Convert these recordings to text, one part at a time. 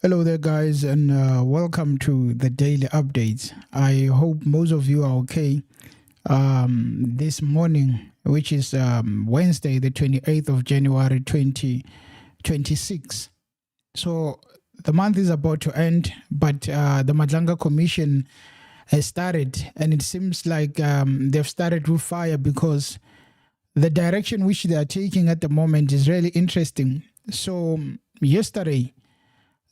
Hello there, guys, and welcome to the daily updates. I hope most of you are okay. This morning, which is Wednesday, the 28th of January 2026. So the month is about to end, but the Madlanga Commission has started, and it seems like they've started with fire because the direction which they are taking at the moment is really interesting. So yesterday,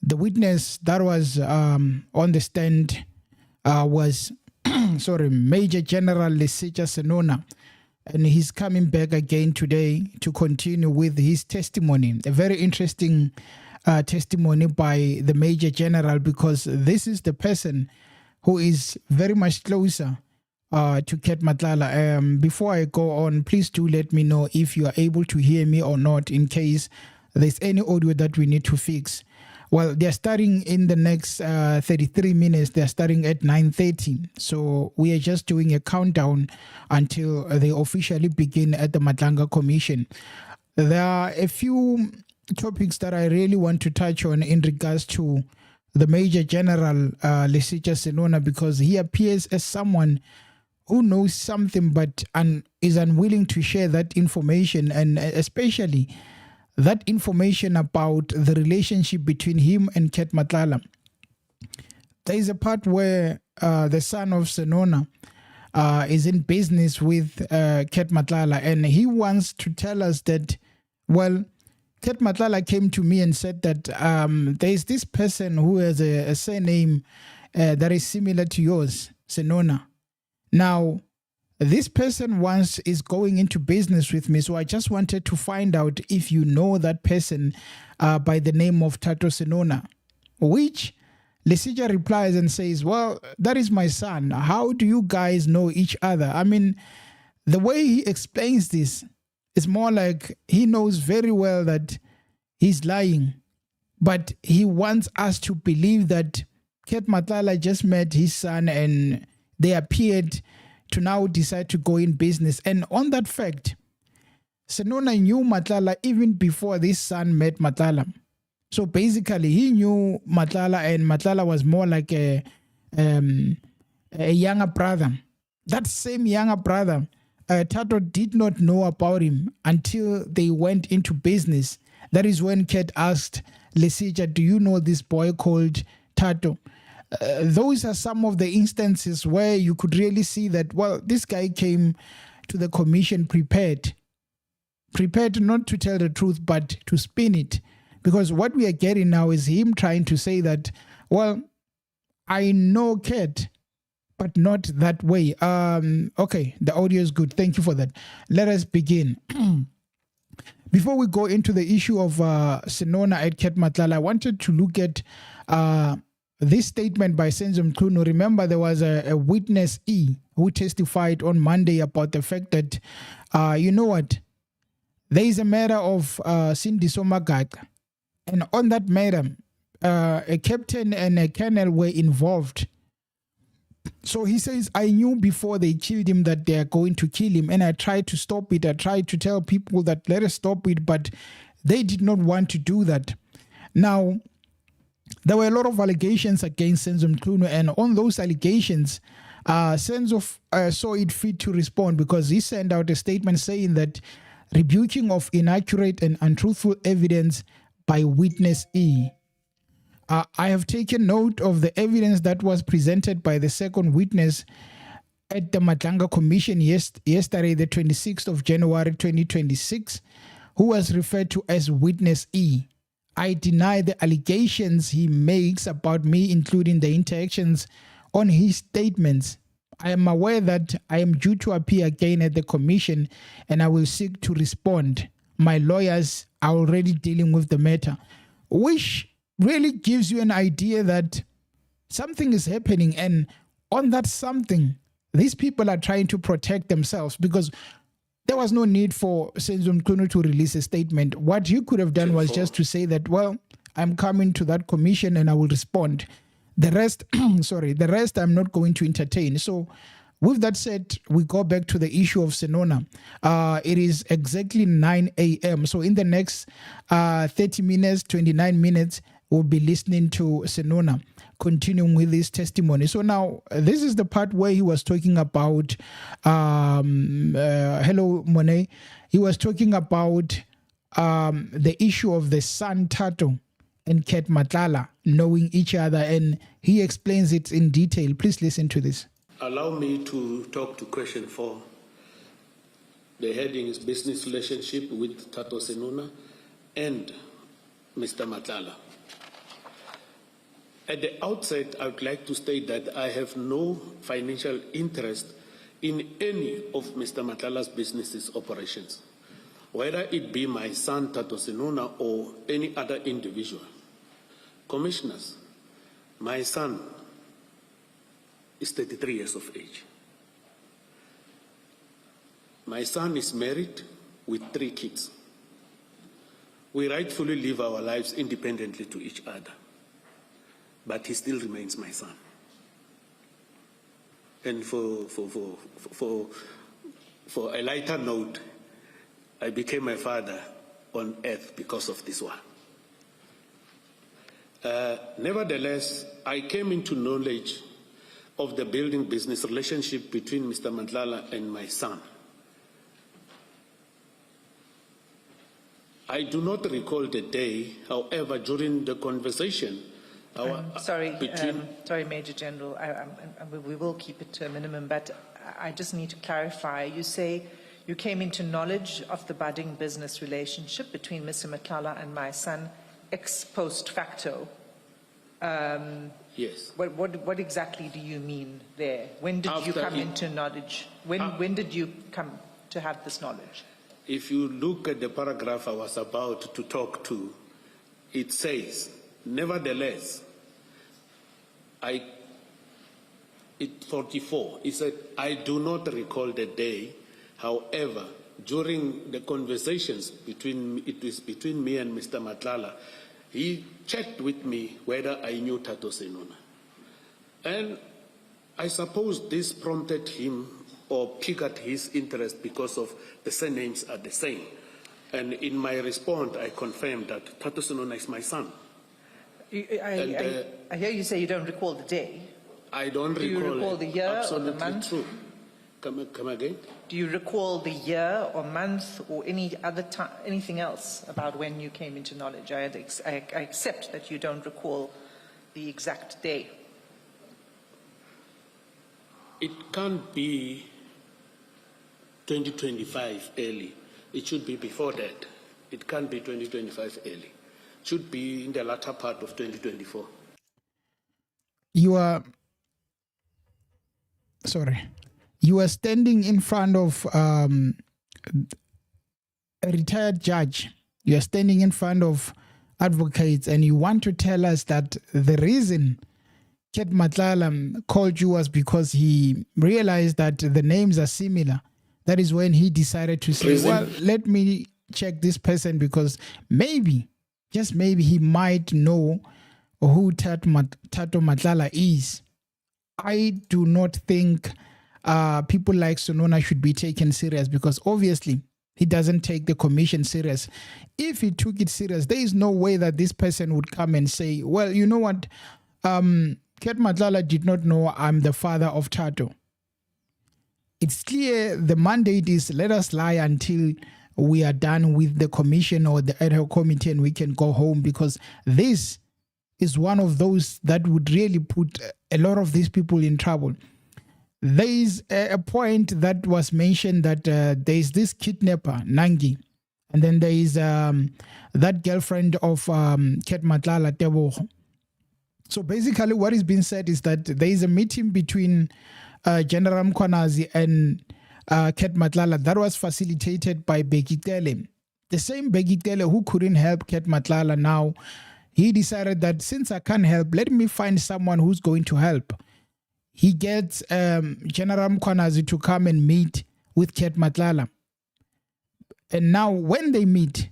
the witness that was on the stand was, Major General Lesetja Senona, and he's coming back again today to continue with his testimony. A very interesting testimony by the Major General, because this is the person who is very much closer to Ket Matlala. Before I go on, please do let me know if you are able to hear me or not, in case there's any audio that we need to fix. Well, they're starting in the next 33 minutes. They're starting at 9:30. So we are just doing a countdown until they officially begin at the Madlanga Commission. There are a few topics that I really want to touch on in regards to the Major General Lesetja Senona, because he appears as someone who knows something but is unwilling to share that information, and especially that information about the relationship between him and Ket Matlala. There is a part where the son of Senona is in business with Ket Matlala, and he wants to tell us that, well, Ket Matlala came to me and said that there is this person who has a surname that is similar to yours, Senona. Now, this person once is going into business with me, so I just wanted to find out if you know that person by the name of Tato Senona. Which Lesetja replies and says, well, that is my son. How do you guys know each other? I mean, the way he explains this is more like he knows very well that he's lying, but he wants us to believe that Ket Matlala just met his son and they appeared to now decide to go in business. And on that fact, Senona knew Matlala even before this son met Matlala. So basically, he knew Matlala, and Matlala was more like a younger brother. That same younger brother, Tato did not know about him until they went into business. That is when Ket asked Lesetja, do you know this boy called Tato? Those are some of the instances where you could really see that, well, this guy came to the commission prepared not to tell the truth, but to spin it. Because what we are getting now is him trying to say that, well, I know Ket, but not that way. Okay, the audio is good. Thank you for that. Let us begin. Before we go into the issue of Senona at Ket Matlala, I wanted to look at this statement by Senzo Mchunu. Remember, there was a witness E who testified on Monday about the fact that, you know what, there is a matter of Sindiso Magaga. And on that matter, a captain and a colonel were involved. So he says, I knew before they killed him that they are going to kill him. And I tried to stop it. I tried to tell people that let us stop it, but they did not want to do that. Now, there were a lot of allegations against Senzo Mchunu, and on those allegations, Senzo saw it fit to respond, because he sent out a statement saying that rebuking of inaccurate and untruthful evidence by witness E. I have taken note of the evidence that was presented by the second witness at the Madlanga Commission yesterday, the 26th of January 2026, who was referred to as witness E. I deny the allegations he makes about me, including the interactions on his statements. I am aware that I am due to appear again at the commission, and I will seek to respond. My lawyers are already dealing with the matter, which really gives you an idea that something is happening, and on that something, these people are trying to protect themselves, because there was no need for Senzo Mchunu to release a statement. What you could have done was just to say that, well, I'm coming to that commission and I will respond. The rest, the rest I'm not going to entertain. So with that said, we go back to the issue of Senona. It is exactly 9 a.m. So in the next 30 minutes, 29 minutes, we'll be listening to Senona continuing with his testimony. So now this is the part where he was talking about, hello Monet, he was talking about the issue of the son Tato and Ket Matlala knowing each other, and he explains it in detail. Please listen to this. Allow me to talk to question 4. The heading is business relationship with Tato Senona and Mr. Matlala. At the outset, I would like to state that I have no financial interest in any of Mr. Matlala's businesses operations, whether it be my son Tato Senona or any other individual. Commissioners, my son is 33 years of age. My son is married with 3 kids. We rightfully live our lives independently to each other, but he still remains my son. And for a lighter note, I became a father on earth because of this one. Nevertheless, I came into knowledge of the building business relationship between Mr. Matlala and my son. I do not recall the day, however, during the conversation, sorry, Major General, we will keep it to a minimum, but I just need to clarify. You say you came into knowledge of the budding business relationship between Mr. Matlala and my son ex post facto. Yes. What exactly do you mean there? When did you come into knowledge? When did you come to have this knowledge? If you look at the paragraph I was about to talk to, it says, nevertheless, 44, it said, I do not recall the day, however, during the conversations between me and Mr. Matlala, he checked with me whether I knew Tato Senona. And I suppose this prompted him or piqued his interest because of the surnames are the same. And in my response, I confirmed that Tato Senona is my son. I hear you say you don't recall the day. I don't recall. Do you recall the year or the month? True. Come again? Do you recall the year or month or any other time, anything else about when you came into knowledge? I accept that you don't recall the exact day. It can't be 2025 early. It should be before that. It can't be 2025 early. It should be in the latter part of 2024. You are standing in front of a retired judge. You are standing in front of advocates, and you want to tell us that the reason Ket Matlala called you was because he realized that the names are similar. That is when he decided to say, well, let me check this person because maybe, just maybe, he might know who Tato Matlala is. I do not think people like Senona should be taken serious because obviously he doesn't take the commission serious. If he took it serious, there is no way that this person would come and say, well, you know what, Ket Matlala did not know I'm the father of Tato. It's clear the mandate is let us lie until we are done with the commission or the ad hoc committee and we can go home, because this is one of those that would really put a lot of these people in trouble. There is a point that was mentioned that there is this kidnapper, Nangi, and then there is that girlfriend of Ket Matlala, Tebogo. So basically what is being said is that there is a meeting between General Mkhwanazi and Ket Matlala that was facilitated by Bekitele. The same Bekitele who couldn't help Ket Matlala now, he decided that since I can't help, let me find someone who's going to help. He gets General Mkhwanazi to come and meet with Ket Matlala. And now when they meet,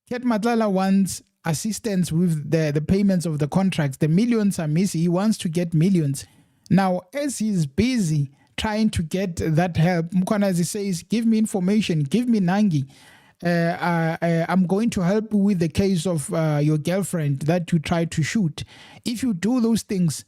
Ket Matlala wants assistance with the payments of the contracts. The millions are missing. He wants to get millions. Now, as he's busy trying to get that help, Mkhwanazi says, give me information, give me Nangi. I'm going to help you with the case of your girlfriend that you tried to shoot. If you do those things,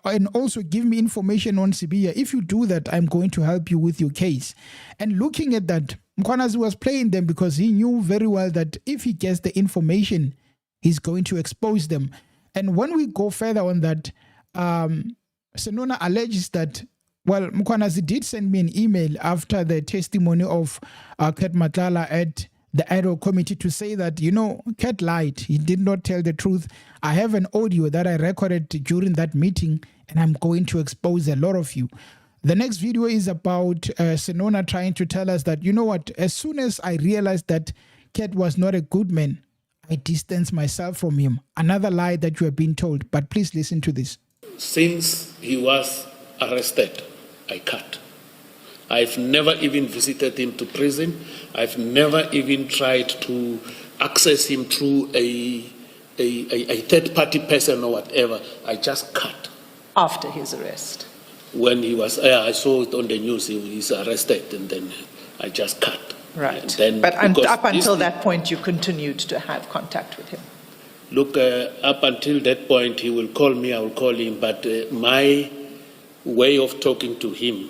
and also give me information on Sibiya. If you do that, I'm going to help you with your case. And looking at that, Mkhwanazi was playing them because he knew very well that if he gets the information, he's going to expose them. And when we go further on that, Senona alleges that, well, Mkhwanazi did send me an email after the testimony of Ket Matlala at the ad hoc committee to say that, Ket lied. He did not tell the truth. I have an audio that I recorded during that meeting, and I'm going to expose a lot of you. The next video is about Senona trying to tell us that, as soon as I realized that Ket was not a good man, I distanced myself from him. Another lie that you have been told. But please listen to this. Since he was arrested, I cut. I've never even visited him to prison. I've never even tried to access him through a third-party person or whatever. I just cut. After his arrest? When he was, I saw it on the news, he's arrested, and then I just cut. Right. Then, but up until that point, you continued to have contact with him? Look, up until that point, he will call me, I will call him, but my way of talking to him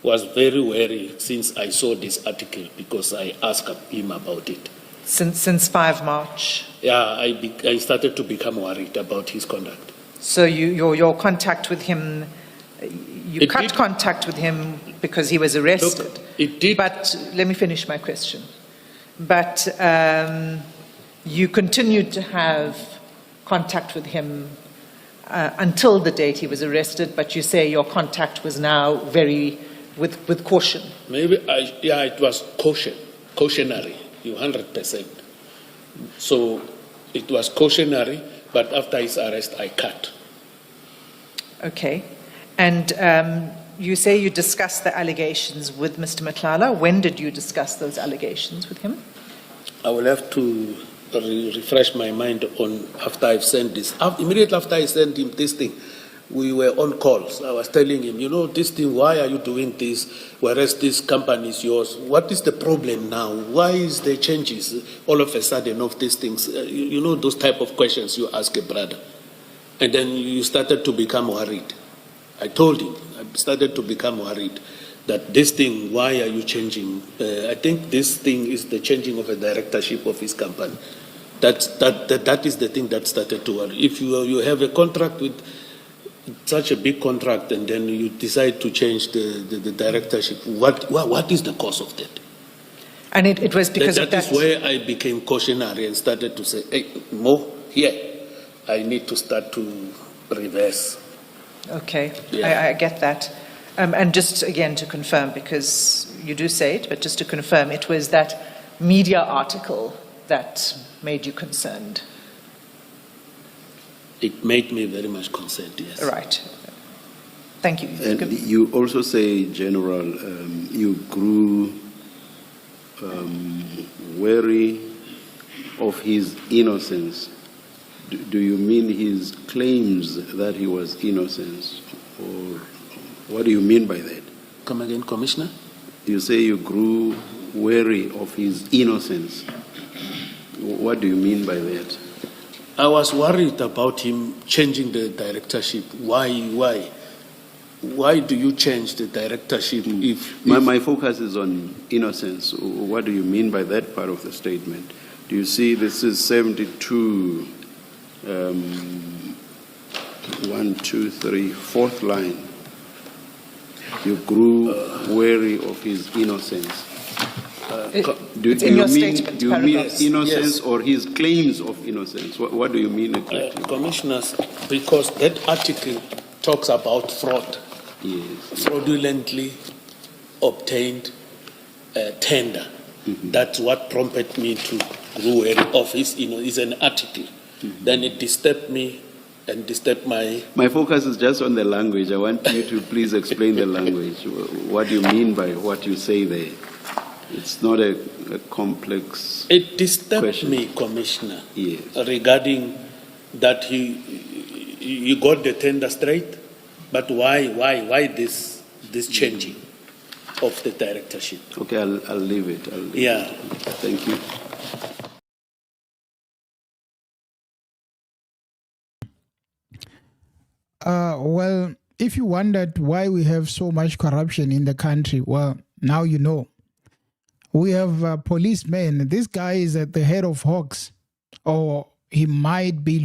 was very wary since I saw this article, because I asked him about it. Since 5 March? Yeah, I started to become worried about his conduct. So your contact with him, you cut contact with him because he was arrested? Look, it did. But let me finish my question. But you continued to have contact with him until the date he was arrested, but you say your contact was now very with caution. Maybe, it was cautionary, 100%. So it was cautionary, but after his arrest, I cut. Okay. And you say you discussed the allegations with Mr. Matlala. When did you discuss those allegations with him? I will have to refresh my mind on after I've sent this. Immediately after I sent him this thing, we were on calls. I was telling him, this thing, why are you doing this, whereas this company is yours? What is the problem now? Why is there changes all of a sudden of these things? Those type of questions you ask a brother. And then you started to become worried. I told him, I started to become worried that this thing, why are you changing? I think this thing is the changing of a directorship of his company. That is the thing that started to worry. If you have a contract with such a big contract and then you decide to change the directorship, what is the cause of that? And it was because of that. That is where I became cautionary and started to say, hey, Mo, here, I need to start to reverse. Okay, Yeah. I get that. And just again to confirm, because you do say it, but just to confirm, it was that media article that made you concerned. It made me very much concerned, yes. Right. Thank you. And you also say, General, you grew wary of his innocence. Do you mean his claims that he was innocent? Or what do you mean by that? Come again, Commissioner? You say you grew wary of his innocence. What do you mean by that? I was worried about him changing the directorship. Why do you change the directorship if My focus is on innocence. What do you mean by that part of the statement? Do you see this is 72, 1, 2, 3, fourth line. You grew wary of his innocence. Do you mean innocence, yes, or his claims of innocence? What do you mean exactly? Commissioners, because that article talks about fraud. Yes. Fraudulently obtained tender. Mm-hmm. That's what prompted me to grow wary of his, is an article. Mm-hmm. Then it disturbed me and disturbed my... My focus is just on the language. I want you to please explain the language. What do you mean by what you say there? It's not a complex It disturbed question. me, Commissioner, yes, regarding that he got the tender straight, but why this changing? of the directorship. Okay, I'll leave it. Yeah. Thank you. Well, if you wondered why we have so much corruption in the country, well, now you know. We have policemen. This guy is at the head of Hawks, or he might be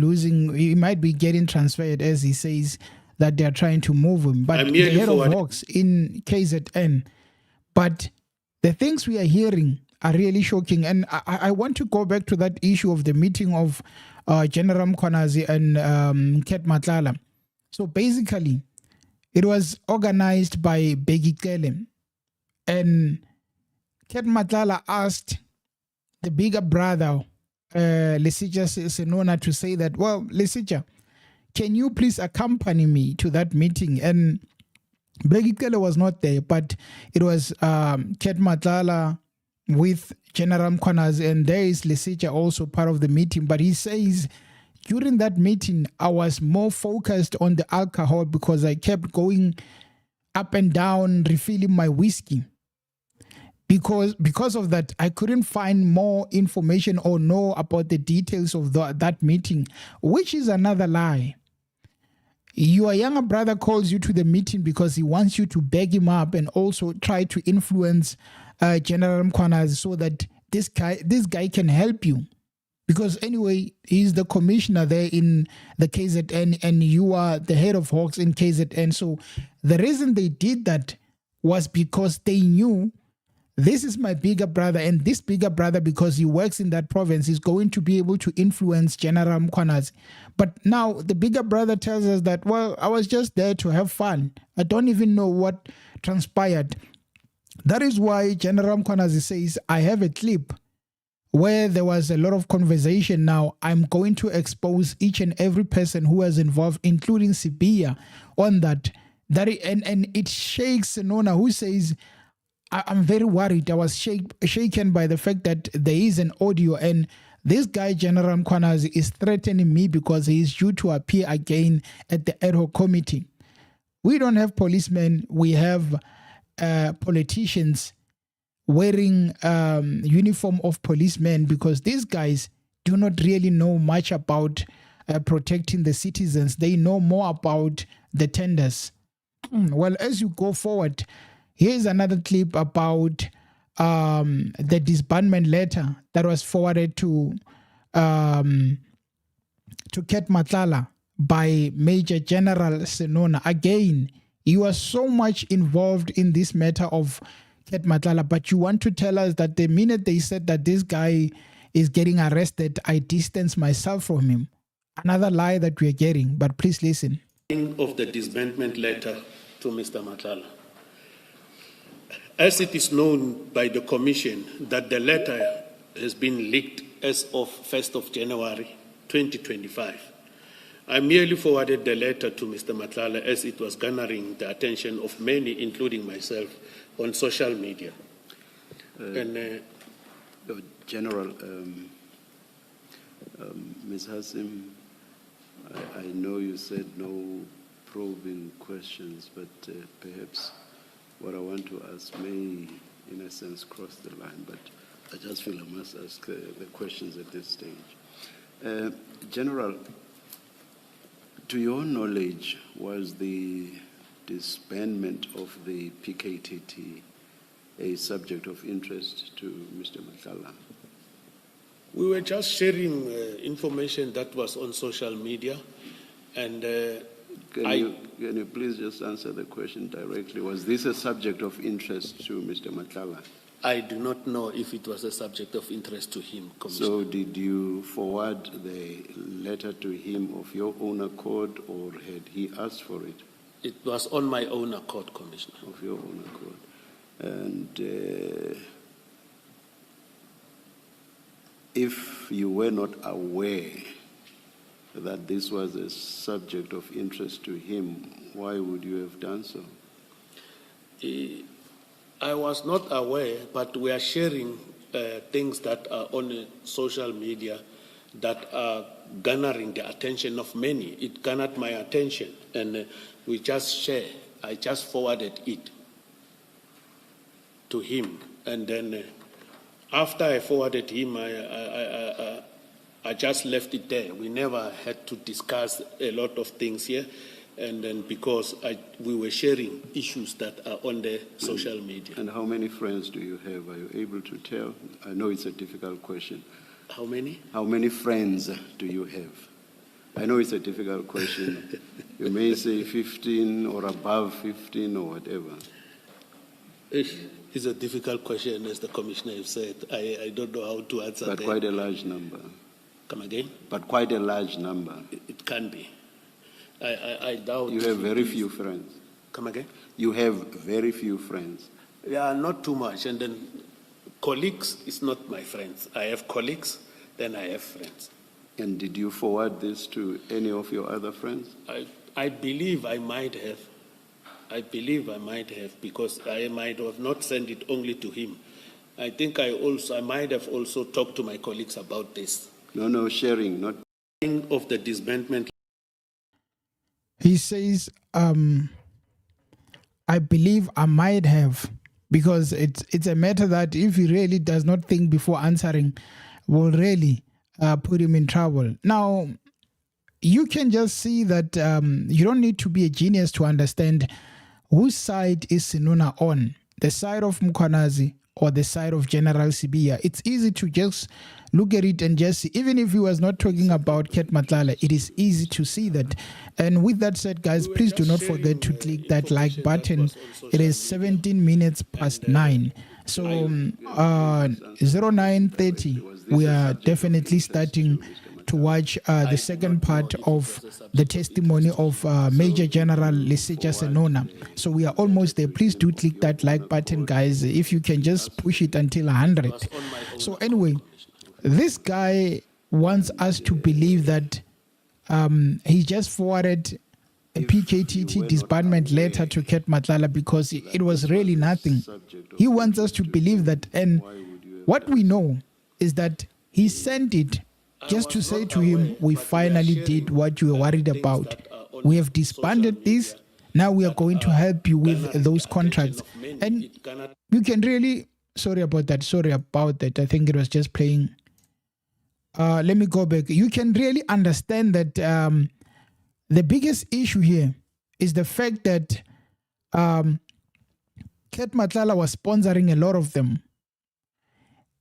getting transferred, as he says that they are trying to move him. But I'm the merely head of forwarding- Hawks in KZN. But the things we are hearing are really shocking. And I want to go back to that issue of the meeting of General Mkhwanazi and Ket Matlala. So basically, it was organized by Begikele. And Ket Matlala asked the bigger brother, Lesetja Senona, to say that, well, Lesetja, can you please accompany me to that meeting? And Begikele was not there, but it was Ket Matlala with General Mkhwanazi, and there is Lesetja also part of the meeting. But he says, during that meeting, I was more focused on the alcohol because I kept going up and down, refilling my whiskey. Because of that, I couldn't find more information or know about the details of that meeting, which is another lie. Your younger brother calls you to the meeting because he wants you to beg him up and also try to influence General Mkhwanazi so that this guy can help you. Because anyway, he's the commissioner there in the KZN and you are the head of Hawks in KZN. So the reason they did that was because they knew this is my bigger brother, and this bigger brother, because he works in that province, is going to be able to influence General Mkhwanazi. But now the bigger brother tells us that, well, I was just there to have fun. I don't even know what transpired. That is why General Mkhwanazi says, I have a clip where there was a lot of conversation. Now I'm going to expose each and every person who was involved, including Sibia, on that. And it shakes Senona, who says, I'm very worried. I was shaken by the fact that there is an audio, and this guy, General Mkhwanazi, is threatening me because he is due to appear again at the ad hoc committee. We don't have policemen. We have politicians wearing uniform of policemen because these guys do not really know much about protecting the citizens. They know more about the tenders. Well, as you go forward, here's another clip about the disbandment letter that was forwarded to Ket Matlala by Major General Senona. Again, he was so much involved in this matter of Ket Matlala, but you want to tell us that the minute they said that this guy is getting arrested, I distance myself from him. Another lie that we are getting, but please listen. Of the disbandment letter to Mr. Matlala. As it is known by the Commission that the letter has been leaked as of 1st of January 2025, I merely forwarded the letter to Mr. Matlala as it was garnering the attention of many, including myself, on social media. General, Ms. Hassim, I know you said no probing questions, but perhaps what I want to ask may, in a sense, cross the line, but I just feel I must ask the questions at this stage. General, to your knowledge, was the disbandment of the PKTT a subject of interest to Mr. Matlala? We were just sharing information that was on social media, and Can you please just answer the question directly? Was this a subject of interest to Mr. Matlala? I do not know if it was a subject of interest to him, Commissioner. So did you forward the letter to him of your own accord, or had he asked for it? It was on my own accord, Commissioner. Of your own accord. And if you were not aware that this was a subject of interest to him, why would you have done so? I was not aware, but we are sharing things that are on social media that are garnering the attention of many. It garnered my attention, and we just share. I just forwarded it. to him, and then after I forwarded him, I just left it there. We never had to discuss a lot of things here, and then because we were sharing issues that are on the social media. And how many friends do you have? Are you able to tell? I know it's a difficult question. How many? How many friends do you have? I know it's a difficult question. You may say 15 or above 15 or whatever. It's a difficult question, as the commissioner has said. I don't know how to answer that. But quite a large number. Come again? But quite a large number. It can be. I doubt. You have very few friends. Come again? You have very few friends. Yeah, not too much. And then colleagues is not my friends. I have colleagues, then I have friends. And did you forward this to any of your other friends? I believe I might have. I believe I might have, because I might have not sent it only to him. I think I might have also talked to my colleagues about this. No, sharing, not of the disbandment. He says, I believe I might have, because it's a matter that if he really does not think before answering, will really put him in trouble. Now, you can just see that you don't need to be a genius to understand whose side is Senona on, the side of Mkhwanazi or the side of General Sibiya. It's easy to just look at it and just see, even if he was not talking about Ket Matlala, it is easy to see that. And with that said, guys, please do not forget to click that like button. It is 17 minutes past 9. So 09:30, we are definitely starting to watch the second part of the testimony of Major General Lesetja Senona. So we are almost there. Please do click that like button, guys, if you can just push it until 100. So anyway, this guy wants us to believe that he just forwarded a PKTT disbandment letter to Ket Matlala because it was really nothing. He wants us to believe that, and what we know is that he sent it just to say to him, we finally did what you were worried about. We have disbanded this. Now we are going to help you with those contracts. And you can really, sorry about that. I think it was just playing. Let me go back. You can really understand that the biggest issue here is the fact that Ket Matlala was sponsoring a lot of them.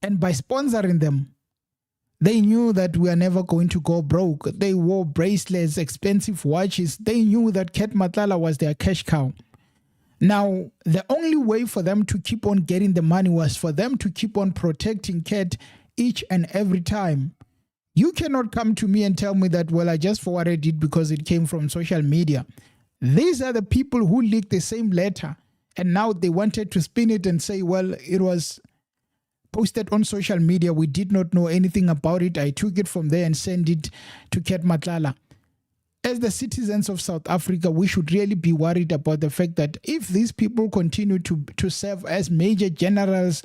And by sponsoring them, they knew that we are never going to go broke. They wore bracelets, expensive watches. They knew that Ket Matlala was their cash cow. Now, the only way for them to keep on getting the money was for them to keep on protecting Ket each and every time. You cannot come to me and tell me that, well, I just forwarded it because it came from social media. These are the people who leaked the same letter, and now they wanted to spin it and say, well, it was posted on social media. We did not know anything about it. I took it from there and sent it to Ket Matlala. As the citizens of South Africa, we should really be worried about the fact that if these people continue to serve as major generals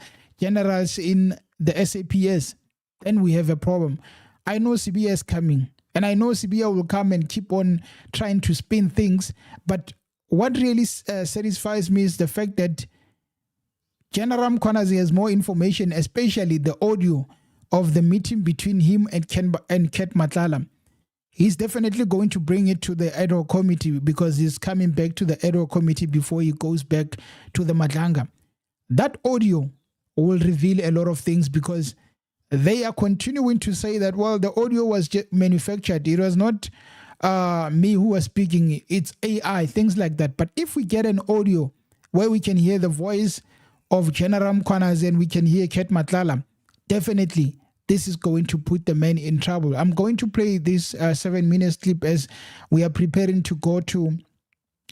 in the SAPS, then we have a problem. I know Sibiya is coming, and I know Sibiya will come and keep on trying to spin things, but what really satisfies me is the fact that General Mkhwanazi has more information, especially the audio of the meeting between him and Ket Matlala. He's definitely going to bring it to the ad hoc committee because he's coming back to the ad hoc committee before he goes back to the Madlanga. That audio will reveal a lot of things because they are continuing to say that, well, the audio was just manufactured. It was not me who was speaking. It's AI, things like that. But if we get an audio where we can hear the voice of General Mkhwanazi and we can hear Ket Matlala, definitely this is going to put the man in trouble. I'm going to play this 7-minute clip as we are preparing to go to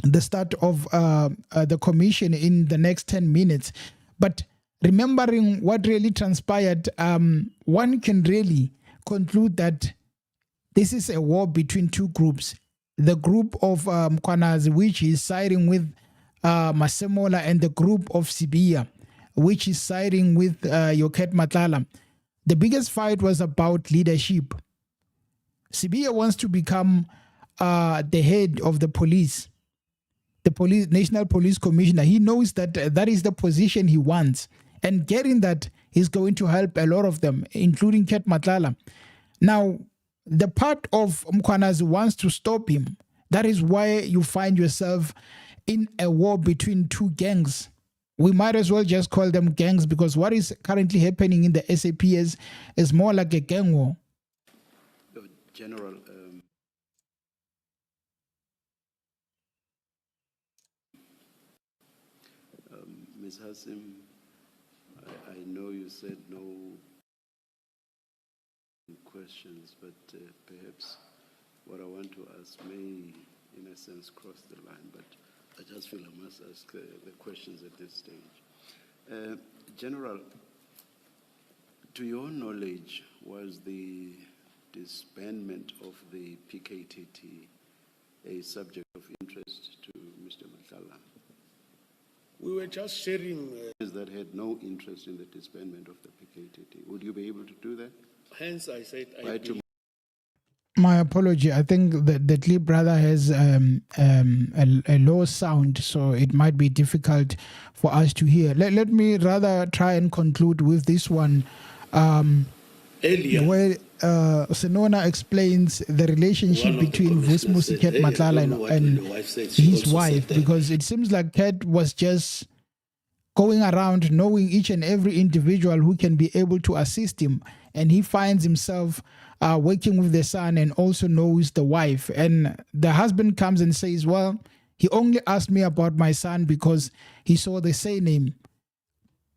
the start of the commission in the next 10 minutes. But remembering what really transpired, one can really conclude that this is a war between two groups. The group of Mkhwanazi, which is siding with Masemola, and the group of Sibiya, which is siding with Ket Matlala. The biggest fight was about leadership. Sibiya wants to become the head of the police. the National Police Commissioner. He knows that that is the position he wants. And getting that is going to help a lot of them, including Ket Matlala. Now, the part of Mkhwanazi wants to stop him. That is why you find yourself in a war between two gangs. We might as well just call them gangs, because what is currently happening in the SAPS is more like a gang war. General, Ms. Hassim, I know you said no questions, but perhaps what I want to ask may, in a sense, cross the line, but I just feel I must ask the questions at this stage. General, to your knowledge, was the disbandment of the PKTT a subject of interest to Mr. Matlala? We were just sharing. That had no interest in the disbandment of the PKTT. Would you be able to do that? Hence, I said My apology. I think the clip brother has a low sound, so it might be difficult for us to hear. Let me rather try and conclude with this one. Earlier, where Senona explains the relationship between Vusmusi Ket Matlala and his wife, because it seems like Ket was just going around knowing each and every individual who can be able to assist him, and he finds himself working with the son and also knows the wife. And the husband comes and says, well, he only asked me about my son because he saw the surname.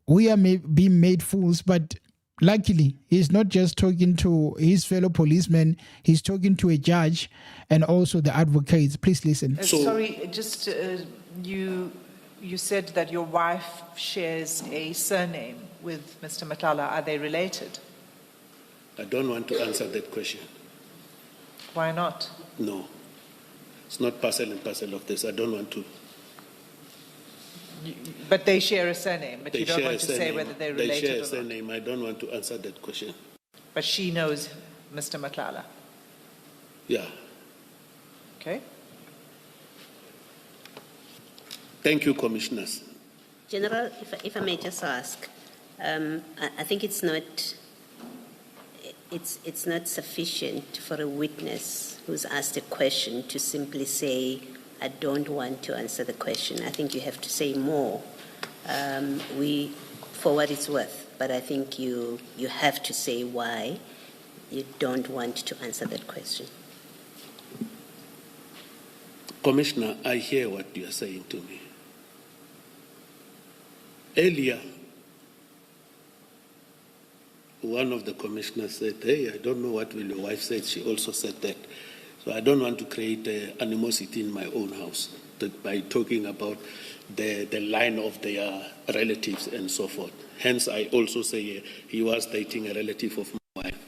We are being made fools, but luckily, he's not just talking to his fellow policemen, he's talking to a judge and also the advocates. Please listen. Sorry, just you said that your wife shares a surname with Mr. Matlala. Are they related? I don't want to answer that question. Why not? No. It's not parcel and parcel of this. I don't want to. But they share a surname, but They you don't share want a to say surname. whether they're They related share a or not. surname. I don't want to answer that question. But she knows Mr. Matlala. Yeah. Okay. Thank you, commissioners. General, if I may just ask, I think it's not sufficient for a witness who's asked a question to simply say, I don't want to answer the question. I think you have to say more. For what it's worth, but I think you have to say why you don't want to answer that question. Commissioner, I hear what you are saying to me. Earlier, one of the commissioners said, hey, I don't know what will your wife said. She also said that. So I don't want to create animosity in my own house by talking about the line of their relatives and so forth. Hence, I also say he was dating a relative of my wife.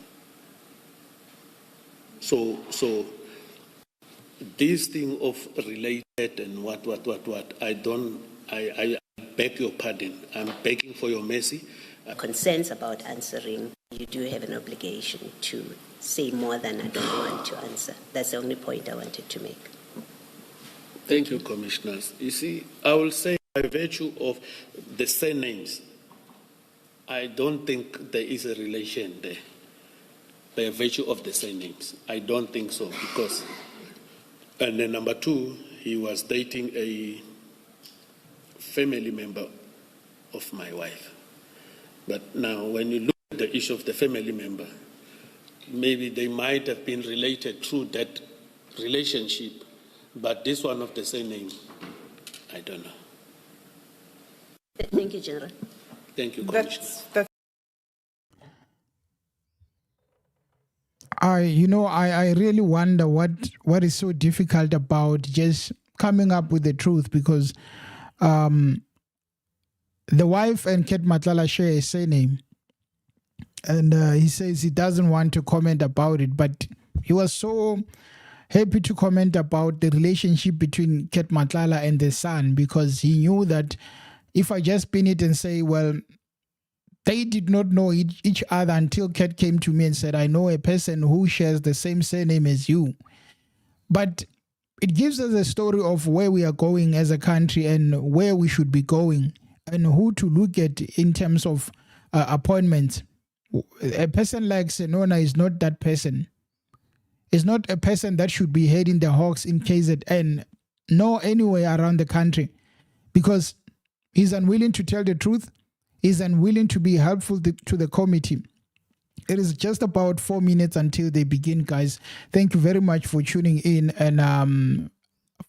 So this thing of related and what, I beg your pardon. I'm begging for your mercy. Concerns about answering, you do have an obligation to say more than I don't want to answer. That's the only point I wanted to make. Thank you, commissioners. You see, I will say by virtue of the surnames, I don't think there is a relation there. By virtue of the surnames, I don't think so, because, and then number two, he was dating a family member of my wife. But now, when you look at the issue of the family member, maybe they might have been related through that relationship, but this one of the same name, I don't know. Thank you, General. Thank you, Commissioner. I really wonder what is so difficult about just coming up with the truth, because the wife and Ket Matlala share a surname, and he says he doesn't want to comment about it, but he was so happy to comment about the relationship between Ket Matlala and the son, because he knew that if I just pin it and say, well, they did not know each other until Ket came to me and said, I know a person who shares the same surname as you. But it gives us a story of where we are going as a country and where we should be going and who to look at in terms of appointments. A person like Senona is not that person. Is not a person that should be heading the Hawks in KZN, nor anywhere around the country, because he's unwilling to tell the truth. He's unwilling to be helpful to the committee. It is just about 4 minutes until they begin, guys. Thank you very much for tuning in. And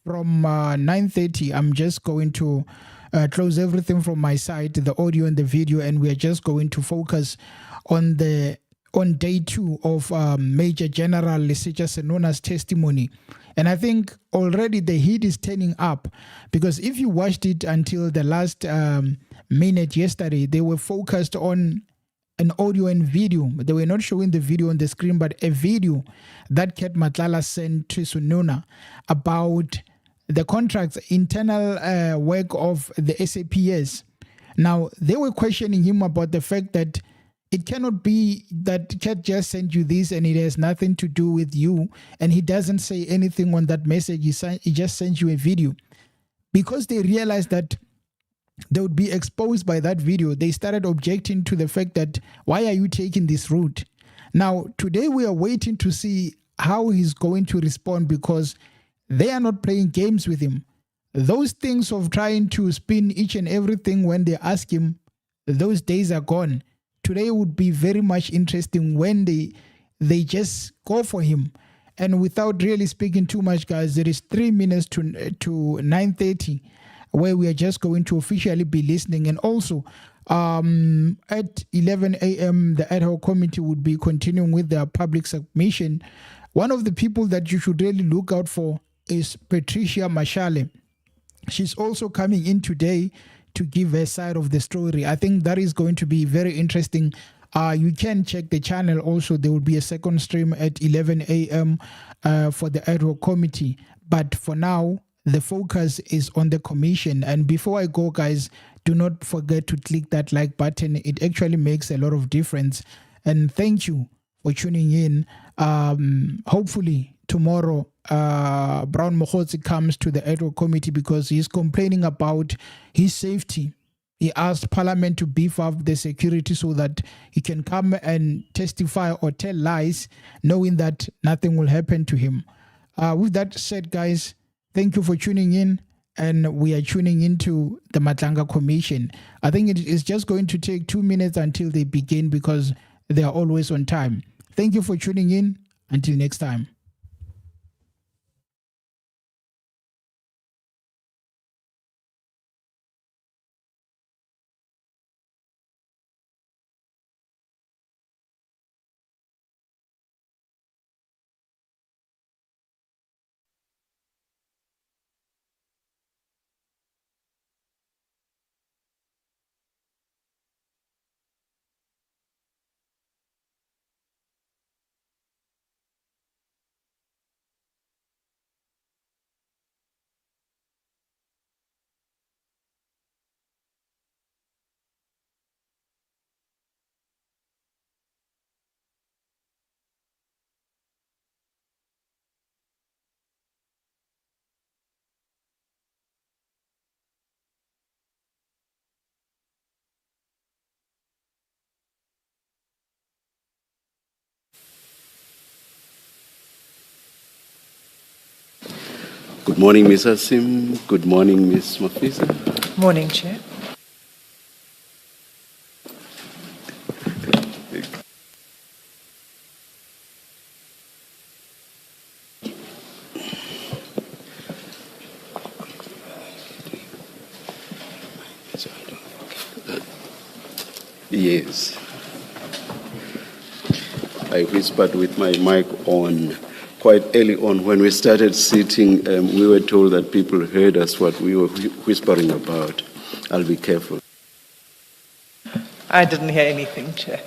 from 9:30, I'm just going to close everything from my side, the audio and the video, and we are just going to focus on day 2 of Major General Lesetja Senona's testimony. And I think already the heat is turning up, because if you watched it until the last minute yesterday, they were focused on an audio and video. They were not showing the video on the screen, but a video that Ket Matlala sent to Senona about the contracts, internal work of the SAPS. Now, they were questioning him about the fact that it cannot be that Ket just sent you this and it has nothing to do with you, and he doesn't say anything on that message. He just sent you a video. Because they realized that they would be exposed by that video, they started objecting to the fact that, why are you taking this route? Now, today we are waiting to see how he's going to respond, because they are not playing games with him. Those things of trying to spin each and everything when they ask him, those days are gone. Today would be very much interesting when they just go for him. And without really speaking too much, guys, there is 3 minutes to 9:30, where we are just going to officially be listening. And also at 11 a.m., the ad hoc committee would be continuing with their public submission. One of the people that you should really look out for is Patricia Mashale. She's also coming in today to give her side of the story. I think that is going to be very interesting. You can check the channel also. There will be a second stream at 11 a.m. For the ad hoc committee. But for now, the focus is on the commission. And before I go, guys, do not forget to click that like button. It actually makes a lot of difference. And thank you for tuning in. Hopefully tomorrow, Brown Mokhotsi comes to the ad hoc committee, because he's complaining about his safety. He asked Parliament to beef up the security so that he can come and testify or tell lies, knowing that nothing will happen to him. With that said, guys, thank you for tuning in, and we are tuning into the Madlanga Commission. I think it is just going to take 2 minutes until they begin, because they are always on time. Thank you for tuning in. Until next time. Good morning, Ms. Asim. Good morning, Ms. Mafisa. Morning, Chair. Yes. I whispered with my mic on quite early on. When we started sitting, we were told that people heard us what we were whispering about. I'll be careful. I didn't hear anything, Chair.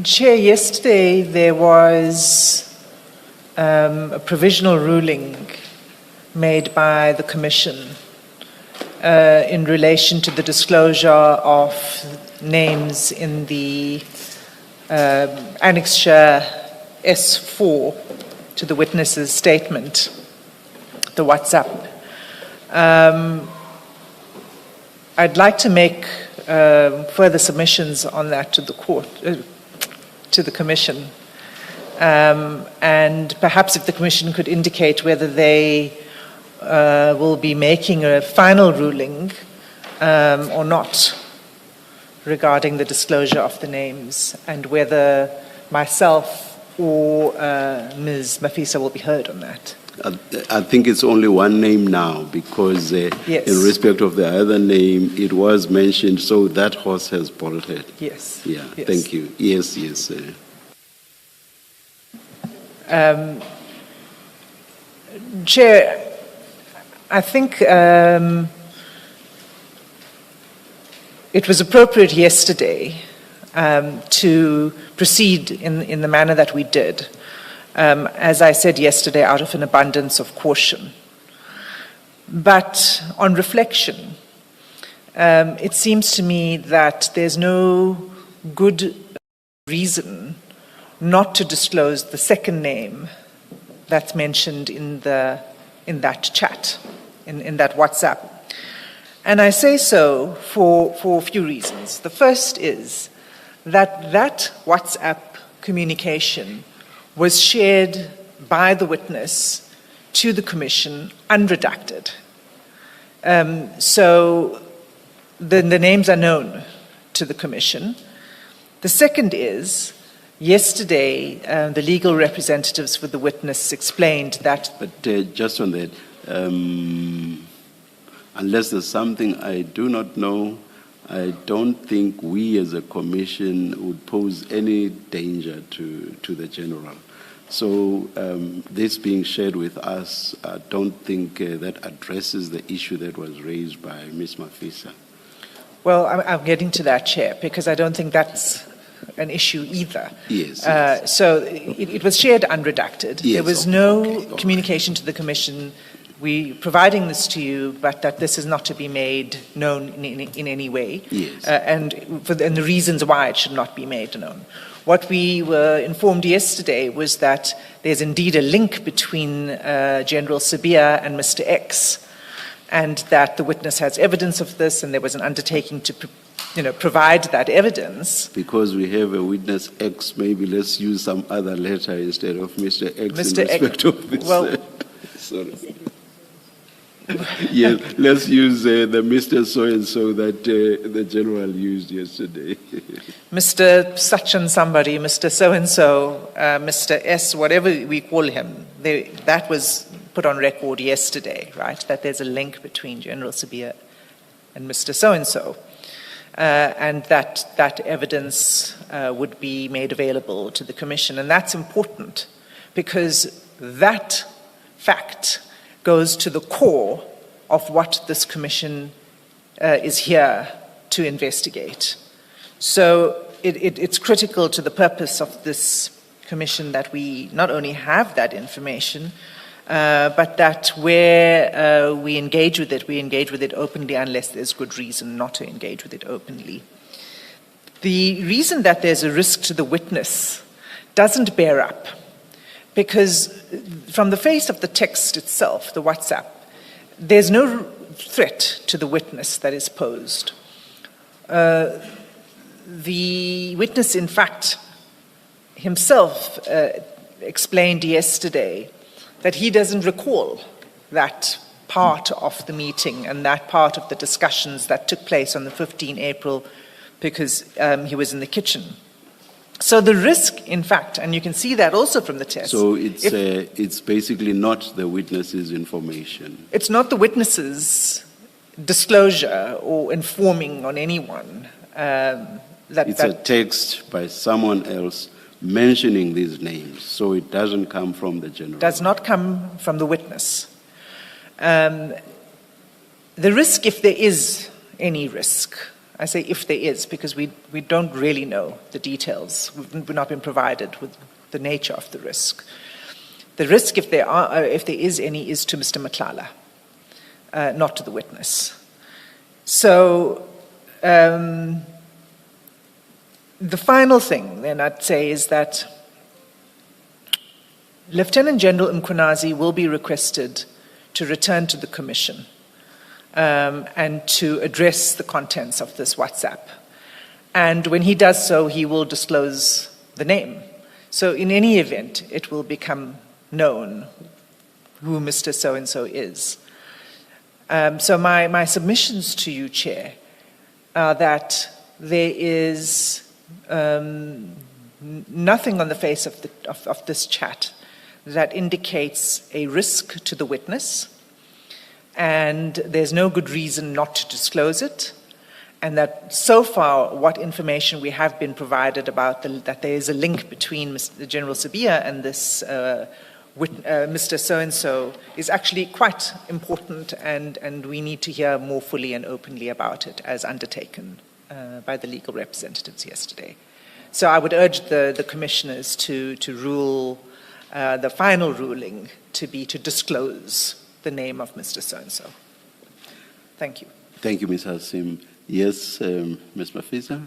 Chair, yesterday there was a provisional ruling made by the Commission in relation to the disclosure of names in the annexure S4 to the witness's statement, the WhatsApp. I'd like to make further submissions on that to the court, to the Commission. And perhaps if the Commission could indicate whether they will be making a final ruling or not regarding the disclosure of the names, and whether myself or Ms. Mafisa will be heard on that. I think it's only one name now, because Yes. in respect of the other name, it was mentioned, so that horse has bolted. Yes. Yeah, Yes. thank you. Yes, yes. Chair, I think it was appropriate yesterday to proceed in the manner that we did. As I said yesterday, out of an abundance of caution. But on reflection, it seems to me that there's no good reason not to disclose the second name that's mentioned in that chat, in that WhatsApp. And I say so for a few reasons. The first is that WhatsApp communication was shared by the witness to the Commission unredacted. So the names are known to the Commission. The second is, yesterday, the legal representatives for the witness explained that... But just on that, unless there's something I do not know, I don't think we as a Commission would pose any danger to the General. So this being shared with us, I don't think that addresses the issue that was raised by Ms. Mafisa. Well, I'm getting to that, Chair, because I don't think that's an issue either. Yes. Yes. So it was shared unredacted. Yes, there was no communication to the Commission, we providing this to you, but that this is not to be made known in any way. Yes. And the reasons why it should not be made known. What we were informed yesterday was that there's indeed a link between General Sabia and Mr. X, and that the witness has evidence of this, and there was an undertaking to provide that evidence. Because we have a witness X, maybe let's use some other letter instead of Mr. X Mr. in respect of this. Well, sorry. Yes, let's use the Mr. So-and-so that the General used yesterday. Mr. such and somebody, Mr. so-and-so, Mr. S, whatever we call him, that was put on record yesterday, right, that there's a link between General Sabia and Mr. so-and-so, and that evidence would be made available to the Commission. And that's important because that fact goes to the core of what this Commission is here to investigate. So it's critical to the purpose of this Commission that we not only have that information, but that where we engage with it openly unless there's good reason not to engage with it openly. The reason that there's a risk to the witness doesn't bear up, because from the face of the text itself, the WhatsApp, there's no threat to the witness that is posed. The witness, in fact, himself explained yesterday that he doesn't recall that part of the meeting and that part of the discussions that took place on the 15th April because he was in the kitchen. So the risk, in fact, and you can see that also from the test. So it's basically not the witness's information. It's not the witness's disclosure or informing on anyone. It's a text by someone else mentioning these names, so it doesn't come from the General. Does not come from the witness. The risk, if there is any risk, I say if there is, because we don't really know the details. We've not been provided with the nature of the risk. The risk, if there is any, is to Mr. Matlala, not to the witness. So the final thing then I'd say is that Lieutenant General Mkhwanazi will be requested to return to the Commission and to address the contents of this WhatsApp. And when he does so, he will disclose the name. So in any event, it will become known who Mr. So-and-so is. So my submissions to you, Chair, are that there is nothing on the face of this chat that indicates a risk to the witness, and there's no good reason not to disclose it, and that so far what information we have been provided about that there is a link between Mr. General Sabia and this Mr. So-and-so is actually quite important, and we need to hear more fully and openly about it as undertaken by the legal representatives yesterday. So I would urge the commissioners to rule the final ruling to be to disclose the name of Mr. So-and-so. Thank you. Thank you, Ms. Hassim. Yes, Ms. Mafisa?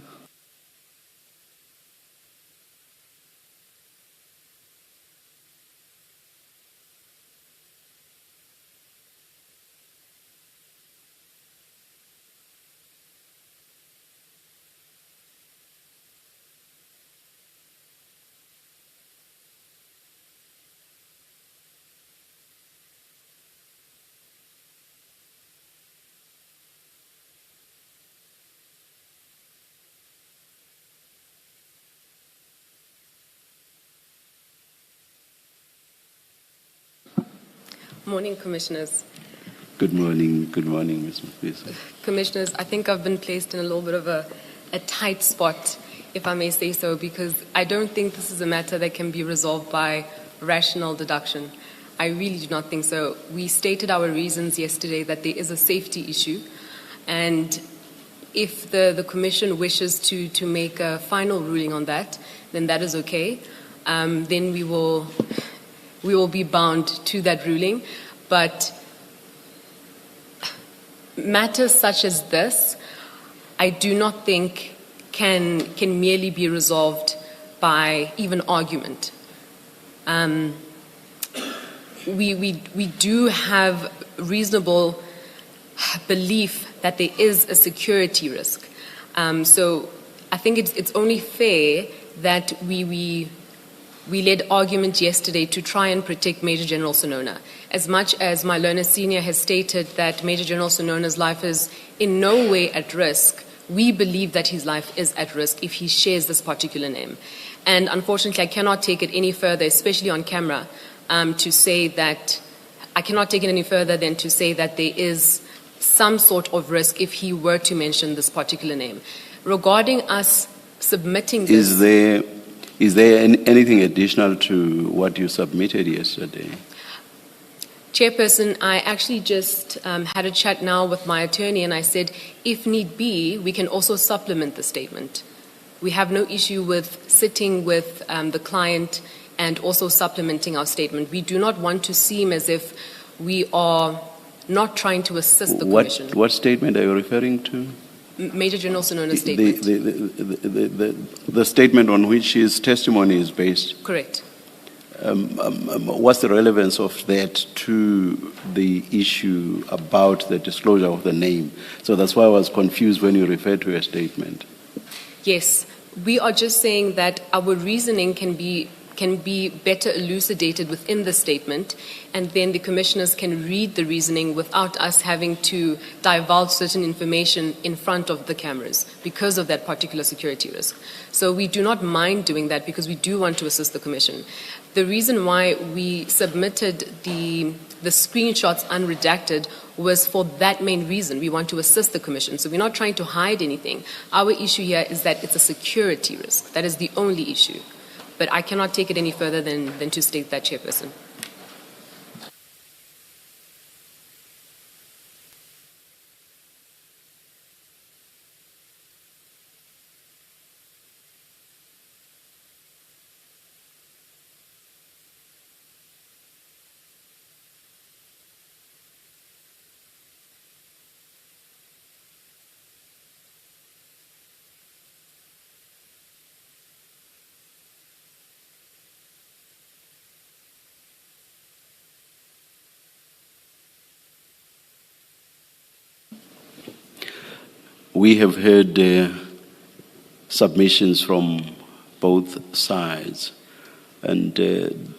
Morning, Commissioners. Good morning, Ms. Mafisa. Commissioners, I think I've been placed in a little bit of a tight spot, if I may say so, because I don't think this is a matter that can be resolved by rational deduction. I really do not think so. We stated our reasons yesterday that there is a safety issue, and if the Commission wishes to make a final ruling on that, then that is okay. Then we will be bound to that ruling. But matters such as this, I do not think can merely be resolved by even argument. We do have reasonable belief that there is a security risk. So I think it's only fair that we led argument yesterday to try and protect Major General Senona. As much as my learner senior has stated that Major General Senona's life is in no way at risk, we believe that his life is at risk if he shares this particular name. And unfortunately, I cannot take it any further, especially on camera, to say that I cannot take it any further than to say that there is some sort of risk if he were to mention this particular name. Regarding us submitting this... Is there anything additional to what you submitted yesterday? Chairperson, I actually just had a chat now with my attorney, and I said, if need be, we can also supplement the statement. We have no issue with sitting with the client and also supplementing our statement. We do not want to seem as if we are not trying to assist the Commission. What statement are you referring to? Major General Senona's statement. The statement on which his testimony is based. Correct. What's the relevance of that to the issue about the disclosure of the name? So that's why I was confused when you referred to a statement. Yes, we are just saying that our reasoning can be better elucidated within the statement, and then the commissioners can read the reasoning without us having to divulge certain information in front of the cameras because of that particular security risk. So we do not mind doing that because we do want to assist the Commission. The reason why we submitted the screenshots unredacted was for that main reason. We want to assist the Commission. So we're not trying to hide anything. Our issue here is that it's a security risk. That is the only issue. But I cannot take it any further than to state that, Chairperson. we have heard submissions from both sides, and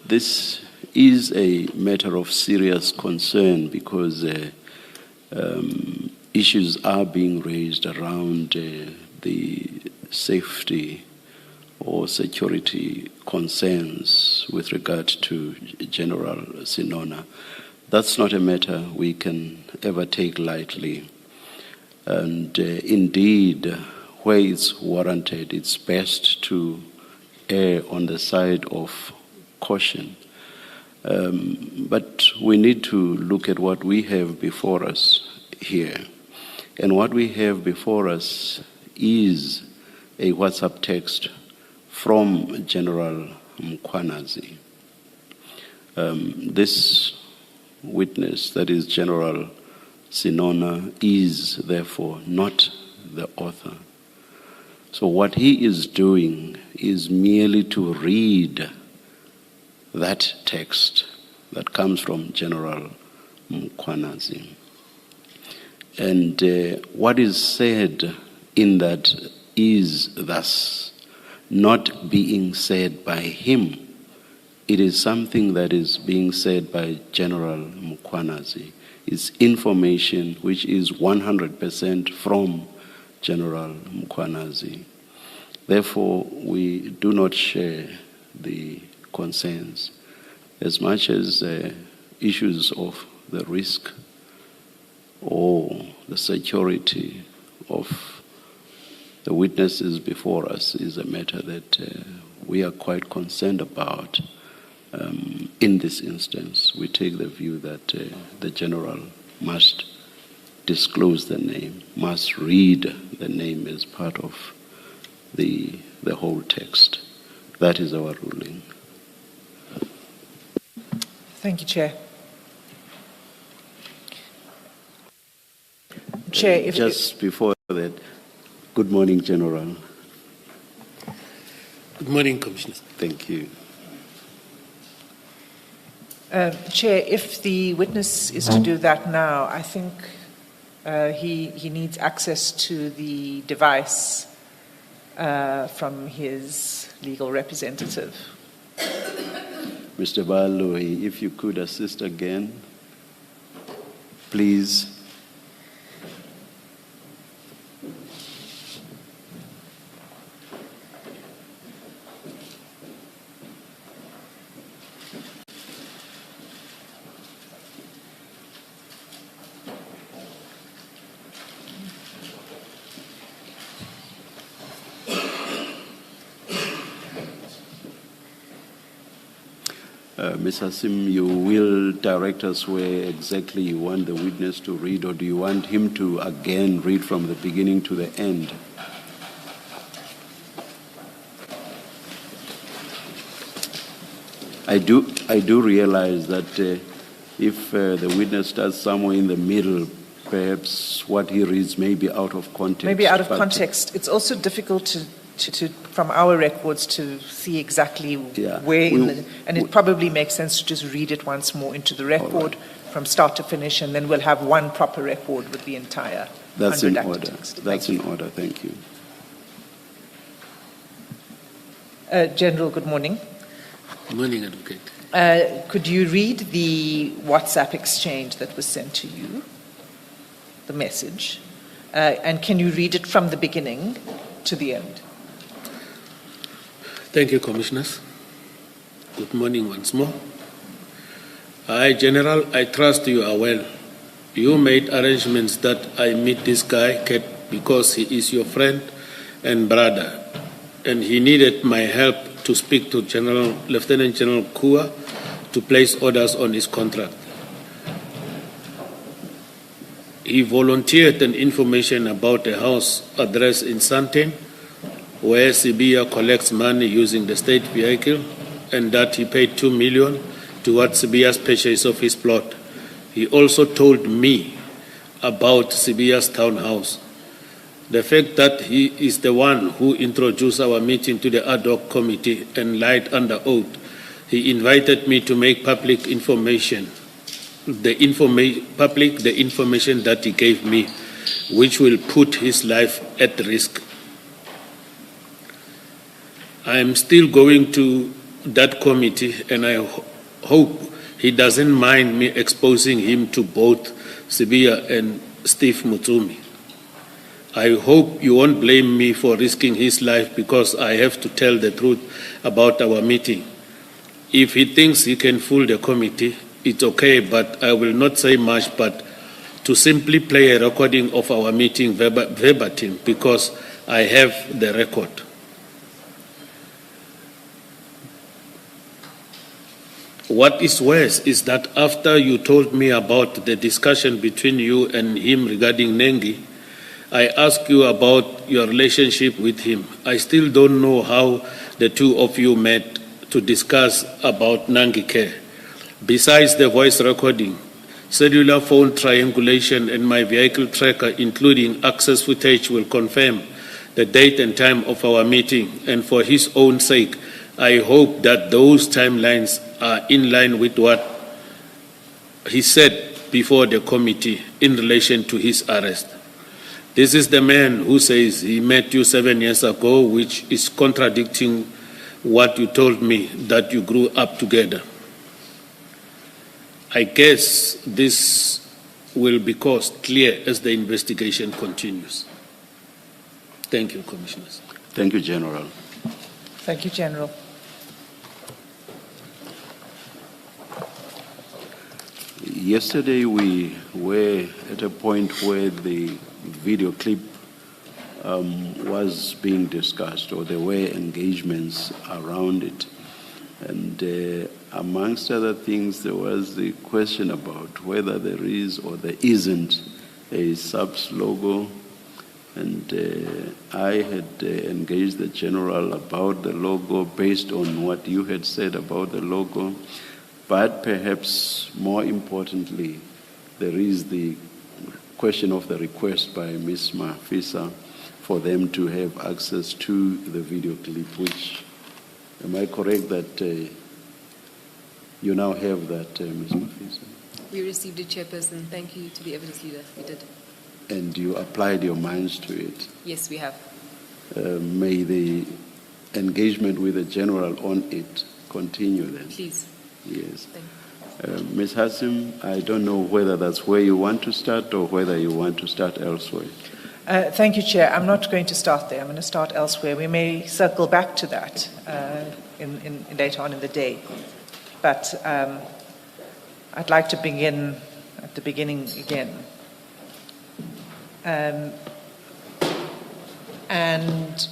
this is a matter of serious concern because issues are being raised around the safety or security concerns with regard to General Senona. That's not a matter we can ever take lightly. And indeed, where it's warranted, it's best to err on the side of caution. But we need to look at what we have before us here. And what we have before us is a WhatsApp text from General Mkhwanazi. This witness, that is General Senona, is therefore not the author. So what he is doing is merely to read that text that comes from General Mkhwanazi. And what is said in that is thus not being said by him. It is something that is being said by General Mkhwanazi. It's information which is 100% from General Mkhwanazi. Therefore, we do not share the concerns as much as issues of the risk or the security of the witnesses before us is a matter that we are quite concerned about. In this instance, we take the view that the general must disclose the name, must read the name as part of the whole text. That is our ruling. Thank you, Chair. Chair, if just before that, good morning, General. Good morning, Commissioner. Thank you. Chair, if the witness is to do that now, I think he needs access to the device from his legal representative. Mr. Baloyi, if you could assist again, please. Ms. Hassim, you will direct us where exactly you want the witness to read, or do you want him to again read from the beginning to the end? I do realize that if the witness starts somewhere in the middle, perhaps what he reads may be out of context. Maybe out of context. It's also difficult to from our records to see exactly where, and it probably makes sense to just read it once more into the record from start to finish, and then we'll have one proper record with the entire. That's in order. Text. That's in order. Thank you. General, good morning. Good morning, Advocate. Could you read the WhatsApp exchange that was sent to you, the message, and can you read it from the beginning to the end? Thank you, Commissioners. Good morning once more. General, I trust you are well. You made arrangements that I meet this guy, Ket, because he is your friend and brother, and he needed my help to speak to Lieutenant General Kua to place orders on his contract. He volunteered an information about a house address in Sandton, where Sibia collects money using the state vehicle, and that he paid 2 million towards Sibia's purchase of his plot. He also told me about Sibia's townhouse. The fact that he is the one who introduced our meeting to the ad hoc committee and lied under oath. He invited me to make public information, the information that he gave me. which will put his life at risk. I am still going to that committee, and I hope he doesn't mind me exposing him to both Sibiya and Steve Mutsumi. I hope you won't blame me for risking his life because I have to tell the truth about our meeting. If he thinks he can fool the committee, it's okay, but I will not say much, but to simply play a recording of our meeting verbatim because I have the record. What is worse is that after you told me about the discussion between you and him regarding Nengi, I asked you about your relationship with him. I still don't know how the two of you met to discuss about Nangi care. Besides the voice recording, cellular phone triangulation and my vehicle tracker, including access footage, will confirm the date and time of our meeting. And for his own sake, I hope that those timelines are in line with what he said before the committee in relation to his arrest. This is the man who says he met you 7 years ago, which is contradicting what you told me, that you grew up together. I guess this will be caused clear as the investigation continues. Thank you, Commissioners. Thank you, General. Thank you, General. Yesterday we were at a point where the video clip was being discussed, or there were engagements around it. And amongst other things, there was the question about whether there is or there isn't a SAPS logo. And I had engaged the General about the logo based on what you had said about the logo. But perhaps more importantly, there is the question of the request by Ms. Mafisa for them to have access to the video clip, which, am I correct that you now have that, Ms. Mafisa? We received it, Chairperson. Thank you to the evidence leader. We did. And you applied your minds to it? Yes, we have. May the engagement with the General on it continue then? Please. Yes. Thank you. Ms. Hassim, I don't know whether that's where you want to start or whether you want to start elsewhere. Thank you, Chair. I'm not going to start there. I'm going to start elsewhere. We may circle back to that in later on in the day. But I'd like to begin at the beginning again. And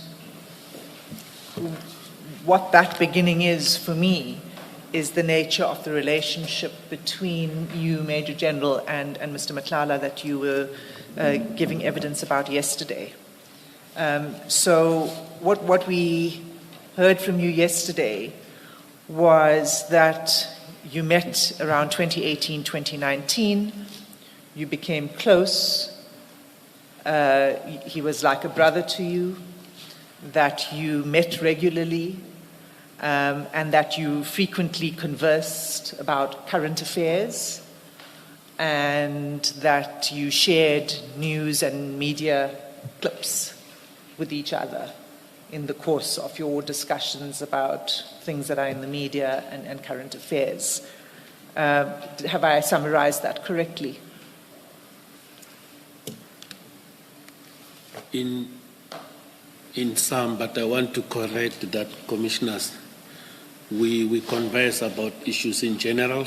what that beginning is for me is the nature of the relationship between you, Major General, and Mr. Matlala that you were giving evidence about yesterday. So what we heard from you yesterday was that you met around 2018, 2019. You became close. He was like a brother to you, that you met regularly, and that you frequently conversed about current affairs, and that you shared news and media clips with each other in the course of your discussions about things that are in the media and current affairs. Have I summarized that correctly? In some, but I want to correct that, Commissioners. We converse about issues in general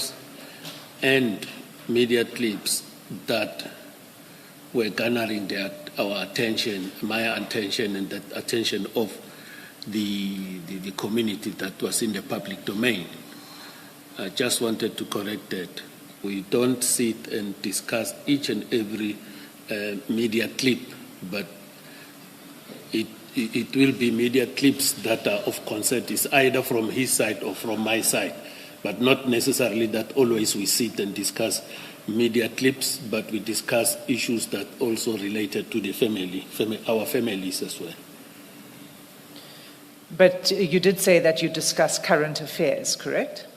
and media clips that were garnering our attention, my attention, and the attention of the community that was in the public domain. I just wanted to correct that. We don't sit and discuss each and every media clip, but it will be media clips that are of concern, is either from his side or from my side, but not necessarily that always we sit and discuss media clips, but we discuss issues that also related to the family, our families as well. But you did say that you discuss current affairs, correct?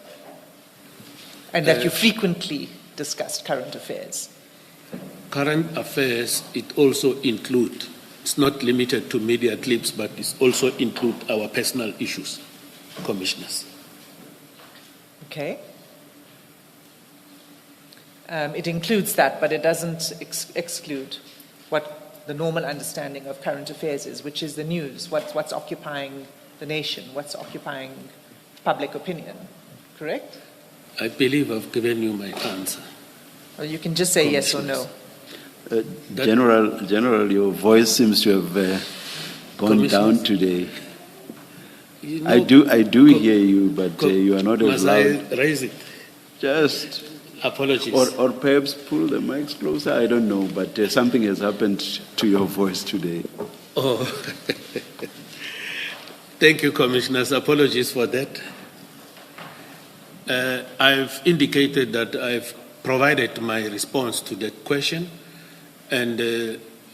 And that you frequently discussed current affairs. current affairs, it also include, it's not limited to media clips, but it also include our personal issues, commissioners. Okay. It includes that, but it doesn't exclude what the normal understanding of current affairs is, which is the news, what's occupying the nation, what's occupying public opinion, correct? I believe I've given you my answer. Or you can just say yes or no. General, your voice seems to have gone down today. You know, I do hear you, but you are not as must I loud. raise it? Just, Apologies. or perhaps pull the mics closer. I don't know, but something has happened to your voice today. Oh, thank you, commissioners. Apologies for that. I've indicated that I've provided my response to that question, and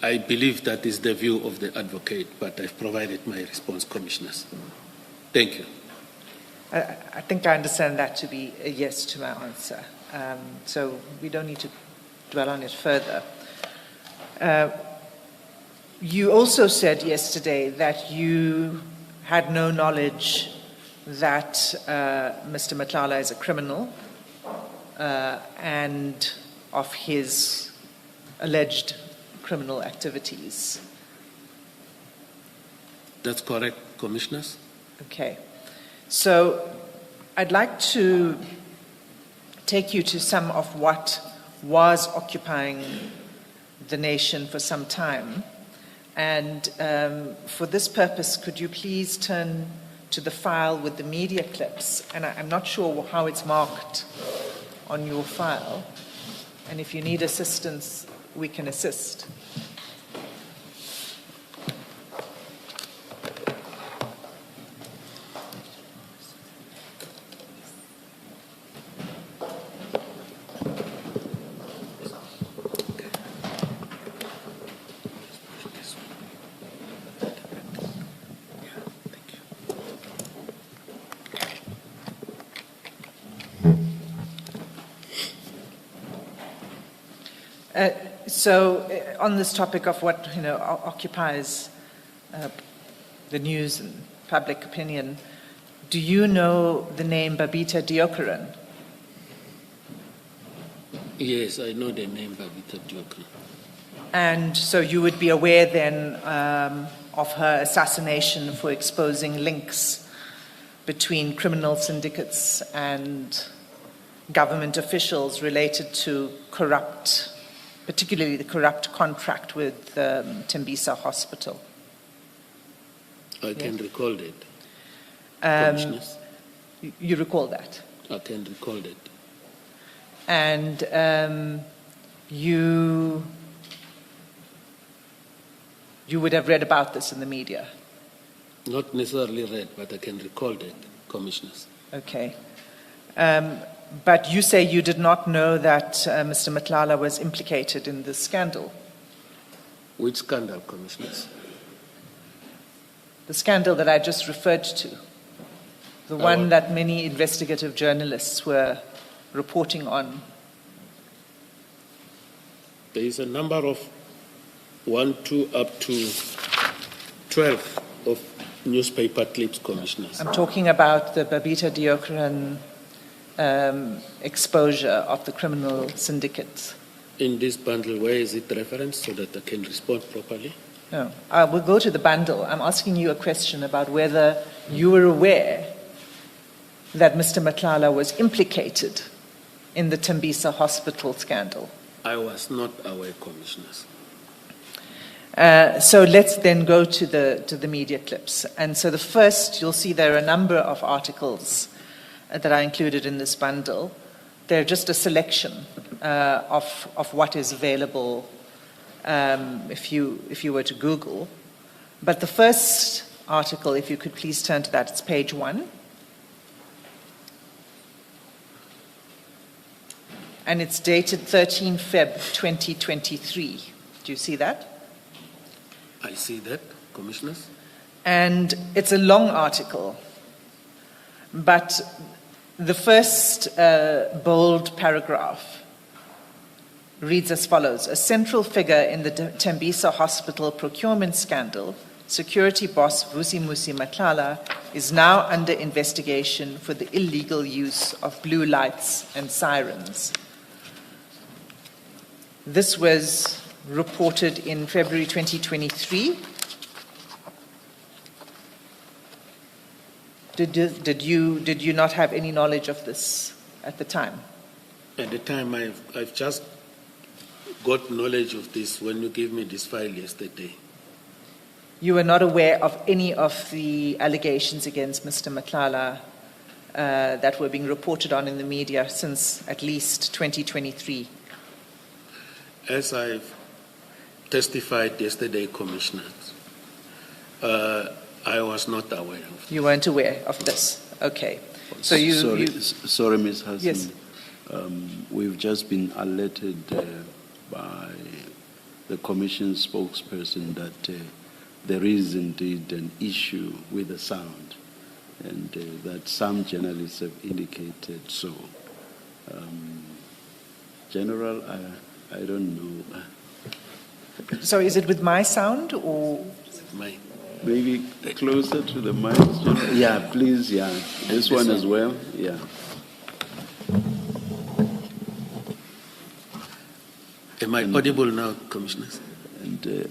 I believe that is the view of the advocate, but I've provided my response, commissioners. Thank you. I think I understand that to be a yes to my answer. So we don't need to dwell on it further. You also said yesterday that you had no knowledge that Mr. Matlala is a criminal and of his alleged criminal activities. That's correct, commissioners. Okay. So I'd like to take you to some of what was occupying the nation for some time. And for this purpose, could you please turn to the file with the media clips? And I'm not sure how it's marked on your file. And if you need assistance, we can assist. On this topic of what occupies the news and public opinion, do you know the name Babita Deokaran? Yes, I know the name Babita Deokaran. And so you would be aware then of her assassination for exposing links between criminal syndicates and government officials related to particularly the corrupt contract with Tembisa Hospital. I can recall that. Commissioners. You recall that? I can recall that. And you would have read about this in the media? Not necessarily read, but I can recall that, commissioners. Okay. But you say you did not know that Mr. Matlala was implicated in this scandal. Which scandal, commissioners? The scandal that I just referred to. The one that many investigative journalists were reporting on. There is a number of 1, 2, up to 12 of newspaper clips, commissioners. I'm talking about the Babita Deokaran exposure of the criminal syndicates. In this bundle, where is it referenced so that I can respond properly? No, we'll go to the bundle. I'm asking you a question about whether you were aware that Mr. Matlala was implicated in the Tembisa Hospital scandal. I was not aware, commissioners. So let's then go to the media clips. And so the first, you'll see there are a number of articles that are included in this bundle. They're just a selection of what is available if you were to Google. But the first article, if you could please turn to that, it's page 1. And it's dated 13 Feb 2023. Do you see that? I see that, commissioners. And it's a long article, but the first bold paragraph reads as follows. A central figure in the Tembisa Hospital procurement scandal, security boss Vusimusi Matlala is now under investigation for the illegal use of blue lights and sirens. This was reported in February 2023. Did you not have any knowledge of this at the time? At the time, I've just got knowledge of this when you gave me this file yesterday. You were not aware of any of the allegations against Mr. Matlala that were being reported on in the media since at least 2023? As I've testified yesterday, Commissioners, I was not aware of it. You weren't aware of this? Okay. So Sorry, Ms. Hassan. Yes. We've just been alerted by the Commission spokesperson that there is indeed an issue with the sound, and that some journalists have indicated so. General, I don't know. So is it with my sound or? Mine. Maybe closer to the mic. Yeah, please, yeah. This one as well, yeah. Am I audible now, Commissioners? And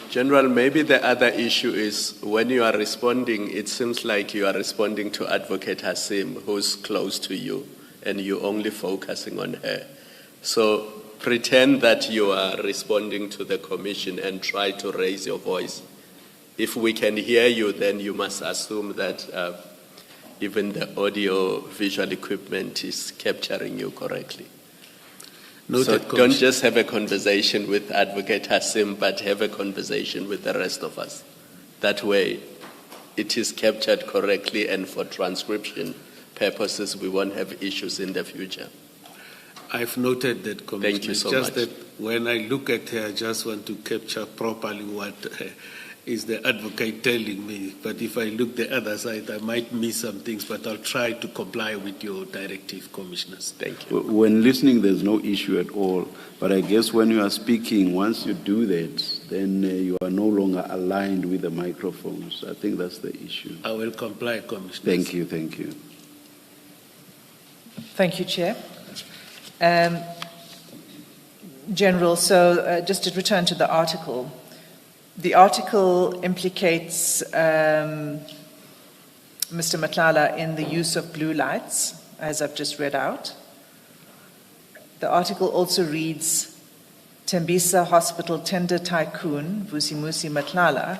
General, maybe the other issue is when you are responding, it seems like you are responding to Advocate Hasim, who's close to you, and you're only focusing on her. So pretend that you are responding to the Commission and try to raise your voice. If we can hear you, then you must assume that even the audio-visual equipment is capturing you correctly. Noted, So don't just have a conversation with Advocate Hasim, but have a conversation with the rest of us. That way, it is captured correctly, and for transcription purposes, we won't have issues in the future. I've noted that, Commissioner. Thank you so just much. That when I look at her, I just want to capture properly what is the advocate telling me. But if I look the other side, I might miss some things, but I'll try to comply with your directive, Commissioners. Thank you. when listening, there's no issue at all. But I guess when you are speaking, once you do that, then you are no longer aligned with the microphones. I think that's the issue. I will comply, Commissioners. Thank you, thank you. Thank you, Chair. General, so just to return to the article implicates Mr. Matlala in the use of blue lights, as I've just read out. The article also reads, Tembisa Hospital tender tycoon Vusimusi Matlala,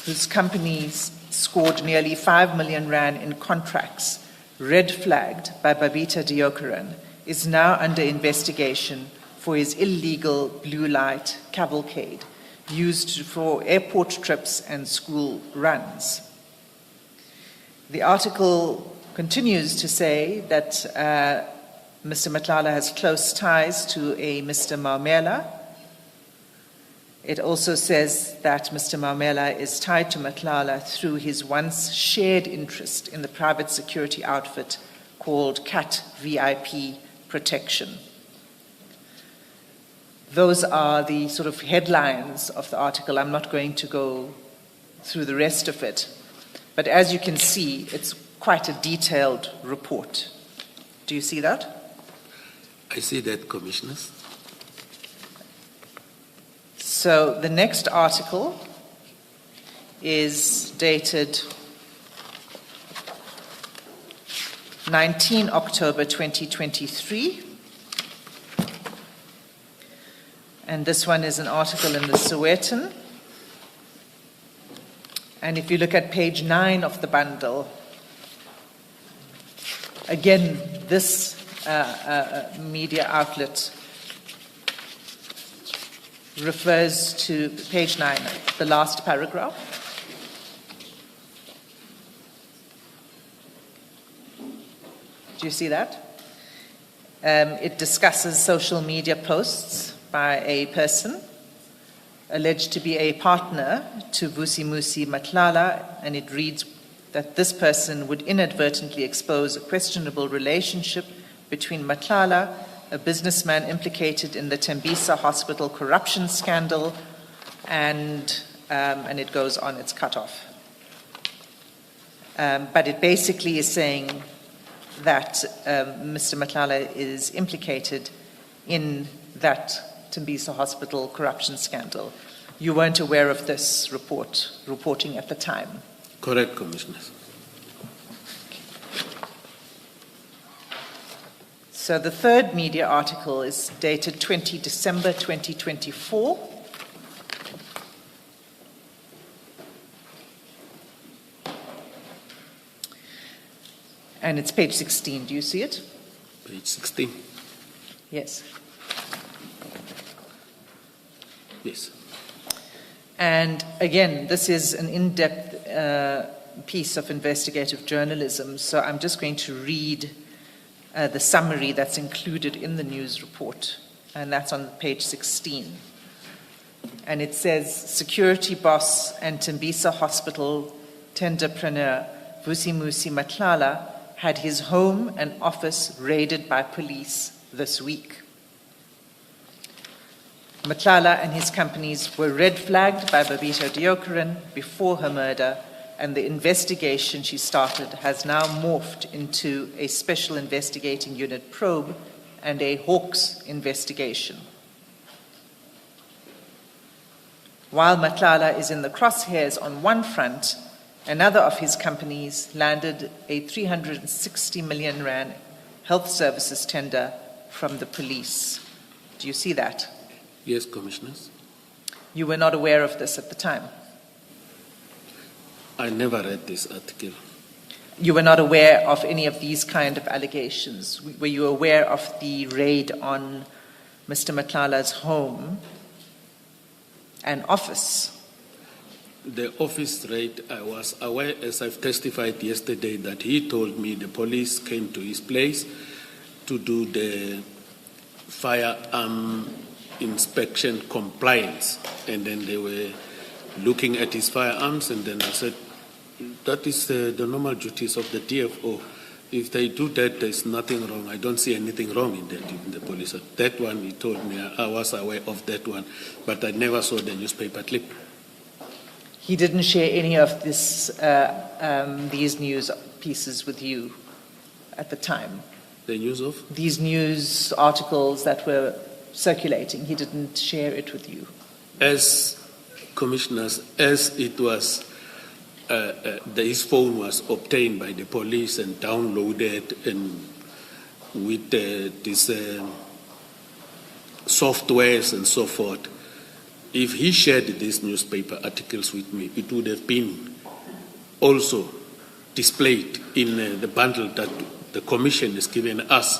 whose companies scored nearly 5 million rand in contracts, red flagged by Babita Deokaran, is now under investigation for his illegal blue light cavalcade used for airport trips and school runs. The article continues to say that Mr. Matlala has close ties to a Mr. Maumela. It also says that Mr. Maumela is tied to Matlala through his once shared interest in the private security outfit called CAT VIP Protection. Those are the sort of headlines of the article. I'm not going to go through the rest of it. But as you can see, it's quite a detailed report. Do you see that? I see that, Commissioners. So the next article is dated 19 October 2023. And this one is an article in the Sowetan. And if you look at page 9 of the bundle, again, this media outlet refers to page 9, the last paragraph. Do you see that? It discusses social media posts by a person alleged to be a partner to Vusimusi Matlala, and it reads that this person would inadvertently expose a questionable relationship between Matlala, a businessman implicated in the Tembisa Hospital corruption scandal, and it goes on, it's cut off. But it basically is saying that Mr. Matlala is implicated in that Tembisa Hospital corruption scandal. You weren't aware of this reporting at the time? Correct, Commissioners. So the third media article is dated 20 December 2024. And it's page 16. Do you see it? Page 16. Yes. Yes. And again, this is an in-depth piece of investigative journalism, so I'm just going to read the summary that's included in the news report, and that's on page 16. And it says, security boss and Tembisa Hospital tenderpreneur Vusimusi Matlala had his home and office raided by police this week. Matlala and his companies were red flagged by Babita Deokaran before her murder, and the investigation she started has now morphed into a special investigating unit probe and a Hawks investigation. While Matlala is in the crosshairs on one front, another of his companies landed a 360 million rand health services tender from the police. Do you see that? Yes, Commissioners. You were not aware of this at the time? I never read this article. You were not aware of any of these kind of allegations? Were you aware of the raid on Mr. Matlala's home and office? The office raid, I was aware, as I've testified yesterday, that he told me the police came to his place to do the firearm inspection compliance, and then they were looking at his firearms, and then I said, that is the normal duties of the DFO. If they do that, there's nothing wrong. I don't see anything wrong in that, in the police. That one, he told me, I was aware of that one, but I never saw the newspaper clip. He didn't share any of this, these news pieces with you at the time? The news of? These news articles that were circulating, he didn't share it with you? As commissioners, as it was, his phone was obtained by the police and downloaded, and with these softwares and so forth. If he shared these newspaper articles with me, it would have been also displayed in the bundle that the Commission has given us.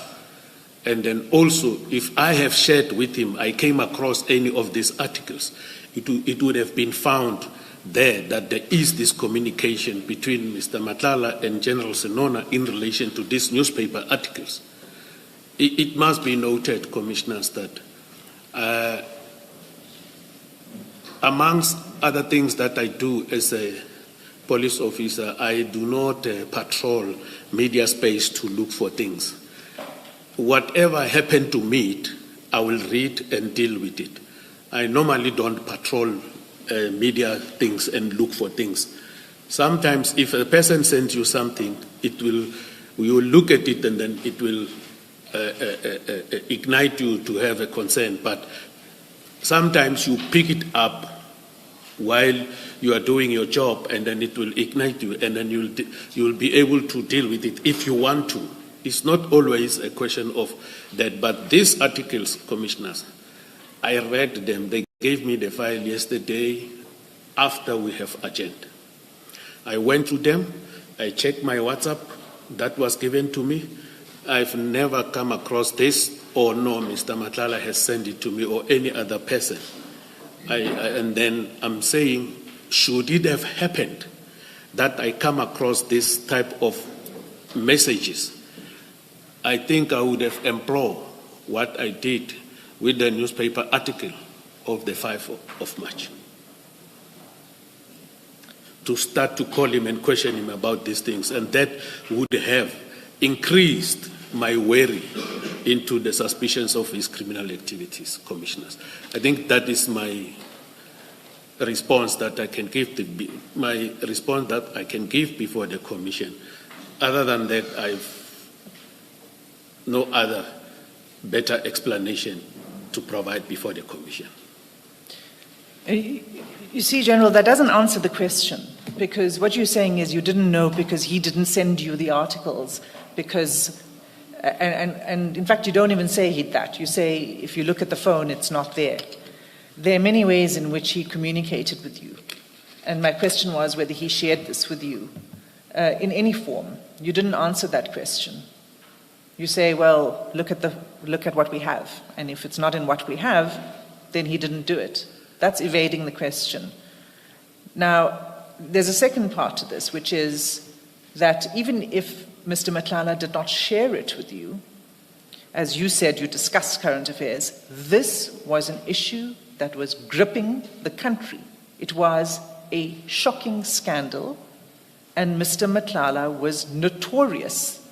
And then also, if I have shared with him, I came across any of these articles, it would have been found there that there is this communication between Mr. Matlala and General Senona in relation to these newspaper articles. It must be noted, Commissioners, that amongst other things that I do as a police officer, I do not patrol media space to look for things. Whatever happened to me, I will read and deal with it. I normally don't patrol media things and look for things. Sometimes if a person sends you something, we will look at it and then it will ignite you to have a concern. But sometimes you pick it up while you are doing your job, and then it will ignite you, and then you'll be able to deal with it if you want to. It's not always a question of that. But these articles, Commissioners, I read them. They gave me the file yesterday after we have adjourned. I went to them. I checked my WhatsApp that was given to me. I've never come across this, or no, Mr. Matlala has sent it to me, or any other person. And then I'm saying, should it have happened that I come across this type of messages, I think I would have employed what I did with the newspaper article of the 5th of March. to start to call him and question him about these things, and that would have increased my worry into the suspicions of his criminal activities, commissioners. I think that is my response that I can give before the commission. Other than that, I've no other better explanation to provide before the commission. You see, General, that doesn't answer the question, because what you're saying is you didn't know because he didn't send you the articles, because, and in fact you don't even say that. You say if you look at the phone, it's not there. There are many ways in which he communicated with you. And my question was whether he shared this with you in any form. You didn't answer that question. You say, well, look at what we have. And if it's not in what we have, then he didn't do it. That's evading the question. Now, there's a second part to this, which is that even if Mr. Madlanga did not share it with you, as you said, you discussed current affairs, this was an issue that was gripping the country. It was a shocking scandal, and Mr. Madlanga was notorious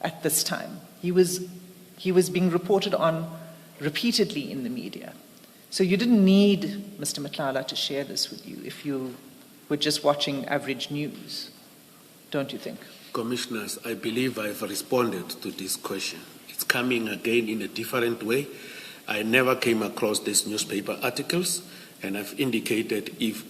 at this time. He was being reported on repeatedly in the media. So you didn't need Mr. Madlanga to share this with you if you were just watching average news, don't you think? Commissioners, I believe I've responded to this question. It's coming again in a different way. I never came across these newspaper articles, and I've indicated if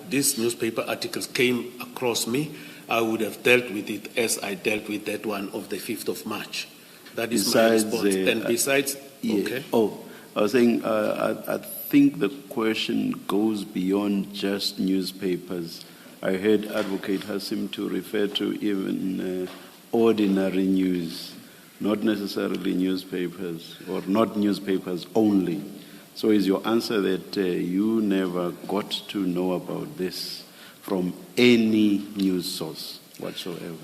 these newspaper articles came across me, I would have dealt with it as I dealt with that one of the 5th of March. That is my response. And besides, yeah. okay. Oh, I was saying, I think the question goes beyond just newspapers. I heard Advocate Hasim to refer to even ordinary news, not necessarily newspapers, or not newspapers only. So is your answer that you never got to know about this from any news source whatsoever?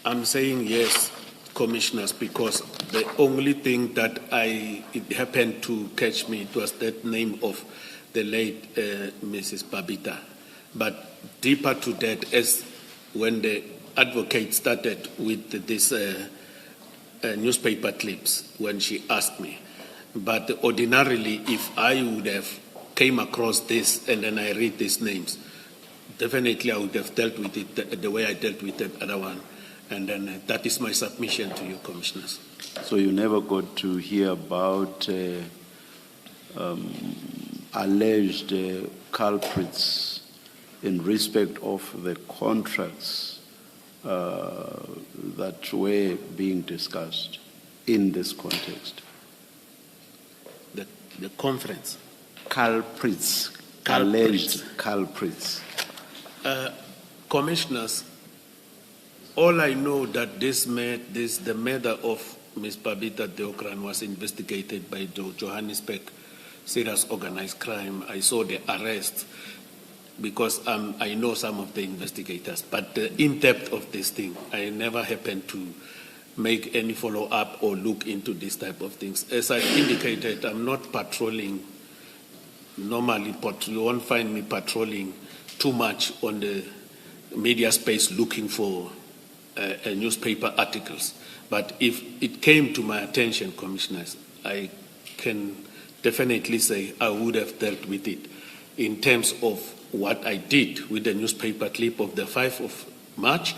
I'm saying yes, commissioners, because the only thing that it happened to catch me, it was that name of the late Mrs. Babita. But deeper to that, as when the advocate started with this newspaper clips, when she asked me. But ordinarily, if I would have came across this and then I read these names, definitely I would have dealt with it the way I dealt with the other one. And then that is my submission to you, commissioners. So you never got to hear about alleged culprits in respect of the contracts that were being discussed in this context? The conference? Culprits. Alleged culprits. Commissioners, all I know that the murder of Ms. Babita Deokran was investigated by the Johannesburg Serious Organized Crime. I saw the arrest because I know some of the investigators, but the in-depth of this thing, I never happened to make any follow-up or look into this type of things. As I indicated, I'm not patrolling. Normally, you won't find me patrolling too much on the media space looking for newspaper articles. But if it came to my attention, commissioners, I can definitely say I would have dealt with it in terms of what I did with the newspaper clip of the 5th of March,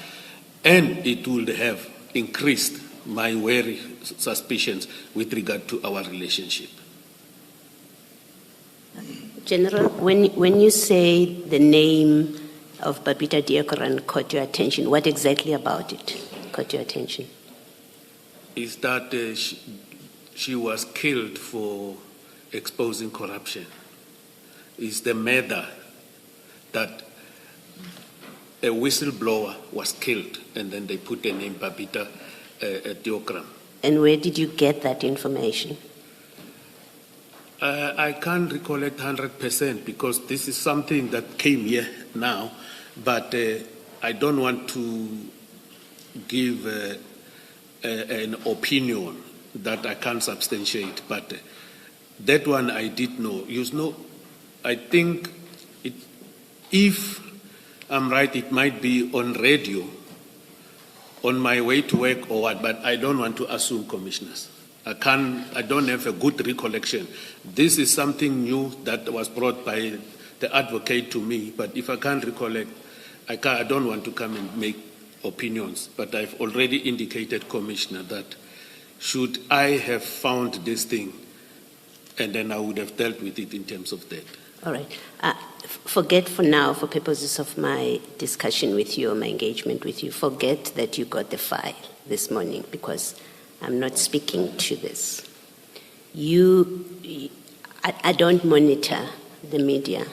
and it would have increased my worry, suspicions with regard to our relationship. General, when you say the name of Babita Deokran caught your attention, what exactly about it caught your attention? Is that she was killed for exposing corruption. Is the murder that a whistleblower was killed, and then they put the name Babita Deokran. And where did you get that information? I can't recollect 100% because this is something that came here now, but I don't want to give an opinion that I can't substantiate. But that one I did know. I think if I'm right, it might be on radio, on my way to work or what, but I don't want to assume, commissioners. I don't have a good recollection. This is something new that was brought by the advocate to me, but if I can't recollect, I don't want to come and make opinions, but I've already indicated, Commissioner, that should I have found this thing, and then I would have dealt with it in terms of that. All right. Forget for now, for purposes of my discussion with you or my engagement with you, forget that you got the file this morning, because I'm not speaking to this. I don't monitor the media,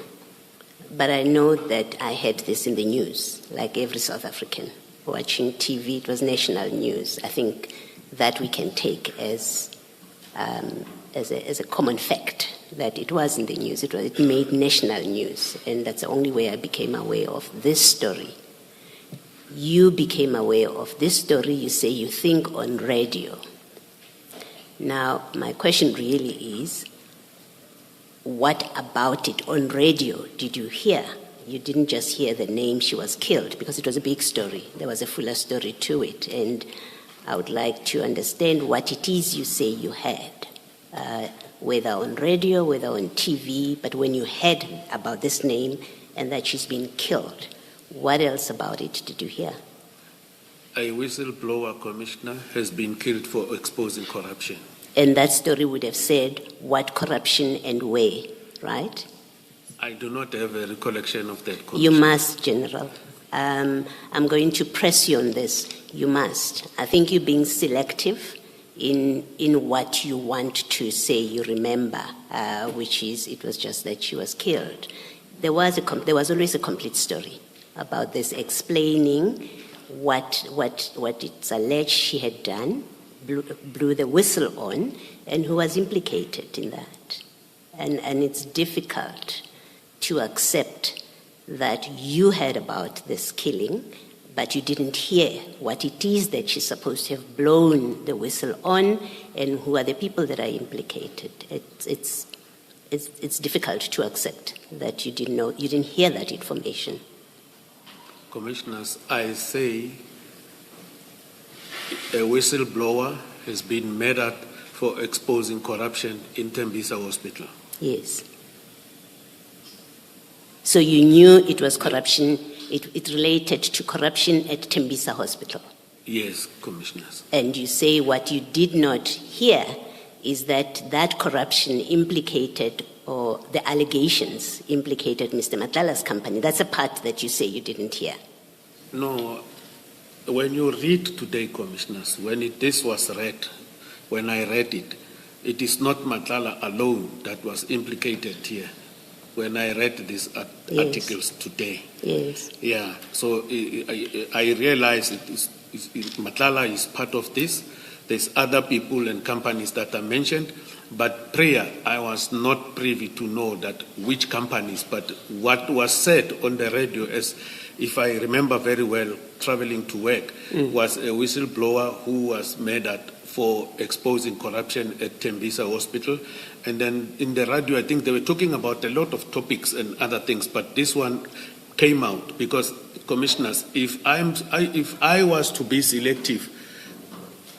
but I know that I had this in the news, like every South African watching TV. It was national news. I think that we can take as a common fact that it was in the news. It made national news, and that's the only way I became aware of this story. You became aware of this story, you say you think on radio. Now, my question really is, what about it on radio did you hear? You didn't just hear the name she was killed, because it was a big story. There was a fuller story to it, and I would like to understand what it is you say you had, whether on radio, whether on TV, but when you heard about this name and that she's been killed, what else about it did you hear? A whistleblower, Commissioner, has been killed for exposing corruption. And that story would have said what corruption and where, right? I do not have a recollection of that, Commissioner. You must, General. I'm going to press you on this. You must. I think you're being selective in what you want to say you remember, which is it was just that she was killed. There was always a complete story about this, explaining what it's alleged she had done, blew the whistle on, and who was implicated in that. And it's difficult to accept that you heard about this killing, but you didn't hear what it is that she's supposed to have blown the whistle on, and who are the people that are implicated. It's difficult to accept that you didn't hear that information. Commissioners, I say a whistleblower has been murdered for exposing corruption in Tembisa Hospital. Yes. So you knew it was corruption, it related to corruption at Tembisa Hospital? Yes, Commissioners. And you say what you did not hear is that corruption implicated, or the allegations implicated, Mr. Matlala's company. That's a part that you say you didn't hear. No, when you read today, Commissioners, this was read, when I read it, it is not Matlala alone that was implicated here. When I read these articles today. Yes. Yeah, so I realize Matlala is part of this. There's other people and companies that are mentioned, but prior, I was not privy to know that which companies, but what was said on the radio, as if I remember very well, traveling to work, was a whistleblower who was murdered for exposing corruption at Tembisa Hospital. And then in the radio, I think they were talking about a lot of topics and other things, but this one came out because, Commissioners, if I was to be selective,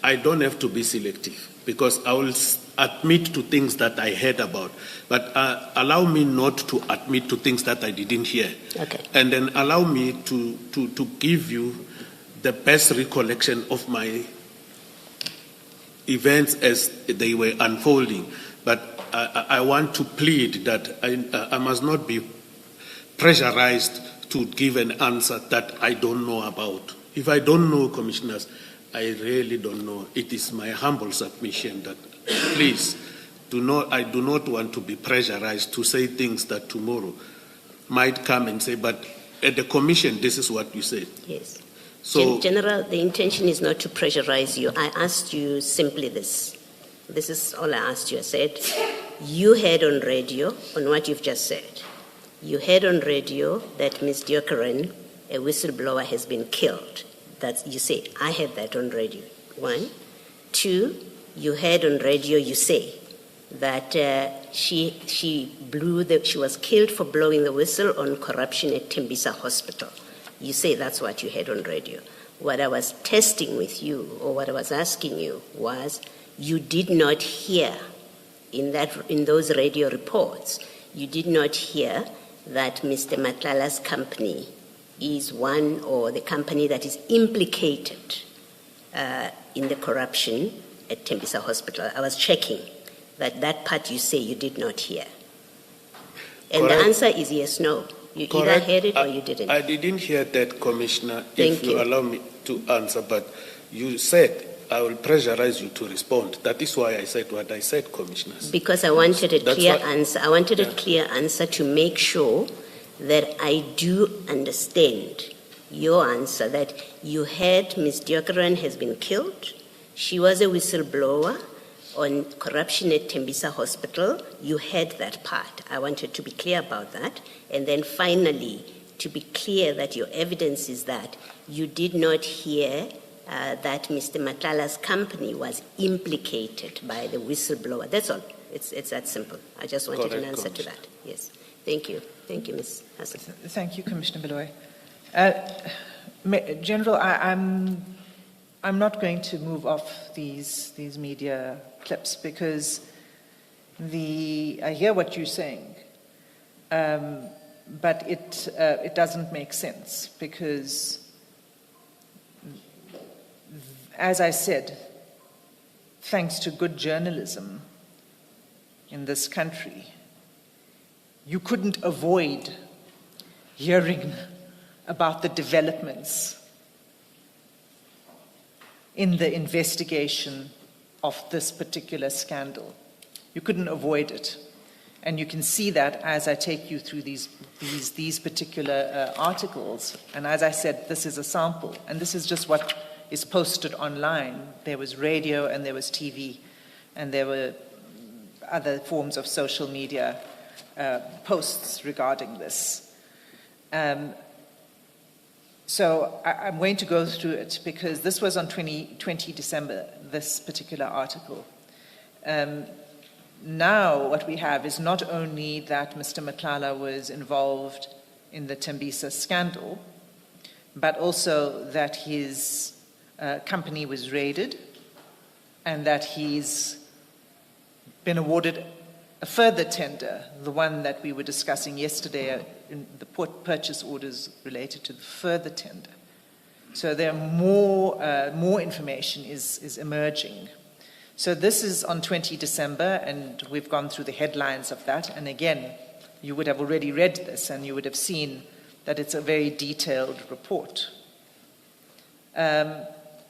I don't have to be selective because I will admit to things that I heard about, but allow me not to admit to things that I didn't hear. Okay. And then allow me to give you the best recollection of my events as they were unfolding. But I want to plead that I must not be pressurized to give an answer that I don't know about. If I don't know, Commissioners, I really don't know. It is my humble submission that please I do not want to be pressurized to say things that tomorrow might come and say, but at the commission, this is what you said. Yes. So, General, the intention is not to pressurize you. I asked you simply this. This is all I asked you. I said, you heard on radio, on what you've just said, you heard on radio that Ms. Diokaran, a whistleblower, has been killed. That you say, I heard that on radio. 1. 2, you heard on radio, you say that she was killed for blowing the whistle on corruption at Tembisa Hospital. You say that's what you heard on radio. What I was testing with you, or what I was asking you, was you did not hear in those radio reports, you did not hear that Mr. Matlala's company is one, or the company that is implicated in the corruption at Tembisa Hospital. I was checking that part you say you did not hear. And Correct. the answer is yes, no. You either Correct. heard it or you didn't. I didn't hear that, Commissioner, Thank if you you. allow me to answer, but you said I will pressurize you to respond. That is why I said what I said, Commissioners. Because I wanted a That's clear what- answer. I wanted a Yeah. clear answer to make sure that I do understand your answer, that you heard Ms. Diokaran has been killed. She was a whistleblower on corruption at Tembisa Hospital. You heard that part. I wanted to be clear about that. And then finally, to be clear that your evidence is that you did not hear that Mr. Matlala's company was implicated by the whistleblower. That's all. It's that simple. I just wanted an Correct, answer to that. Yes. Thank you. Thank you, Ms. Hassan. Thank you, Commissioner Beloy. General, I'm not going to move off these media clips because I hear what you're saying, but it doesn't make sense because, as I said, thanks to good journalism in this country, you couldn't avoid hearing about the developments in the investigation of this particular scandal. You couldn't avoid it. And you can see that as I take you through these particular articles. And as I said, this is a sample. And this is just what is posted online. There was radio and there was TV. And there were other forms of social media posts regarding this. So I'm going to go through it because this was on 20 December, this particular article. Now what we have is not only that Mr. Matlala was involved in the Tembisa scandal, but also that his company was raided and that he's been awarded a further tender, the one that we were discussing yesterday in the purchase orders related to the further tender. So there are more information is emerging. So this is on 20 December, and we've gone through the headlines of that. And again, you would have already read this, and you would have seen that it's a very detailed report. Can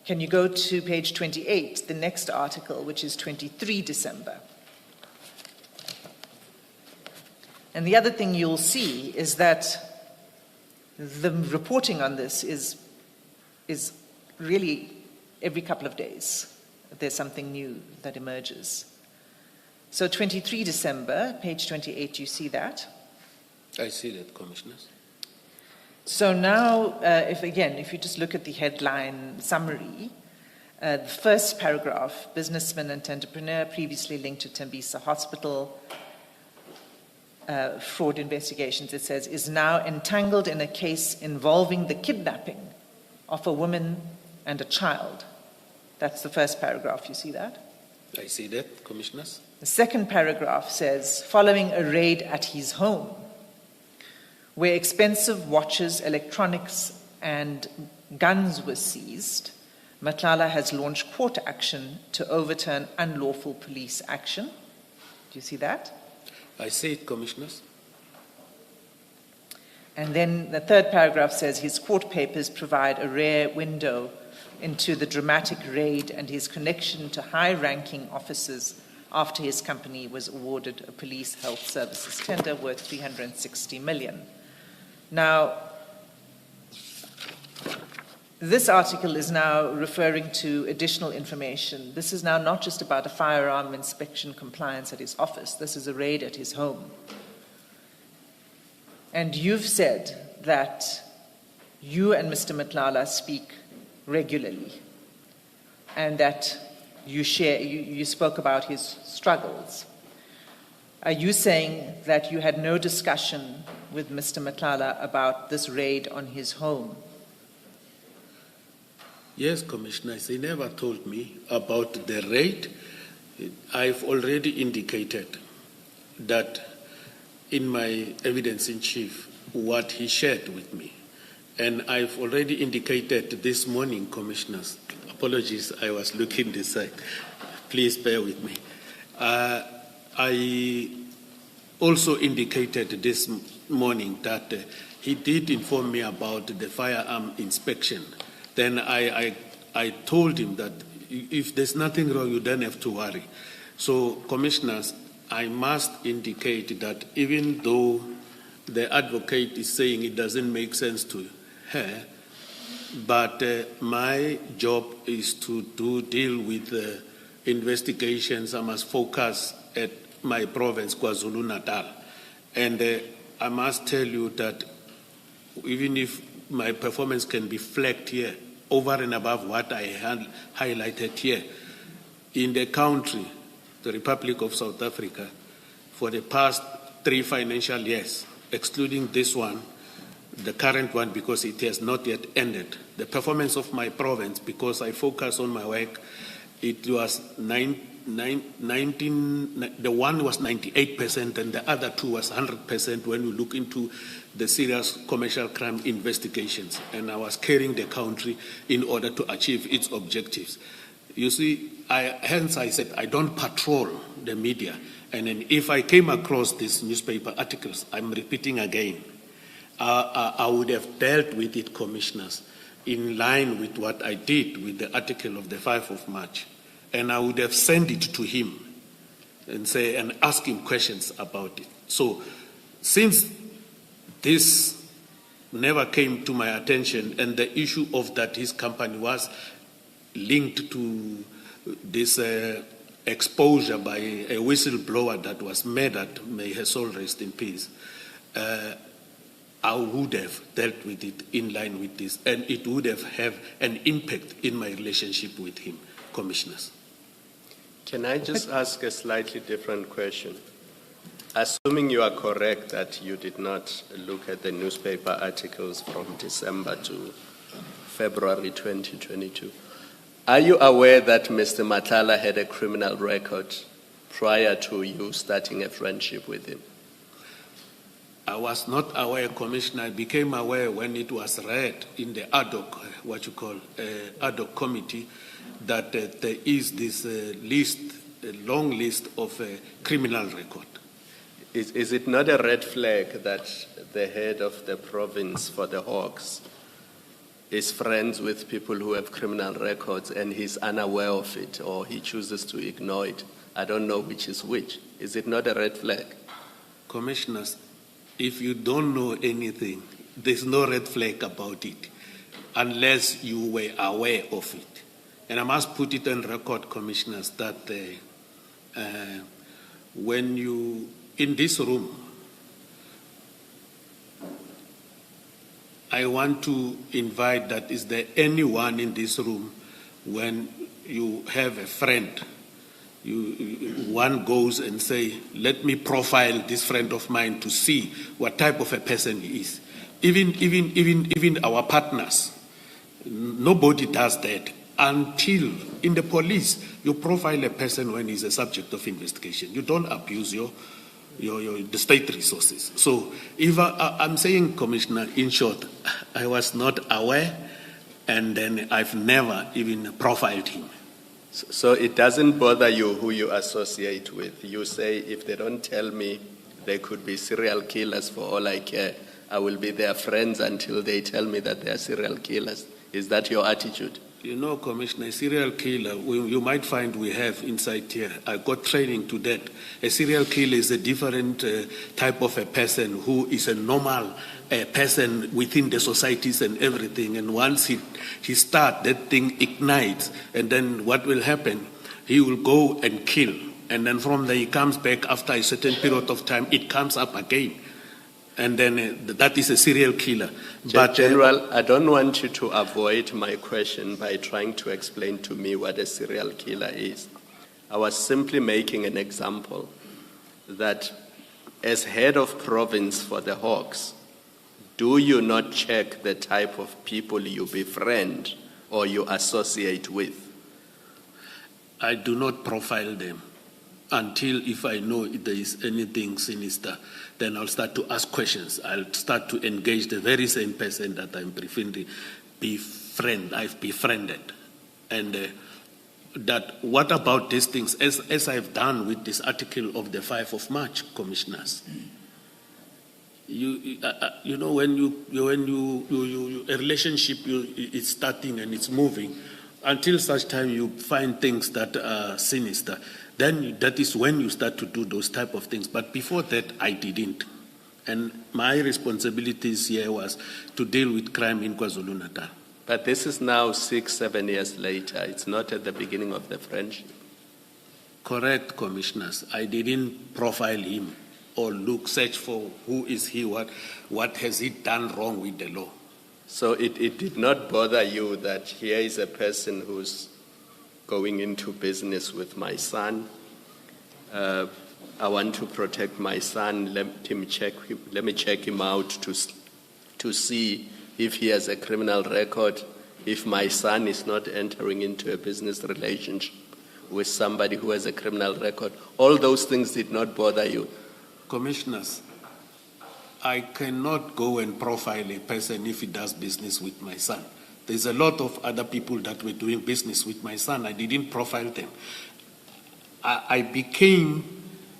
you go to page 28, the next article, which is 23 December? And the other thing you'll see is that the reporting on this is really every couple of days. There's something new that emerges. So 23 December, page 28, you see that? I see that, Commissioners. So now, if you just look at the headline summary, the first paragraph, businessman and entrepreneur previously linked to Tembisa Hospital, fraud investigations, it says, is now entangled in a case involving the kidnapping of a woman and a child. That's the first paragraph. You see that? I see that, Commissioners. The second paragraph says, following a raid at his home, where expensive watches, electronics, and guns were seized, Matlala has launched court action to overturn unlawful police action. Do you see that? I see it, Commissioners. And then the third paragraph says his court papers provide a rare window into the dramatic raid and his connection to high-ranking officers after his company was awarded a police health services tender worth 360 million. Now, this article is now referring to additional information. This is now not just about a firearm inspection compliance at his office. This is a raid at his home. And you've said that you and Mr. Matlala speak regularly and that you spoke about his struggles. Are you saying that you had no discussion with Mr. Matlala about this raid on his home? Yes, Commissioners, he never told me about the raid. I've already indicated that in my evidence in chief what he shared with me. And I've already indicated this morning, Commissioners, apologies, I was looking this side. Please bear with me. I also indicated this morning that he did inform me about the firearm inspection. Then I told him that if there's nothing wrong, you don't have to worry. So, Commissioners, I must indicate that even though the advocate is saying it doesn't make sense to her, but my job is to deal with investigations. I must focus at my province, KwaZulu-Natal. And I must tell you that even if my performance can be flagged here, over and above what I had highlighted here, in the country, the Republic of South Africa, for the past 3 financial years, excluding this one, the current one because it has not yet ended, the performance of my province, because I focus on my work, it was the one was 98% and the other two was 100% when you look into the serious commercial crime investigations. And I was carrying the country in order to achieve its objectives. You see, hence I said I don't patrol the media. And then if I came across these newspaper articles, I'm repeating again, I would have dealt with it, Commissioners, in line with what I did with the article of the 5th of March. And I would have sent it to him and ask him questions about it. So since this never came to my attention and the issue of that his company was linked to this exposure by a whistleblower that was murdered, may her soul rest in peace, I would have dealt with it in line with this, and it would have an impact in my relationship with him, Commissioners. Can I just ask a slightly different question? Assuming you are correct that you did not look at the newspaper articles from December to February 2022, are you aware that Mr. Matlala had a criminal record prior to you starting a friendship with him? I was not aware, Commissioner. I became aware when it was read in the ad hoc, ad hoc committee, that there is this long list of criminal record. Is it not a red flag that the head of the province for the Hawks is friends with people who have criminal records and he's unaware of it or he chooses to ignore it? I don't know which is which. Is it not a red flag? Commissioners, if you don't know anything, there's no red flag about it unless you were aware of it. And I must put it on record, Commissioners, that when you, in this room, I want to invite that is there anyone in this room when you have a friend, one goes and say, let me profile this friend of mine to see what type of a person he is. Even our partners, nobody does that until in the police you profile a person when he's a subject of investigation. You don't abuse the state resources. So if I'm saying, Commissioner, in short, I was not aware and then I've never even profiled him. So it doesn't bother you who you associate with. You say, if they don't tell me they could be serial killers, for all I care, I will be their friends until they tell me that they are serial killers. Is that your attitude? You know, Commissioner, a serial killer, you might find we have inside here, I got training to that. A serial killer is a different type of a person who is a normal person within the societies and everything. And once he starts, that thing ignites. And then what will happen? He will go and kill. And then from there he comes back after a certain period of time, it comes up again. And then that is a serial killer. But General, I don't want you to avoid my question by trying to explain to me what a serial killer is. I was simply making an example that as head of province for the Hawks, do you not check the type of people you befriend or you associate with? I do not profile them until if I know if there is anything sinister, then I'll start to ask questions. I'll start to engage the very same person that I'm I've befriended. And that what about these things, as I've done with this article of the 5th of March, commissioners. You know, when a relationship is starting and it's moving, until such time you find things that are sinister, then that is when you start to do those type of things. But before that, I didn't. And my responsibilities here was to deal with crime in KwaZulu-Natal. But this is now 6-7 years later. It's not at the beginning of the friendship. Correct, commissioners. I didn't profile him or search for who is he, what has he done wrong with the law. So it did not bother you that here is a person who's going into business with my son. I want to protect my son. Let me check him out to see if he has a criminal record, if my son is not entering into a business relationship with somebody who has a criminal record. All those things did not bother you. Commissioners, I cannot go and profile a person if he does business with my son. There's a lot of other people that were doing business with my son. I didn't profile them. I became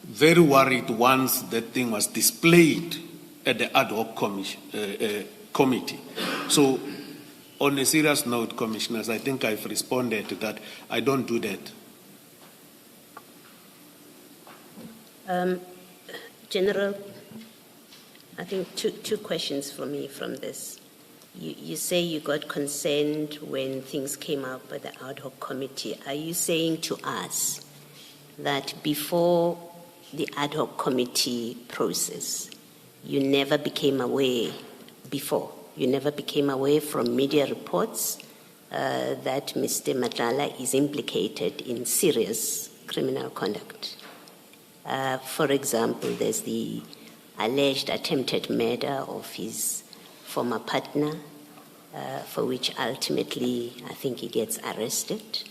very worried once that thing was displayed at the ad hoc committee. So, on a serious note, commissioners, I think I've responded to that. I don't do that. General, I think two questions for me from this. You say you got concerned when things came up at the ad hoc committee. Are you saying to us that before the ad hoc committee process, you never became aware from media reports that Mr. Madlanga is implicated in serious criminal conduct? For example, there's the alleged attempted murder of his former partner, for which ultimately I think he gets arrested.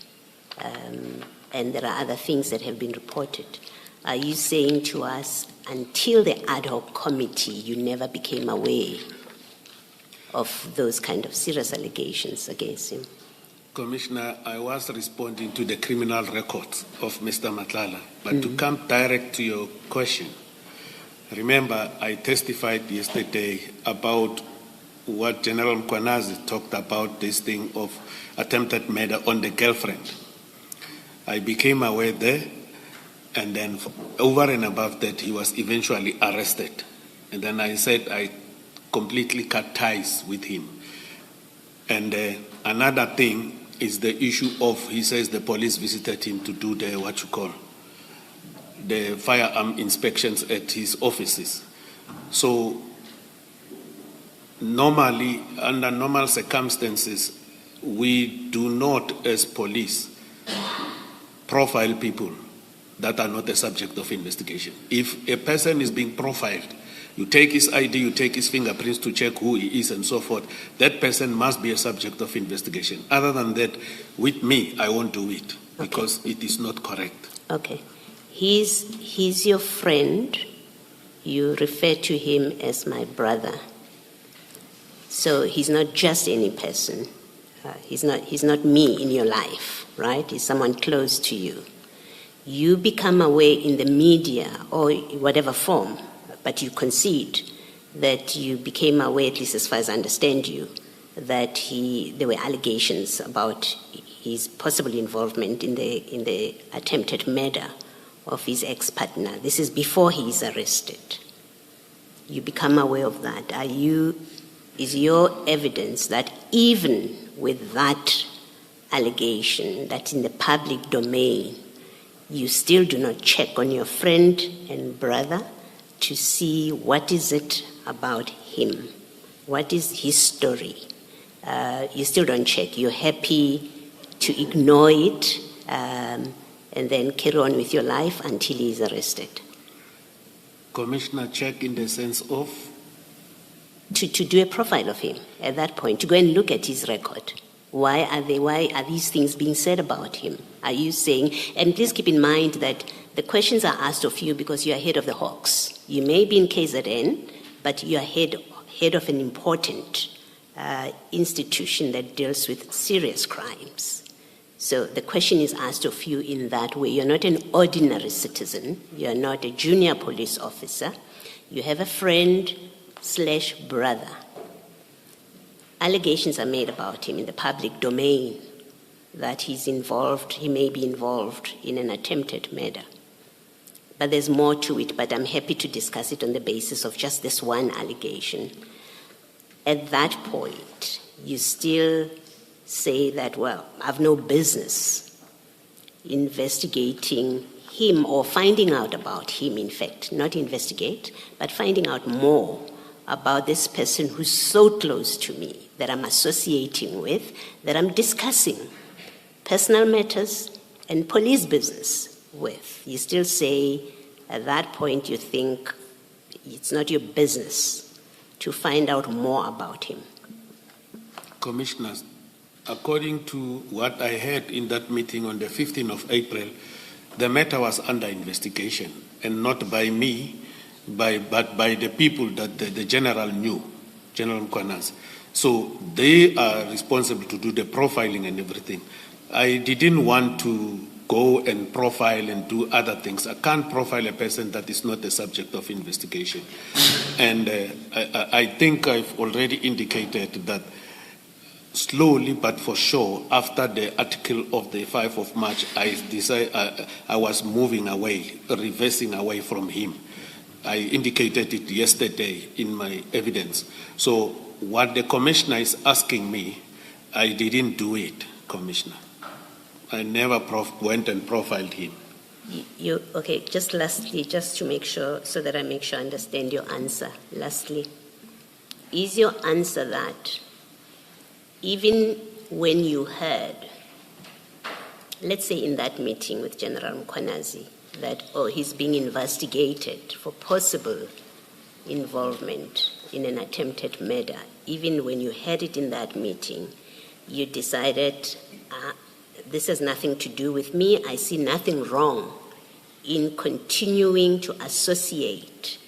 And there are other things that have been reported. Are you saying to us, until the ad hoc committee, you never became aware of those kind of serious allegations against him? Commissioner, I was responding to the criminal records of Mr. Madlanga, but to come direct to your question, remember I testified yesterday about what General Mkwanazi talked about, this thing of attempted murder on the girlfriend. I became aware there, and then over and above that, he was eventually arrested. And then I said I completely cut ties with him. And another thing is the issue of, he says the police visited him to do the firearm inspections at his offices. So normally, under normal circumstances, we do not, as police, profile people that are not the subject of investigation. If a person is being profiled, you take his ID, you take his fingerprints to check who he is and so forth, that person must be a subject of investigation. Other than that, with me, I won't do it because it is not correct. Okay. He's your friend. You refer to him as my brother. So he's not just any person. He's not me in your life, right? He's someone close to you. You become aware in the media or whatever form, but you concede that you became aware, at least as far as I understand you, that there were allegations about his possible involvement in the attempted murder of his ex-partner. This is before he is arrested. You become aware of that. Is your evidence that even with that allegation that's in the public domain, you still do not check on your friend and brother to see what is it about him? What is his story? You still don't check. You're happy to ignore it and then carry on with your life until he is arrested. Commissioner, check in the sense of? To do a profile of him at that point, to go and look at his record. Why are these things being said about him? Are you saying, and please keep in mind that the questions are asked of you because you are head of the Hawks. You may be in KZN, but you are head of an important institution that deals with serious crimes. So the question is asked of you in that way. You're not an ordinary citizen. You're not a junior police officer. You have a friend/brother. Allegations are made about him in the public domain that he may be involved in an attempted murder. But there's more to it, but I'm happy to discuss it on the basis of just this one allegation. At that point, you still say that, well, I've no business investigating him or finding out about him, in fact, not investigate, but finding out more about this person who's so close to me, that I'm associating with, that I'm discussing personal matters and police business with. You still say at that point you think it's not your business to find out more about him. Commissioners, according to what I heard in that meeting on the 15th of April, the matter was under investigation, and not by me, but by the people that the general knew, General Mkwanaz. So they are responsible to do the profiling and everything. I didn't want to go and profile and do other things. I can't profile a person that is not the subject of investigation. And I think I've already indicated that slowly but for sure, after the article of the 5th of March, I was moving away, reversing away from him. I indicated it yesterday in my evidence. So what the commissioner is asking me, I didn't do it, Commissioner. I never went and profiled him. Okay, just lastly, just to make sure, so that I make sure I understand your answer. Lastly, is your answer that even when you heard, let's say in that meeting with General Mkwanazi, that, he's being investigated for possible involvement in an attempted murder, even when you had it in that meeting, you decided, this has nothing to do with me, I see nothing wrong in continuing to associate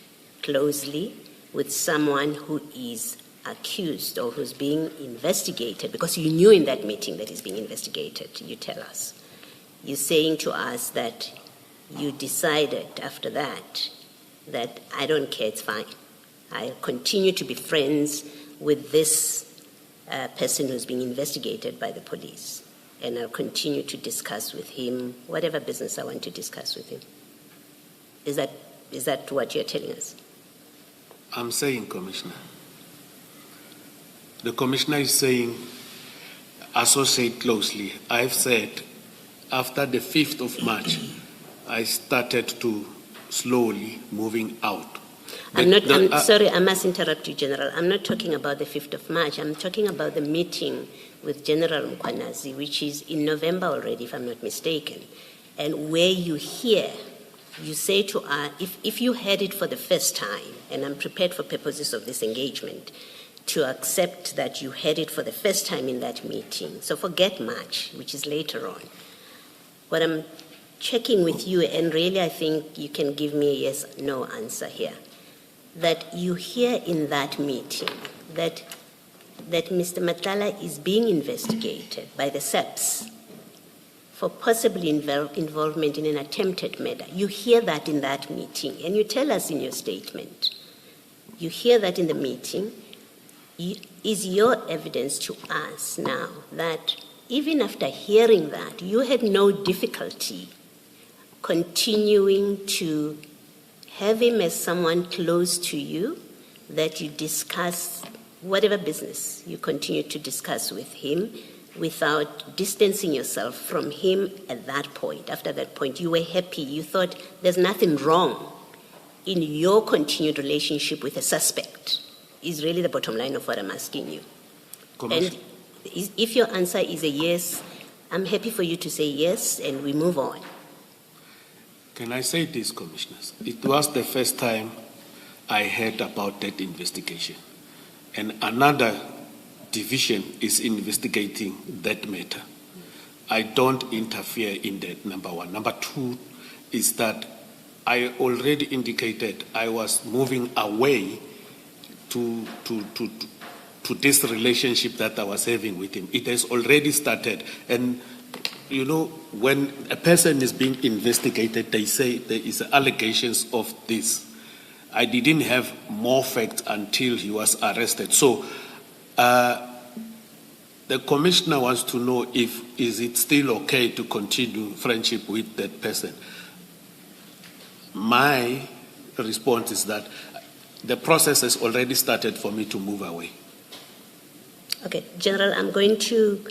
closely with someone who is accused or who's being investigated, because you knew in that meeting that he's being investigated, you tell us. You're saying to us that you decided after that I don't care, it's fine. I'll continue to be friends with this person who's being investigated by the police, and I'll continue to discuss with him whatever business I want to discuss with him. Is that what you're telling us? I'm saying, Commissioner, the Commissioner is saying associate closely. I've said after the 5th of March, I started to slowly moving out. I'm sorry, I must interrupt you, General. I'm not talking about the 5th of March. I'm talking about the meeting with General Mkwanazi, which is in November already, if I'm not mistaken, and where you say to us, if you heard it for the first time, and I'm prepared for purposes of this engagement, to accept that you heard it for the first time in that meeting. So forget March, which is later on. What I'm checking with you, and really I think you can give me a yes/no answer here, that you hear in that meeting that Mr. Matlala is being investigated by the SEPS for possibly involvement in an attempted murder. You hear that in that meeting, and you tell us in your statement. You hear that in the meeting. Is your evidence to us now that even after hearing that, you had no difficulty continuing to have him as someone close to you, that you discuss whatever business you continue to discuss with him without distancing yourself from him at that point? After that point, you were happy. You thought there's nothing wrong in your continued relationship with a suspect, is really the bottom line of what I'm asking you. And if your answer is a yes, I'm happy for you to say yes, and we move on. Can I say this, Commissioners? It was the first time I heard about that investigation. And another division is investigating that matter. I don't interfere in that, number one. Number two is that I already indicated I was moving away to this relationship that I was having with him. It has already started. And, you know, when a person is being investigated, they say there is allegations of this. I didn't have more facts until he was arrested. So the commissioner wants to know is it still okay to continue friendship with that person. My response is that the process has already started for me to move away. Okay, General, I'm going to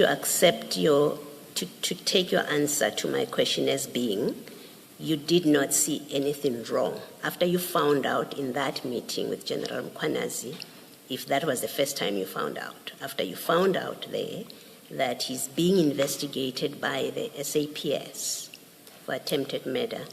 accept to take your answer to my question as being, you did not see anything wrong. After you found out in that meeting with General Mkwanazi, if that was the first time you found out, after you found out there that he's being investigated by the SAPS for attempted murder,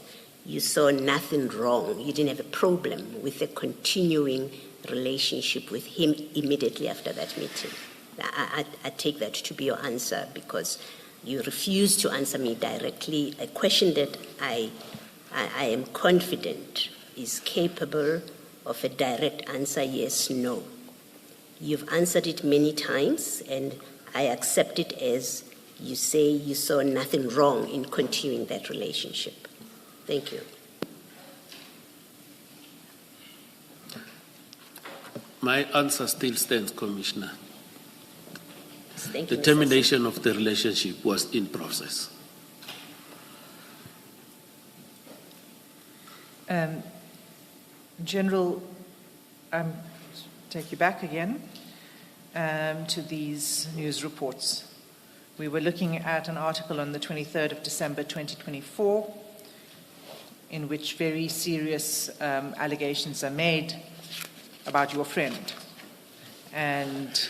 you saw nothing wrong. You didn't have a problem with the continuing relationship with him immediately after that meeting. I take that to be your answer because you refused to answer me directly a question that I am confident is capable of a direct answer, yes, no. You've answered it many times, and I accept it as you say you saw nothing wrong in continuing that relationship. Thank you. My answer still stands, Commissioner. Thank you, The termination of the relationship was in process. General, take you back again to these news reports. We were looking at an article on the 23rd of December 2024 in which very serious allegations are made about your friend. And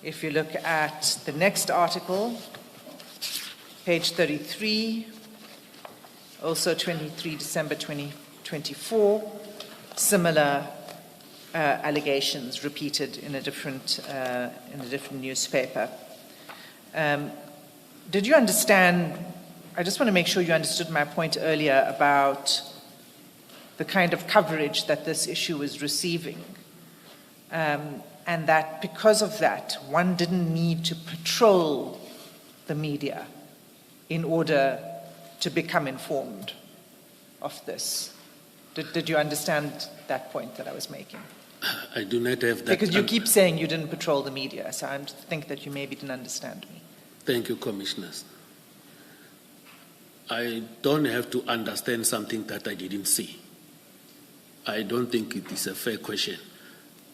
if you look at the next article, page 33, also 23 December 2024, similar allegations repeated in a different newspaper. Did you understand? I just want to make sure you understood my point earlier about the kind of coverage that this issue is receiving, and that because of that, one didn't need to patrol the media in order to become informed of this. Did you understand that point that I was making? I do not have that. Because you keep saying you didn't patrol the media, so I think that you maybe didn't understand me. Thank you, Commissioners. I don't have to understand something that I didn't see. I don't think it is a fair question.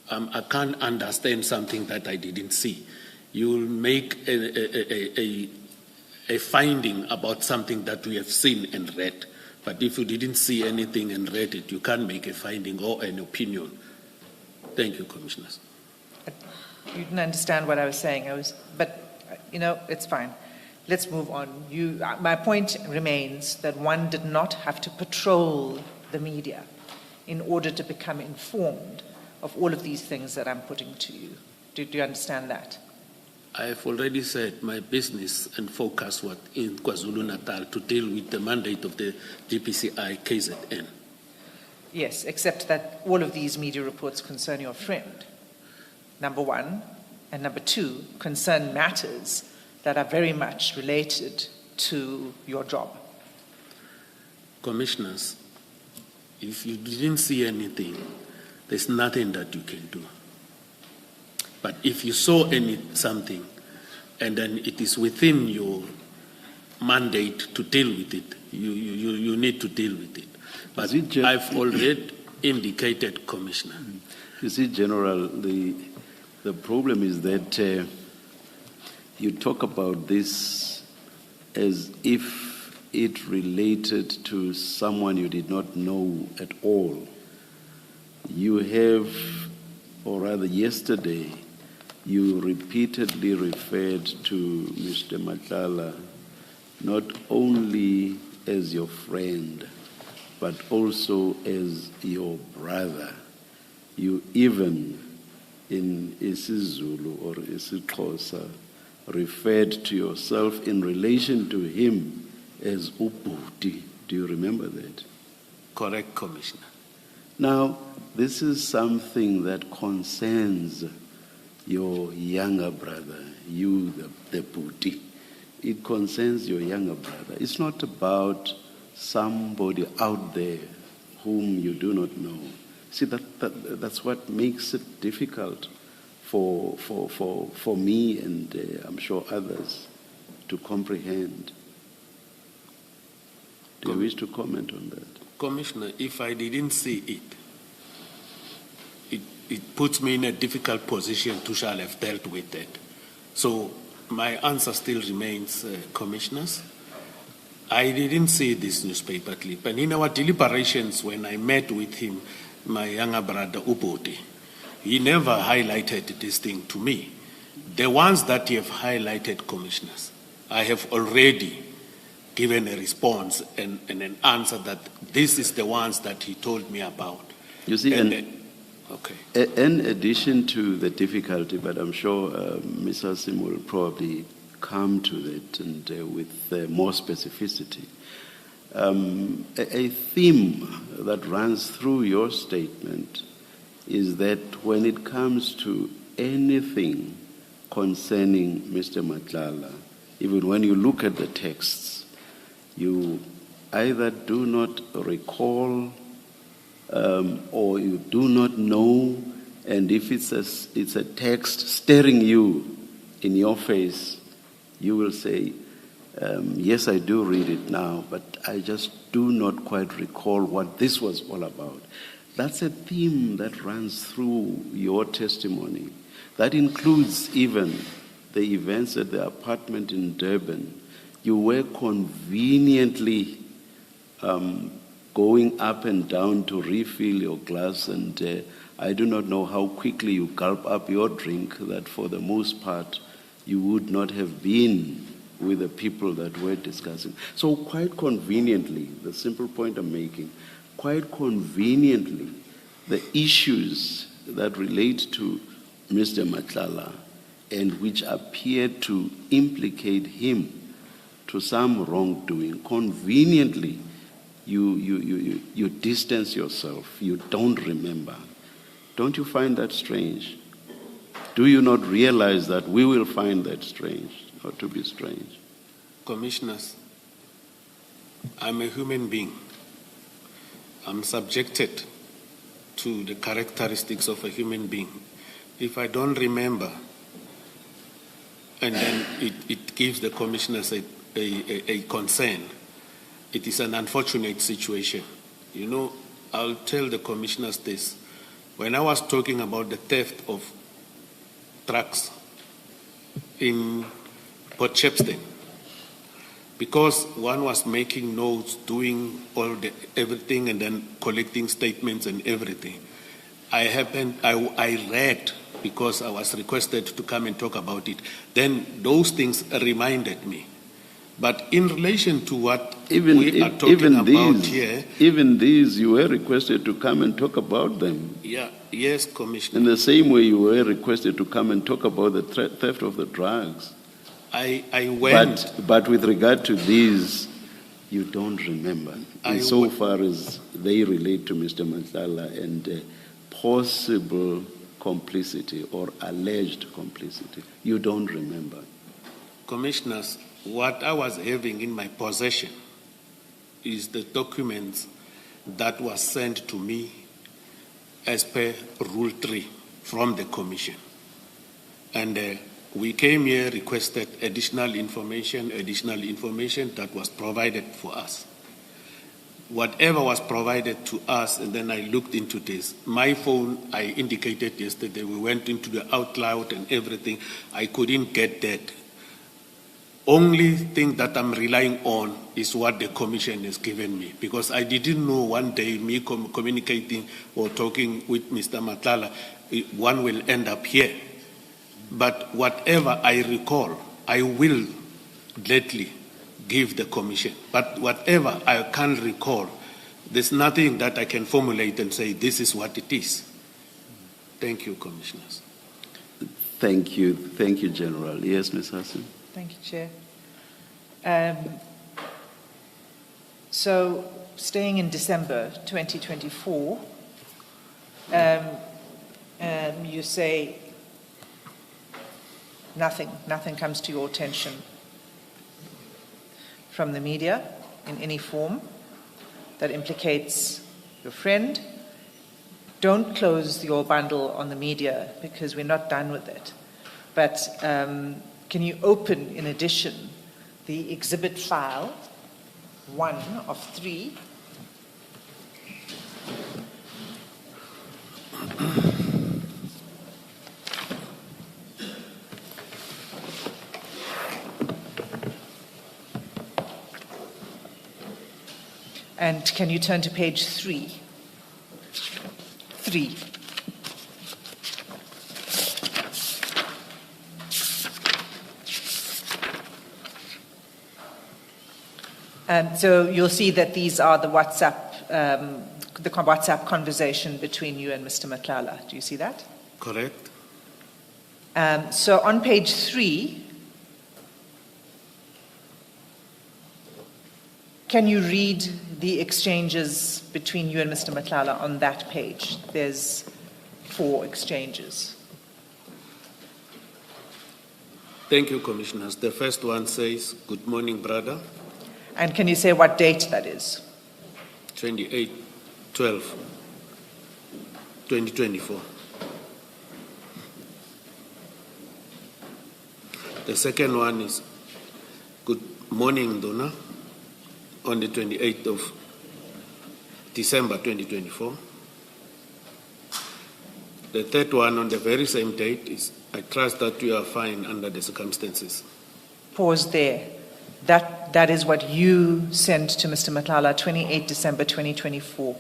I can't understand something that I didn't see. You will make a finding about something that we have seen and read. But if you didn't see anything and read it, you can't make a finding or an opinion. Thank you, Commissioners. You didn't understand what I was saying. But it's fine. Let's move on. My point remains that one did not have to patrol the media in order to become informed of all of these things that I'm putting to you. Do you understand that? I have already said my business and focus was in KwaZulu-Natal to deal with the mandate of the GPCI KZN. Yes, except that all of these media reports concern your friend, number one, and number two, concern matters that are very much related to your job. Commissioners, if you didn't see anything, there's nothing that you can do. But if you saw something, and then it is within your mandate to deal with it, you need to deal with it. But I've already indicated, Commissioner. You see, General, the problem is that you talk about this as if it related to someone you did not know at all. You have, or rather yesterday, you repeatedly referred to Mr. Madlanga not only as your friend, but also as your brother. You even, in isiZulu or isiXhosa, referred to yourself in relation to him as Ubhuti. Do you remember that? Correct, Commissioner. Now, this is something that concerns your younger brother, you, the Bhuti. It concerns your younger brother. It's not about somebody out there whom you do not know. See, that's what makes it difficult for me and I'm sure others to comprehend. Do you wish to comment on that? Commissioner, if I didn't see it puts me in a difficult position to shall have dealt with it. So my answer still remains, Commissioners. I didn't see this newspaper clip. And in our deliberations, when I met with him, my younger brother, Ubhuti, he never highlighted this thing to me. The ones that you have highlighted, Commissioners, I have already given a response and an answer that this is the ones that he told me about. You see, okay. In addition to the difficulty, but I'm sure Ms. Hassim will probably come to that and with more specificity. A theme that runs through your statement is that when it comes to anything concerning Mr. Madlanga, even when you look at the texts, you either do not recall or you do not know, and if it's a text staring you in your face, you will say, yes, I do read it now, but I just do not quite recall what this was all about. That's a theme that runs through your testimony. That includes even the events at the apartment in Durban. You were conveniently going up and down to refill your glass, and I do not know how quickly you gulp up your drink, that for the most part you would not have been with the people that we're discussing. So quite conveniently, the simple point I'm making, quite conveniently, the issues that relate to Mr. Madlanga and which appear to implicate him to some wrongdoing, conveniently, you distance yourself, you don't remember. Don't you find that strange? Do you not realize that we will find that strange, or to be strange? Commissioners, I'm a human being. I'm subjected to the characteristics of a human being. If I don't remember, and then it gives the commissioners a concern, it is an unfortunate situation. You know, I'll tell the commissioners this. When I was talking about the theft of trucks in Port Shepstone, because one was making notes, doing everything, and then collecting statements and everything, I read, because I was requested to come and talk about it. Then those things reminded me. But in relation to what we are talking about here... Even these, you were requested to come and talk about them. Yeah, yes, Commissioner. In the same way you were requested to come and talk about the theft of the drugs. I went... But with regard to these, you don't remember. So far as they relate to Mr. Madlanga and possible complicity or alleged complicity, you don't remember. Commissioners, what I was having in my possession is the documents that was sent to me as per Rule 3 from the Commission. And we came here, requested additional information that was provided for us. Whatever was provided to us, and then I looked into this. My phone, I indicated yesterday, we went into the OutCloud and everything. I couldn't get that. Only thing that I'm relying on is what the Commission has given me, because I didn't know one day me communicating or talking with Mr. Madlanga, one will end up here. But whatever I recall, I will gladly give the commission. But whatever I can't recall, there's nothing that I can formulate and say this is what it is. Thank you, Commissioners. Thank you, General. Yes, Ms. Hassan. Thank you, Chair. So, staying in December 2024, you say nothing comes to your attention from the media in any form that implicates your friend. Don't close your bundle on the media because we're not done with it. But can you open, in addition, the exhibit file, 1 of 3, and can you turn to page 3? 3. So you'll see that these are the WhatsApp conversation between you and Mr. Matlala. Do you see that? Correct. So on page 3, can you read the exchanges between you and Mr. Matlala on that page? There's 4 exchanges. Thank you, Commissioners. The first one says, "Good morning, brother." And can you say what date that is? 28/12/2024. The second one is, "Good morning, Donna," on the 28th of December 2024. The third one on the very same date is, "I trust that you are fine under the circumstances." Pause there. That is what you sent to Mr. Matlala, 28 December 2024,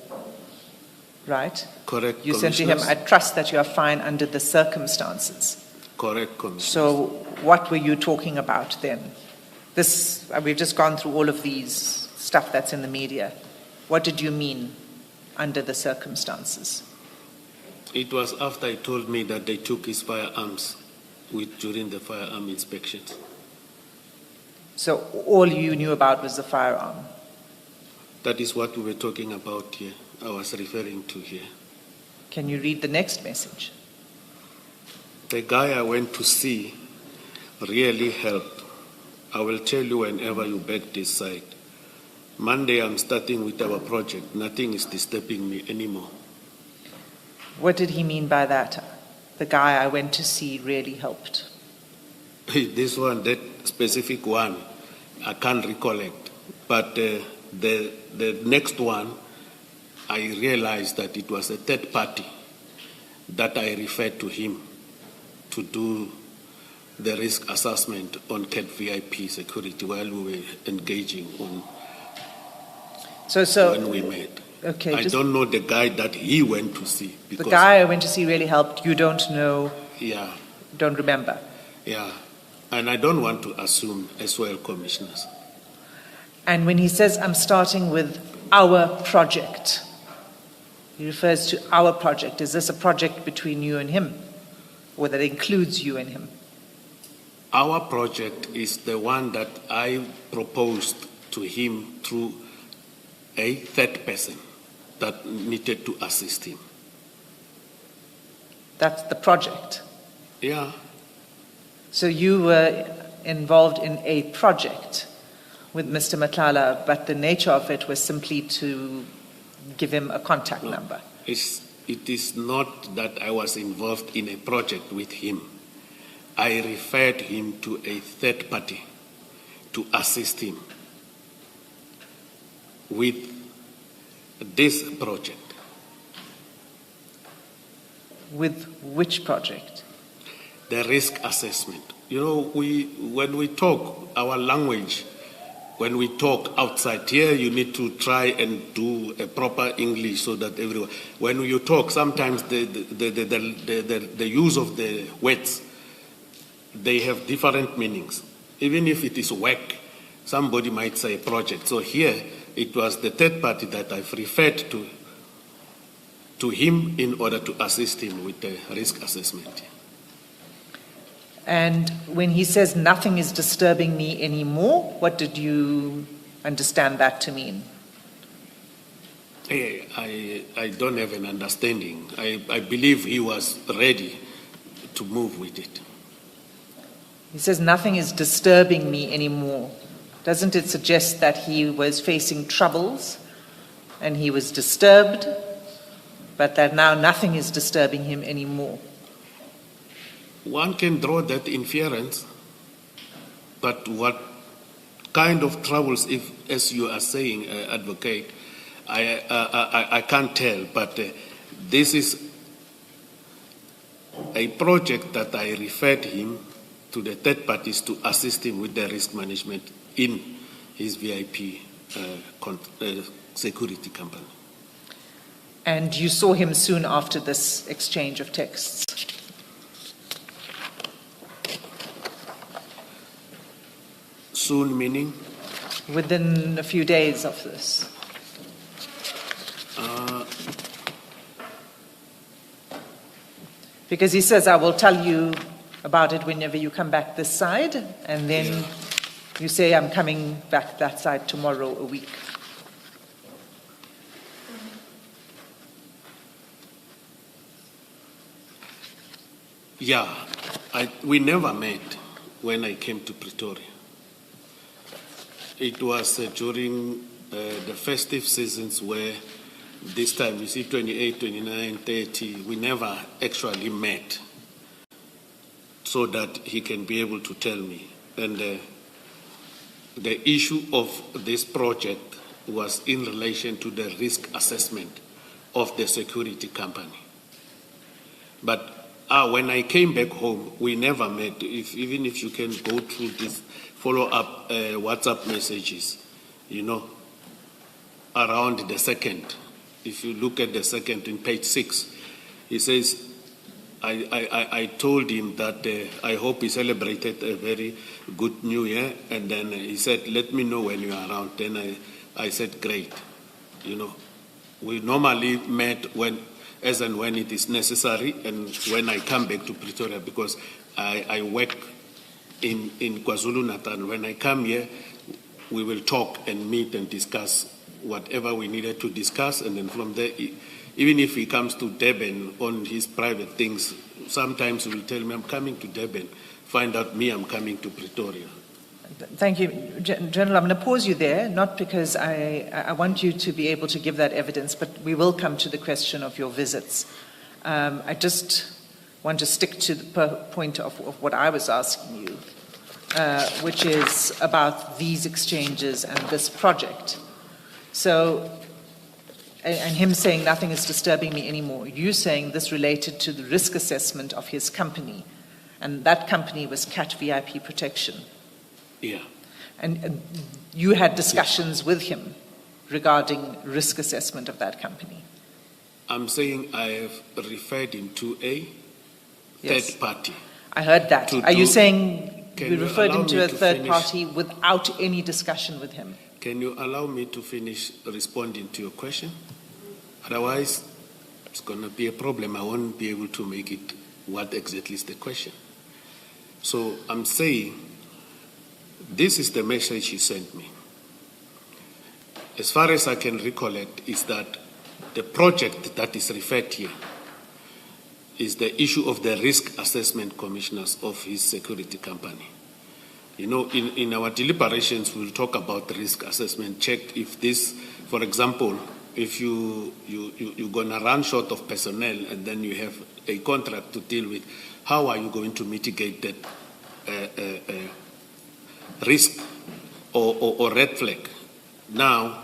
right? Correct, You said to him, "I trust that you are fine under the circumstances." Correct, Commissioner. So what were you talking about then? We've just gone through all of these stuff that's in the media. What did you mean under the circumstances? It was after he told me that they took his firearms during the firearm inspections. So all you knew about was the firearm. That is what we were talking about here. I was referring to here. Can you read the next message? The guy I went to see really helped. I will tell you whenever you back this site. Monday I'm starting with our project. Nothing is disturbing me anymore. What did he mean by that? The guy I went to see really helped. This one, that specific one, I can't recollect. But the next one, I realized that it was a third party that I referred to him to do the risk assessment on CAT VIP security while we were engaging on when we met. Okay, I don't know the guy that he went to see. The guy I went to see really helped. You don't know? Yeah. Don't remember? Yeah. And I don't want to assume as well, Commissioners. And when he says, "I'm starting with our project," he refers to our project. Is this a project between you and him? Or that includes you and him? Our project is the one that I proposed to him through a third person that needed to assist him. That's the project? Yeah. So you were involved in a project with Mr. Matlala, but the nature of it was simply to give him a contact number. It is not that I was involved in a project with him. I referred him to a third party to assist him with this project. With which project? The risk assessment. You know, when we talk our language, when we talk outside here, you need to try and do a proper English so that everyone. When you talk, sometimes the use of the words, they have different meanings. Even if it is work, somebody might say project. So here, it was the third party that I've referred to him in order to assist him with the risk assessment. And when he says nothing is disturbing me anymore, what did you understand that to mean? I don't have an understanding. I believe he was ready to move with it. He says nothing is disturbing me anymore. Doesn't it suggest that he was facing troubles and he was disturbed, but that now nothing is disturbing him anymore? One can draw that inference, but what kind of troubles, if, as you are saying, advocate, I can't tell, but this is a project that I referred him to the third parties to assist him with the risk management in his VIP security company. And you saw him soon after this exchange of texts? Soon meaning? Within a few days of this? Because he says, I will tell you about it whenever you come back this side, and then you say, I'm coming back that side tomorrow, a week. Yeah, we never met when I came to Pretoria. It was during the festive seasons where this time, you see, 28, 29, 30, we never actually met so that he can be able to tell me. And the issue of this project was in relation to the risk assessment of the security company. But when I came back home, we never met. Even if you can go through this follow-up WhatsApp messages, you know, around the 2nd. If you look at the 2nd in page 6, he says, I told him that I hope he celebrated a very good New Year, and then he said, let me know when you are around. Then I said, great. You know, we normally met as and when it is necessary, and when I come back to Pretoria, because I work in KwaZulu-Natal. When I come here, we will talk and meet and discuss whatever we needed to discuss, and then from there, even if he comes to Durban on his private things, sometimes he will tell me, I'm coming to Durban, find out me, I'm coming to Pretoria. Thank you. General, I'm going to pause you there, not because I want you to be able to give that evidence, but we will come to the question of your visits. I just want to stick to the point of what I was asking you, which is about these exchanges and this project. So, and him saying nothing is disturbing me anymore, you saying this related to the risk assessment of his company, and that company was CAT VIP Protection. Yeah. And you had discussions with him regarding risk assessment of that company. I'm saying I have referred him to a third party. I heard that. Are you saying you referred him to a third party without any discussion with him? Can you allow me to finish responding to your question? Otherwise, it's going to be a problem. I won't be able to make it what exactly is the question. So I'm saying this is the message he sent me. As far as I can recollect, is that the project that is referred here is the issue of the risk assessment commissioners of his security company. You know, in our deliberations, we'll talk about risk assessment, check if this, for example, if you're going to run short of personnel and then you have a contract to deal with, how are you going to mitigate that risk or red flag? Now,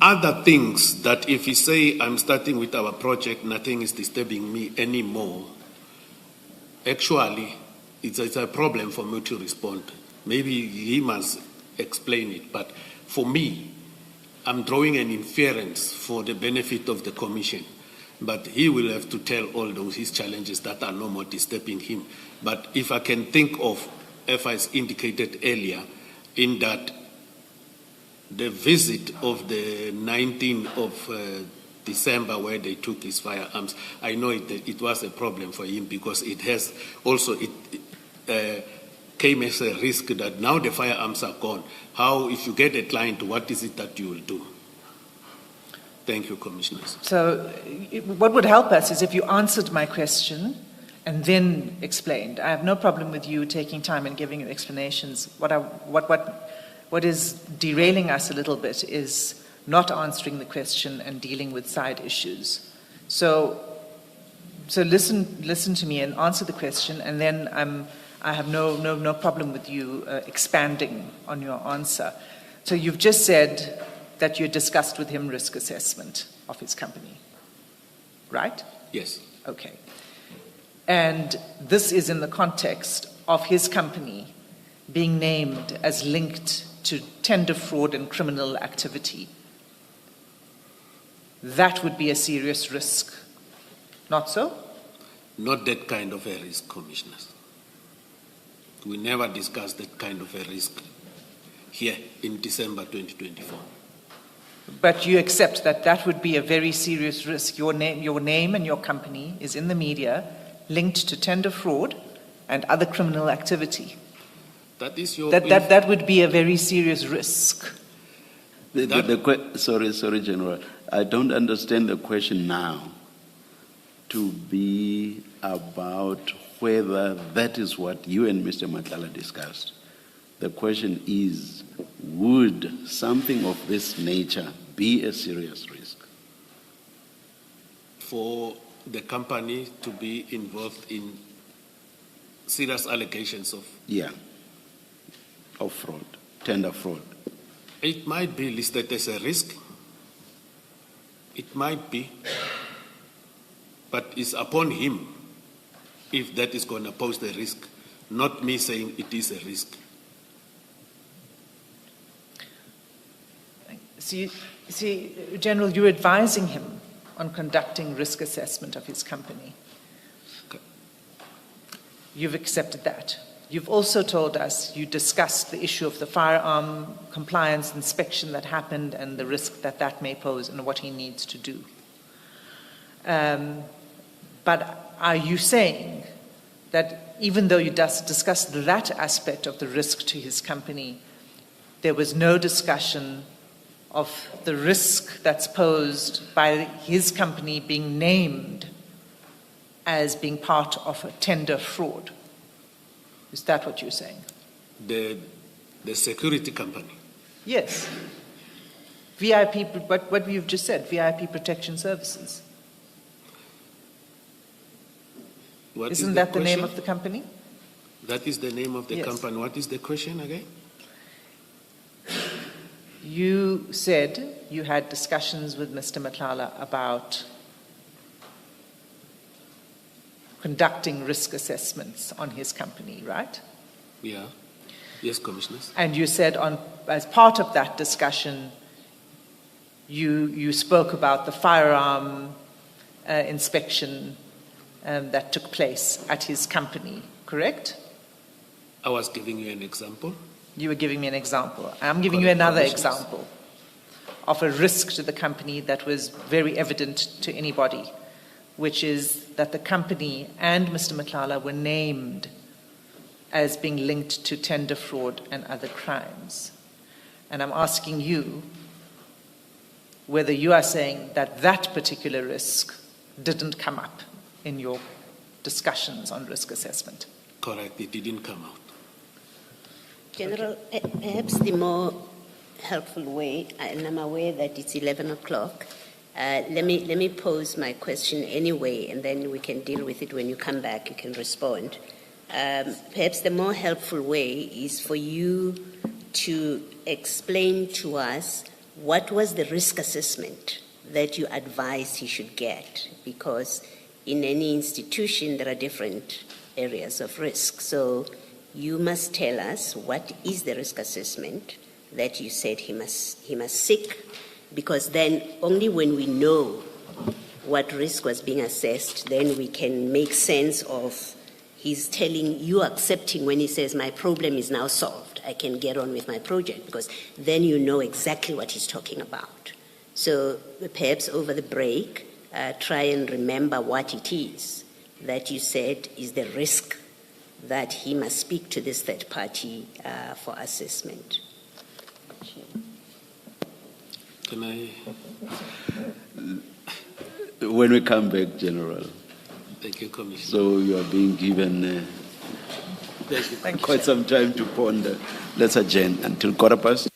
other things that if you say, I'm starting with our project, nothing is disturbing me anymore, actually, it's a problem for me to respond. Maybe he must explain it, but for me, I'm drawing an inference for the benefit of the commission. But he will have to tell all those his challenges that are no more disturbing him. But if I can think of, as I indicated earlier, in that the visit of the 19th of December where they took his firearms, I know it was a problem for him because it has also, came as a risk that now the firearms are gone. How, if you get a client, what is it that you will do? Thank you, Commissioners. So what would help us is if you answered my question and then explained. I have no problem with you taking time and giving your explanations. What is derailing us a little bit is not answering the question and dealing with side issues. So listen to me and answer the question, and then I have no problem with you expanding on your answer. So you've just said that you discussed with him risk assessment of his company, right? Yes. Okay. And this is in the context of his company being named as linked to tender fraud and criminal activity. That would be a serious risk. Not so? Not that kind of a risk, Commissioners. We never discussed that kind of a risk here in December 2024. But you accept that that would be a very serious risk. Your name and your company is in the media linked to tender fraud and other criminal activity. That is your... That would be a very serious risk. Sorry, General. I don't understand the question now to be about whether that is what you and Mr. Madlanga discussed. The question is, would something of this nature be a serious risk? For the company to be involved in serious allegations of... Yeah, of fraud, tender fraud. It might be listed as a risk. It might be. But it's upon him if that is going to pose the risk, not me saying it is a risk. See, General, you're advising him on conducting risk assessment of his company. Okay. You've accepted that. You've also told us you discussed the issue of the firearm compliance inspection that happened and the risk that that may pose and what he needs to do. But are you saying that even though you discussed that aspect of the risk to his company, there was no discussion of the risk that's posed by his company being named as being part of a tender fraud? Is that what you're saying? The security company. Yes. VIP, what you've just said, VIP Protection Services. Isn't that the name of the company? That is the name of the Yes. company. What is the question again? You said you had discussions with Mr. Madlanga about conducting risk assessments on his company, right? Yeah. Yes, Commissioners. And you said as part of that discussion, you spoke about the firearm inspection that took place at his company, correct? I was giving you an example. You were giving me an example. I'm giving you Correct, another Commissioners. example of a risk to the company that was very evident to anybody, which is that the company and Mr. Madlanga were named as being linked to tender fraud and other crimes. And I'm asking you whether you are saying that that particular risk didn't come up in your discussions on risk assessment. Correct. It didn't come out. General, perhaps the more helpful way, and I'm aware that it's 11 o'clock, let me pose my question anyway, and then we can deal with it when you come back, you can respond. Perhaps the more helpful way is for you to explain to us what was the risk assessment that you advised he should get, because in any institution there are different areas of risk. So you must tell us what is the risk assessment that you said he must seek, because then only when we know what risk was being assessed, then we can make sense of he's telling you, accepting when he says, my problem is now solved. I can get on with my project, because then you know exactly what he's talking about. So perhaps over the break, try and remember what it is that you said is the risk that he must speak to this third party for assessment. Can I? When we come back, General, Thank you, Commissioner. so you are being given Thank you. quite some time to ponder. Let's adjourn until 1:15.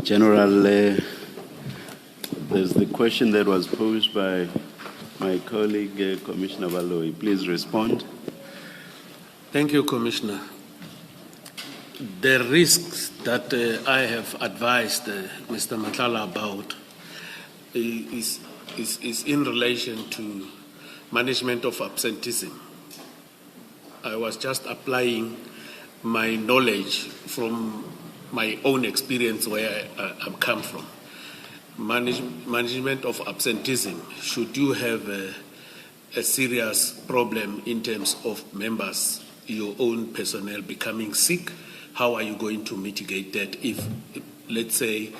General, there's the question that was posed by my colleague, Commissioner Baloyi. Please respond. Thank you, Commissioner. The risks that I have advised Mr. Matala about is in relation to management of absenteeism. I was just applying my knowledge from my own experience where I come from. Management of absenteeism, should you have a serious problem in terms of members, your own personnel becoming sick, how are you going to mitigate that if, let's say,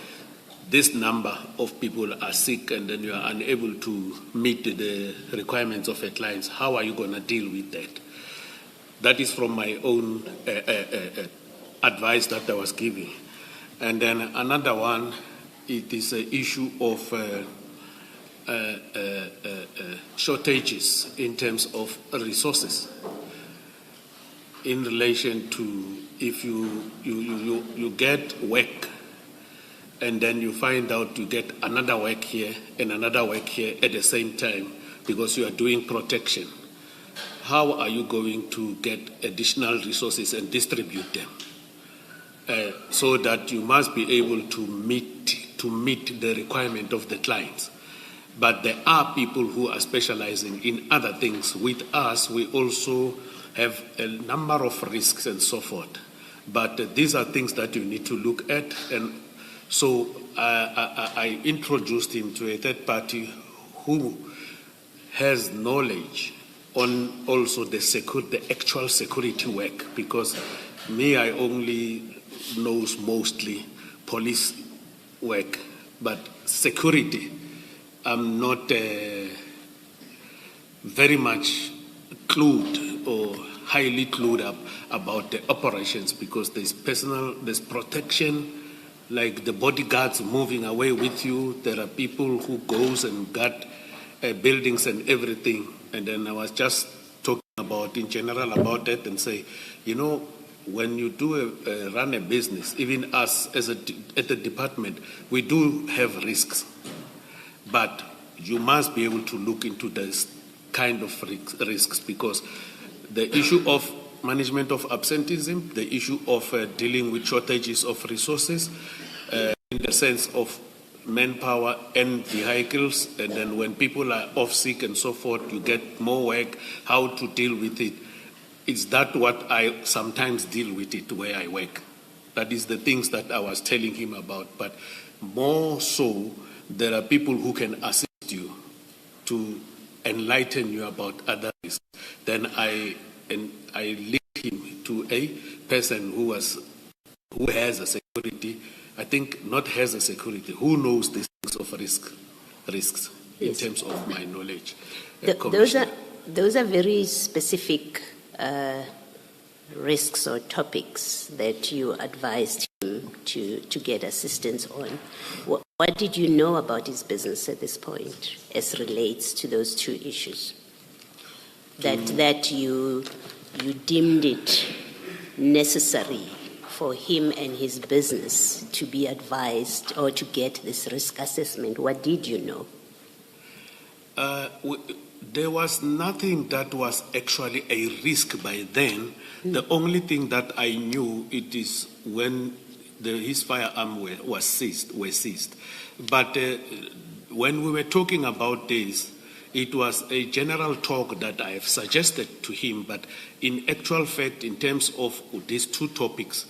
this number of people are sick and then you are unable to meet the requirements of a client? How are you going to deal with that? That is from my own advice that I was giving. And then another one, it is an issue of shortages in terms of resources in relation to if you get work and then you find out you get another work here and another work here at the same time because you are doing protection. How are you going to get additional resources and distribute them? So that you must be able to meet the requirement of the clients. But there are people who are specializing in other things. With us, we also have a number of risks and so forth. But these are things that you need to look at. And so I introduced him to a third party who has knowledge on also the actual security work, because me, I only knows mostly police work, but security, I'm not very much clued or highly clued up about the operations, because there's protection, like the bodyguards moving away with you. There are people who goes and guard buildings and everything. And then I was just talking about in general about that and say, you know, when you run a business, even us at the department, we do have risks, but you must be able to look into this kind of risks, because the issue of management of absenteeism, the issue of dealing with shortages of resources, in the sense of manpower and vehicles, and then when people are off sick and so forth, you get more work, how to deal with it. It's that what I sometimes deal with it where I work. That is the things that I was telling him about. But more so, there are people who can assist you to enlighten you about other risks. Then I link him to a person who has a security. I think not has a security, who knows these things of risks in terms of my knowledge. Those are very specific risks or topics that you advised him to get assistance on. What did you know about his business at this point as relates to those two issues? That you deemed it necessary for him and his business to be advised or to get this risk assessment. What did you know? There was nothing that was actually a risk by then. The only thing that I knew, it is when his firearm were seized. But when we were talking about this, it was a general talk that I have suggested to him. But in actual fact, in terms of these two topics,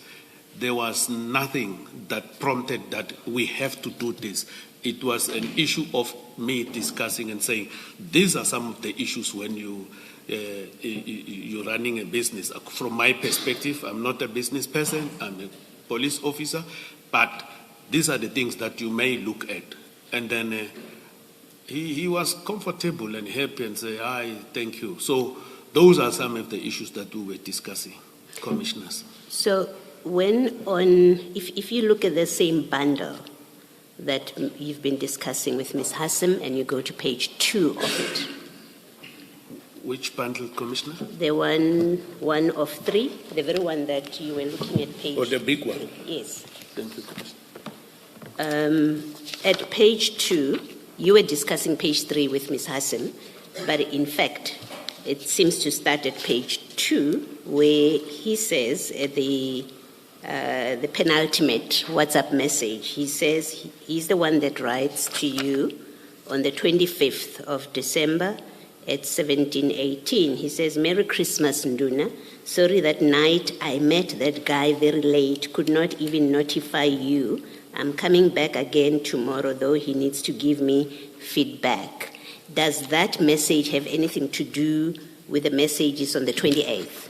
there was nothing that prompted that we have to do this. It was an issue of me discussing and saying, these are some of the issues when you're running a business. From my perspective, I'm not a business person, I'm a police officer, but these are the things that you may look at. And then he was comfortable and happy and said, thank you. So those are some of the issues that we were discussing, commissioners. So if you look at the same bundle that you've been discussing with Ms. Hassim, and you go to page 2 of it. Which bundle, Commissioner? The one of 3, the very one that you were looking at page. Oh, the big one. 3. Yes. Thank you, Commissioner. At page 2, you were discussing page 3 with Ms. Hassan, but in fact, it seems to start at page 2, where he says at the penultimate WhatsApp message, he says he's the one that writes to you on the 25th of December at 17:18. He says, "Merry Christmas, Nduna. Sorry that night I met that guy very late, could not even notify you. I'm coming back again tomorrow, though he needs to give me feedback." Does that message have anything to do with the messages on the 28th?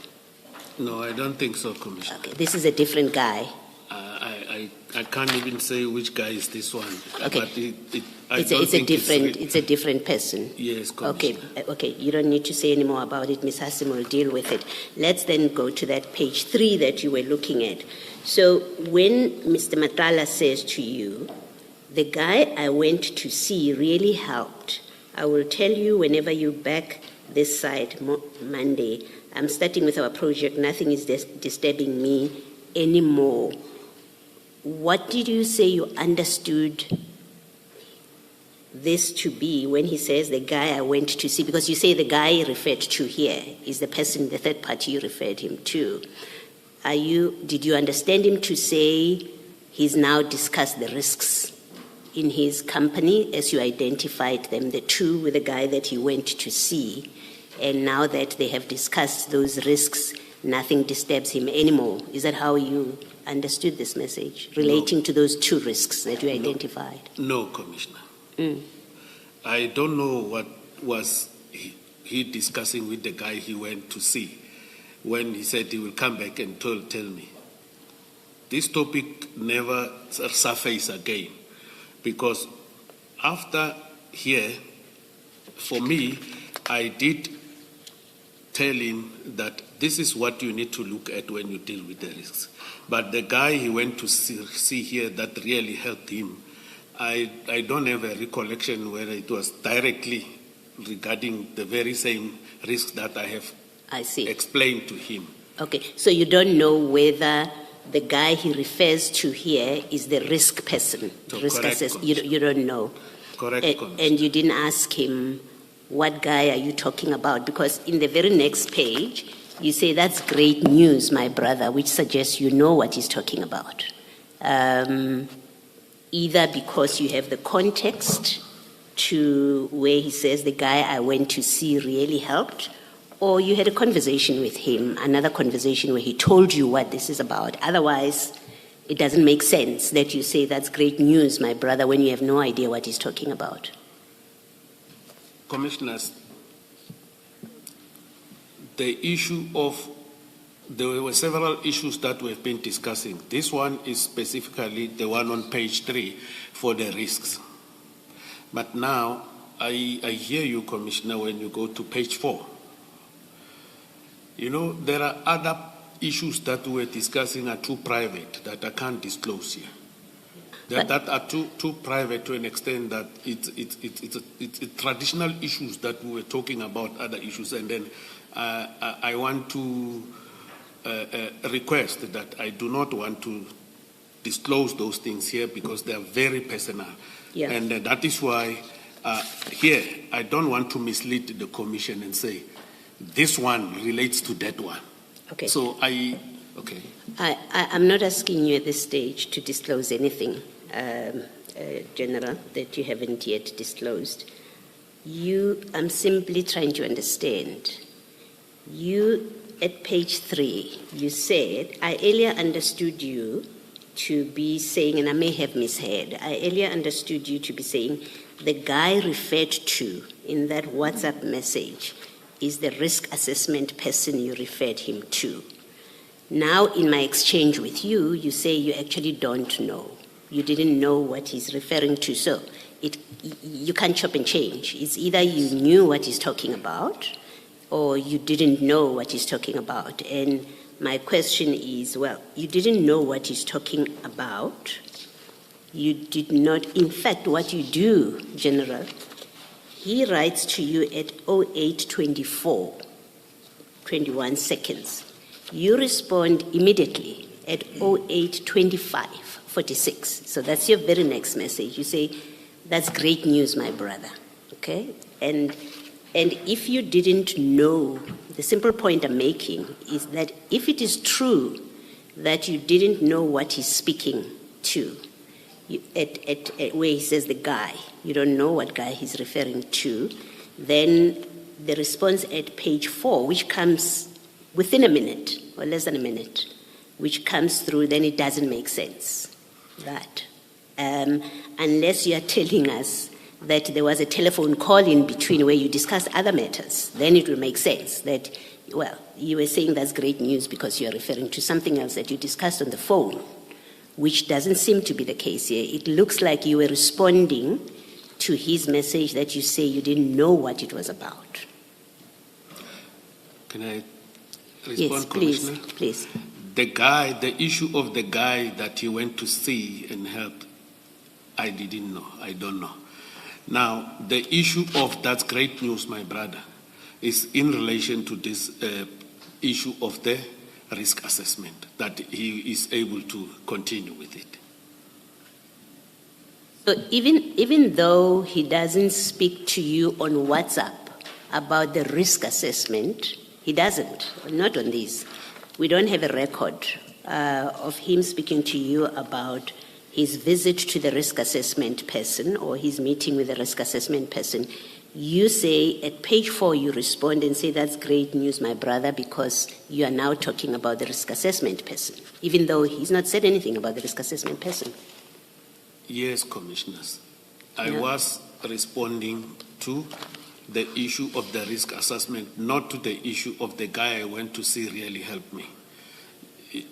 No, I don't think so, Commissioner. Okay, this is a different guy. I can't even say which guy is this one. Okay. But It's a different person. Yes, Commissioner. Okay, you don't need to say any more about it. Ms. Hassan will deal with it. Let's then go to that page 3 that you were looking at. So when Mr. Matala says to you, "The guy I went to see really helped. I will tell you whenever you're back this side Monday. I'm starting with our project. Nothing is disturbing me anymore." What did you say you understood this to be when he says the guy I went to see? Because you say the guy referred to here is the person, the third party you referred him to. Did you understand him to say he's now discussed the risks in his company as you identified them, the two with the guy that he went to see, and now that they have discussed those risks, nothing disturbs him anymore? Is that how you understood this message relating to those two risks that you identified? No, Commissioner. I don't know what was he discussing with the guy he went to see when he said he will come back and tell me. This topic never surfaced again, because after here, for me, I did tell him that this is what you need to look at when you deal with the risks. But the guy he went to see here that really helped him, I don't have a recollection whether it was directly regarding the very same risks that I have explained to him. Okay, so you don't know whether the guy he refers to here is the risk person, So risk correct, assessor. You don't know. Correct, And you didn't ask him, what guy are you talking about? Because in the very next page, you say, "That's great news, my brother," which suggests you know what he's talking about. Either because you have the context to where he says the guy I went to see really helped, or you had a conversation with him, another conversation where he told you what this is about. Otherwise, it doesn't make sense that you say, "That's great news, my brother," when you have no idea what he's talking about. Commissioners, there were several issues that we've been discussing. This one is specifically the one on page 3 for the risks. But now, I hear you, Commissioner, when you go to page 4. You know, there are other issues that we're discussing are too private that I can't disclose here. That are too private to an extent that it's traditional issues that we were talking about, other issues, and then I want to request that I do not want to disclose those things here because they are very personal. Yeah. And that is why here I don't want to mislead the Commission and say this one relates to that one. Okay. So I'm not asking you at this stage to disclose anything, General, that you haven't yet disclosed. I'm simply trying to understand. You, at page 3, you said, "I earlier understood you to be saying," and I may have misheard, "I earlier understood you to be saying the guy referred to in that WhatsApp message is the risk assessment person you referred him to. Now, in my exchange with you, you say you actually don't know. You didn't know what he's referring to. So you can't chop and change. It's either you knew what he's talking about or you didn't know what he's talking about." And my question is, well, you didn't know what he's talking about. You did not, in fact, what you do, General, he writes to you at 08:24, 21 seconds. You respond immediately at 08:25, 46. So that's your very next message. You say, that's great news, my brother. Okay? And if you didn't know, the simple point I'm making is that if it is true that you didn't know what he's speaking to, at where he says the guy, you don't know what guy he's referring to, then the response at page 4, which comes within a minute or less than a minute, which comes through, then it doesn't make sense. That. Unless you are telling us that there was a telephone call in between where you discussed other matters, then it will make sense that, well, you were saying that's great news because you are referring to something else that you discussed on the phone, which doesn't seem to be the case here. It looks like you were responding to his message that you say you didn't know what it was about. Can I respond, Yes, please, Commissioner? please. The issue of the guy that he went to see and help, I didn't know. I don't know. Now, the issue of that's great news, my brother, is in relation to this issue of the risk assessment, that he is able to continue with it. So even though he doesn't speak to you on WhatsApp about the risk assessment, he doesn't, not on this. We don't have a record of him speaking to you about his visit to the risk assessment person or his meeting with the risk assessment person. You say at page 4, you respond and say, that's great news, my brother, because you are now talking about the risk assessment person, even though he's not said anything about the risk assessment person. Yes, Commissioners. I Yeah. was responding to the issue of the risk assessment, not to the issue of the guy I went to see really helped me.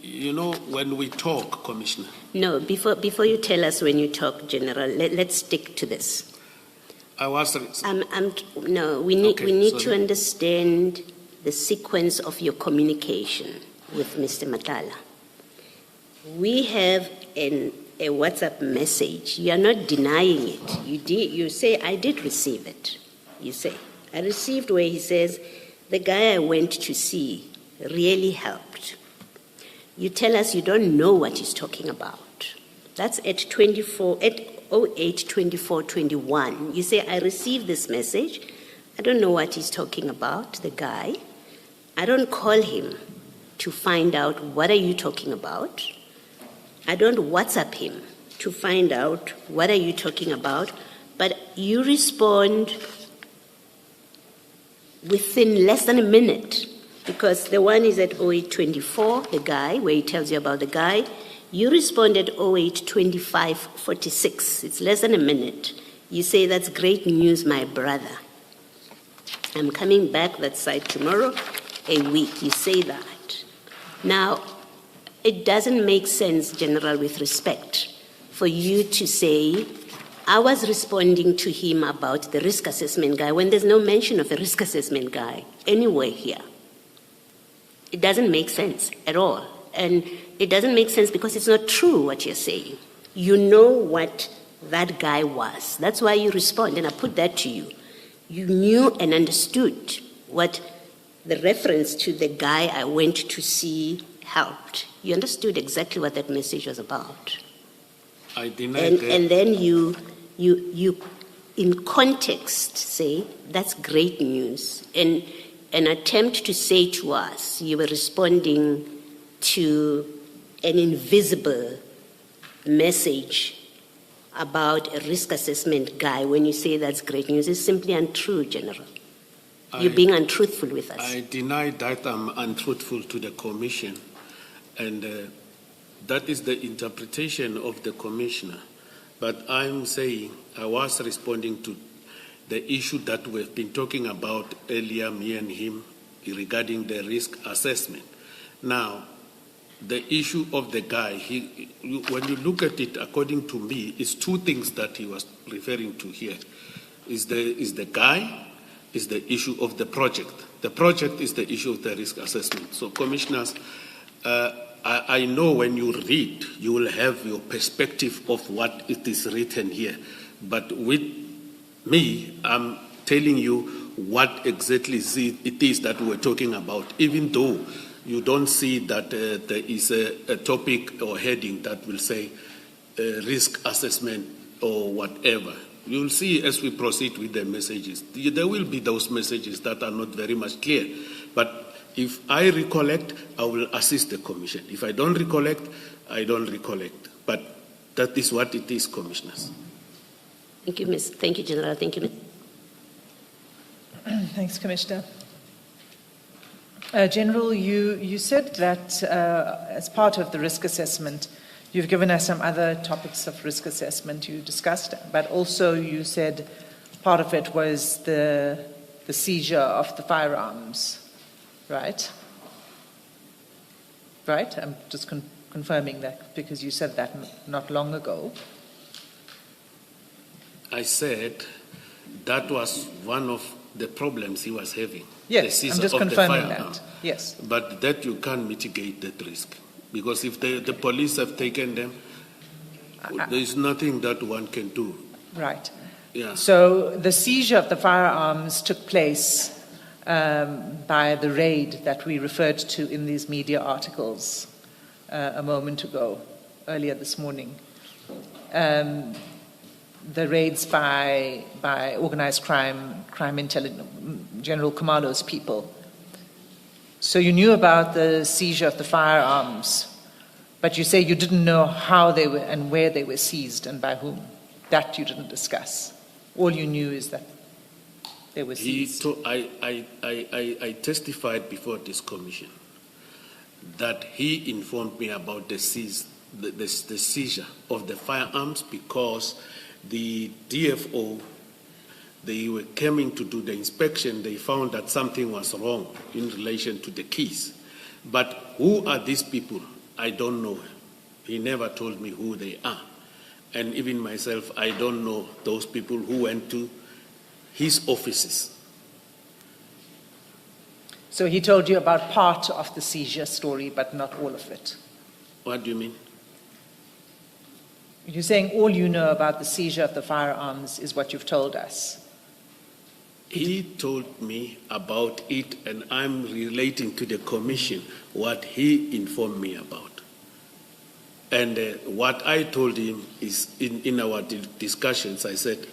You know, when we talk, Commissioner. No, before you tell us when you talk, General, let's stick to this. I was. No, we need to sorry. understand the sequence of your communication with Mr. Matala. We have a WhatsApp message. You are not denying it. You say, I did receive it. You say, I received where he says, the guy I went to see really helped. You tell us you don't know what he's talking about. That's at 08-24-21. You say, I received this message. I don't know what he's talking about, the guy. I don't call him to find out what are you talking about. I don't WhatsApp him to find out what are you talking about. But you respond within less than a minute, because the one is at 08-24, the guy, where he tells you about the guy. You respond at 08-25-46. It's less than a minute. You say, that's great news, my brother. I'm coming back that side tomorrow, a week. You say that. Now, it doesn't make sense, General, with respect, for you to say, I was responding to him about the risk assessment guy when there's no mention of a risk assessment guy anywhere here. It doesn't make sense at all. And it doesn't make sense because it's not true what you're saying. You know what that guy was. That's why you respond, and I put that to you. You knew and understood what the reference to the guy I went to see helped. You understood exactly what that message was about. I deny that. And then you in context say, that's great news. And an attempt to say to us, you were responding to an invisible message about a risk assessment guy when you say that's great news is simply untrue, General. You're being untruthful with us. I deny that I'm untruthful to the Commission, and that is the interpretation of the Commissioner. But I'm saying I was responding to the issue that we've been talking about earlier, me and him, regarding the risk assessment. Now, the issue of the guy, when you look at it, according to me, is two things that he was referring to here. Is the guy, is the issue of the project. The project is the issue of the risk assessment. So, Commissioners, I know when you read, you will have your perspective of what it is written here. But with me, I'm telling you what exactly it is that we're talking about, even though you don't see that there is a topic or heading that will say risk assessment or whatever. You'll see as we proceed with the messages. There will be those messages that are not very much clear. But if I recollect, I will assist the Commission. If I don't recollect, I don't recollect. But that is what it is, Commissioners. Thank you, Thank you, General. Thank you, Thanks, Commissioner. General, you said that as part of the risk assessment, you've given us some other topics of risk assessment you discussed, but also you said part of it was the seizure of the firearms, right? Right? I'm just confirming that because you said that not long ago. I said that was one of the problems he was having. Yes, I'm just confirming that. Yes. But that you can't mitigate that risk. Because if the police have taken them, there is nothing that one can do. Right. Yeah. So the seizure of the firearms took place by the raid that we referred to in these media articles a moment ago, earlier this morning. The raids by organized crime intelligence, General Khumalo's people. So you knew about the seizure of the firearms, but you say you didn't know how they were and where they were seized and by whom. That you didn't discuss. All you knew is that they were seized. I testified before this commission that he informed me about the seizure of the firearms because the DFO, they were coming to do the inspection, they found that something was wrong in relation to the keys. But who are these people? I don't know. He never told me who they are. And even myself, I don't know those people who went to his offices. So he told you about part of the seizure story, but not all of it. What do you mean? You're saying all you know about the seizure of the firearms is what you've told us. He told me about it, and I'm relating to the commission what he informed me about. And what I told him is in our discussions, I said,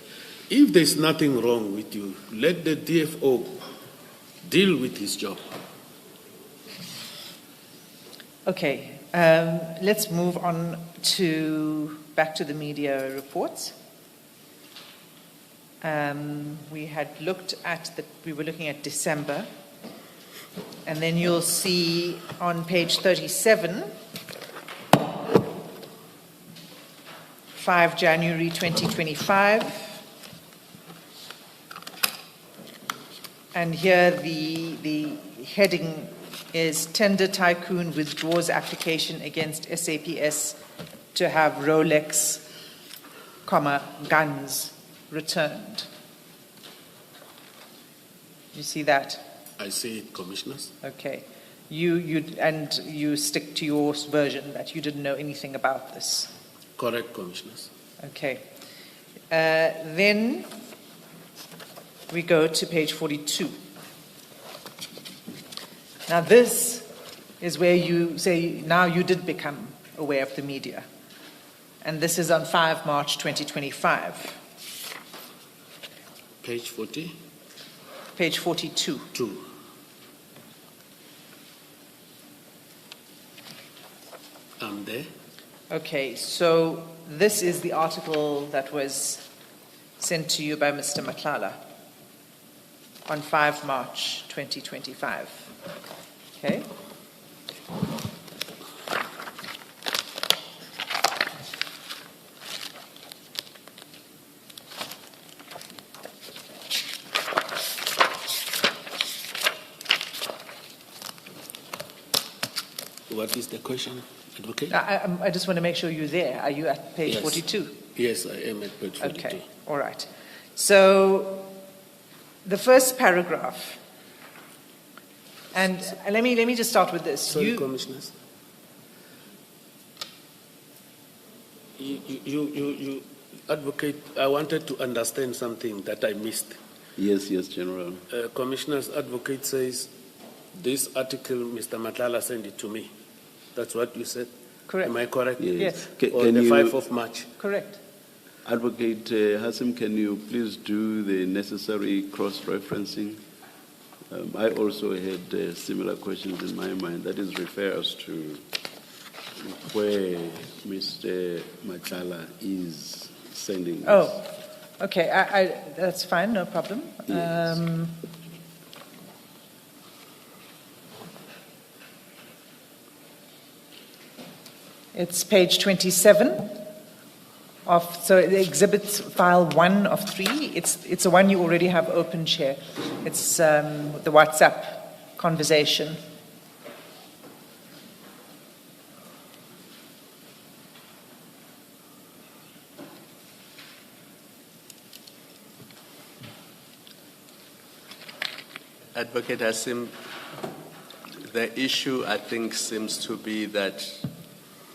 if there's nothing wrong with you, let the DFO deal with his job. Okay, let's move on back to the media reports. We were looking at December, and then you'll see on page 37, 5 January 2025, and here the heading is Tender Tycoon withdraws application against SAPS to have Rolex, guns returned. You see that? I see it, Commissioners. Okay. You stick to your version that you didn't know anything about this. Correct, Commissioners. Okay. Then we go to page 42. Now this is where you say now you did become aware of the media. And this is on 5 March 2025. Page 40? Page 42. 2. I'm there. Okay, so this is the article that was sent to you by Mr. Madlanga on 5 March 2025. Okay. What is the question, Advocate? I just want to make sure you're there. Are you at page Yes. 42? Yes, I am at page 42. Okay, all right. So the first paragraph, and let me just start with this. Sorry, Commissioners. You Advocate, I wanted to understand something that I missed. Yes, General. Commissioner's Advocate says, this article, Mr. Madlanga sent it to me. That's what you said? Correct. Am I correct? Yes. On the 5th of March. Correct. Advocate Hassim, can you please do the necessary cross-referencing? I also had similar questions in my mind. That is, refers to where Mr. Matlala is sending this. Oh, okay. That's fine. No problem. Yes. It's page 27 so the exhibits file 1 of 3. It's the one you already have open, Chair. It's the WhatsApp conversation. Advocate Hassim, the issue I think seems to be that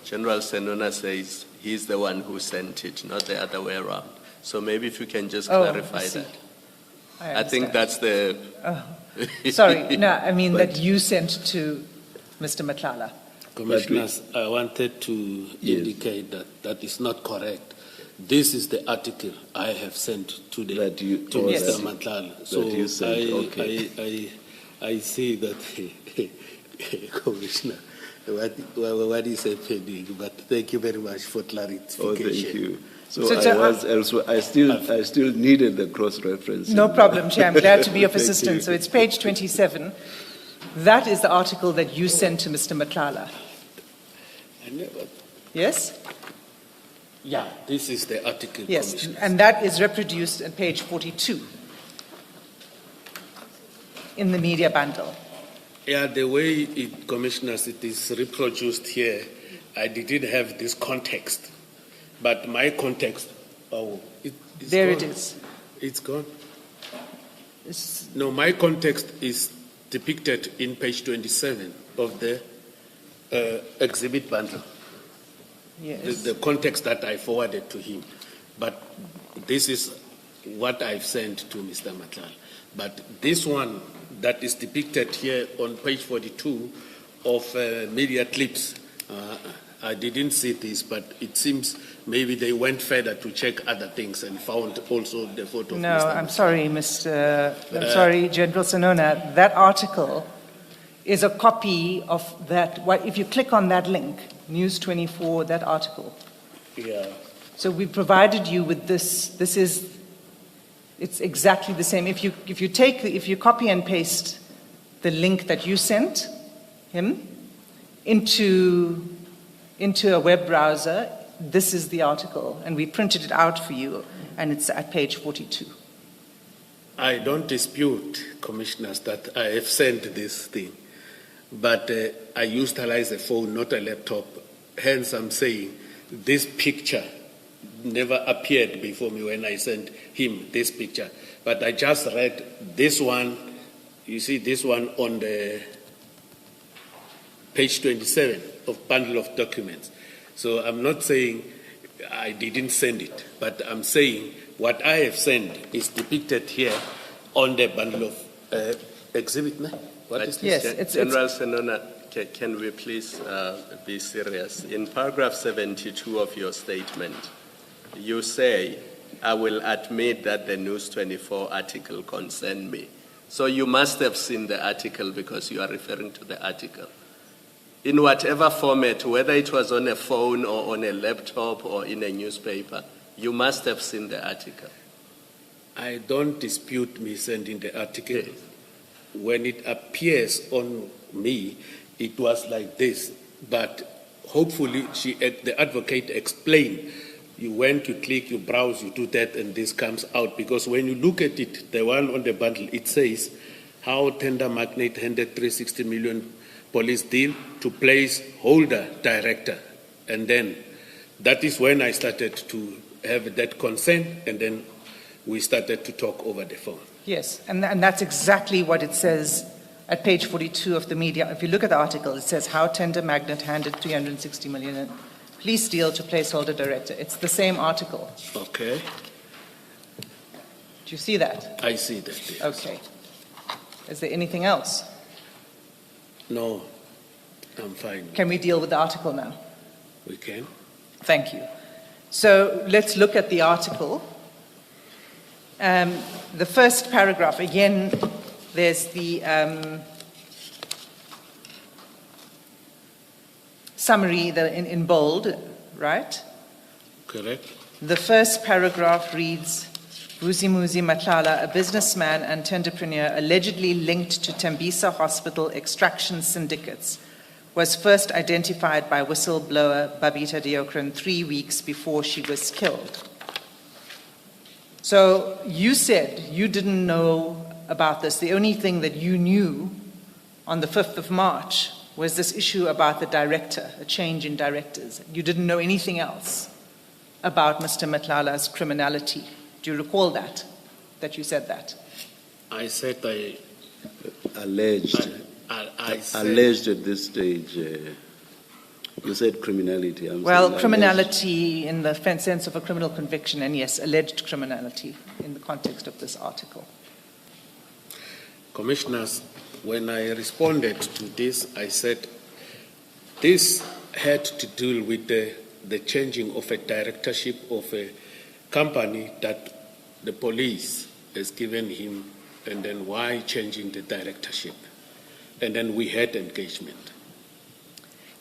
General Senona says he's the one who sent it, not the other way around. So maybe if you can just clarify I see. that. I I think understand. that's the... Sorry, no, I mean that you sent to Mr. Matlala. Commissioners, I wanted to Yes. indicate that that is not correct. This is the article I have sent to That you- to oh, Mr. Yes. Matlala. So you sent, okay. I see that, Commissioner, what is happening, but thank you very much for clarification. Oh, thank you. So, So I still needed the cross-reference. No problem, Chair. I'm glad to be of Thank assistance. you. So it's page 27. That is the article that you sent to Mr. Matlala. I never- Yes? Yeah, this is the article, Yes. Commissioner. And that is reproduced on page 42 in the media bundle. Yeah, the way Commissioners, it is reproduced here, I didn't have this context. But my context, it's There gone. it is. It's gone. It's- No, my context is depicted in page 27 of the exhibit bundle, Yes. the context that I forwarded to him. But this is what I've sent to Mr. Matlala. But this one that is depicted here on page 42 of media clips, I didn't see this, but it seems maybe they went further to check other things and found also the photo of No, Mr. I'm sorry, sorry, General Senona. That article is a copy of that. If you click on that link, News 24, that article. Yeah. So we provided you with this. It's exactly the same. If you copy and paste the link that you sent him into a web browser, this is the article, and we printed it out for you, and it's at page 42. I don't dispute, Commissioners, that I have sent this thing, but I utilize a phone, not a laptop. Hence, I'm saying this picture never appeared before me when I sent him this picture. But I just read this one, you see this one on the page 27 of bundle of documents. So I'm not saying I didn't send it, but I'm saying what I have sent is depicted here on the bundle of exhibit. What is this? Yes, General Senona, can we please be serious? In paragraph 72 of your statement, you say, I will admit that the News 24 article concerned me. So you must have seen the article because you are referring to the article. In whatever format, whether it was on a phone or on a laptop or in a newspaper, you must have seen the article. I don't dispute me sending the article. Yes. When it appears on me, it was like this. But hopefully, the advocate explained. You went, you click, you browse, you do that, and this comes out. Because when you look at it, the one on the bundle, it says, how tender magnate handed 360 million police deal to place holder director. And then that is when I started to have that concern, and then we started to talk over the phone. Yes, and that's exactly what it says at page 42 of the media. If you look at the article, it says how tender magnate handed 360 million in police deal to placeholder director. It's the same article. Okay. Do you see that? I see that. Yes. Okay. Is there anything else? No, I'm fine. Can we deal with the article now? We can. Thank you. So let's look at the article. The first paragraph, again, there's the summary in bold, right? Correct. The first paragraph reads, Vusimuzi Matlala, a businessman and entrepreneur allegedly linked to Tembisa Hospital extraction syndicates, was first identified by whistleblower Babita Deokran 3 weeks before she was killed. So you said you didn't know about this. The only thing that you knew on the 5th of March was this issue about the director, a change in directors. You didn't know anything else about Mr. Matlala's criminality. Do you recall that you said that? I said I Alleged. I said, Alleged at this stage. You said criminality. Well, saying criminality in the sense of a criminal conviction, and yes, alleged criminality in the context of this article. Commissioners, when I responded to this, I said this had to do with the changing of a directorship of a company that the police has given him, and then why changing the directorship? And then we had engagement.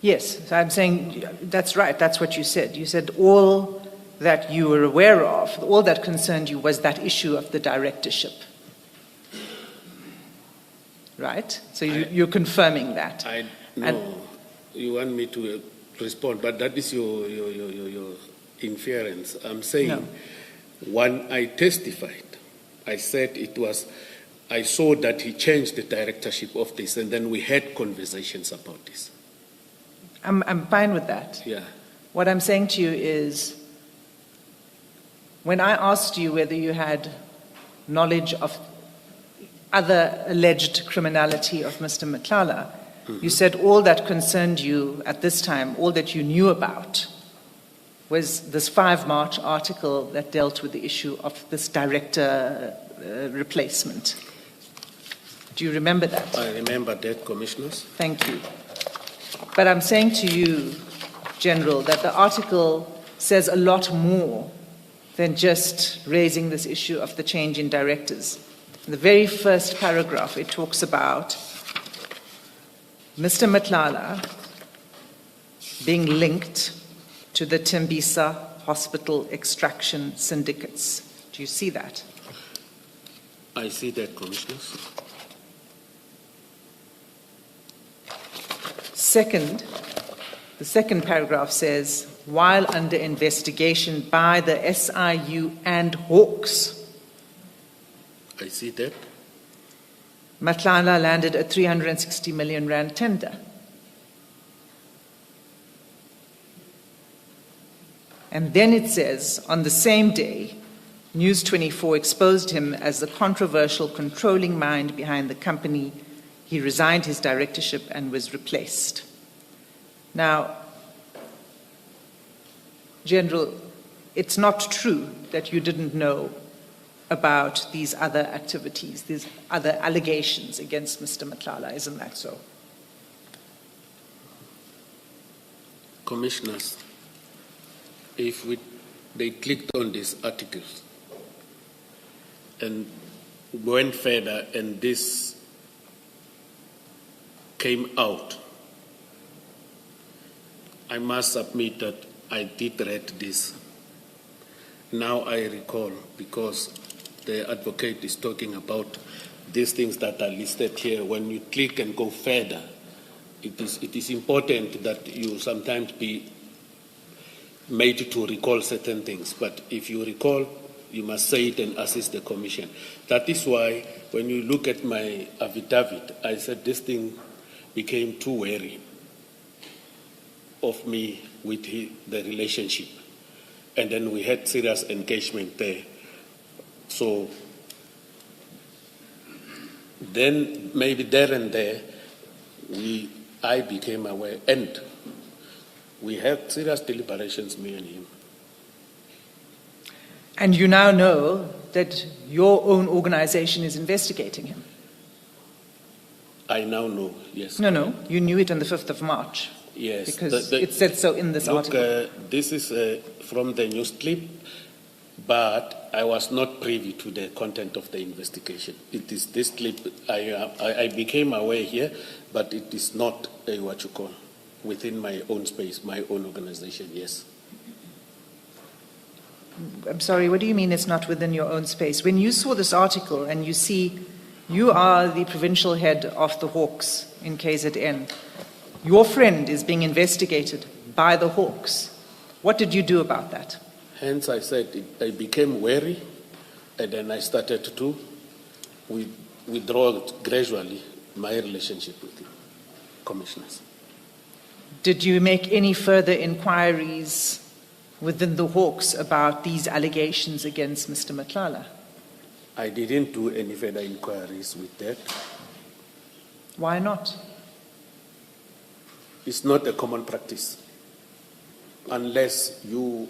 Yes, so I'm saying that's right, that's what you said. You said all that you were aware of, all that concerned you was that issue of the directorship. Right? So you're confirming that. No, you want me to respond, but that is your inference. I'm saying No. when I testified, I said I saw that he changed the directorship of this, and then we had conversations about this. I'm fine with that. Yeah. What I'm saying to you is, when I asked you whether you had knowledge of other alleged criminality of Mr. Matlala, you said all that concerned you at this time, all that you knew about, was this 5 March article that dealt with the issue of this director replacement. Do you remember that? I remember that, Commissioners. Thank you. But I'm saying to you, General, that the article says a lot more than just raising this issue of the change in directors. In the very first paragraph, it talks about Mr. Matlala being linked to the Tembisa Hospital extraction syndicates. Do you see that? I see that, Commissioners. Second, the second paragraph says, while under investigation by the SIU and Hawks, I see that. Matlala landed a 360 million rand tender. And then it says, on the same day, News 24 exposed him as the controversial controlling mind behind the company. He resigned his directorship and was replaced. Now, General, it's not true that you didn't know about these other activities, these other allegations against Mr. Matlala, isn't that so? Commissioners, if they clicked on these articles and went further and this came out, I must admit that I did read this. Now I recall, because the advocate is talking about these things that are listed here. When you click and go further, it is important that you sometimes be made to recall certain things. But if you recall, you must say it and assist the Commission. That is why when you look at my affidavit, I said this thing became too wary of me with the relationship. And then we had serious engagement there. So then maybe there and there, I became aware, and we had serious deliberations, me and him. And you now know that your own organization is investigating him? I now know, yes. No, you knew it on the 5th of March. Yes. Because it said so in this article. This is from the news clip, but I was not privy to the content of the investigation. It is this clip, I became aware here, but it is not what you call within my own space, my own organization, yes. I'm sorry, what do you mean it's not within your own space? When you saw this article and you see you are the provincial head of the Hawks in KZN, your friend is being investigated by the Hawks, what did you do about that? Hence I said I became wary, and then I started to withdraw gradually my relationship with the commissioners. Did you make any further inquiries within the Hawks about these allegations against Mr. Madlanga? I didn't do any further inquiries with that. Why not? It's not a common practice unless you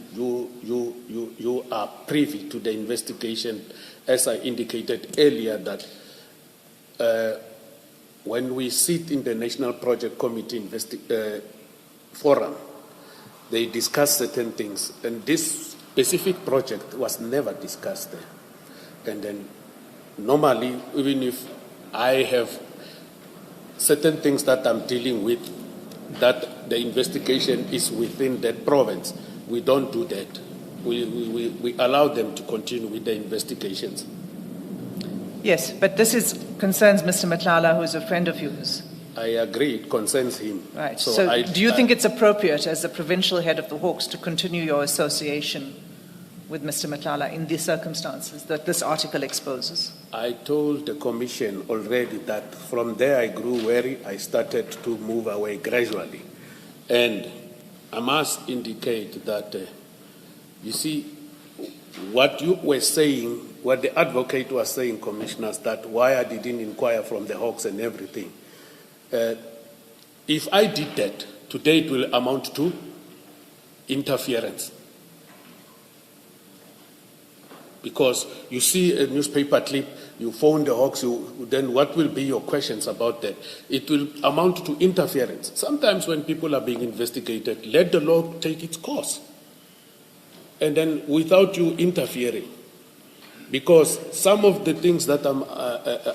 are privy to the investigation, as I indicated earlier, that when we sit in the National Project Committee forum, they discuss certain things, and this specific project was never discussed there. And then normally, even if I have certain things that I'm dealing with, that the investigation is within that province, we don't do that. We allow them to continue with the investigations. Yes, but this concerns Mr. Madlanga, who is a friend of yours. I agree, it concerns him. Right. So do you think it's appropriate as the provincial head of the Hawks to continue your association with Mr. Madlanga in these circumstances that this article exposes? I told the Commission already that from there I grew wary. I started to move away gradually. And I must indicate that, you see, what you were saying, what the advocate was saying, Commissioners, that why I didn't inquire from the Hawks and everything. If I did that, today it will amount to interference. Because you see a newspaper clip, you phone the Hawks, then what will be your questions about that? It will amount to interference. Sometimes when people are being investigated, let the law take its course. And then without you interfering. Because some of the things that I'm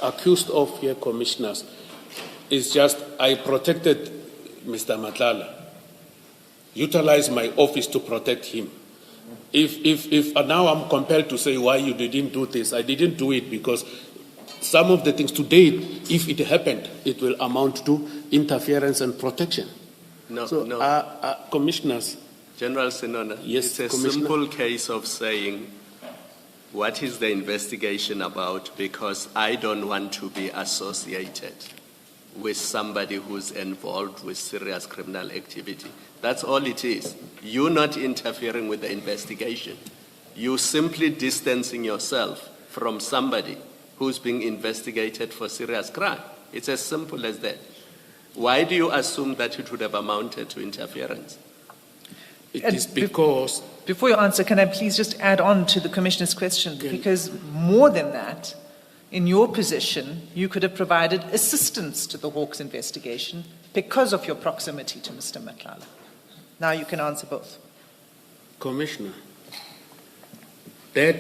accused of here, Commissioners, is just I protected Mr. Madlanga, utilized my office to protect him. If now I'm compelled to say why you didn't do this, I didn't do it because some of the things today, if it happened, it will amount to interference and protection. Commissioners. General Senona, yes, it's a simple case of saying, what is the investigation about? Because I don't want to be associated with somebody who's involved with serious criminal activity. That's all it is. You're not interfering with the investigation. You're simply distancing yourself from somebody who's being investigated for serious crime. It's as simple as that. Why do you assume that it would have amounted to interference? It is because... Before you answer, can I please just add on to the Commissioner's question? Because more than that, in your position, you could have provided assistance to the Hawks investigation because of your proximity to Mr. Madlanga. Now you can answer both. Commissioner, that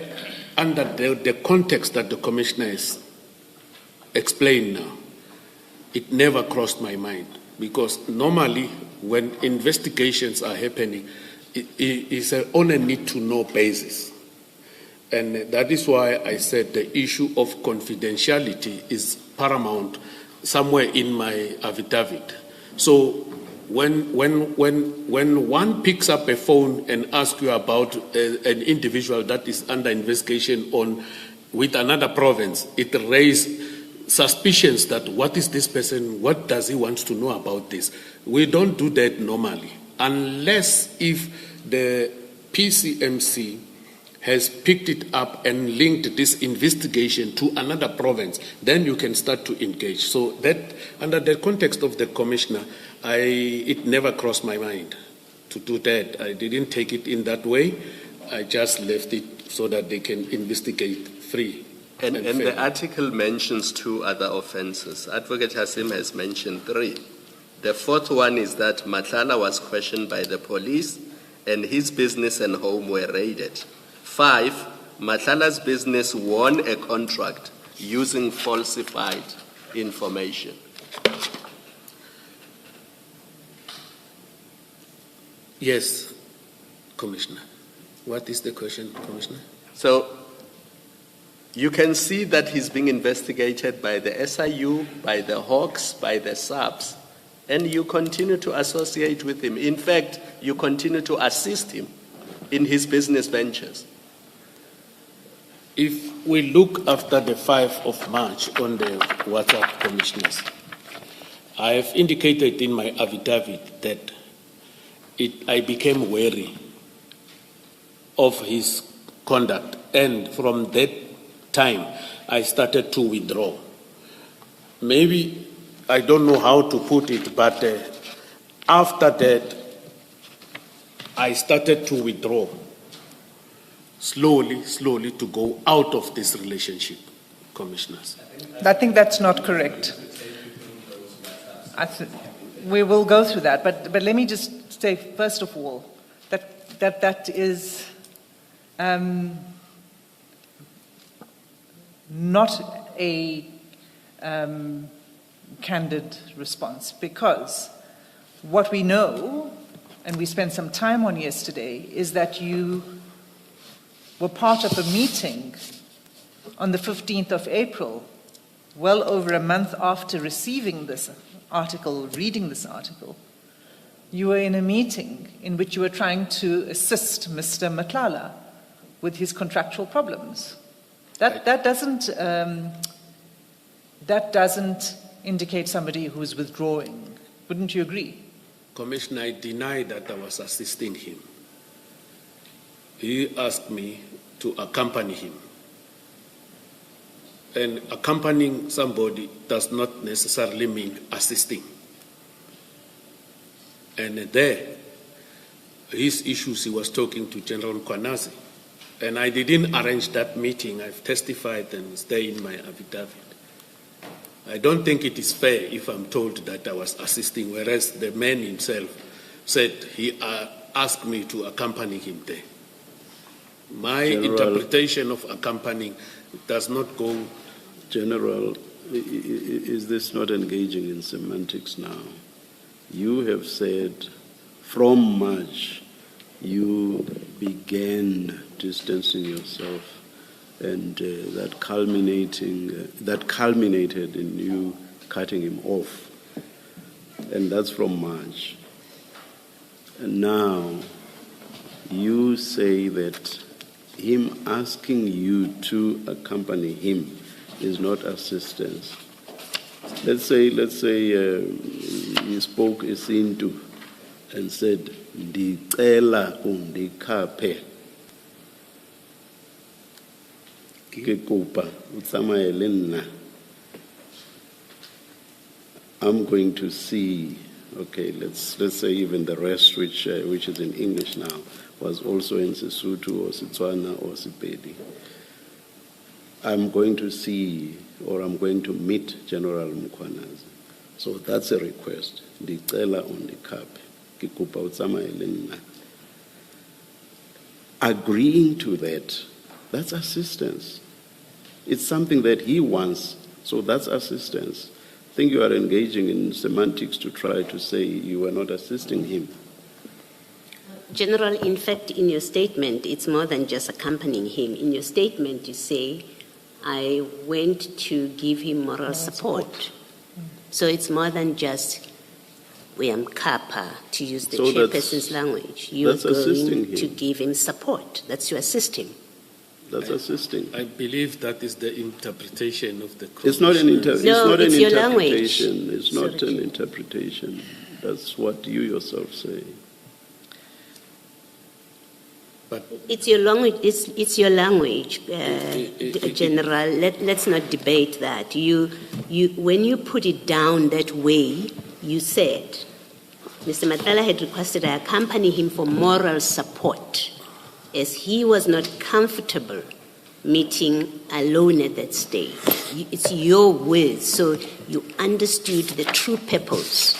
under the context that the Commissioner has explained now, it never crossed my mind. Because normally, when investigations are happening, it's on a need-to-know basis. And that is why I said the issue of confidentiality is paramount somewhere in my affidavit. So when one picks up a phone and asks you about an individual that is under investigation with another province, it raises suspicions that what is this person, what does he want to know about this? We don't do that normally, unless if the PCMC has picked it up and linked this investigation to another province, then you can start to engage. So that, under the context of the Commissioner, it never crossed my mind to do that. I didn't take it in that way. I just left it so that they can investigate free. And the article mentions 2 other offences. Advocate Hasim has mentioned 3. The fourth one is that Madlanga was questioned by the police and his business and home were raided. 5, Madlanga's business won a contract using falsified information. Yes, Commissioner. What is the question, Commissioner? So you can see that he's being investigated by the SIU, by the Hawks, by the SAPS, and you continue to associate with him. In fact, you continue to assist him in his business ventures. If we look after the 5th of March on the WhatsApp, Commissioners, I have indicated in my affidavit that I became wary of his conduct, and from that time I started to withdraw. Maybe I don't know how to put it, but after that I started to withdraw slowly to go out of this relationship, Commissioners. I think that's not correct. We will go through that, but let me just say, first of all, that is not a candid response, because what we know, and we spent some time on yesterday, is that you were part of a meeting on the 15th of April, well over a month after receiving this article, reading this article. You were in a meeting in which you were trying to assist Mr. Madlanga with his contractual problems. That doesn't indicate somebody who is withdrawing. Wouldn't you agree? Commissioner, I deny that I was assisting him. He asked me to accompany him. And accompanying somebody does not necessarily mean assisting. And there, his issues, he was talking to General Mkwanazi. And I didn't arrange that meeting. I've testified and stay in my affidavit. I don't think it is fair if I'm told that I was assisting, whereas the man himself said he asked me to accompany him there. My interpretation of accompanying does not go... General, is this not engaging in semantics now? You have said from March you began distancing yourself, and that culminated in you cutting him off, and that's from March. And now you say that him asking you to accompany him is not assistance. Let's say he spoke isintu and said, "Ndicela undikhaphe ke kopa utsamayele nna." I'm going to see. Okay, let's say even the rest, which is in English now, was also in Sesotho or Setswana or Sepedi. I'm going to see, or I'm going to meet General Mkwanazi. So that's a request. Ndicela undikhaphe ke kopa utsamayele nna. Agreeing to that, that's assistance. It's something that he wants, so that's assistance. I think you are engaging in semantics to try to say you are not assisting him. General, in fact, in your statement, it's more than just accompanying him. In your statement, you say, I went to give him moral support. So it's more than just uyamkhapha, to use the chairperson's language. You're going to give him support. That's to assist him. That's assisting. I believe that is the interpretation of the It's not an it's your language. It's not an interpretation. That's what you yourself say. But it's your language. It's your language, General. Let's not debate that. You, when you put it down that way, you said, Mr. Madlanga had requested I accompany him for moral support, as he was not comfortable meeting alone at that stage. It's your words, so you understood the true purpose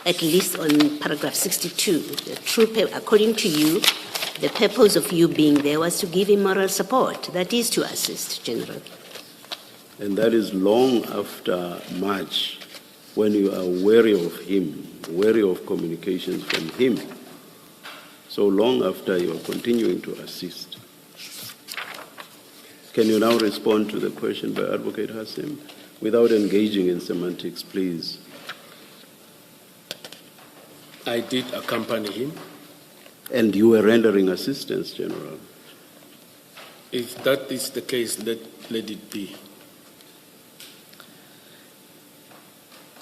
at least on paragraph 62, according to you, the purpose of you being there was to give him moral support, that is to assist, General. And that is long after March, when you are wary of him, wary of communications from him. So long after you are continuing to assist. Can you now respond to the question by Advocate Hassim without engaging in semantics, please? I did accompany him. And you were rendering assistance, General. If that is the case, let it be.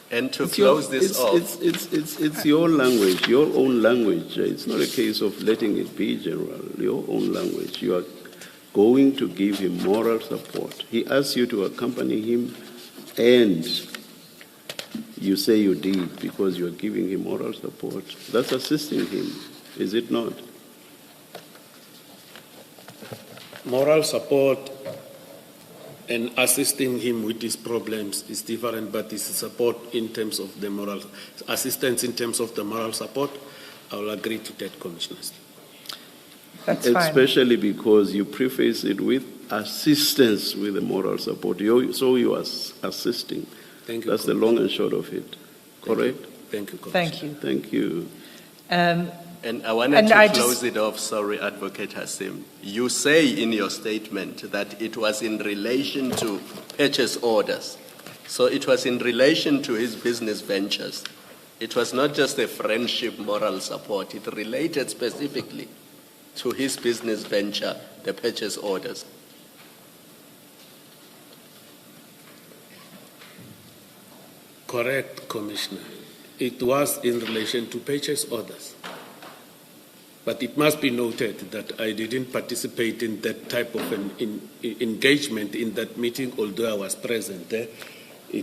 And to close this off. It's your language, your own language. It's not a case of letting it be, General. Your own language. You are going to give him moral support. He asks you to accompany him, and you say you did because you are giving him moral support. That's assisting him, is it not? Moral support and assisting him with his problems is different, but it's support in terms of the moral assistance in terms of the moral support. I will agree to that, Commissioners. That's fine. Especially because you preface it with assistance with the moral support. So you are assisting. Thank you. That's the long and short of it. Correct? Thank you, Commissioner. Thank you. Thank you. And I wanted to close it off, sorry, Advocate Hassim. You say in your statement that it was in relation to purchase orders. So it was in relation to his business ventures. It was not just a friendship moral support. It related specifically to his business venture, the purchase orders. Correct, Commissioner. It was in relation to purchase orders. But it must be noted that I didn't participate in that type of engagement in that meeting, although I was present there.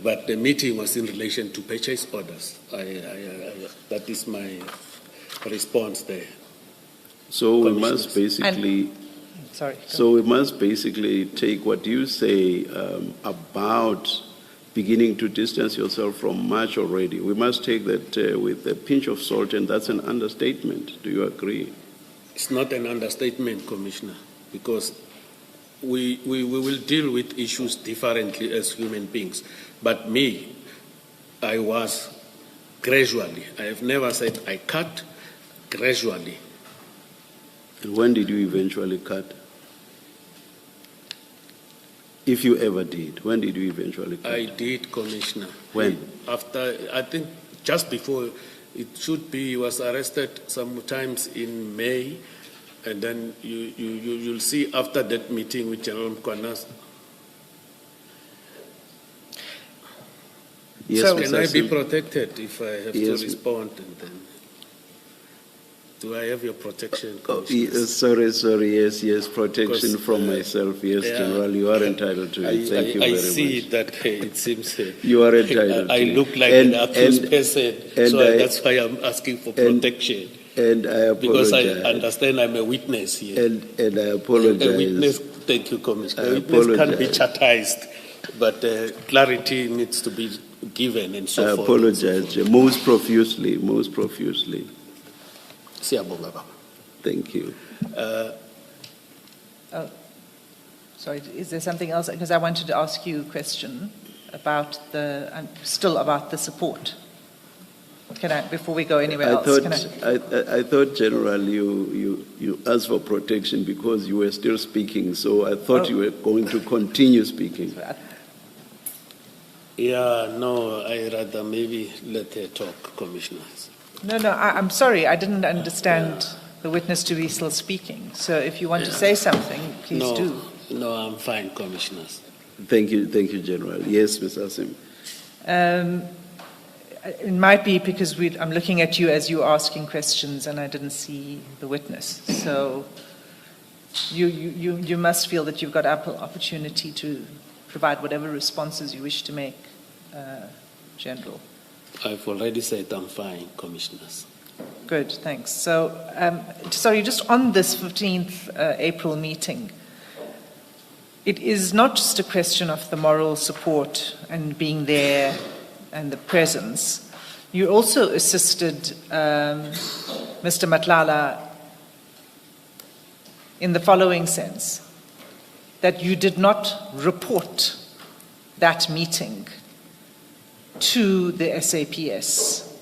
But the meeting was in relation to purchase orders. That is my response there. So we must basically... So we must basically take what you say about beginning to distance yourself from March already. We must take that with a pinch of salt, and that's an understatement. Do you agree? It's not an understatement, Commissioner, because we will deal with issues differently as human beings. But me, I was gradually. I have never said I cut, gradually. And when did you eventually cut? If you ever did, when did you eventually cut? I did, Commissioner. When? After, I think just before, it should be, he was arrested sometimes in May, and then you'll see after that meeting with General Mkwanas. Yes, So can I be protected if I have to respond? And then, do I have your protection, Commissioner? Sorry, yes, protection because, from myself, yes, yeah, General, you are entitled to it. Thank you very much. I see that it seems you are entitled I look like an accused person, so that's why I'm asking for protection. And I apologize. Because I understand I'm a witness here. And I apologize. A witness, thank you, Commissioner. A witness can't be chastised, but clarity needs to be given and so forth. I apologize most profusely. Thank you. Sorry, is there something else? Because I wanted to ask you a question about still about the support. Can I, before we go anywhere else? I thought, General, you asked for protection because you were still speaking, so I thought you were going to continue speaking. Yeah, no, I rather maybe let her talk, Commissioners. No, I'm sorry, I didn't understand the witness to be still speaking. So if you want to say something, please do. No, I'm fine, Commissioners. Thank you, General. Yes, Ms. Hassim. It might be because I'm looking at you as you're asking questions and I didn't see the witness. So you must feel that you've got ample opportunity to provide whatever responses you wish to make, General. I've already said I'm fine, Commissioners. Good, thanks. So, sorry, just on this 15th April meeting, it is not just a question of the moral support and being there and the presence, You also assisted Mr. Matlala in the following sense, that you did not report that meeting to the SAPS.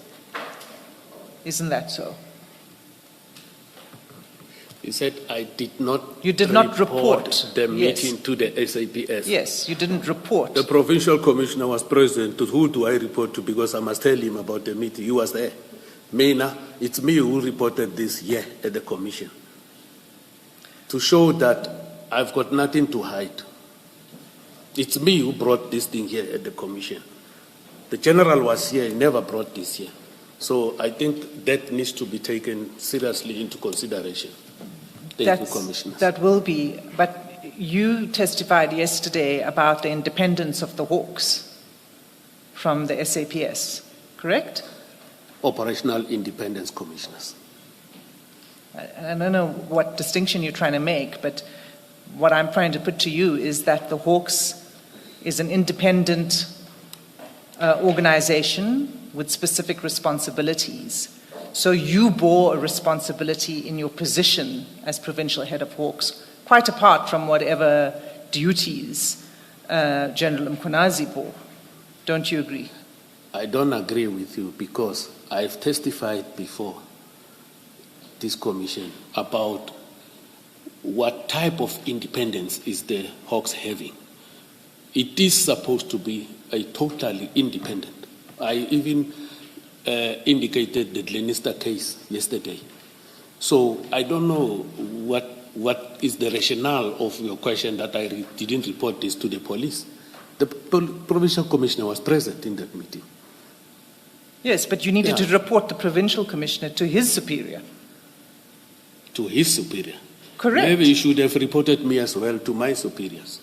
Isn't that so? He said, I did not You did not report. the Yes. meeting to the SAPS. Yes, you didn't report. The provincial commissioner was present. To who do I report to? Because I must tell him about the meeting. He was there. Mena, it's me who reported this here at the commission. To show that I've got nothing to hide. It's me who brought this thing here at the commission. The general was here, he never brought this here. So I think that needs to be taken seriously into consideration. Thank you, Commissioner. That will be, but you testified yesterday about the independence of the Hawks from the SAPS, correct? Operational independence commissioners. I don't know what distinction you're trying to make, but what I'm trying to put to you is that the Hawks is an independent organization with specific responsibilities. So you bore a responsibility in your position as provincial head of Hawks, quite apart from whatever duties General Mkhonazi bore. Don't you agree? I don't agree with you because I've testified before this commission about what type of independence is the Hawks having. It is supposed to be a totally independent. I even indicated the Glenister case yesterday. So I don't know what is the rationale of your question that I didn't report this to the police. The provincial commissioner was present in that meeting. Yes, but you needed to report the provincial commissioner to his superior. To his superior. Correct. Maybe he should have reported me as well to my superiors.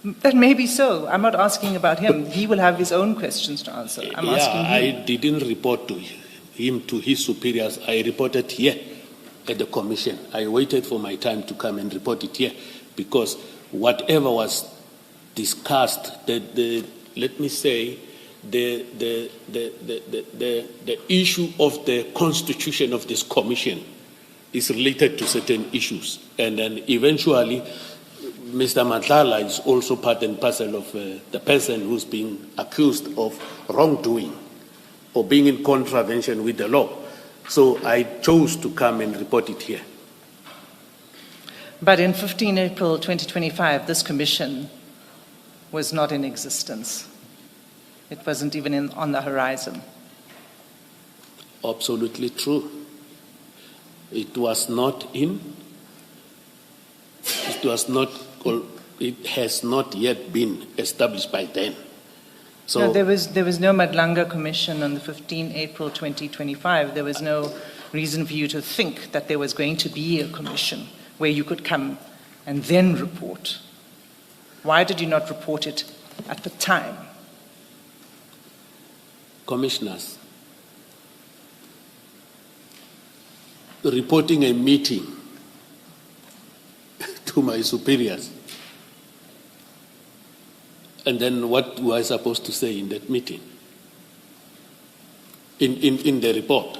That may be so. I'm not asking about him. He will have his own questions to answer. I'm asking you. I didn't report to him, to his superiors. I reported here at the commission. I waited for my time to come and report it here because whatever was discussed, let me say, the issue of the constitution of this commission is related to certain issues. And then eventually, Mr. Matlala is also part and parcel of the person who's being accused of wrongdoing or being in contravention with the law. So I chose to come and report it here. But in 15 April 2025, this commission was not in existence. It wasn't even on the horizon. Absolutely true. It was not in. It has not yet been established by then. So No, there was no Madlanga Commission on the 15 April 2025. There was no reason for you to think that there was going to be a commission where you could come and then report. Why did you not report it at the time? commissioners, reporting a meeting to my superiors. And then what was I supposed to say in that meeting? In the report?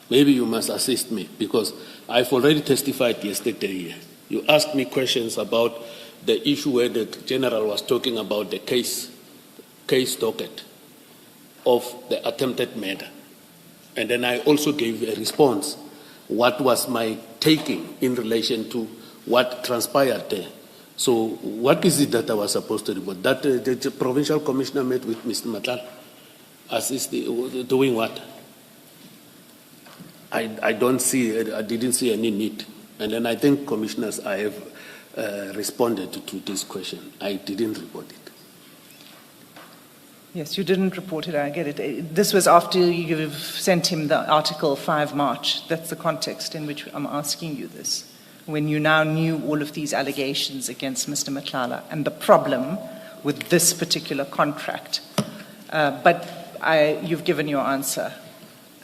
Maybe you must assist me because I've already testified yesterday here. You asked me questions about the issue where the general was talking about the case docket of the attempted murder. And then I also gave a response. What was my taking in relation to what transpired there? So what is it that I was supposed to report? That the provincial commissioner met with Mr. Matlala, doing what? I didn't see any need. And then I think commissioners, I have responded to this question. I didn't report it. Yes, you didn't report it, I get it. This was after you've sent him the article 5 March. That's the context in which I'm asking you this. When you now knew all of these allegations against Mr. Matlala and the problem with this particular contract. But you've given your answer,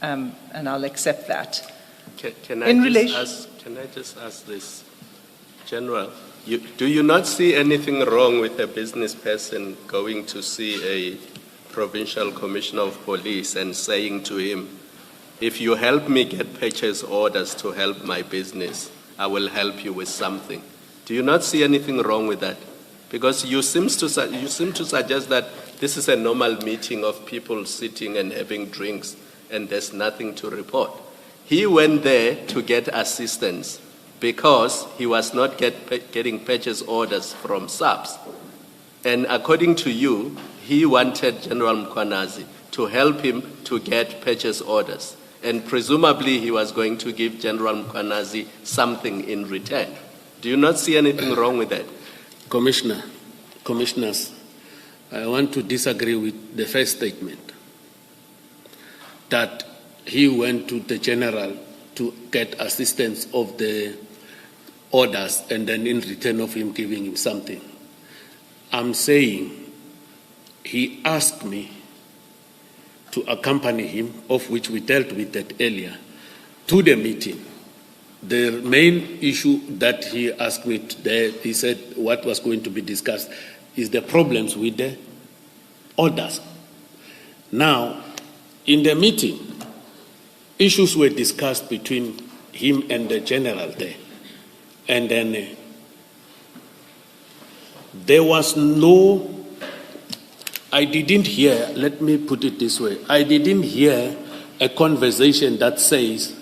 and I'll accept that. Can I just ask this, General? Do you not see anything wrong with a business person going to see a Provincial Commissioner of Police and saying to him, if you help me get purchase orders to help my business, I will help you with something. Do you not see anything wrong with that? Because you seem to suggest that this is a normal meeting of people sitting and having drinks and there's nothing to report. He went there to get assistance because he was not getting purchase orders from SAPS. And according to you, he wanted General Mkhwanazi to help him to get purchase orders. And presumably he was going to give General Mkhwanazi something in return. Do you not see anything wrong with that? Commissioners, I want to disagree with the first statement, that he went to the general to get assistance of the orders and then in return of him giving him something. I'm saying he asked me to accompany him, of which we dealt with that earlier, to the meeting. The main issue that he asked me today, he said what was going to be discussed, is the problems with the orders. Now, in the meeting, issues were discussed between him and the general there. And then there was no, I didn't hear, let me put it this way, I didn't hear a conversation that says,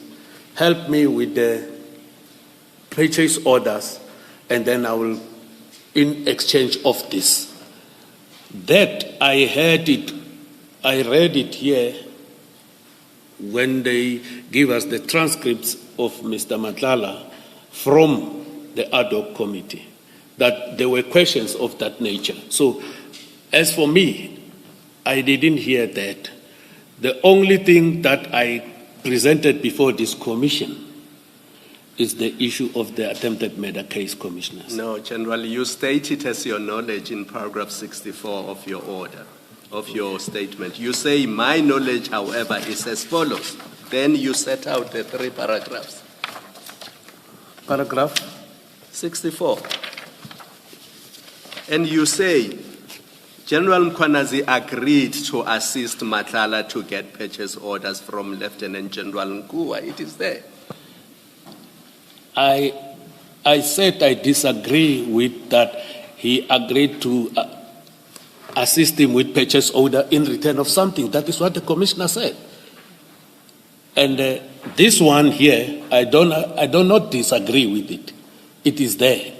help me with the purchase orders, and then I will, in exchange of this. That I heard it, I read it here when they give us the transcripts of Mr. Madlanga from the ad hoc committee, that there were questions of that nature. So, as for me, I didn't hear that. The only thing that I presented before this commission is the issue of the attempted murder case, Commissioners. No, General, you state it as your knowledge in paragraph 64 of your order, of your statement. You say, my knowledge, however, is as follows. Then you set out the 3 paragraphs. Paragraph 64. And you say, General Mkhwanazi agreed to assist Madlanga to get purchase orders from Lieutenant General Nkua. It is there. I said I disagree with that. He agreed to assist him with purchase order in return of something. That is what the commissioner said. And this one here, I do not disagree with it. It is there.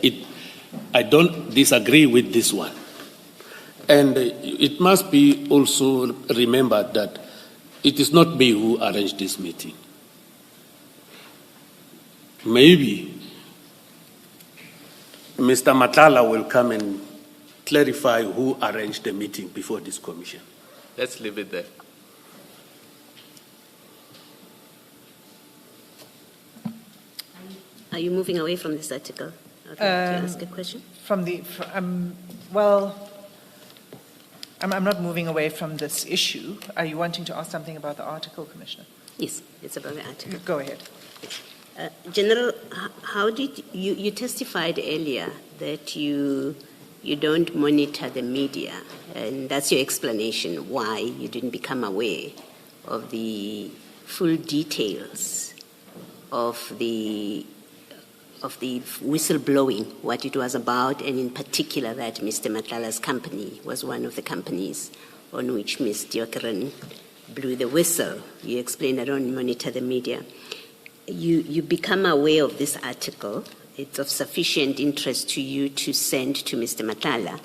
I don't disagree with this one. And it must be also remembered that it is not me who arranged this meeting. Maybe Mr. Madlanga will come and clarify who arranged the meeting before this commission. Let's leave it there. Are you moving away from this article? I'd like to ask a question. Well, I'm not moving away from this issue. Are you wanting to ask something about the article, Commissioner? Yes, it's about the article. Go ahead. General, how did you testified earlier that you don't monitor the media, and that's your explanation why you didn't become aware of the full details of the whistleblowing, what it was about, and in particular that Mr. Madlanga's company was one of the companies on which Ms. Deokaran blew the whistle. You explained I don't monitor the media. You become aware of this article. It's of sufficient interest to you to send to Mr. Madlanga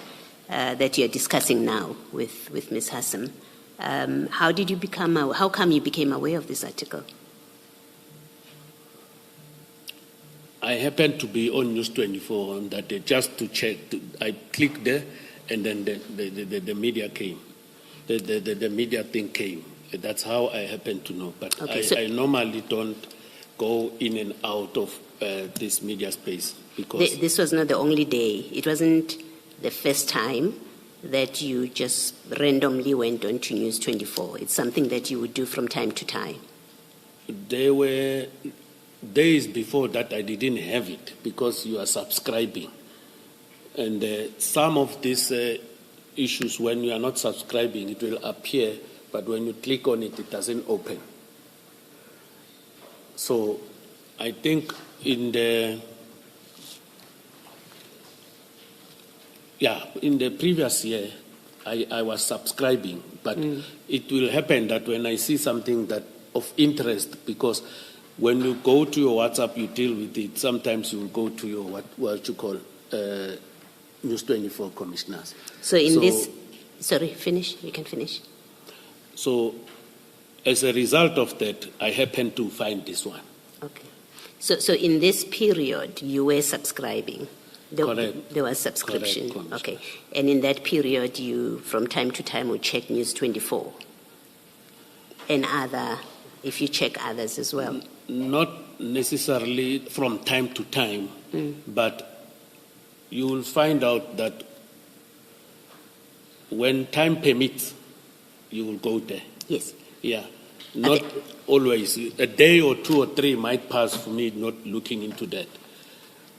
that you're discussing now with Ms. Hassam. How come you became aware of this article? I happened to be on News 24 on that day just to check. I clicked there, and then the media came. The media thing came. That's how I happened to know. But okay, I normally don't go in and out of this media space because this was not the only day. It wasn't the first time that you just randomly went on to News 24. It's something that you would do from time to time. There were days before that I didn't have it because you are subscribing. And some of these issues when you are not subscribing, it will appear, but when you click on it, it doesn't open. So I think in the previous year, I was subscribing, but it will happen that when I see something that of interest, because when you go to your WhatsApp, you deal with it. Sometimes you will go to your what you call News 24 commissioners. So in this, sorry, finish. You can finish. So as a result of that, I happened to find this one. Okay. So in this period, you were subscribing. Correct. There was subscription. Correct, okay. And in that period, you, from time to time, would check News 24 and if you check others as well. Not necessarily from time to time, but you will find out that when time permits, you will go there. Yes. Yeah. Not always. A day or 2 or 3 might pass for me not looking into that.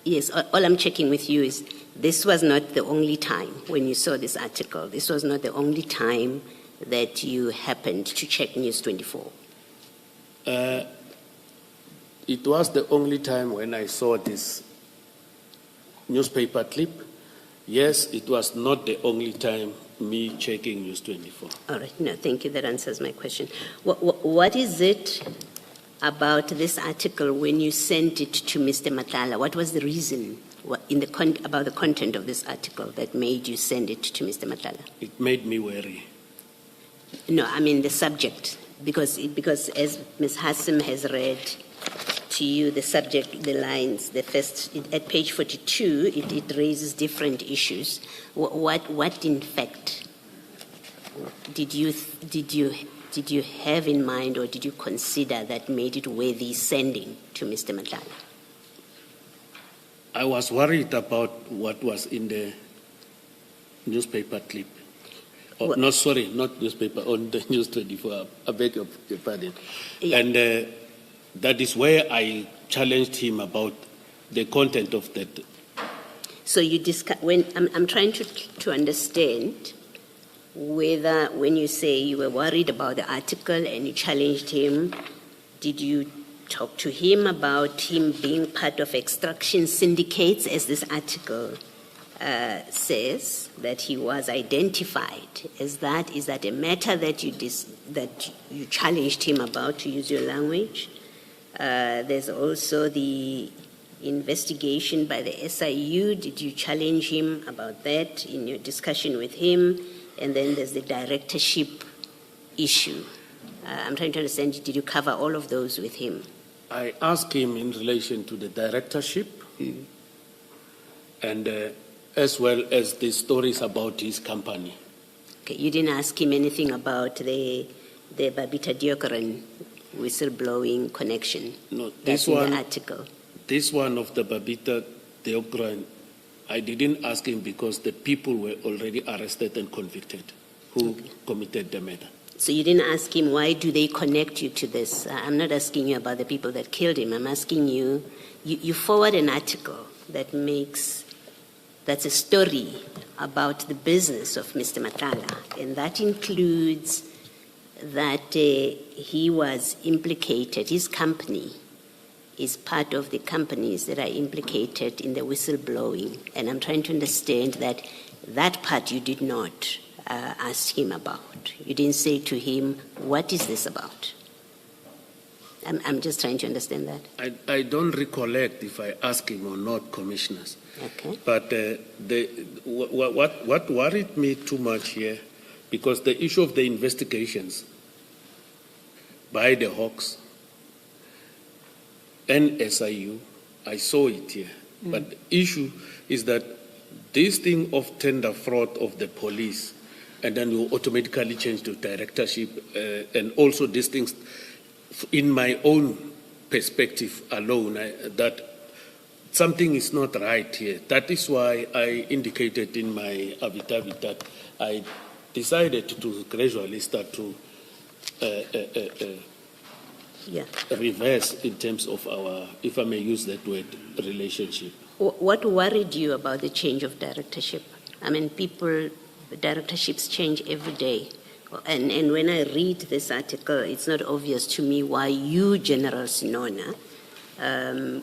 Yes, all I'm checking with you is this was not the only time when you saw this article. This was not the only time that you happened to check News 24. It was the only time when I saw this newspaper clip. Yes, it was not the only time me checking News 24. All right, no, thank you. That answers my question. What is it about this article when you sent it to Mr. Madlanga? What was the reason about the content of this article that made you send it to Mr. Madlanga? It made me worry. No, I mean the subject, because as Ms. Hassim has read to you the subject, the lines, the first at page 42, it raises different issues. What in fact did you have in mind, or did you consider that made it worthy sending to Mr. Madlanga? I was worried about what was in the newspaper clip. Oh, no, sorry, not newspaper, on the News 24. I beg your pardon. Yeah. And that is where I challenged him about the content of that. So you when I'm trying to understand whether, when you say you were worried about the article and you challenged him, did you talk to him about him being part of extraction syndicates, as this article says that he was identified as that? Is that a matter that you challenged him about, to use your language? There's also the investigation by the SIU. Did you challenge him about that in your discussion with him? And then there's the directorship issue. I'm trying to understand, did you cover all of those with him? I asked him in relation to the directorship and as well as the stories about his company. Okay, you didn't ask him anything about the Babita Deokaran whistleblowing connection? No, this one, the article. This one of the Babita Deokaran, I didn't ask him because the people were already arrested and convicted who committed the murder. So you didn't ask him, why do they connect you to this? I'm not asking you about the people that killed him. I'm asking you, you forward an article that's a story about the business of Mr. Madlanga, and that includes that he was implicated, his company is part of the companies that are implicated in the whistleblowing. And I'm trying to understand that part you did not ask him about. You didn't say to him, what is this about? I'm just trying to understand that. I don't recollect if I asked him or not, commissioners. Okay. But what worried me too much here, because the issue of the investigations by the Hawks and SIU, I saw it here. But the issue is that this thing of tender fraud of the police, and then you automatically change to directorship, and also these things, in my own perspective alone, that something is not right here. That is why I indicated in my affidavit that I decided to gradually start to reverse in terms of our, if I may use that word, relationship. What worried you about the change of directorship? I mean, people directorships change every day. And when I read this article, it's not obvious to me why you, General Senona,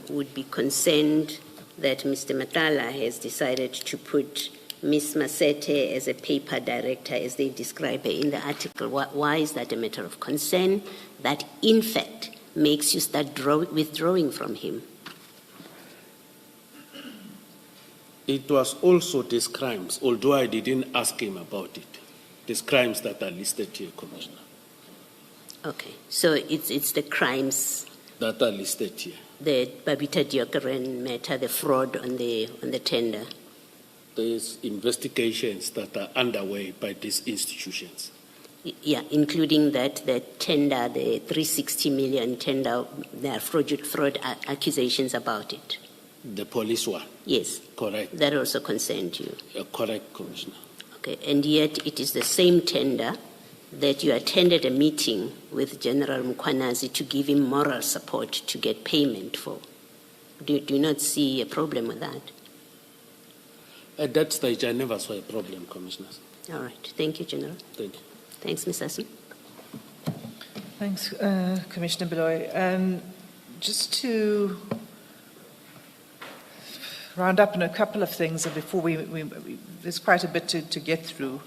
would be concerned that Mr. Matala has decided to put Ms. Lesetja as a paper director, as they describe her in the article. Why is that a matter of concern that, in fact, makes you start withdrawing from him? It was also these crimes, although I didn't ask him about it. These crimes that are listed here, Commissioner. Okay, so it's the crimes That are listed here. the Babita Diokaran matter, the fraud on the tender. There's investigations that are underway by these institutions. Yeah, including that tender, the 360 million tender, there are fraud accusations about it. The police one. Yes. Correct. That also concerned you. Correct, Commissioner. Okay, and yet it is the same tender that you attended a meeting with General Mkwanazi to give him moral support to get payment for. Do you not see a problem with that? At that stage, I never saw a problem, Commissioners. All right. Thank you, General. Thank you. Thanks, Ms. Assi. Thanks, Commissioner Beloy. Just to round up on a couple of things before there's quite a bit to get through.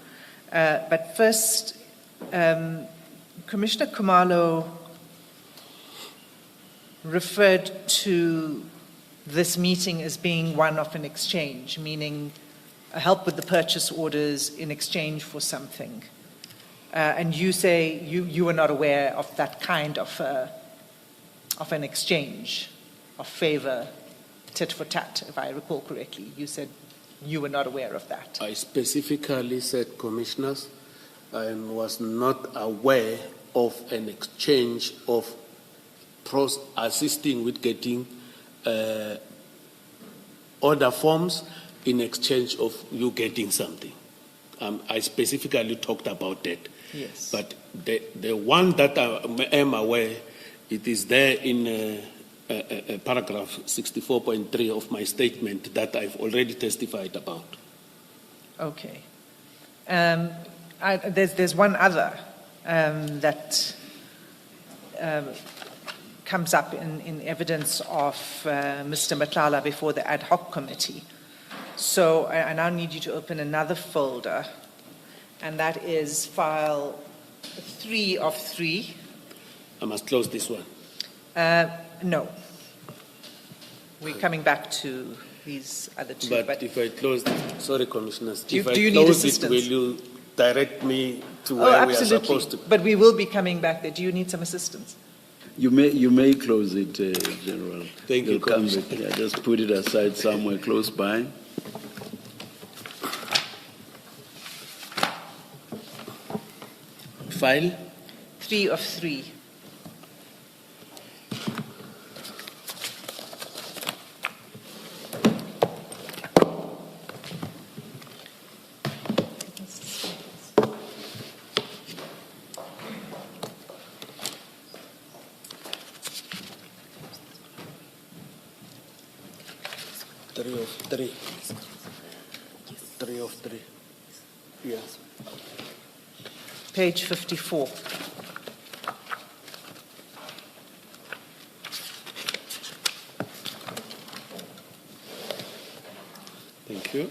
But first, Commissioner Khumalo referred to this meeting as being one of an exchange, meaning a help with the purchase orders in exchange for something. And you say you were not aware of that kind of an exchange of favor, tit for tat, if I recall correctly. You said you were not aware of that. I specifically said, Commissioners, I was not aware of an exchange of assisting with getting order forms in exchange of you getting something. I specifically talked about that. Yes. But the one that I am aware, it is there in paragraph 64.3 of my statement that I've already testified about. Okay. There's one other that comes up in evidence of Mr. Matlala before the ad hoc committee. So I now need you to open another folder, and that is file 3 of 3. I must close this one. No. We're coming back to these other two. But if I close, sorry, Commissioners, do if I you need close assistance? it, will you direct me to where we are supposed to? But we will be coming back there. Do you need some assistance? You may close it, General. Thank you, You'll come Commissioner. back. Yeah, just put it aside somewhere close by. File 3 of 3. three of three. Yes. Page 54. Thank you.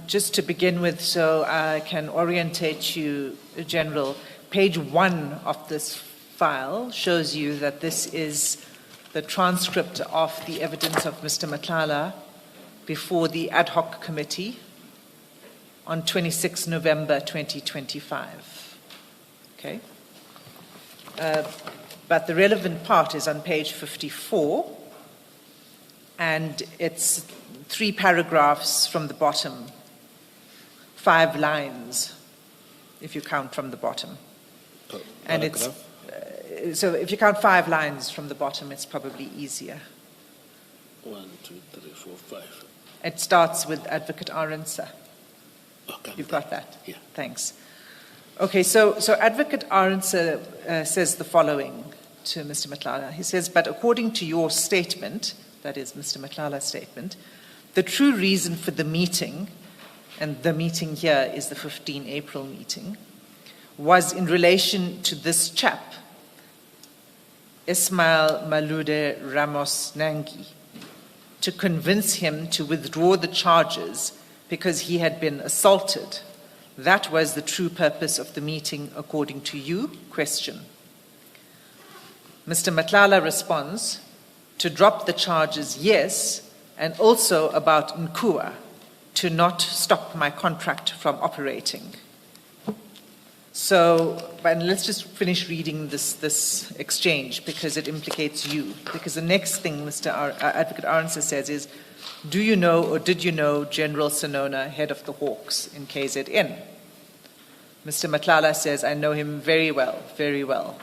Just to begin with, so I can orientate you, General, page 1 of this file shows you that this is the transcript of the evidence of Mr. Matlala before the ad hoc committee on 26 November 2025. Okay? But the relevant part is on page 54, and it's 3 paragraphs from the bottom, 5 lines, if you count from the bottom. And it's so if you count 5 lines from the bottom, it's probably easier. 1, 2, 3, 4, 5. It starts with Advocate Arendse. Okay. You've got that? Yeah. Thanks. Okay, so Advocate Arendse says the following to Mr. Matlala. He says, but according to your statement, that is Mr. Matlala's statement, the true reason for the meeting, and the meeting here is the 15 April meeting, was in relation to this chap, Ismail Malude Ramos Nangi, to convince him to withdraw the charges because he had been assaulted. That was the true purpose of the meeting, according to you? Question. Mr. Matlala responds, to drop the charges, yes, and also about Nkua, to not stop my contract from operating. So, and let's just finish reading this exchange because it implicates you. Because the next thing Mr. Advocate Arendse says is, do you know or did you know General Senona, head of the Hawks in KZN? Mr. Matlala says, I know him very well, very well.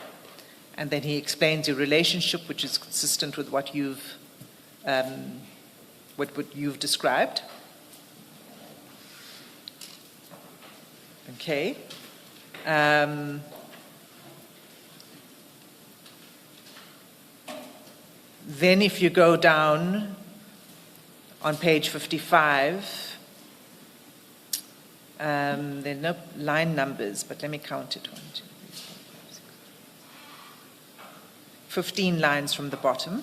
And then he explains your relationship, which is consistent with what you've described. Okay. Then if you go down on page 55, there are no line numbers, but let me count it. 1, 2, 3, 4, 5, 6. 15 lines from the bottom.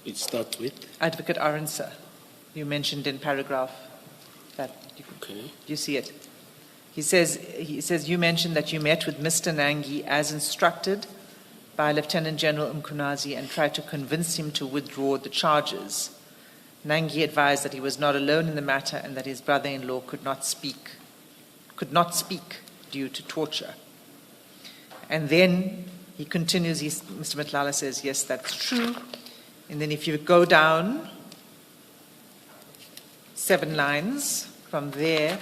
It starts with? Advocate Arendse, you mentioned in paragraph that. Okay. You see it. He says, you mentioned that you met with Mr. Nangi as instructed by Lieutenant General Mkunazi and tried to convince him to withdraw the charges. Nangi advised that he was not alone in the matter and that his brother-in-law could not speak due to torture. And then he continues, Mr. Matlala says, yes, that's true. And then if you go down 7 lines from there,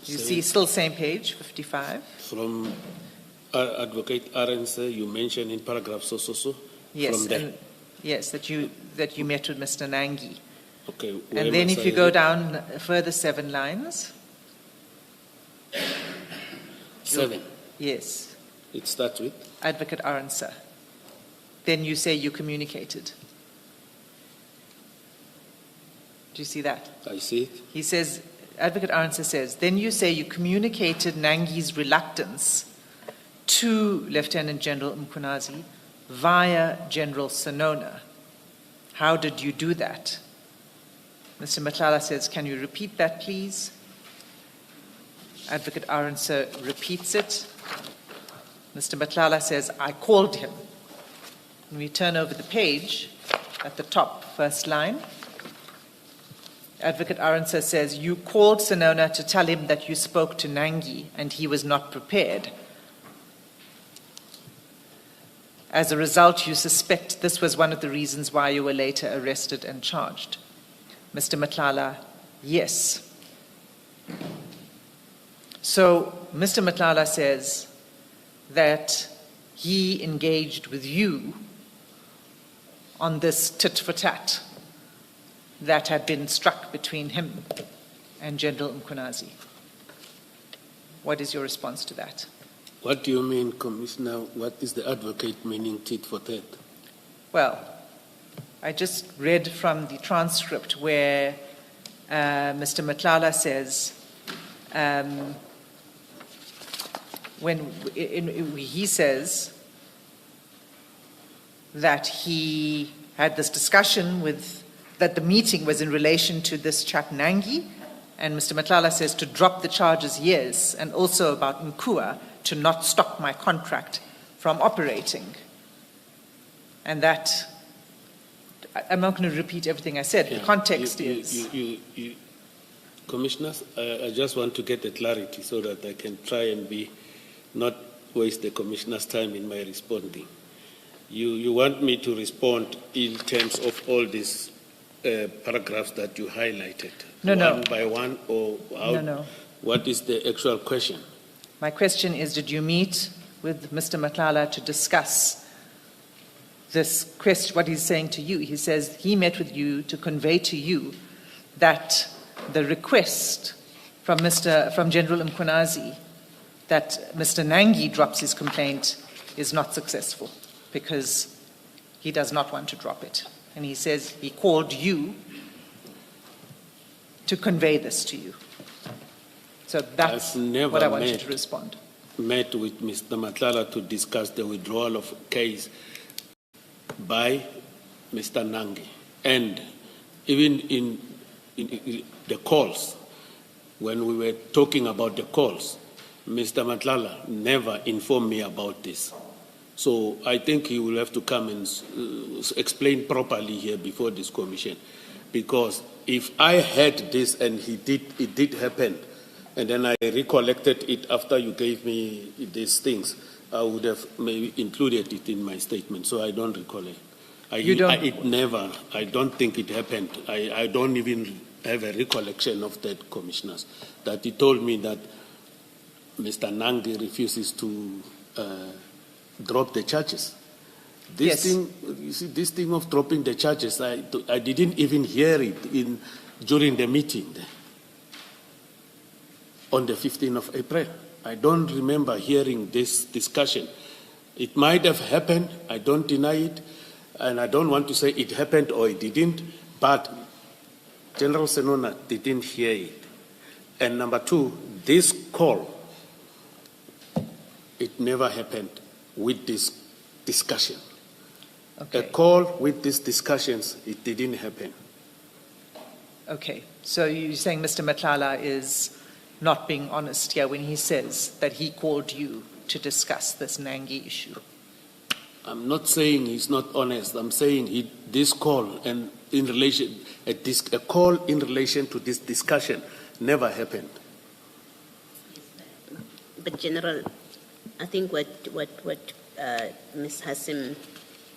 you see still same page, 55. From Advocate Arendse, you mentioned in paragraph so. Yes, from there. and yes, that you met with Mr. Nangi. Okay. And then if you go down further 7 lines. 7. Yes. It starts with? Advocate Arendse. Then you say you communicated. Do you see that? I see it. He says, Advocate Arendse says, then you say you communicated Nangi's reluctance to Lieutenant General Mkunazi via General Senona. How did you do that? Mr. Matlala says, can you repeat that, please? Advocate Arendse repeats it. Mr. Matlala says, I called him. When we turn over the page, at the top, first line, Advocate Arendse says, you called Senona to tell him that you spoke to Nangi and he was not prepared. As a result, you suspect this was one of the reasons why you were later arrested and charged. Mr. Matlala, yes. So Mr. Matlala says that he engaged with you on this tit for tat that had been struck between him and General Mkunazi. What is your response to that? What do you mean, Commissioner? What is the advocate meaning tit for tat? Well, I just read from the transcript where Mr. Matlala says, he says that he had this discussion that the meeting was in relation to this chap Nangi, and Mr. Matlala says to drop the charges, yes, and also about Nkua to not stop my contract from operating. And that, I'm not going to repeat everything I said. Yeah. The context is... Commissioners, I just want to get the clarity so that I can try and not waste the Commissioner's time in my responding. You want me to respond in terms of all these paragraphs that you highlighted? No. One by one, or how? No. What is the actual question? My question is, did you meet with Mr. Matlala to discuss this question, what he's saying to you? He says he met with you to convey to you that the request from General Mkhwanazi that Mr. Nangi drops his complaint is not successful because he does not want to drop it. And he says he called you to convey this to you. So that's what I want you to respond. Met with Mr. Matlala to discuss the withdrawal of case by Mr. Nangi. And even in the calls, when we were talking about the calls, Mr. Matlala never informed me about this. So I think he will have to come and explain properly here before this commission. Because if I heard this and it did happen, and then I recollected it after you gave me these things, I would have maybe included it in my statement. So I don't recall it. I don't think it happened. I don't even have a recollection of that, commissioners, that he told me that Mr. Nangi refuses to drop the charges. This thing, you see, this thing of dropping the charges, I didn't even hear it during the meeting on the 15th of April. I don't remember hearing this discussion. It might have happened, I don't deny it, and I don't want to say it happened or it didn't, but General Senona didn't hear it. And number two, this call, it never happened with this discussion. Okay. A call with these discussions, it didn't happen. Okay, so you're saying Mr. Matlala is not being honest here when he says that he called you to discuss this Nangi issue? I'm not saying he's not honest. I'm saying this call and a call in relation to this discussion never happened. But General, I think what Ms. Hassim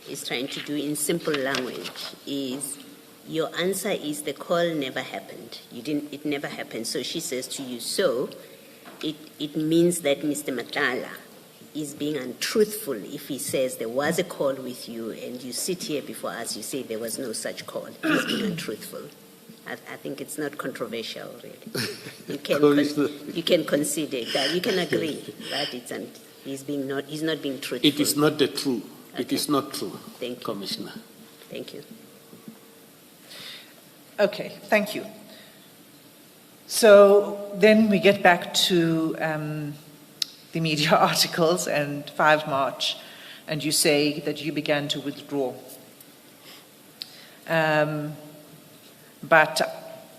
is trying to do in simple language is your answer is the call never happened. It never happened. So she says to you, so it means that Mr. Matlala is being untruthful if he says there was a call with you and you sit here before us, you say there was no such call. He's being untruthful. I think it's not controversial, really. You can concede that. You can agree that he's not being truthful. It is not the truth. Okay. It is not true, Thank you. Commissioner. Thank you. Okay, thank you. So then we get back to the media articles and 5 March, and you say that you began to withdraw. But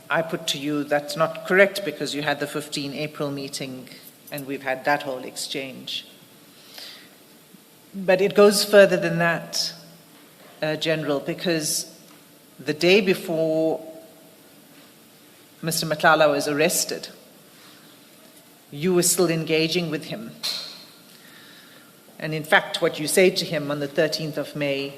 I put to you that's not correct because you had the 15 April meeting and we've had that whole exchange. But it goes further than that, General, because the day before Mr. Matlala was arrested, you were still engaging with him. And in fact, what you say to him on the 13th of May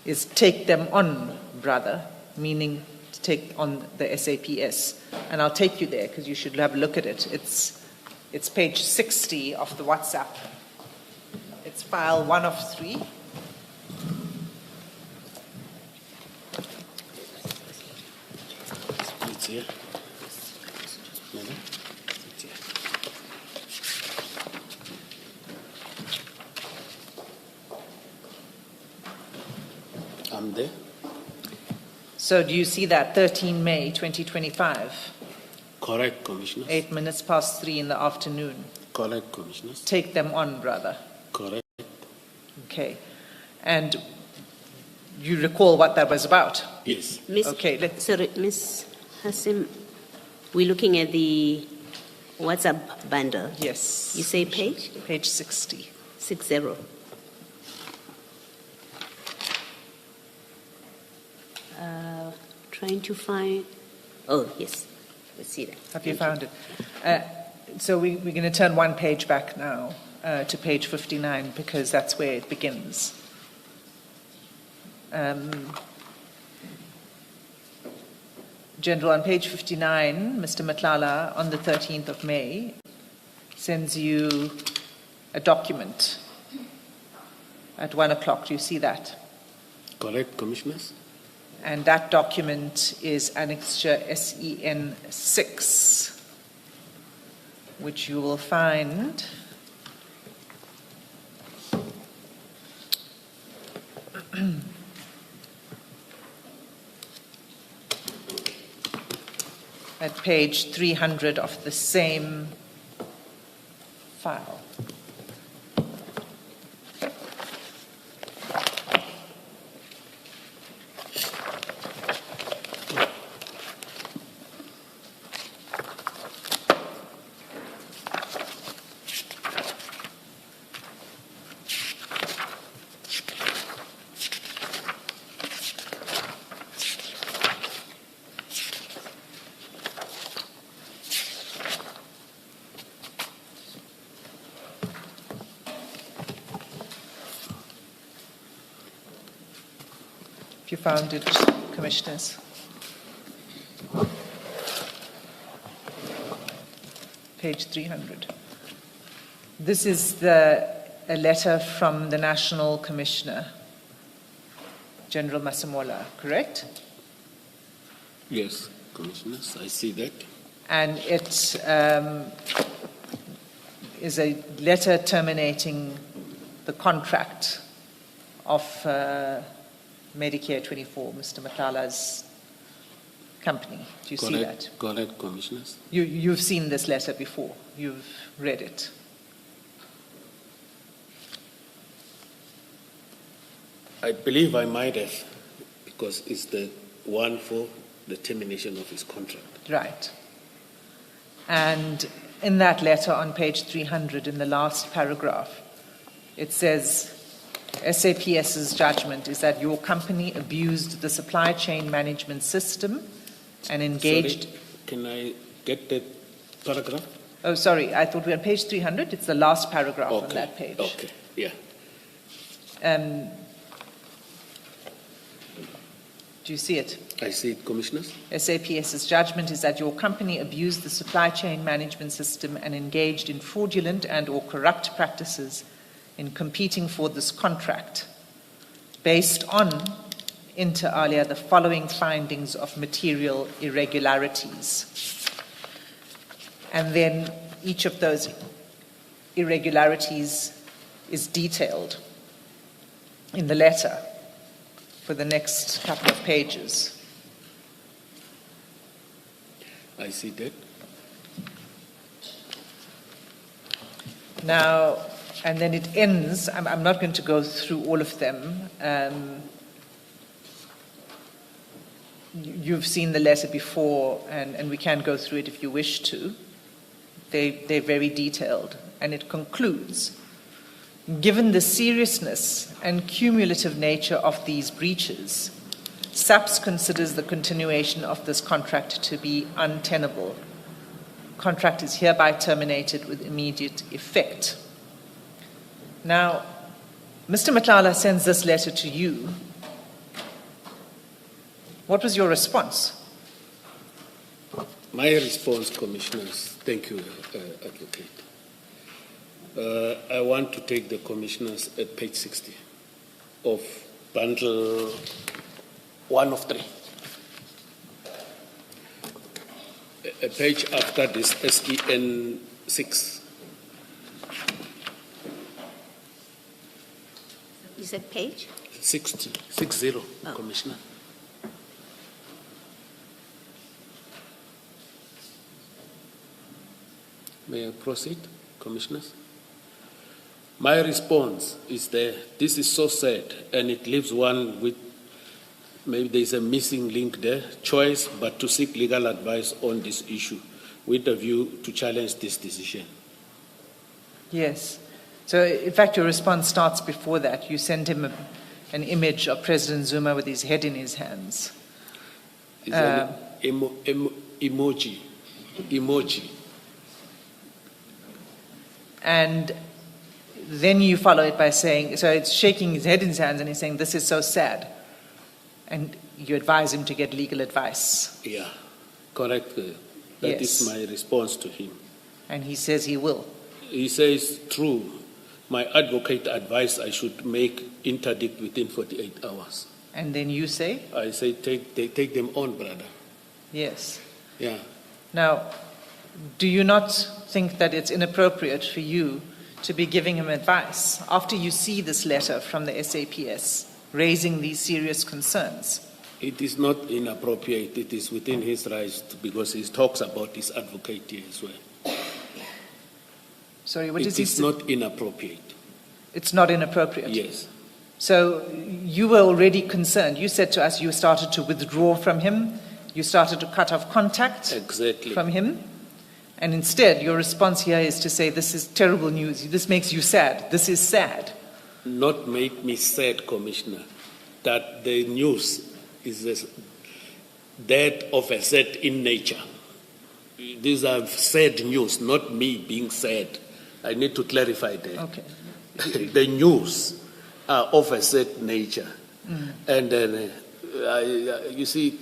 is take them on, brother, meaning to take on the SAPS. And I'll take you there because you should have a look at it. It's page 60 of the WhatsApp. It's file 1 of 3. It's here. I'm there. So do you see that 13 May 2025? Correct, Commissioner. 8 minutes past 3 in the afternoon. Correct, Commissioners. Take them on, brother. Correct. Okay. And you recall what that was about? Yes. Sorry, Ms. Hassim, we're looking at the WhatsApp bundle. Yes. You say page? Page 60. 60. Trying to find. Oh, yes. Let's see that. Have you found it? So we're going to turn one page back now to page 59 because that's where it begins. General, on page 59, Mr. Matlala, on the 13th of May, sends you a document at 1 o'clock. Do you see that? Correct, Commissioners? And that document is Annexure SEN 6, which you will find at page 300 of the same file. You found it, Commissioners. Page 300. This is a letter from the National Commissioner, General Masemola, correct? Yes, Commissioners, I see that. And it is a letter terminating the contract of Medicare 24, Mr. Matlala's company. Do you see that? Correct, Commissioners. You've seen this letter before. You've read it. I believe I might have, because it's the one for the termination of his contract. Right. And in that letter on page 300, in the last paragraph, it says, SAPS's judgment is that your company abused the supply chain management system and engaged... Sorry, can I get that paragraph? Oh, sorry, I thought we were on page 300. It's the last paragraph on Okay, that page. okay, yeah. Do you see it? I see it, Commissioners. SAPS's judgment is that your company abused the supply chain management system and engaged in fraudulent and or corrupt practices in competing for this contract based on, inter alia, the following findings of material irregularities. And then each of those irregularities is detailed in the letter for the next couple of pages. I see that. Now, and then it ends, I'm not going to go through all of them. You've seen the letter before, and we can go through it if you wish to. They're very detailed. And it concludes, given the seriousness and cumulative nature of these breaches, SAPS considers the continuation of this contract to be untenable. Contract is hereby terminated with immediate effect. Now, Mr. Matlala sends this letter to you. What was your response? My response, Commissioners, thank you, Advocate. I want to take the Commissioners at page 60 of bundle 1 of 3. A page after this, SEN 6. You said page? 60, Oh. Commissioner. May I proceed, Commissioners? My response is that this is so sad, and it leaves one with, maybe there's a missing link there, choice but to seek legal advice on this issue with a view to challenge this decision. Yes. So, in fact, your response starts before that. You send him an image of President Zuma with his head in his hands. It's an emoji. And then you follow it by saying, so it's shaking his head in his hands and he's saying, this is so sad. And you advise him to get legal advice. Yeah, correct. That Yes. is my response to him. And he says he will. He says, true, my advocate advised I should make interdict within 48 hours. And then you say? I say, take them on, brother. Yes. Yeah. Now, do you not think that it's inappropriate for you to be giving him advice after you see this letter from the SAPS raising these serious concerns? It is not inappropriate. It is within his rights because he talks about his advocate here as well. Sorry, what does he say? It is not inappropriate. It's not inappropriate? Yes. So you were already concerned. You said to us you started to withdraw from him. You started to cut off contact from him. And instead, your response here is to say, this is terrible news. This makes you sad. This is sad. Not make me sad, Commissioner, that the news is that of a sad in nature. These are sad news, not me being sad. I need to clarify that. Okay. The news are of a sad nature. And then, you see,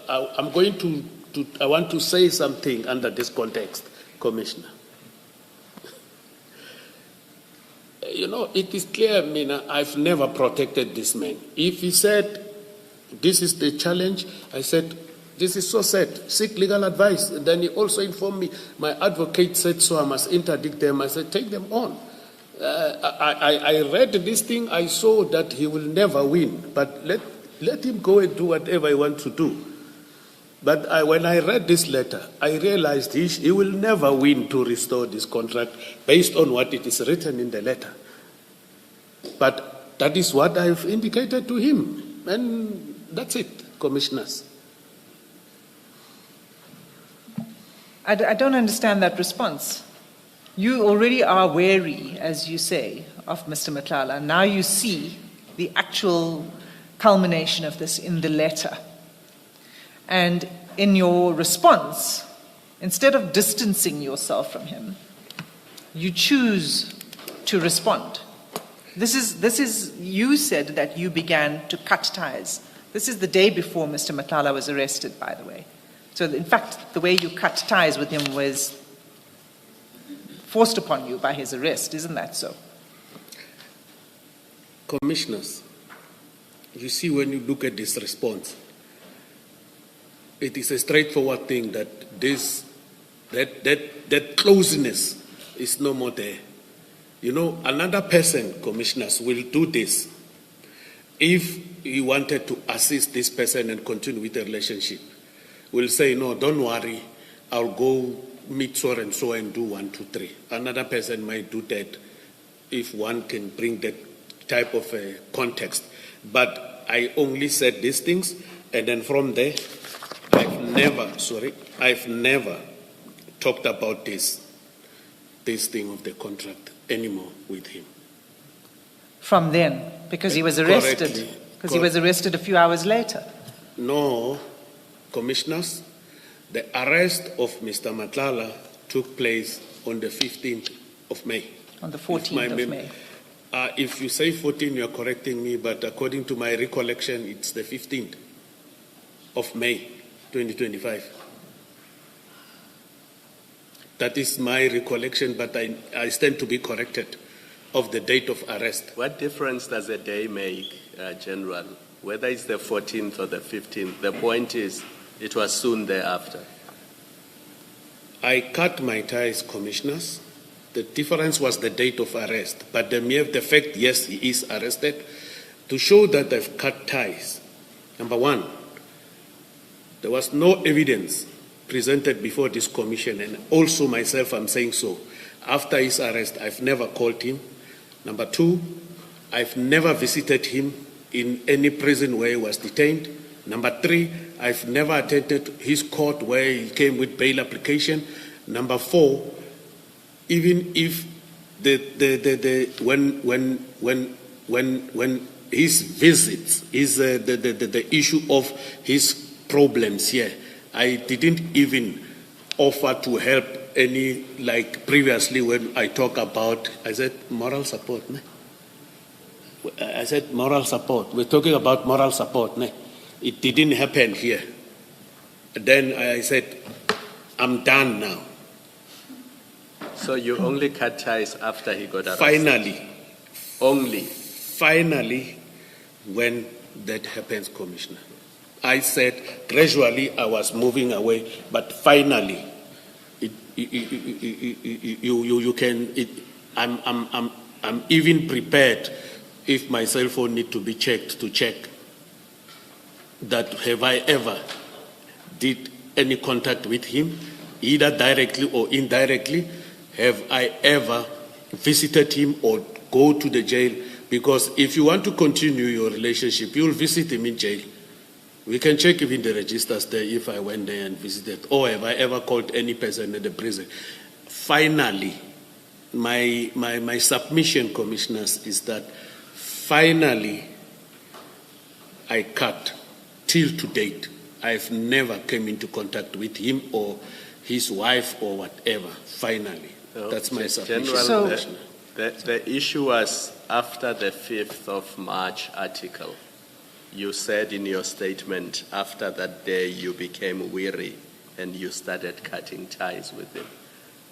I'm going I want to say something under this context, Commissioner. You know, it is clear, Mina, I've never protected this man. If he said, this is the challenge, I said, this is so sad, seek legal advice. And then he also informed me, my advocate said so, I must interdict them. I said, take them on. I read this thing, I saw that he will never win, but let him go and do whatever he wants to do. But when I read this letter, I realized he will never win to restore this contract based on what it is written in the letter. But that is what I've indicated to him. And that's it, Commissioners. I don't understand that response. You already are wary, as you say, of Mr. Matlala. Now you see the actual culmination of this in the letter. And in your response, instead of distancing yourself from him, you choose to respond. This is, you said that you began to cut ties. This is the day before Mr. Matlala was arrested, by the way. So in fact, the way you cut ties with him was forced upon you by his arrest, isn't that so? Commissioners, you see when you look at this response, it is a straightforward thing that that closeness is no more there. You know, another person, Commissioners, will do this if he wanted to assist this person and continue with the relationship. Will say, no, don't worry, I'll go meet so and do 1, 2, 3. Another person might do that if one can bring that type of context. But I only said these things, and then from there, I've never talked about this thing of the contract anymore with him. From then, because he was arrested. Because he was arrested a few hours later. No, Commissioners, the arrest of Mr. Matlala took place on the 15th of May. On the 14th of May. If you say 14, you're correcting me, but according to my recollection, it's the 15th of May, 2025. That is my recollection, but I stand to be corrected of the date of arrest. What difference does a day make, General? Whether it's the 14th or the 15th, the point is it was soon thereafter. I cut my ties, Commissioners. The difference was the date of arrest, but the fact, yes, he is arrested, to show that I've cut ties. Number one, there was no evidence presented before this commission, and also myself, I'm saying so. After his arrest, I've never called him. Number two, I've never visited him in any prison where he was detained. Number three, I've never attended his court where he came with bail application. Number four, even if when his visits, the issue of his problems here, I didn't even offer to help any, like previously when I talk about, I said moral support. Ne? I said moral support. We're talking about moral support. Ne? It didn't happen here. Then I said, I'm done now. So you only cut ties after he got arrested? Finally, Only? finally, when that happens, Commissioner. I said gradually I was moving away, but finally, you can. I'm even prepared if my cell phone need to be checked to check that have I ever did any contact with him, either directly or indirectly. Have I ever visited him or go to the jail? Because if you want to continue your relationship, you'll visit him in jail. We can check even the registers there if I went there and visited, or have I ever called any person at the prison. Finally, my submission, Commissioners, is that finally I cut till to date. I've never come into contact with him or his wife or whatever. Finally, that's my submission. General, the issue was after the 5th of March article. You said in your statement, after that day you became weary and you started cutting ties with him.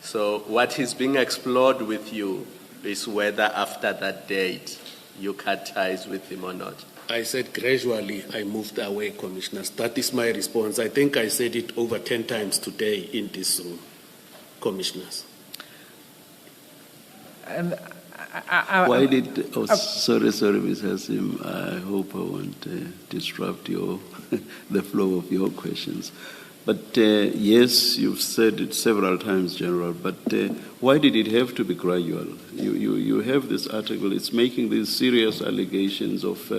So what is being explored with you is whether after that date you cut ties with him or not. I said gradually I moved away, Commissioners. That is my response. I think I said it over 10 times today in this room, Commissioners. Why did, sorry, Ms. Hassim, I hope I won't disrupt the flow of your questions. But yes, you've said it several times, General, but why did it have to be gradual? You have this article, it's making these serious allegations of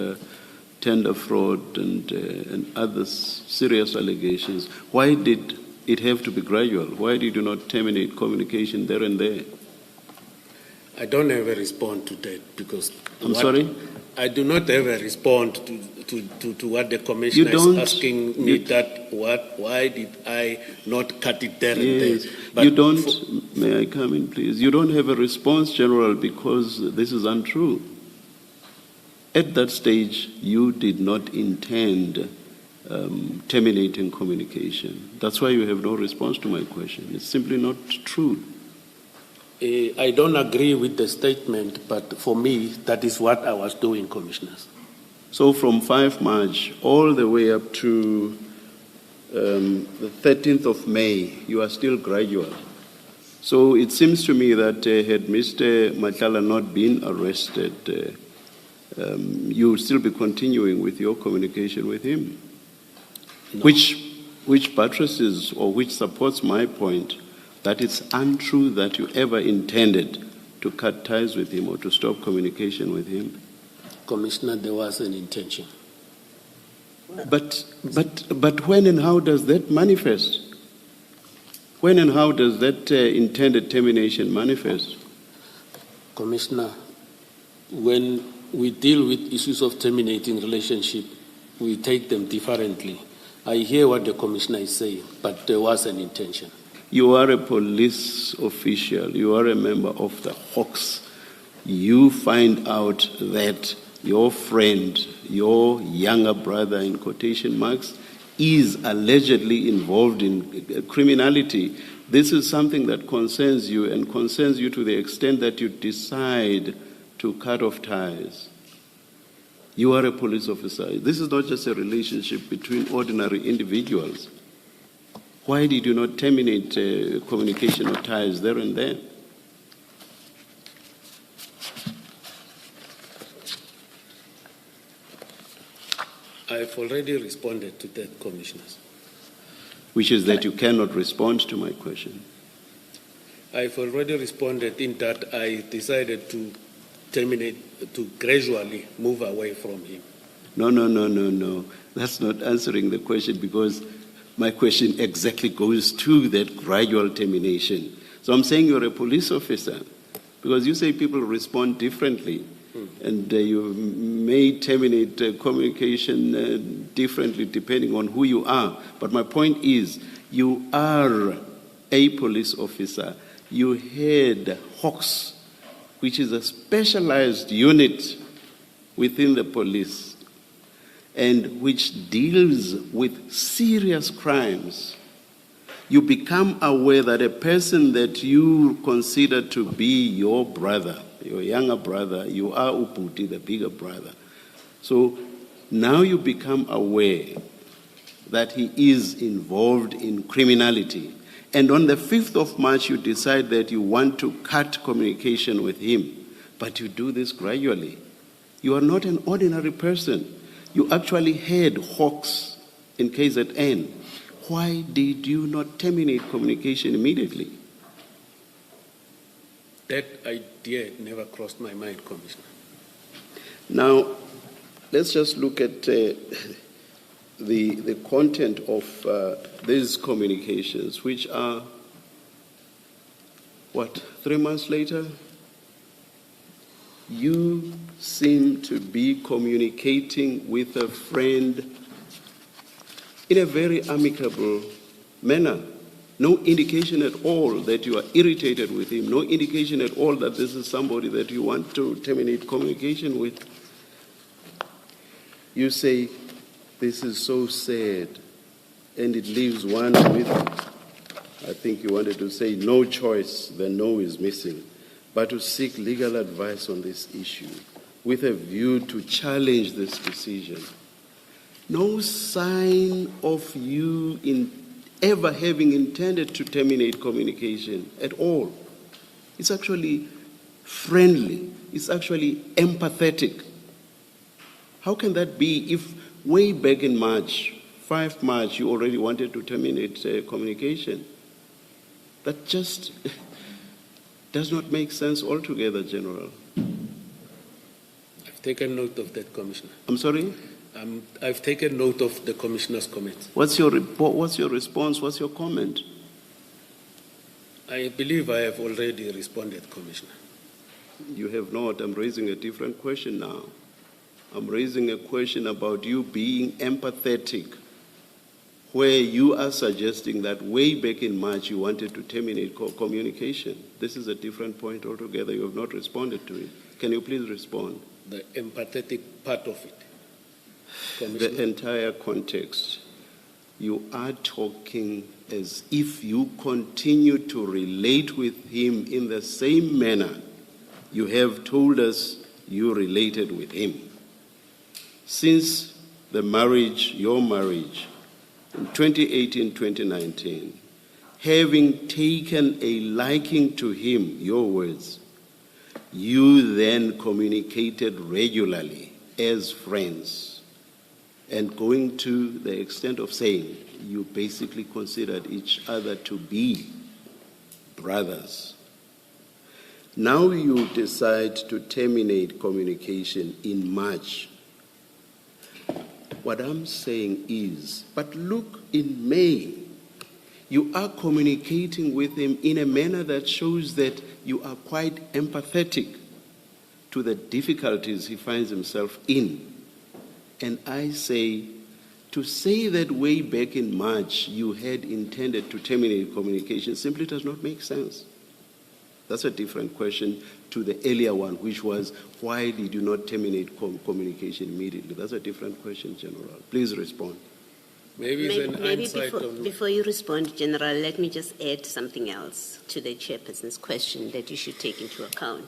tender fraud and other serious allegations. Why did it have to be gradual? Why did you not terminate communication there and there? I don't ever respond to that because... I'm sorry? I do not ever respond to what the Commissioner is asking me why did I not cut it there and there? But you don't, may I come in please? You don't have a response, General, because this is untrue. At that stage, you did not intend terminating communication. That's why you have no response to my question. It's simply not true. I don't agree with the statement, but for me, that is what I was doing, Commissioners. So from 5 March all the way up to the 13th of May, you are still gradual. So it seems to me that had Mr. Matlala not been arrested, you would still be continuing with your communication with him, No. which buttresses or which supports my point that it's untrue that you ever intended to cut ties with him or to stop communication with him. Commissioner, there was an intention. But when and how does that manifest? When and how does that intended termination manifest? Commissioner, when we deal with issues of terminating relationship, we take them differently. I hear what the Commissioner is saying, but there was an intention. You are a police official. You are a member of the Hawks. You find out that your friend, your younger brother, in quotation marks, is allegedly involved in criminality. This is something that concerns you and concerns you to the extent that you decide to cut off ties. You are a police officer. This is not just a relationship between ordinary individuals. Why did you not terminate communication or ties there and then? I've already responded to that, Commissioners. Which is that you cannot respond to my question. I've already responded in that I decided to terminate, to gradually move away from him. No. That's not answering the question, because my question exactly goes to that gradual termination. So I'm saying you're a police officer, because you say people respond differently, and you may terminate communication differently depending on who you are. But my point is, you are a police officer. You head Hawks, which is a specialized unit within the police, and which deals with serious crimes. you become aware that a person that you consider to be your brother, your younger brother, you are Uputi, the bigger brother. So now you become aware that he is involved in criminality. And on the 5th of March, you decide that you want to cut communication with him, but you do this gradually. You are not an ordinary person. You actually had hawks in KZN. Why did you not terminate communication immediately? That idea never crossed my mind, Commissioner. Now, let's just look at the content of these communications, which are, 3 months later? You seem to be communicating with a friend in a very amicable manner. No indication at all that you are irritated with him, no indication at all that this is somebody that you want to terminate communication with. You say, this is so sad, and it leaves one with, I think you wanted to say, no choice, the no is missing, but to seek legal advice on this issue with a view to challenge this decision. No sign of you ever having intended to terminate communication at all. It's actually friendly. It's actually empathetic. How can that be if way back in March, 5 March, you already wanted to terminate communication? That just does not make sense altogether, General. I've taken note of that, Commissioner. I'm sorry? I've taken note of the Commissioner's comments. What's your report? What's your response? What's your comment? I believe I have already responded, Commissioner. You have not. I'm raising a different question now. I'm raising a question about you being empathetic, where you are suggesting that way back in March you wanted to terminate communication. This is a different point altogether. You have not responded to it. Can you please respond? The empathetic part of it, Commissioner? The entire context. You are talking as if you continue to relate with him in the same manner you have told us you related with him. Since the marriage, your marriage, in 2018-2019, having taken a liking to him, your words, you then communicated regularly as friends, and going to the extent of saying you basically considered each other to be brothers. Now you decide to terminate communication in March. What I'm saying is, but look, in May, you are communicating with him in a manner that shows that you are quite empathetic to the difficulties he finds himself in. And I say, to say that way back in March you had intended to terminate communication simply does not make sense. That's a different question to the earlier one, which was, why did you not terminate communication immediately? That's a different question, General. Please respond. Maybe before you respond, General, let me just add something else to the chairperson's question that you should take into account.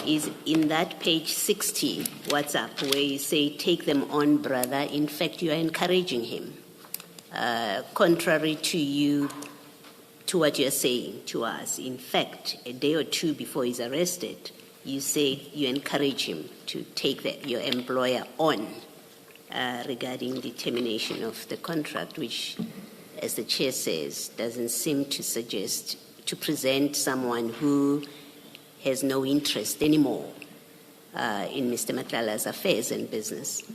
Is in that page 60 WhatsApp where you say, take them on, brother, in fact, you are encouraging him. Contrary to what you're saying to us. In fact, a day or two before he's arrested, you say you encourage him to take your employer on regarding the termination of the contract, which, as the chair says, doesn't seem to suggest to present someone who has no interest anymore in Mr. Matlala's affairs and business.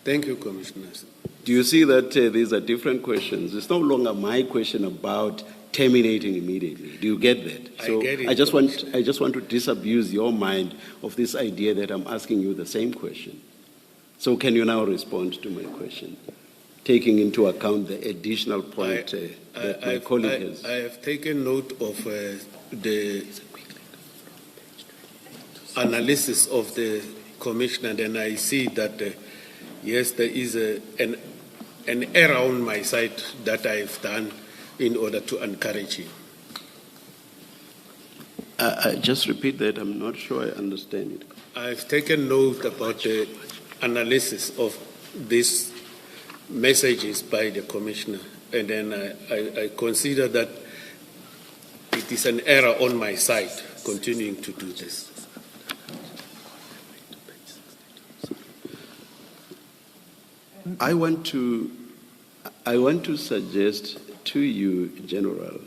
Thank you, Commissioners. Do you see that these are different questions? It's no longer my question about terminating immediately. Do you get that? So I get it, I just want to disabuse your mind of this idea that I'm asking you the same question. So can you now respond to my question, taking into account the additional point that my colleague has? I have taken note of the analysis of the Commissioner, and I see that, yes, there is an error on my side that I've done in order to encourage him. Just repeat that. I'm not sure I understand it. I've taken note about the analysis of these messages by the commissioner, and then I consider that it is an error on my side continuing to do this. I want to suggest to you, General,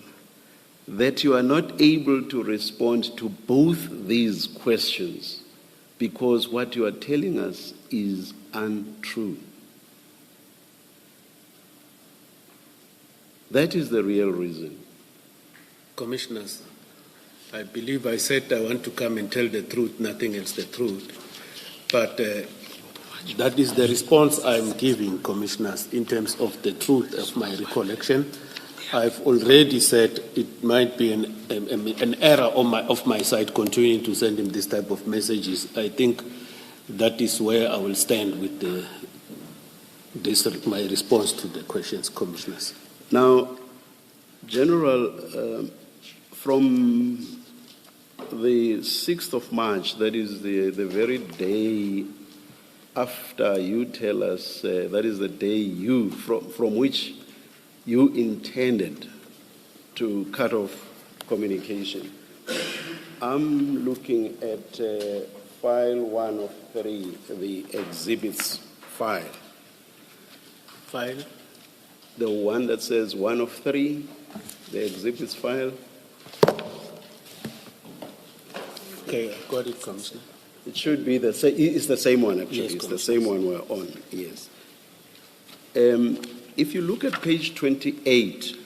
that you are not able to respond to both these questions because what you are telling us is untrue. That is the real reason. Commissioners, I believe I said I want to come and tell the truth, nothing else the truth. But that is the response I'm giving, Commissioners, in terms of the truth of my recollection. I've already said it might be an error of my side continuing to send him this type of messages. I think that is where I will stand with my response to the questions, Commissioners. Now, General, from the 6th of March, that is the very day after you tell us, that is the day from which you intended to cut off communication. I'm looking at file 1 of 3, the exhibits file. File? The one that says 1 of 3, the exhibits file. Okay, I got it, Commissioner. It should be the same. It's the same one, actually. Yes, it's the same one we're on, yes. If you look at page 28,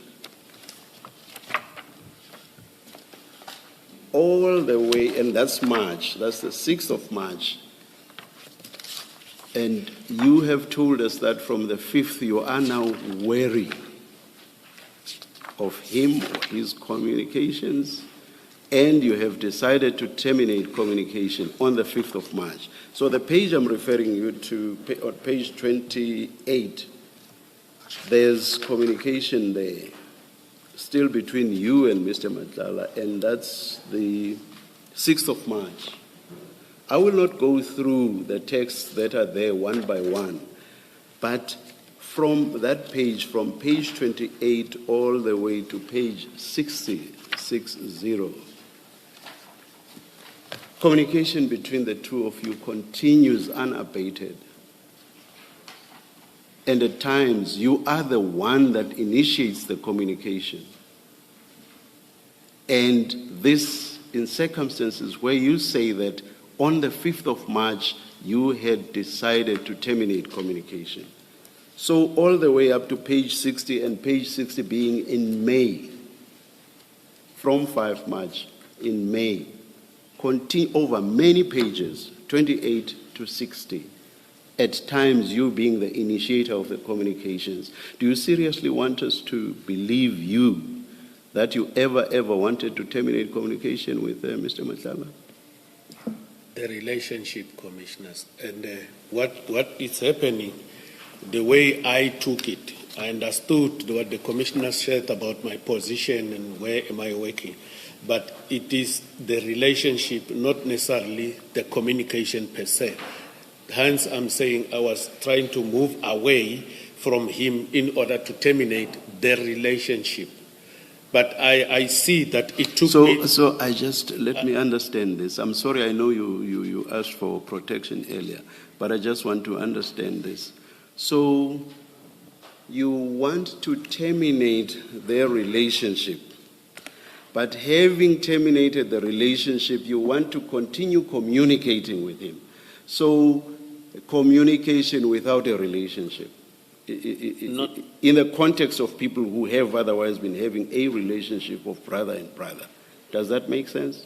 all the way, and that's March, that's the 6th of March, and you have told us that from the 5th you are now wary of him or his communications, and you have decided to terminate communication on the 5th of March. So the page I'm referring you to, on page 28, there's communication there, still between you and Mr. Madlanga, and that's the 6th of March. I will not go through the texts that are there one by one, but from that page, from page 28 all the way to page 60, communication between the two of you continues unabated. And at times, you are the one that initiates the communication. And this, in circumstances where you say that on the 5th of March, you had decided to terminate communication. So all the way up to page 60, and page 60 being in May, from 5 March, in May, continue over many pages, 28 to 60, at times you being the initiator of the communications. Do you seriously want us to believe you that you ever wanted to terminate communication with Mr. Madlanga? The relationship, Commissioners, and what is happening, the way I took it, I understood what the Commissioners said about my position and where am I working, but it is the relationship, not necessarily the communication per se. Hence, I'm saying I was trying to move away from him in order to terminate the relationship. But I see that it took me... So I just, let me understand this. I'm sorry, I know you asked for protection earlier, but I just want to understand this. So you want to terminate their relationship, but having terminated the relationship, you want to continue communicating with him. So communication without a relationship. In the context of people who have otherwise been having a relationship of brother and brother. Does that make sense?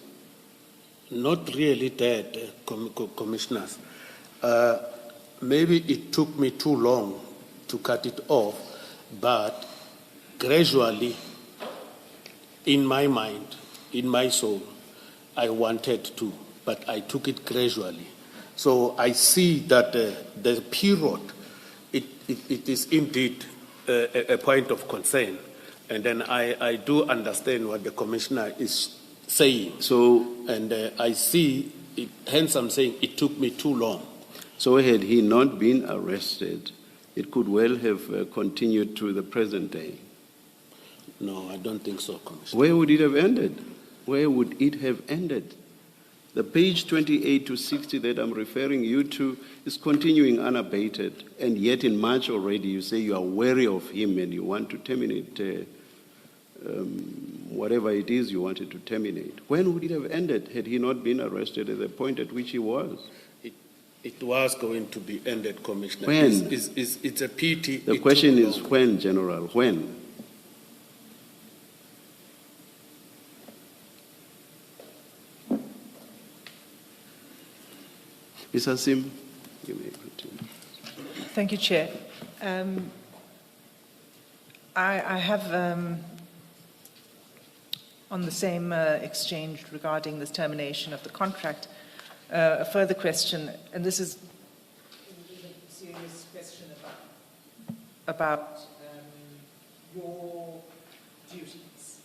Not really that, Commissioners. Maybe it took me too long to cut it off, but gradually, in my mind, in my soul, I wanted to, but I took it gradually. So I see that the period, it is indeed a point of concern, And then I do understand what the commissioner is saying. So, And I see, it, hence I'm saying it took me too long. so had he not been arrested, it could well have continued to the present day. No, I don't think so, Commissioner. Where would it have ended? Where would it have ended? The page 28 to 60 that I'm referring you to is continuing unabated, and yet in March already you say you are wary of him and you want to terminate whatever it is you wanted to terminate. When would it have ended had he not been arrested at the point at which he was? It was going to be ended, Commissioner. When? It's a pity. The it question took is long. when, General, when? Mr. Sim, you may continue. Thank you, Chair. I have, on the same exchange regarding this termination of the contract, a further question, and this is a serious question about your duties.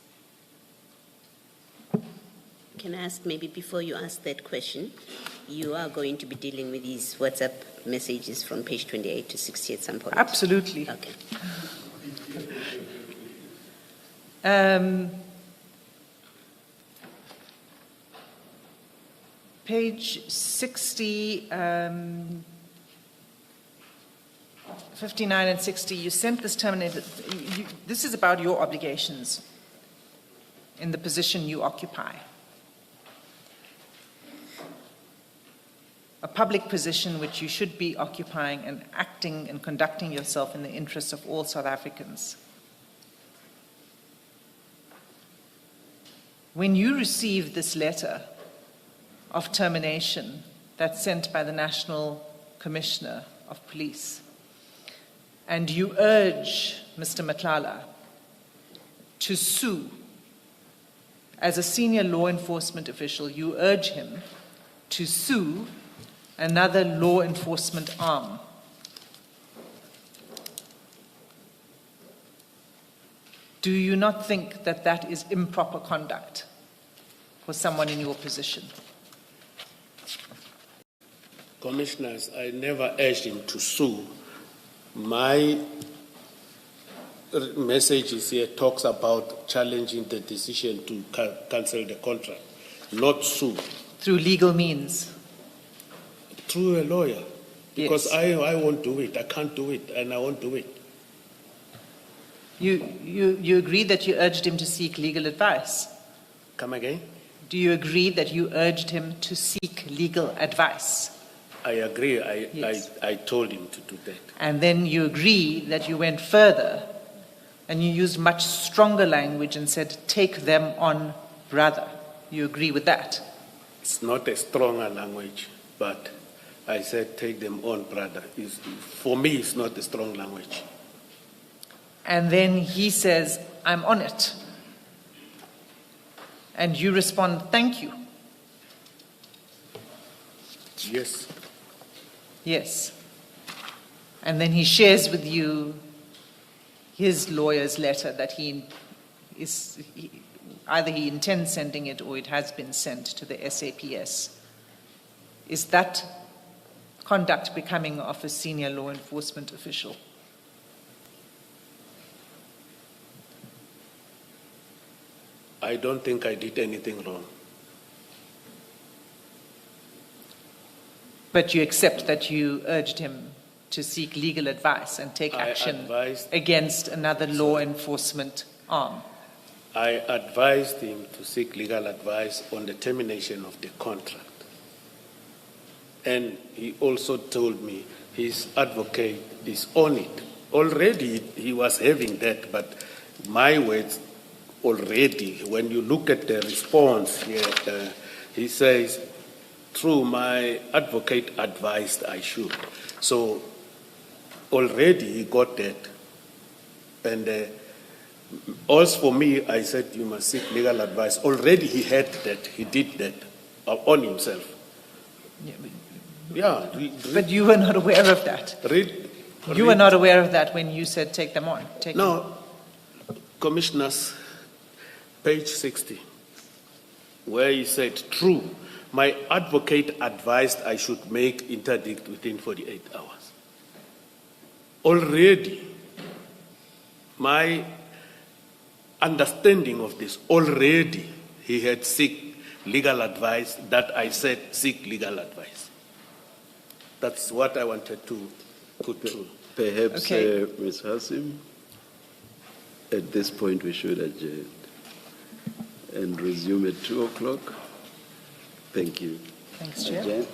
Can I ask, maybe before you ask that question, you are going to be dealing with these WhatsApp messages from page 28 to 60 at some point? Absolutely. Okay. Page 60, 59 and 60, you sent this terminated. This is about your obligations in the position you occupy. A public position which you should be occupying and acting and conducting yourself in the interests of all South Africans. When you received this letter of termination that's sent by the National Commissioner of Police, and you urge Mr. Madlanga to sue, as a senior law enforcement official, you urge him to sue another law enforcement arm. Do you not think that that is improper conduct for someone in your position? Commissioners, I never urged him to sue. My message here talks about challenging the decision to cancel the contract, not sue. Through legal means? Through a lawyer. Because Yes. I won't do it. I can't do it, and I won't do it. You agree that you urged him to seek legal advice? Come again? Do you agree that you urged him to seek legal advice? I agree. Yes. I told him to do that. And then you agree that you went further and you used much stronger language and said, take them on, brother. You agree with that? It's not a stronger language, but I said, take them on, brother. For me, it's not a strong language. And then he says, I'm on it. And you respond, thank you. Yes. Yes. And then he shares with you his lawyer's letter that either he intends sending it or it has been sent to the SAPS. Is that conduct becoming of a senior law enforcement official? I don't think I did anything wrong. But you accept that you urged him to seek legal advice and take I action advised- against another law enforcement arm. I advised him to seek legal advice on the termination of the contract. And he also told me his advocate is on it. Already he was having that, but my words already, when you look at the response here, he says, through my advocate advised I should. So already he got that. And also for me, I said, you must seek legal advice. Already he had that, he did that on himself. Yeah. But you were not aware of that. Read. You were not aware of that when you said take them on. No, Commissioner's page 60, where he said, true, my advocate advised I should make interdict within 48 hours. Already, my understanding of this, already he had seek legal advice that I said seek legal advice. That's what I wanted to put through. Perhaps, Okay. Ms. Hassim, at this point we should adjourn and resume at 2 o'clock. Thank you. Thanks, Chair. Adjourn.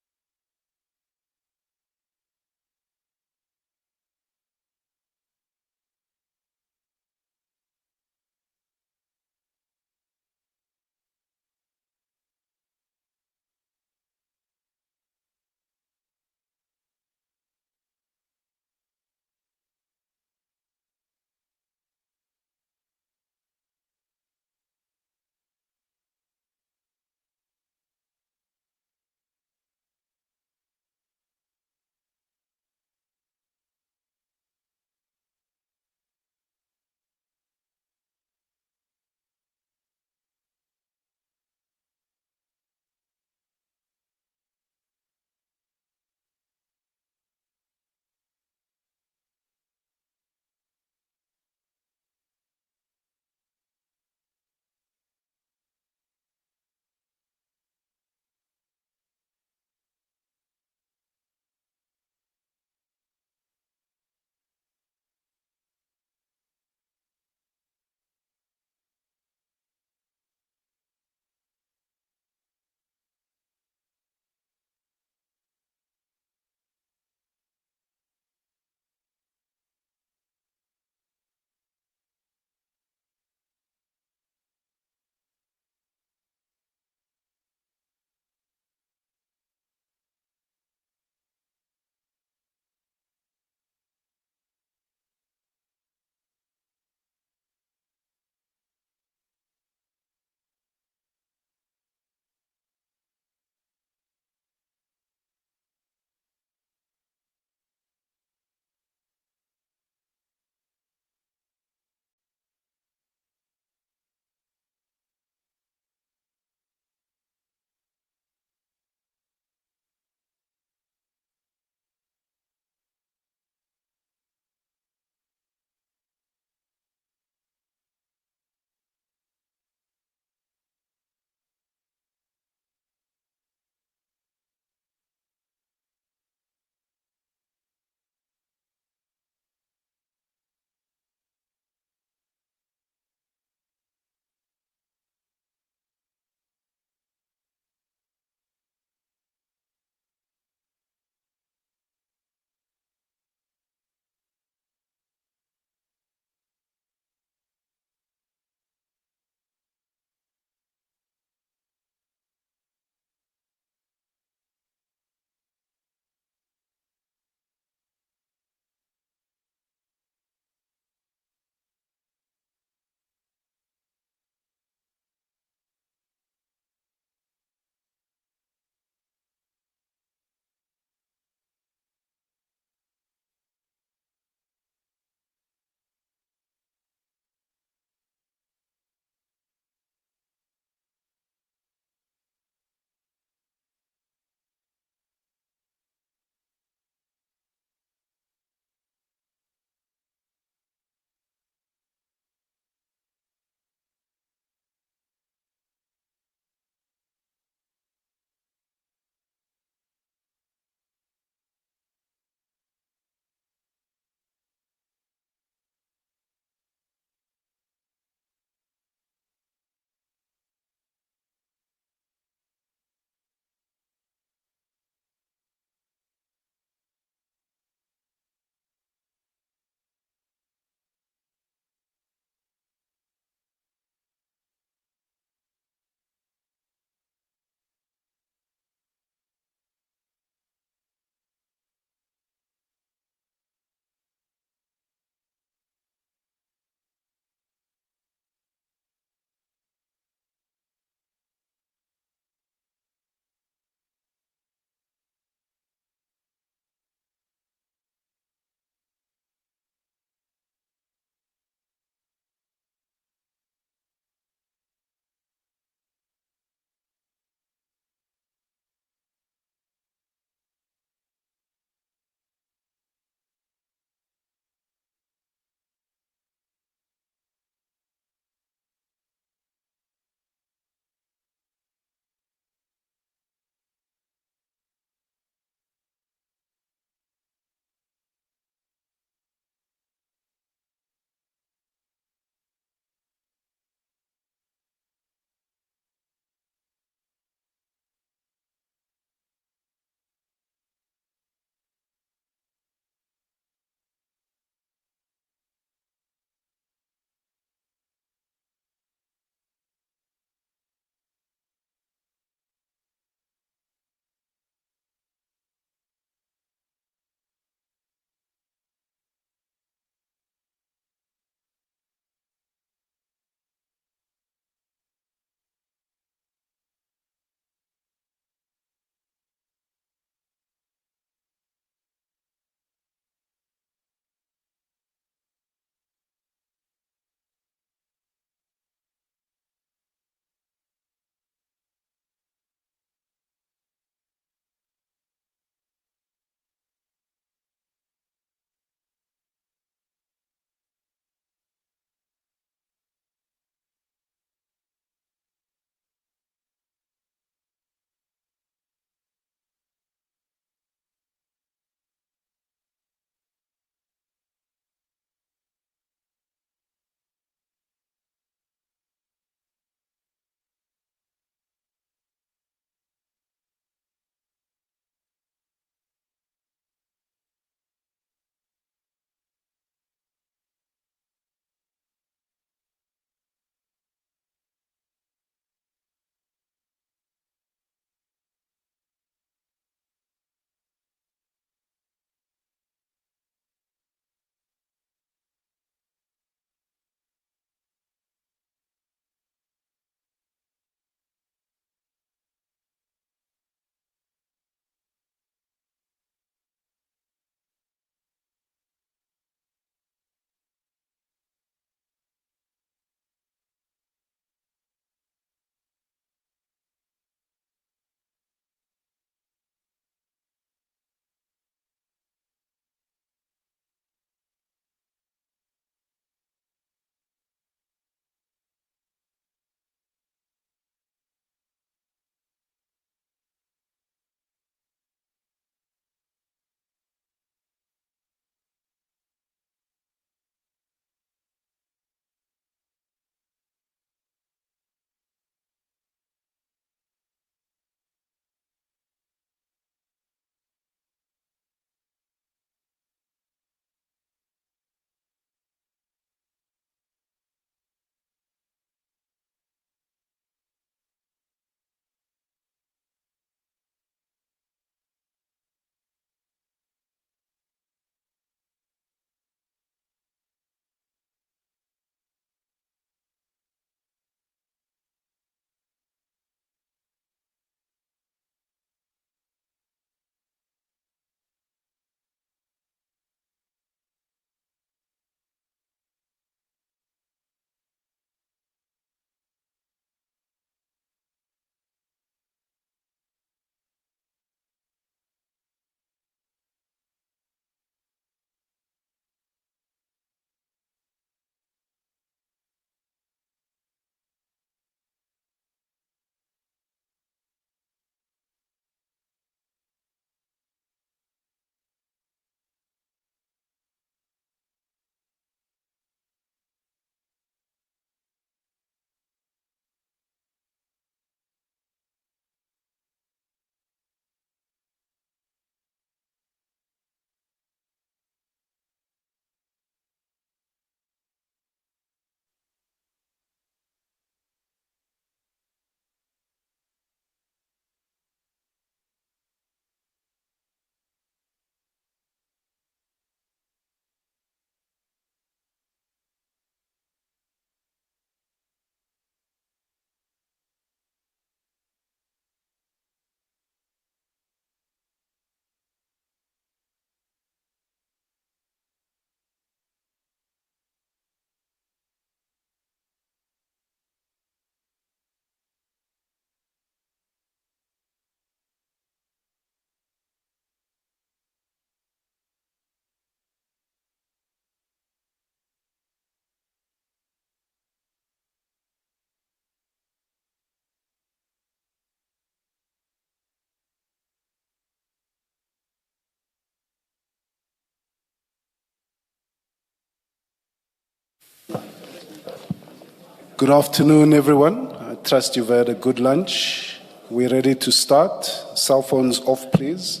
Good afternoon, everyone. I trust you've had a good lunch. We're ready to start. Cell phones off, please.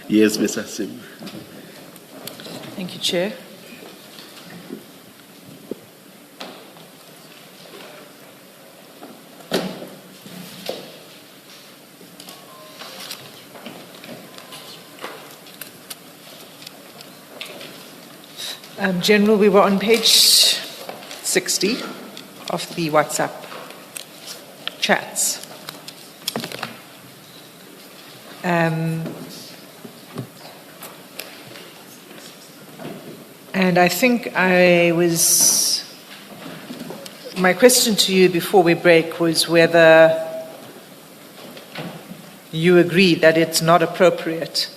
Yes, Mr. Sim. Thank you, Chair. General, we were on page 60 of the WhatsApp chats. And I think my question to you before we break was whether you agree that it's not appropriate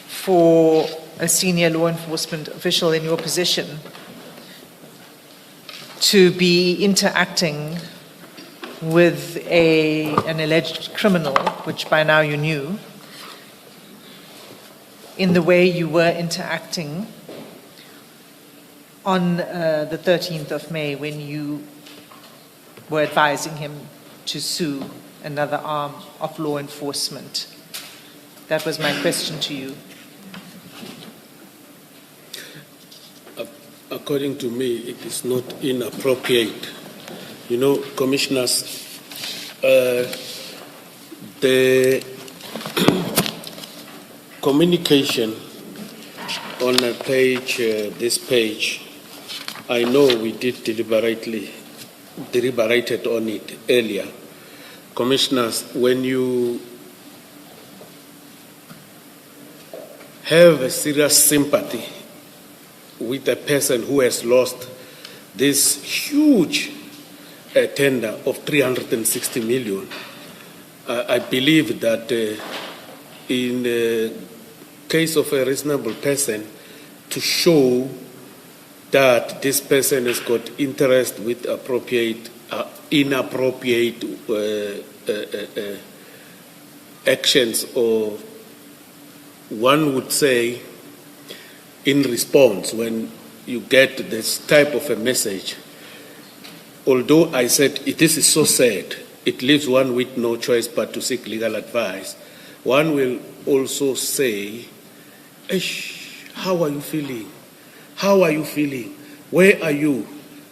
for a senior law enforcement official in your position to be interacting with an alleged criminal, which by now you knew, in the way you were interacting on the 13th of May when you were advising him to sue another arm of law enforcement. That was my question to you. According to me, it is not inappropriate. You know, commissioners, the communication on this page, I know we did deliberated on it earlier. Commissioners, when you have a serious sympathy with a person who has lost this huge tender of 360 million, I believe that in the case of a reasonable person, to show that this person has got interest with inappropriate actions, or one would say in response when you get this type of a message. Although I said this is so sad, it leaves one with no choice but to seek legal advice, one will also say, how are you feeling? How are you feeling? Where are you?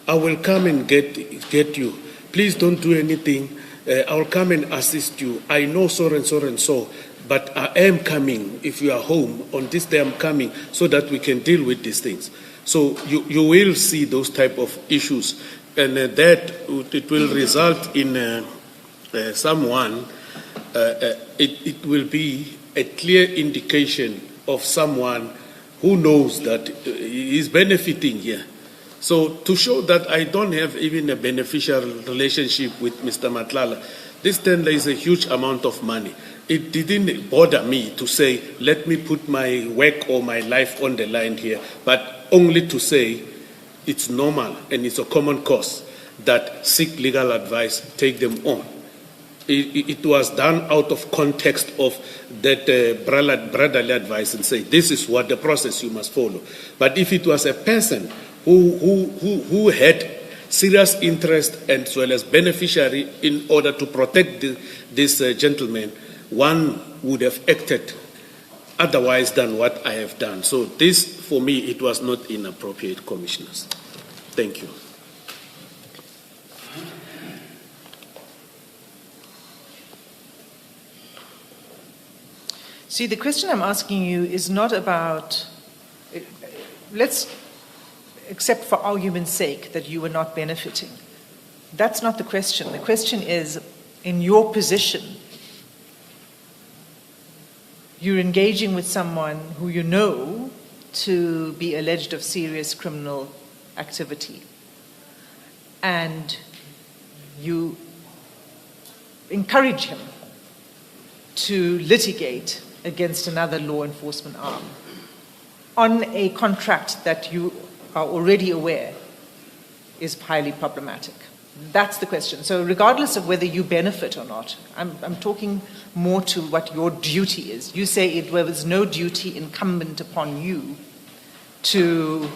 I will come and get you. Please don't do anything. I will come and assist you. I know so and so and so, but I am coming. If you are home on this day, I'm coming so that we can deal with these things. So you will see those type of issues, and that it will result in someone. It will be a clear indication of someone who knows that he is benefiting here. So to show that I don't have even a beneficial relationship with Mr. Madlanga, this tender is a huge amount of money. It didn't bother me to say, let me put my work or my life on the line here, but only to say it's normal and it's a common cause that seek legal advice, take them on. It was done out of context of that brotherly advice and say, this is what the process you must follow. But if it was a person who had serious interest as well as beneficiary in order to protect this gentleman, one would have acted otherwise than what I have done. So this, for me, it was not inappropriate, commissioners. Thank you. See, the question I'm asking you is not about, let's accept for argument's sake that you were not benefiting. That's not the question. The question is, in your position, you're engaging with someone who you know to be alleged of serious criminal activity, and you encourage him to litigate against another law enforcement arm on a contract that you are already aware is highly problematic? That's the question. So regardless of whether you benefit or not, I'm talking more to what your duty is. You say there was no duty incumbent upon you to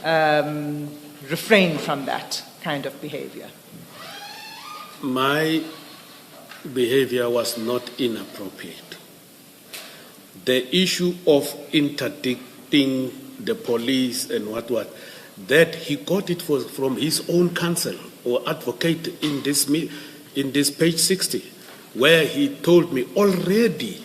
refrain from that kind of behavior. My behavior was not inappropriate. The issue of interdicting the police and what, that he got it from his own counsel or advocate in this page 60, where he told me already,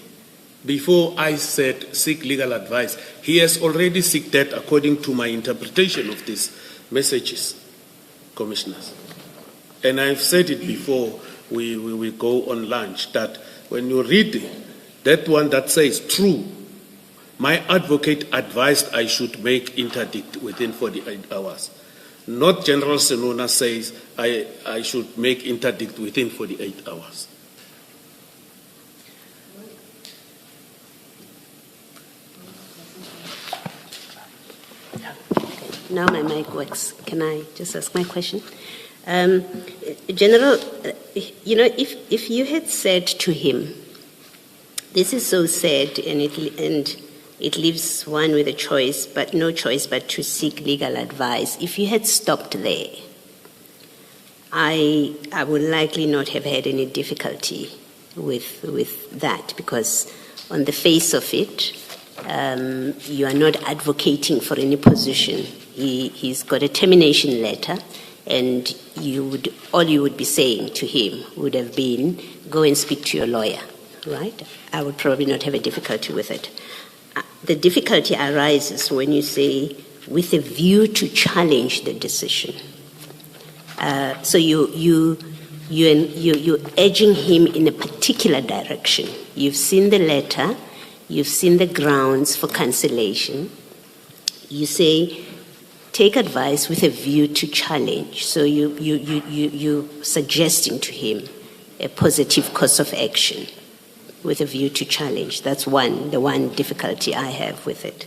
before I said seek legal advice, he has already sought that according to my interpretation of these messages, commissioners. And I've said it before we go on lunch, that when you read that one that says true, my advocate advised I should make interdict within 48 hours. Not General Senona says I should make interdict within 48 hours. Now my mic works. Can I just ask my question? General, if you had said to him, this is so sad and it leaves one with a choice, but no choice but to seek legal advice. If you had stopped there, I would likely not have had any difficulty with that, because on the face of it, you are not advocating for any position. He's got a termination letter, and all you would be saying to him would have been, go and speak to your lawyer, right? I would probably not have a difficulty with it. The difficulty arises when you say, with a view to challenge the decision. So you're edging him in a particular direction. You've seen the letter, you've seen the grounds for cancellation. You say, take advice with a view to challenge. So you're suggesting to him a positive course of action with a view to challenge. That's the one difficulty I have with it.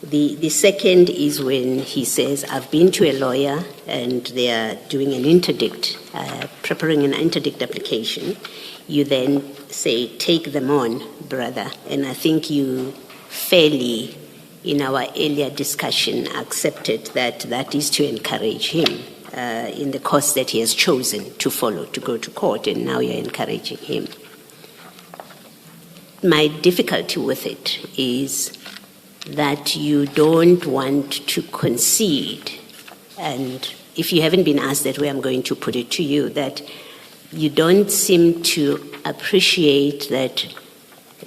The second is when he says, I've been to a lawyer and they are doing an interdict, preparing an interdict application. You then say, take them on, brother. And I think you fairly, in our earlier discussion, accepted that is to encourage him in the course that he has chosen to follow, to go to court, and now you're encouraging him. My difficulty with it is that you don't want to concede, and if you haven't been asked that way, I'm going to put it to you, that you don't seem to appreciate that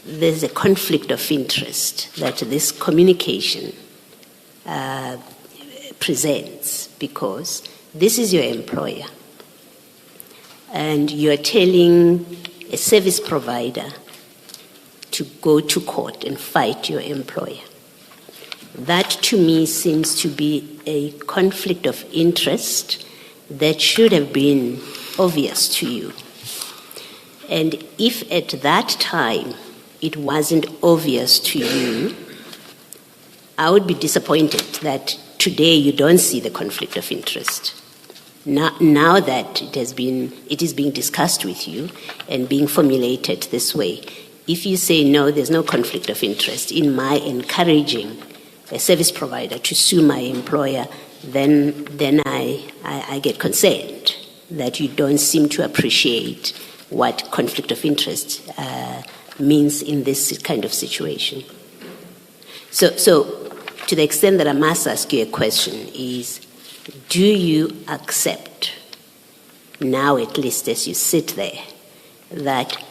there's a conflict of interest that this communication presents, because this is your employer and you're telling a service provider to go to court and fight your employer. That to me seems to be a conflict of interest that should have been obvious to you. And if at that time it wasn't obvious to you, I would be disappointed that today you don't see the conflict of interest. Now that it is being discussed with you and being formulated this way, if you say, no, there's no conflict of interest in my encouraging a service provider to sue my employer, then I get concerned that you don't seem to appreciate what conflict of interest means in this kind of situation. So to the extent that I must ask you a question is, do you accept now, at least as you sit there, that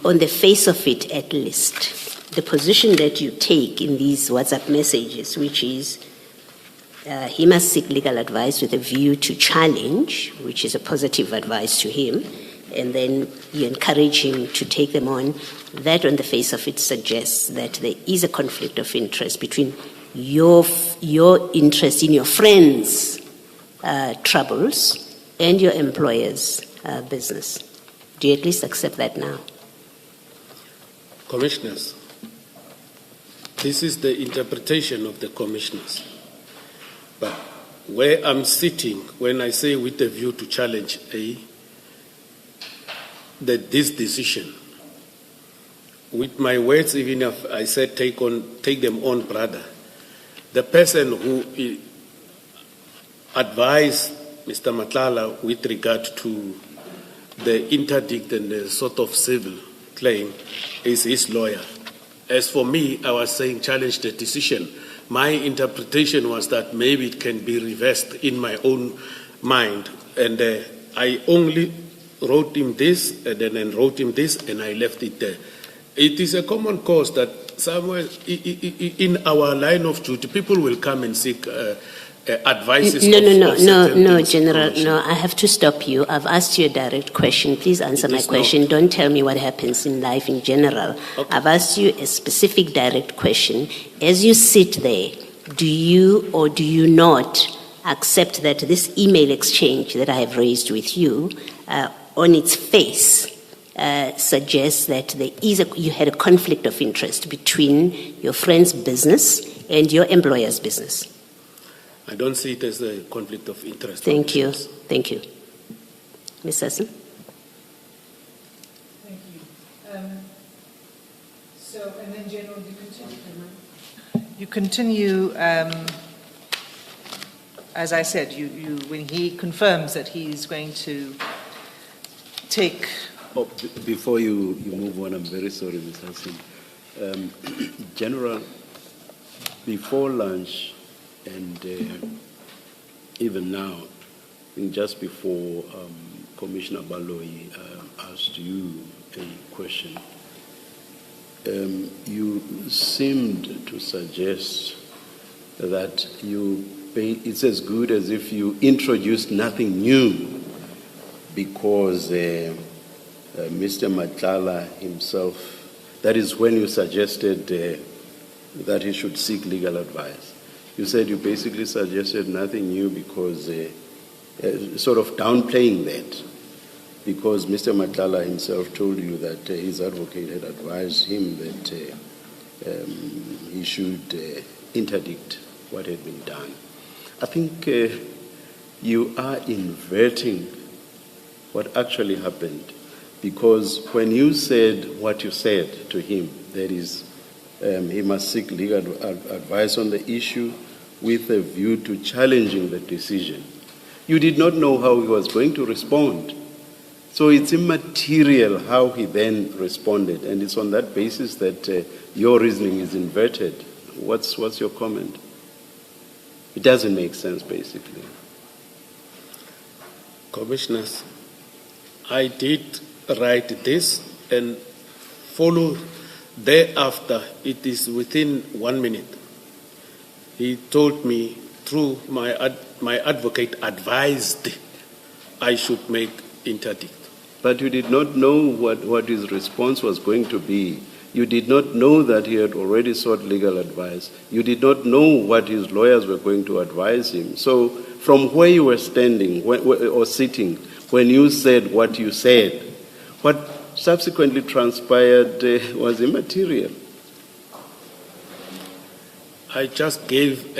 on the face of it at least, the position that you take in these WhatsApp messages, which is he must seek legal advice with a view to challenge, which is a positive advice to him, and then you encourage him to take them on, that on the face of it suggests that there is a conflict of interest between your interest in your friend's troubles and your employer's business. Do you at least accept that now? Commissioners, This is the interpretation of the commissioners. But where I'm sitting, when I say with a view to challenge that this decision, with my words, even if I said take them on, brother, the person who advised Mr. Madlanga with regard to the interdict and the sort of civil claim is his lawyer. As for me, I was saying challenge the decision. My interpretation was that maybe it can be reversed in my own mind. And I only wrote him this, and then wrote him this, and I left it there. It is a common cause that somewhere in our line of duty, people will come and seek advices. No, General. No, I have to stop you. I've asked you a direct question. Please answer my question. Don't tell me what happens in life in general. Okay. I've asked you a specific direct question. As you sit there, do you or do you not accept that this email exchange that I have raised with you, on its face, suggests that you had a conflict of interest between your friend's business and your employer's business? I don't see it as a conflict of interest. Thank you. Thank you. Ms. Sasson? Thank you. So, and then General, you continue. You continue, as I said, when he confirms that he's going to take... Oh, before you move on, I'm very sorry, Ms. Hassan. General, before lunch, and even now, I think just before Commissioner Baloyi asked you a question, you seemed to suggest that it's as good as if you introduced nothing new because Mr. Madlanga himself, that is when you suggested that he should seek legal advice. You said you basically suggested nothing new because sort of downplaying that, because Mr. Madlanga himself told you that his advocate had advised him that he should interdict what had been done. I think you are inverting what actually happened, because when you said what you said to him, that is, he must seek legal advice on the issue with a view to challenging the decision, you did not know how he was going to respond. So it's immaterial how he then responded, and it's on that basis that your reasoning is inverted. What's your comment? It doesn't make sense, basically. Commissioners, I did write this and follow thereafter. It is within 1 minute. He told me through my advocate advised I should make interdict. But you did not know what his response was going to be. You did not know that he had already sought legal advice. You did not know what his lawyers were going to advise him. So from where you were standing or sitting, when you said what you said, what subsequently transpired was immaterial. I just gave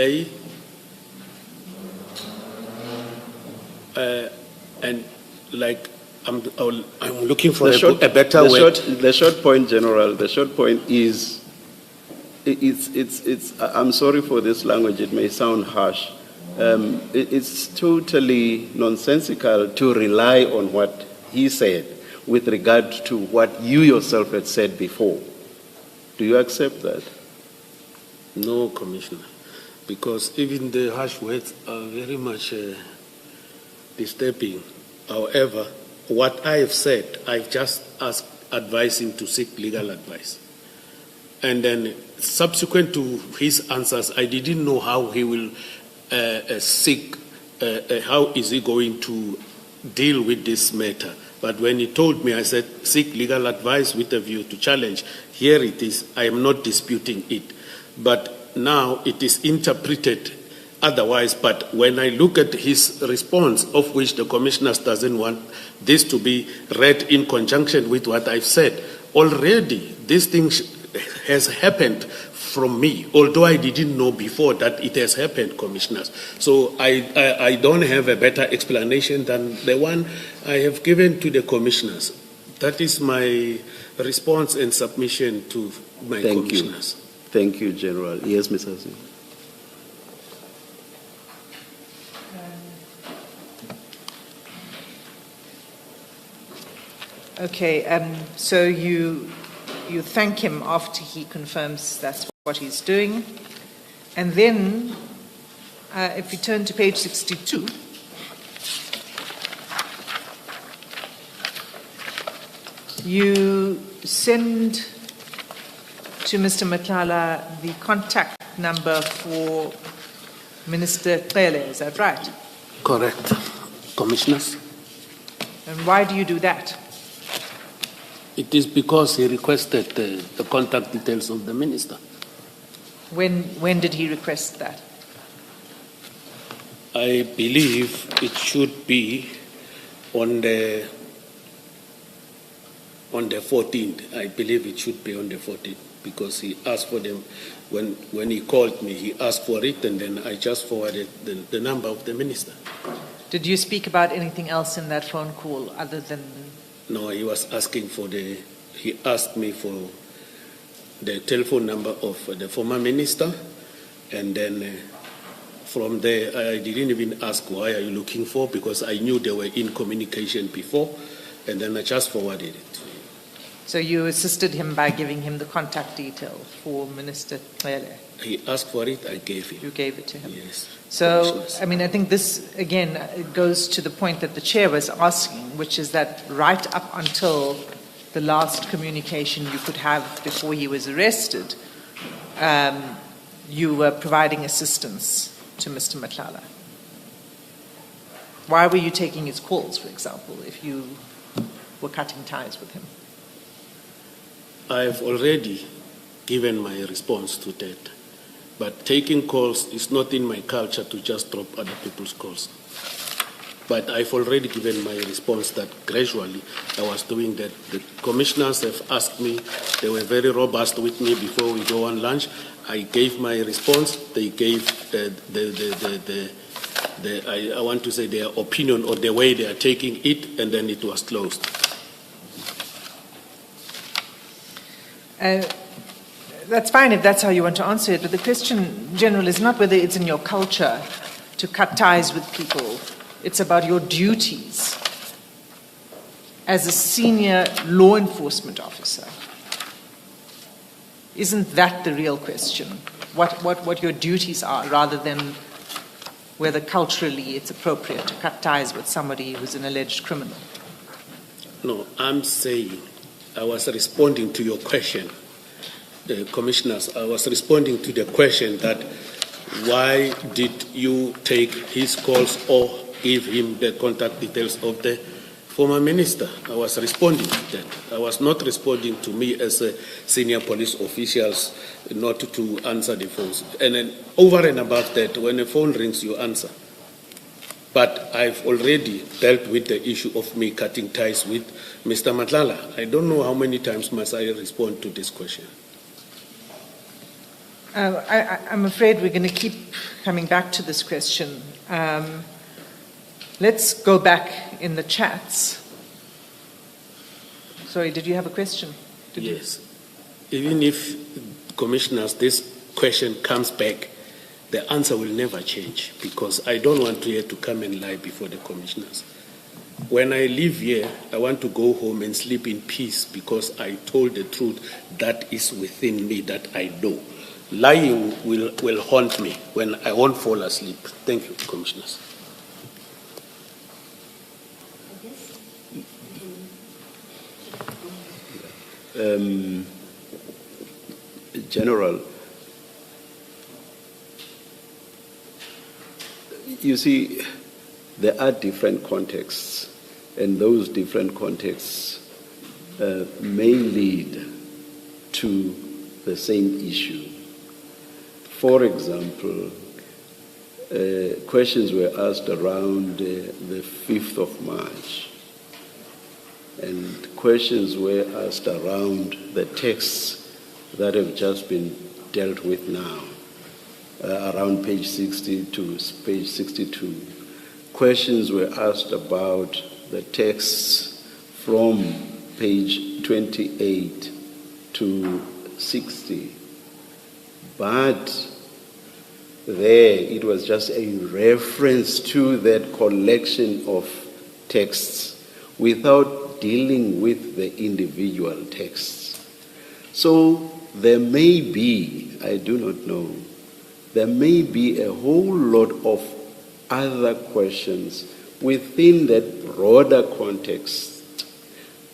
and like I'm looking for a better word. The short point, General. The short point is, I'm sorry for this language. It may sound harsh. It's totally nonsensical to rely on what he said with regard to what you yourself had said before. Do you accept that? No, Commissioner, because even the harsh words are very much disturbing. However, what I have said, I've just advised him to seek legal advice. And then subsequent to his answers, I didn't know how he will seek, how is he going to deal with this matter. But when he told me, I said, seek legal advice with a view to challenge. Here it is. I am not disputing it. But now it is interpreted otherwise. But when I look at his response, of which the Commissioners doesn't want this to be read in conjunction with what I've said, already this thing has happened from me, although I didn't know before that it has happened, commissioners. So I don't have a better explanation than the one I have given to the commissioners. That is my response and submission to my commissioners. Thank you, General. Yes, Ms. Hassan. Okay, so you thank him after he confirms that's what he's doing. And then, if you turn to page 62, you send to Mr. Matlala the contact number for Minister Cele, is that right? Correct, commissioners. And why do you do that? It is because he requested the contact details of the minister. When did he request that? I believe it should be on the 14th. I believe it should be on the 14th because he asked for them when he called me. He asked for it, and then I just forwarded the number of the minister. Did you speak about anything else in that phone call other than? No, he was asking he asked me for the telephone number of the former minister, and then from there I didn't even ask why are you looking for, because I knew they were in communication before, and then I just forwarded it to him. So you assisted him by giving him the contact detail for Minister Cele? He asked for it, I gave it. You gave it to him? Yes. So, I mean, I think this, again, it goes to the point that the chair was asking, which is that right up until the last communication you could have before he was arrested, you were providing assistance to Mr. Matlala. Why were you taking his calls, for example, if you were cutting ties with him? I've already given my response to that. But taking calls is not in my culture to just drop other people's calls. But I've already given my response that gradually I was doing that. The commissioners have asked me, they were very robust with me before we go on lunch. I gave my response. They gave I want to say their opinion or the way they are taking it, and then it was closed. That's fine if that's how you want to answer it, but the question, General, is not whether it's in your culture to cut ties with people. It's about your duties as a senior law enforcement officer. Isn't that the real question? What your duties are, rather than whether culturally it's appropriate to cut ties with somebody who's an alleged criminal? No, I'm saying I was responding to your question. Commissioners, I was responding to the question that why did you take his calls or give him the contact details of the former minister? I was responding to that. I was not responding to me as a senior police officials not to answer the phones. And then over and above that, when a phone rings, you answer. But I've already dealt with the issue of me cutting ties with Mr. Matlala. I don't know how many times must I respond to this question. I'm afraid we're going to keep coming back to this question. Let's go back in the chats. Sorry, did you have a question? Yes. Even if, commissioners, this question comes back, the answer will never change, because I don't want here to come and lie before the commissioners. When I leave here, I want to go home and sleep in peace, because I told the truth that is within me that I know. Lying will haunt me when I won't fall asleep. Thank you, commissioners. General, you see, there are different contexts, and those different contexts may lead to the same issue. For example, questions were asked around the 5th of March, and questions were asked around the texts that have just been dealt with now, around page 60 to page 62. Questions were asked about the texts from page 28 to 60, but there it was just a reference to that collection of texts without dealing with the individual texts. So there may be, I do not know, there may be a whole lot of other questions within that broader context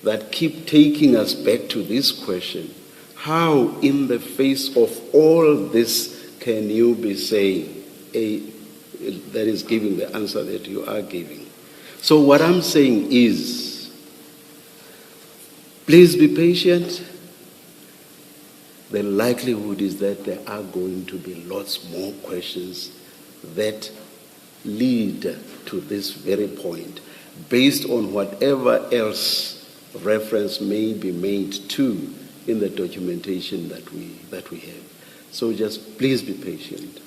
that keep taking us back to this question. How, in the face of all this, can you be saying that is giving the answer that you are giving? So what I'm saying is, please be patient. The likelihood is that there are going to be lots more questions that lead to this very point, based on whatever else reference may be made to in the documentation that we have. So just please be patient.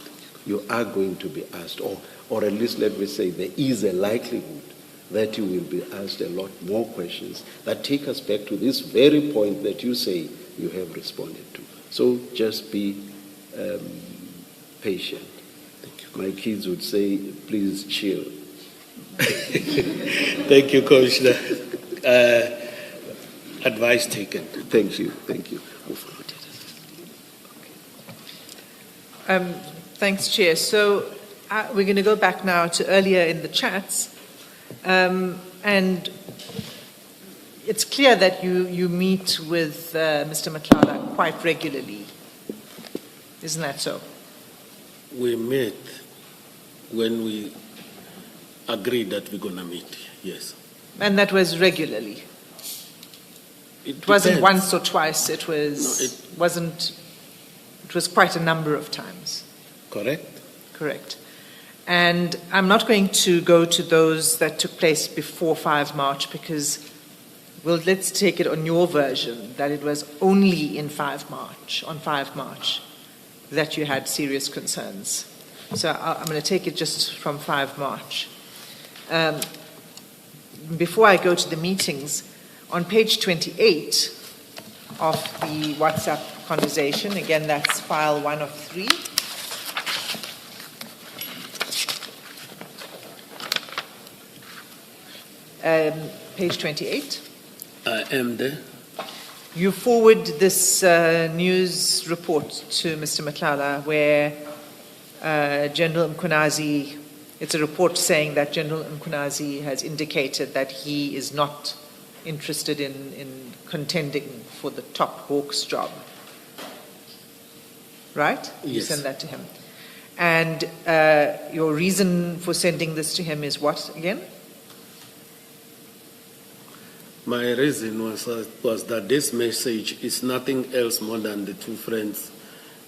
You are going to be asked, or at least let me say there is a likelihood that you will be asked a lot more questions that take us back to this very point that you say you have responded to. So just be patient. My kids would say, please chill. Thank you, Commissioner. Advice taken. Thank you. Thanks, Chair. So we're going to go back now to earlier in the chats. And it's clear that you meet with Mr. Madlanga quite regularly. Isn't that so? We met when we agreed that we're going to meet, yes. And that was regularly? It wasn't once or twice, it was quite a number of times. Correct? Correct. And I'm not going to go to those that took place before 5 March because, well, let's take it on your version, that it was only on 5 March, that you had serious concerns. So I'm going to take it just from 5 March. Before I go to the meetings, on page 28 of the WhatsApp conversation, again, that's file 1 of 3. Page 28. I am there. You forward this news report to Mr. Madlanga where General Mkhwanazi, it's a report saying that General Mkhwanazi has indicated that he is not interested in contending for the top Hawks job. Right? Yes. You send that to him. And your reason for sending this to him is what again? My reason was that this message is nothing else more than the two friends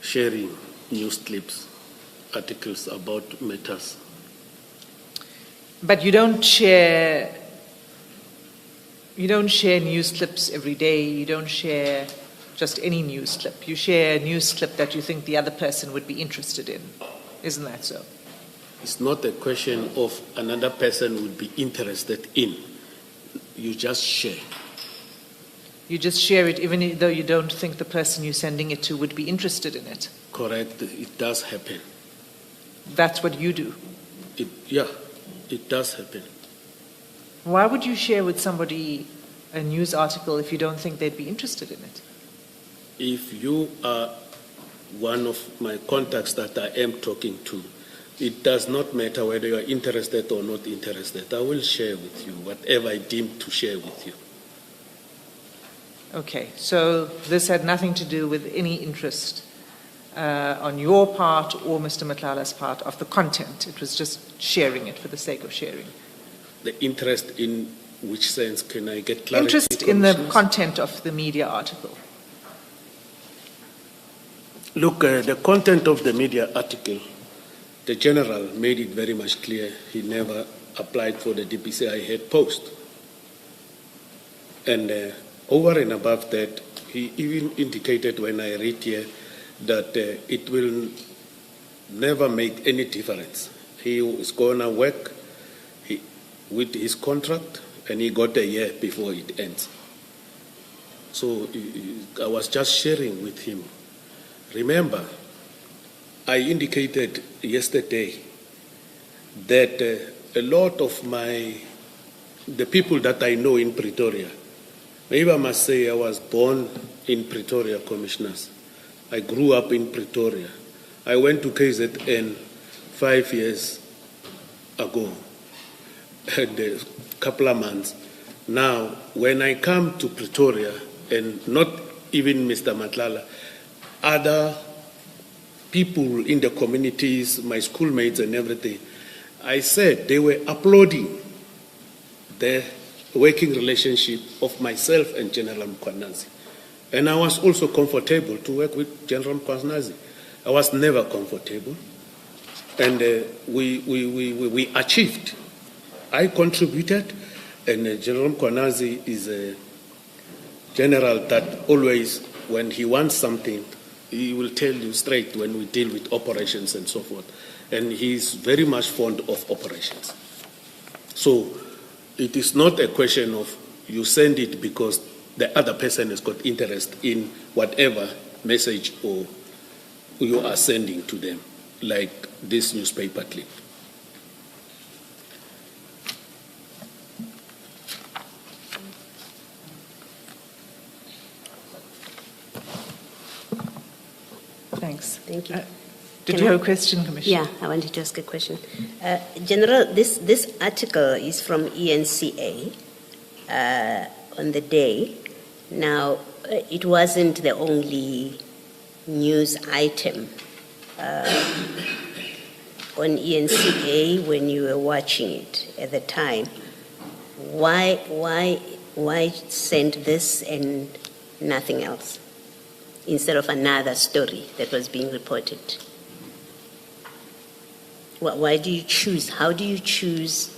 sharing news clips, articles about matters. But you don't share news clips every day. You don't share just any news clip. You share a news clip that you think the other person would be interested in. Isn't that so? It's not a question of another person would be interested in. You just share. You just share it even though you don't think the person you're sending it to would be interested in it. Correct. It does happen. That's what you do. It does happen. Why would you share with somebody a news article if you don't think they'd be interested in it? If you are one of my contacts that I am talking to, it does not matter whether you are interested or not interested. I will share with you whatever I deem to share with you. Okay, so this had nothing to do with any interest on your part or Mr. Madlanga's part of the content. It was just sharing it for the sake of sharing. The interest in which sense? Can I get clarity? Interest in the content of the media article. Look, the content of the media article, the general made it very much clear he never applied for the DPCI head post. And over and above that, He even indicated when I read here that it will never make any difference. He is going to work with his contract, and he got a year before it ends. So I was just sharing with him. Remember, I indicated yesterday that a lot of the people that I know in Pretoria, maybe I must say I was born in Pretoria, Commissioners. I grew up in Pretoria. I went to KZN 5 years ago, and a couple of months. Now, when I come to Pretoria, and not even Mr. Madlanga, other people in the communities, my schoolmates and everything, I said they were applauding the working relationship of myself and General Mkhwanazi. And I was also comfortable to work with General Mkhwanazi. I was never comfortable. And we achieved. I contributed, and General Mkhwanazi is a general that always, when he wants something, he will tell you straight when we deal with operations and so forth. And he's very much fond of operations. So it is not a question of you send it because the other person has got interest in whatever message or you are sending to them, like this newspaper clip. Thanks. Thank you. Did you have a question, Commissioner? Yeah, I wanted to ask a question. General, this article is from ENCA on the day. Now, it wasn't the only news item on ENCA when you were watching it at the time. Why send this and nothing else instead of another story that was being reported? Why do you choose? How do you choose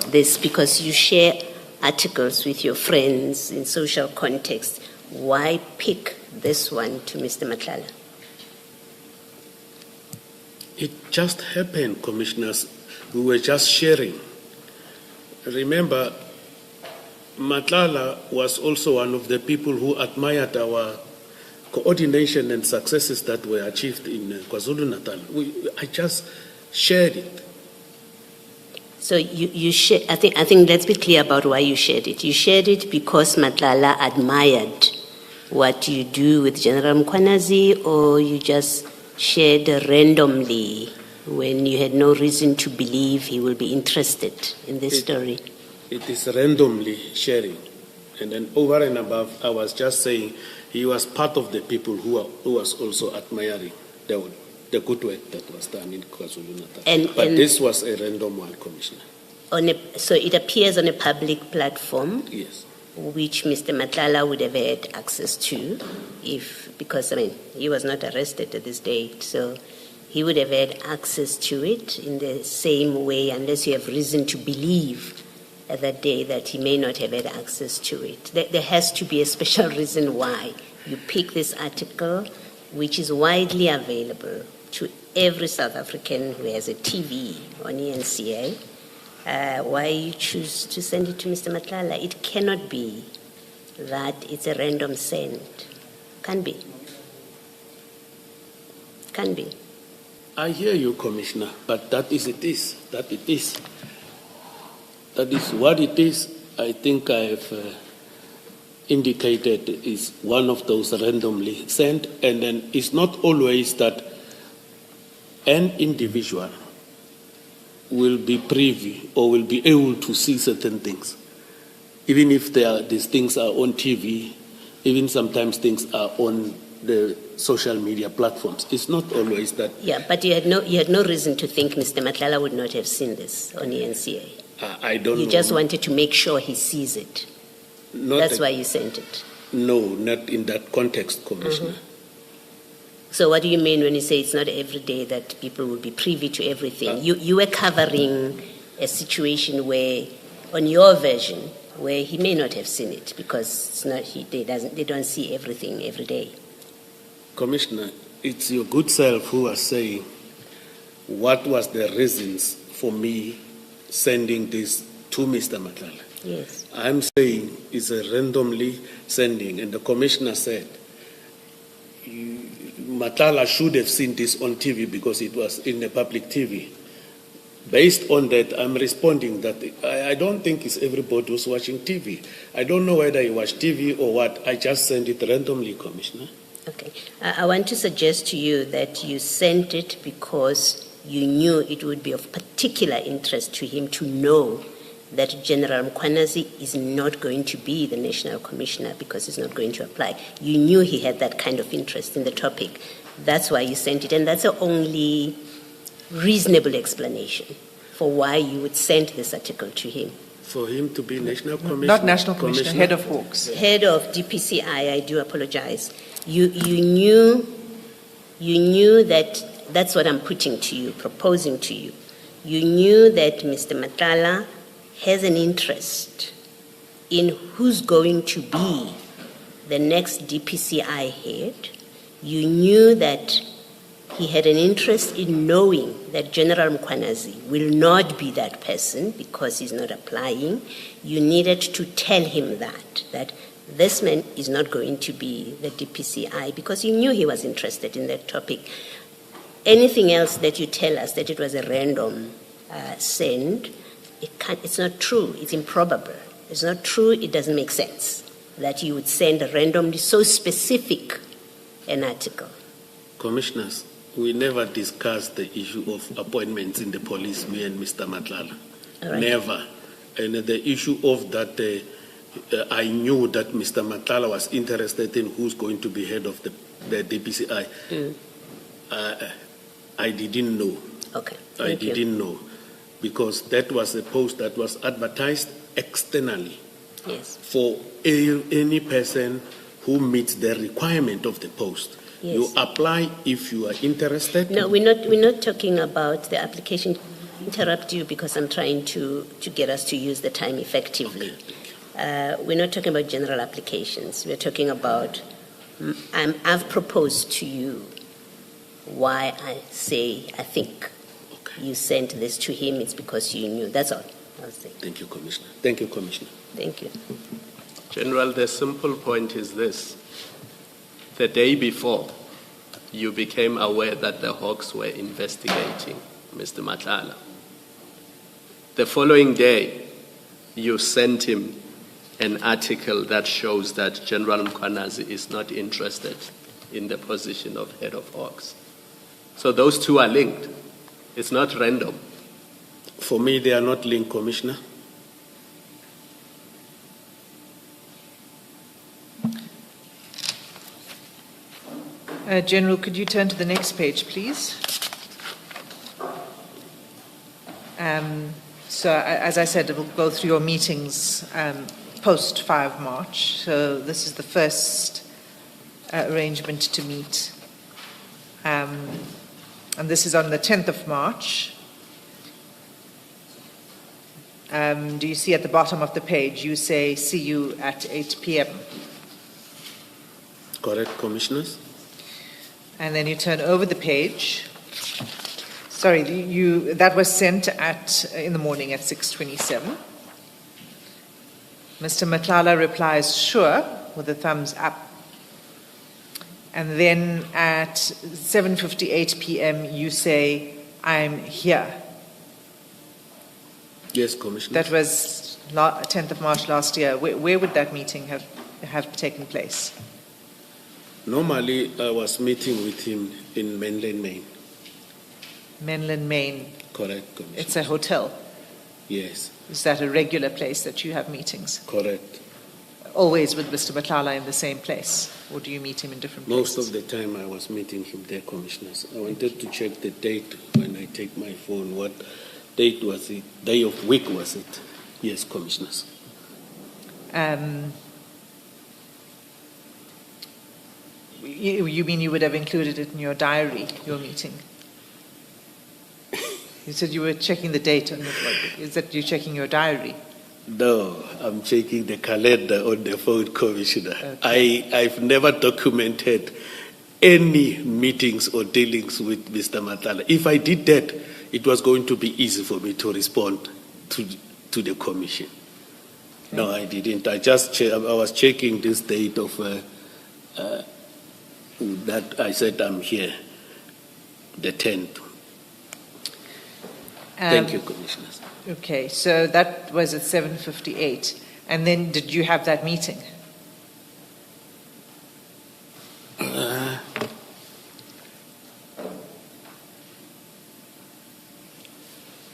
this? Because you share articles with your friends in social context. Why pick this one to Mr. Madlanga? It just happened, Commissioners. We were just sharing. Remember, Madlanga was also one of the people who admired our coordination and successes that were achieved in KwaZulu-Natal. I just shared it. So you share, I think let's be clear about why you shared it. You shared it because Madlanga admired what you do with General Mkhwanazi, or you just shared randomly when you had no reason to believe he will be interested in this story? It is randomly sharing. And then over and above, I was just saying he was part of the people who was also admiring the good work that was done in KwaZulu-Natal. But this was a random one, Commissioner. So it appears on a public platform? Yes. Which Mr. Madlanga would have had access to because he was not arrested at this date, so he would have had access to it in the same way, unless you have reason to believe at that day that he may not have had access to it. There has to be a special reason why you pick this article, which is widely available to every South African who has a TV on ENCA. Why you choose to send it to Mr. Madlanga? It cannot be that it's a random send. Can be. Can be. I hear you, Commissioner, but that is it is. That it is. That is what it is. I think I have indicated is one of those randomly sent, and then it's not always that an individual will be privy or will be able to see certain things. Even if these things are on TV, even sometimes things are on the social media platforms. It's not always that. Yeah, but you had no reason to think Mr. Madlanga would not have seen this on ENCA. I don't know. You just wanted to make sure he sees it. That's why you sent it. No, not in that context, Commissioner. Mm-hmm. So what do you mean when you say it's not every day that people will be privy to everything? You were covering a situation where, on your version, where he may not have seen it because it's not, they don't see everything every day. Commissioner, it's your good self who was saying what was the reasons for me sending this to Mr. Madlanga. Yes. I'm saying it's a randomly sending, and the commissioner said Madlanga should have seen this on TV because it was in the public TV. Based on that, I'm responding that I don't think it's everybody who's watching TV. I don't know whether you watch TV or what. I just send it randomly, Commissioner. Okay. I want to suggest to you that you sent it because you knew it would be of particular interest to him to know that General Mkhwanazi is not going to be the National Commissioner because he's not going to apply. You knew he had that kind of interest in the topic. That's why you sent it, and that's the only reasonable explanation for why you would send this article to him. For him to be National Commissioner? Not National Commissioner, Head of Hawks. Head of DPCI, I do apologize. You knew that, that's what I'm putting to you, proposing to you. You knew that Mr. Madlanga has an interest in who's going to be the next DPCI head. You knew that he had an interest in knowing that General Mkhwanazi will not be that person because he's not applying. You needed to tell him that this man is not going to be the DPCI because you knew he was interested in that topic. Anything else that you tell us that it was a random send, it's not true. It's improbable. It's not true. It doesn't make sense that you would send a randomly so specific an article. Commissioners, we never discussed the issue of appointments in the police, me and Mr. Madlanga. Right. Never. And the issue of that, I knew that Mr. Madlanga was interested in who's going to be head of the DPCI. I didn't know. Okay. I didn't know. Because that was a post that was advertised externally. Yes. For any person who meets the requirement of the post. Yes. You apply if you are interested. No, we're not talking about the application. Interrupt you because I'm trying to get us to use the time effectively. We're not talking about general applications. We're talking about, I've proposed to you why I say I think you sent this to him. It's because you knew. That's all I'll say. Thank you, Commissioner. Thank you, Commissioner. Thank you. General, the simple point is this. The day before, you became aware that the Hawks were investigating Mr. Madlanga. The following day, you sent him an article that shows that General Mkhwanazi is not interested in the position of head of Hawks. So those two are linked. It's not random. For me, they are not linked, Commissioner. General, could you turn to the next page, please? So, as I said, we'll go through your meetings post 5 March. So this is the first arrangement to meet. And this is on the 10th of March. Do you see at the bottom of the page, you say, see you at 8 p.m. Correct, Commissioners? And then you turn over the page. Sorry, that was sent in the morning at 6:27. Mr. Madlanga replies, sure, with a thumbs up. And then at 7:58 p.m. you say, I'm here. Yes, Commissioner. That was 10th of March last year. Where would that meeting have taken place? Normally, I was meeting with him in Mainland, Maine. Mainland, Maine. Correct, Commissioner. It's a hotel. Yes. Is that a regular place that you have meetings? Correct. Always with Mr. Madlanga in the same place? Or do you meet him in different places? Most of the time I was meeting him there, Commissioners. I wanted to check the date when I take my phone. What date was it? Day of week was it? Yes, Commissioners. You mean you would have included it in your diary, your meeting? You said you were checking the date. Is that you checking your diary? No, I'm checking the calendar on the phone, Commissioner. I've never documented any meetings or dealings with Mr. Matlala. If I did that, it was going to be easy for me to respond to the Commission. Okay. No, I didn't. I was checking this date of that I said I'm here, the 10th. Thank you, Commissioners. Okay, so that was at 7:58. And then did you have that meeting?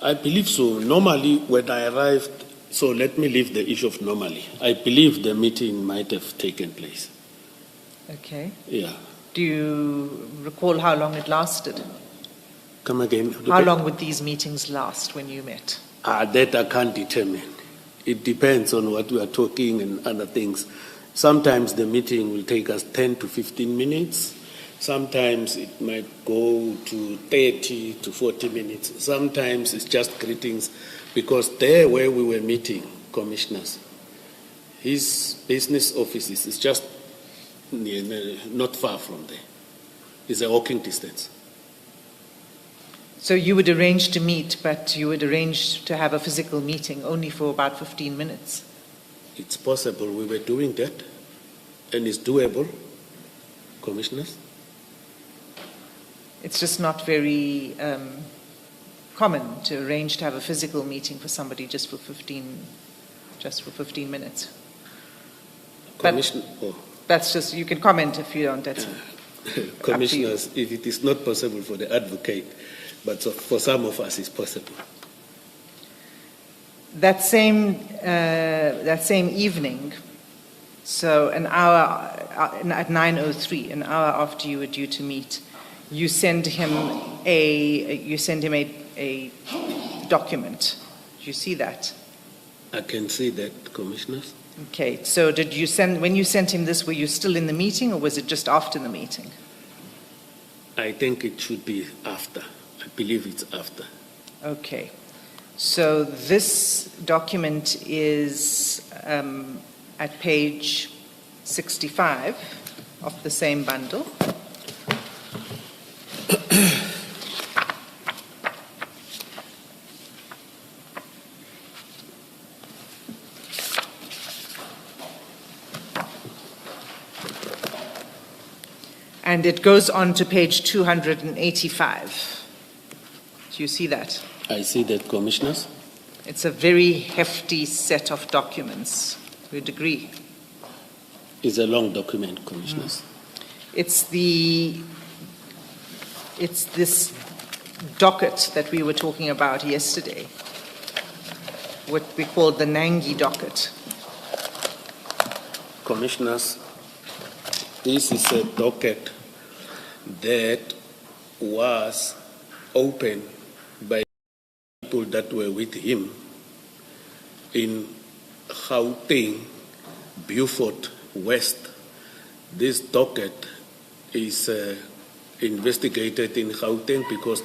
I believe so. Normally, when I arrived, so let me leave the issue of normally. I believe the meeting might have taken place. Okay. Yeah. Do you recall how long it lasted? Come again. How long would these meetings last when you met? That I can't determine. It depends on what we are talking and other things. Sometimes the meeting will take us 10 to 15 minutes. Sometimes it might go to 30 to 40 minutes. Sometimes it's just greetings, because there where we were meeting, commissioners, his business offices is just not far from there. It's a walking distance. So you would arrange to meet, but you would arrange to have a physical meeting only for about 15 minutes? It's possible. We were doing that, and it's doable, commissioners. It's just not very common to arrange to have a physical meeting for somebody just for 15 minutes. Commissioner, that's just, you can comment if you don't. That's commissioners, if it is not possible for the advocate, but for some of us it's possible. That same evening, so an hour at 9:03, an hour after you were due to meet, you send him a document. Do you see that? I can see that, commissioners. Okay, so when you sent him this, were you still in the meeting, or was it just after the meeting? I think it should be after. I believe it's after. Okay. So this document is at page 65 of the same bundle. And it goes on to page 285. Do you see that? I see that, commissioners. It's a very hefty set of documents. We'd agree. It's a long document, commissioners. It's this docket that we were talking about yesterday, what we call the Nangi docket. Commissioners, this is a docket that was opened by people that were with him in Gauteng, Beaufort West. This docket is investigated in Gauteng because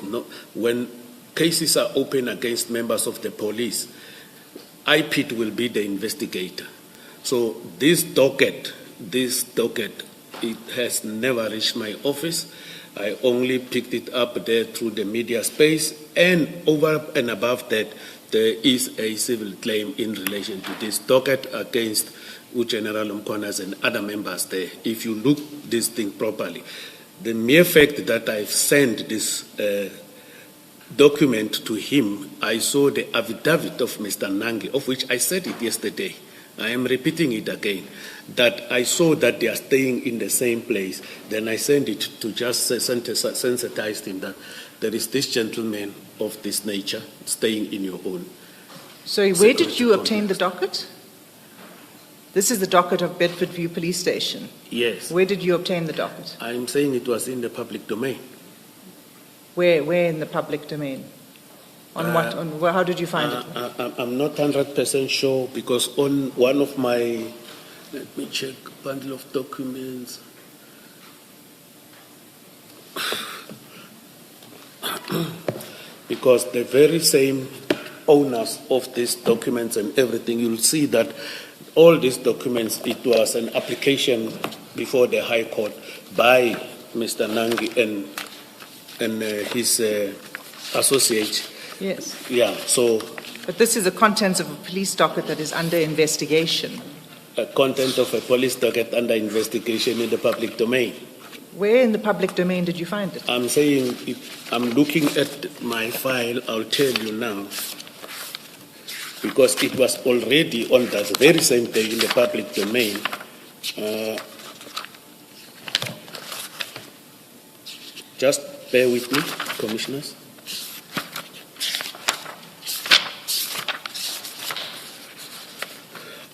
when cases are open against members of the police, IPID will be the investigator. So this docket, it has never reached my office. I only picked it up there through the media space, and over and above that, there is a civil claim in relation to this docket against General Mkonas and other members there. If you look this thing properly, the mere fact that I've sent this document to him, I saw the affidavit of Mr. Nangi, of which I said it yesterday. I am repeating it again, that I saw that they are staying in the same place. Then I sent it to just sensitize him that there is this gentleman of this nature staying in your own. So where did you obtain the docket? This is the docket of Bedford View Police Station. Yes. Where did you obtain the docket? I'm saying it was in the public domain. Where in the public domain? On what? How did you find it? I'm not 100% sure, because on one of my, let me check, bundle of documents. Because the very same owners of these documents and everything, you'll see that all these documents, it was an application before the High Court by Mr. Nangi and his associates. Yes. Yeah, so But this is the contents of a police docket that is under investigation. content of a police docket under investigation in the public domain. Where in the public domain did you find it? I'm saying, if I'm looking at my file, I'll tell you now, because it was already on that very same day in the public domain. Just bear with me, commissioners.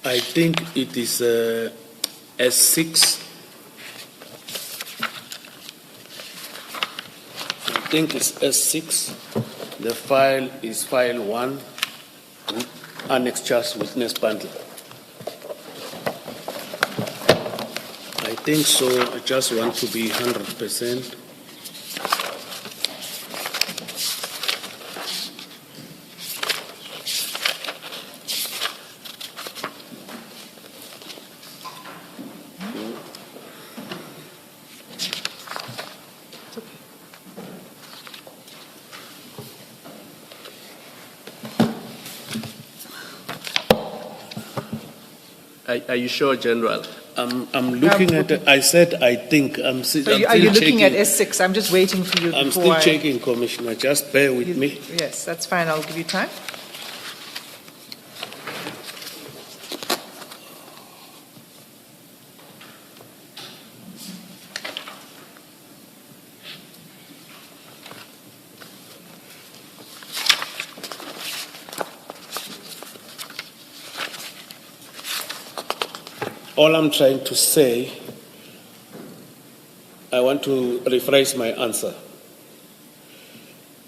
I think it is S6. I think it's S6. The file is file 1, Annex Charge Witness Bundle. I think so. I just want to be 100%. Are you sure, General? I'm looking at it. I said I think. I'm So still are you looking checking. at S6? I'm just waiting for you. I'm before still I- checking, Commissioner. Just bear with me. Yes, that's fine. I'll give you time. All I'm trying to say, I want to rephrase my answer.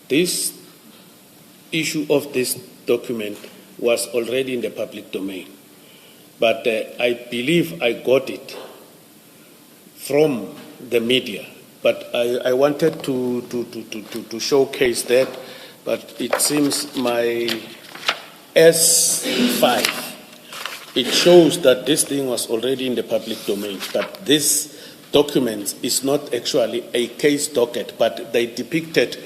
This issue of this document was already in the public domain, but I believe I got it from the media. But I wanted to showcase that, but it seems my S5, it shows that this thing was already in the public domain, but this document is not actually a case docket, but they depicted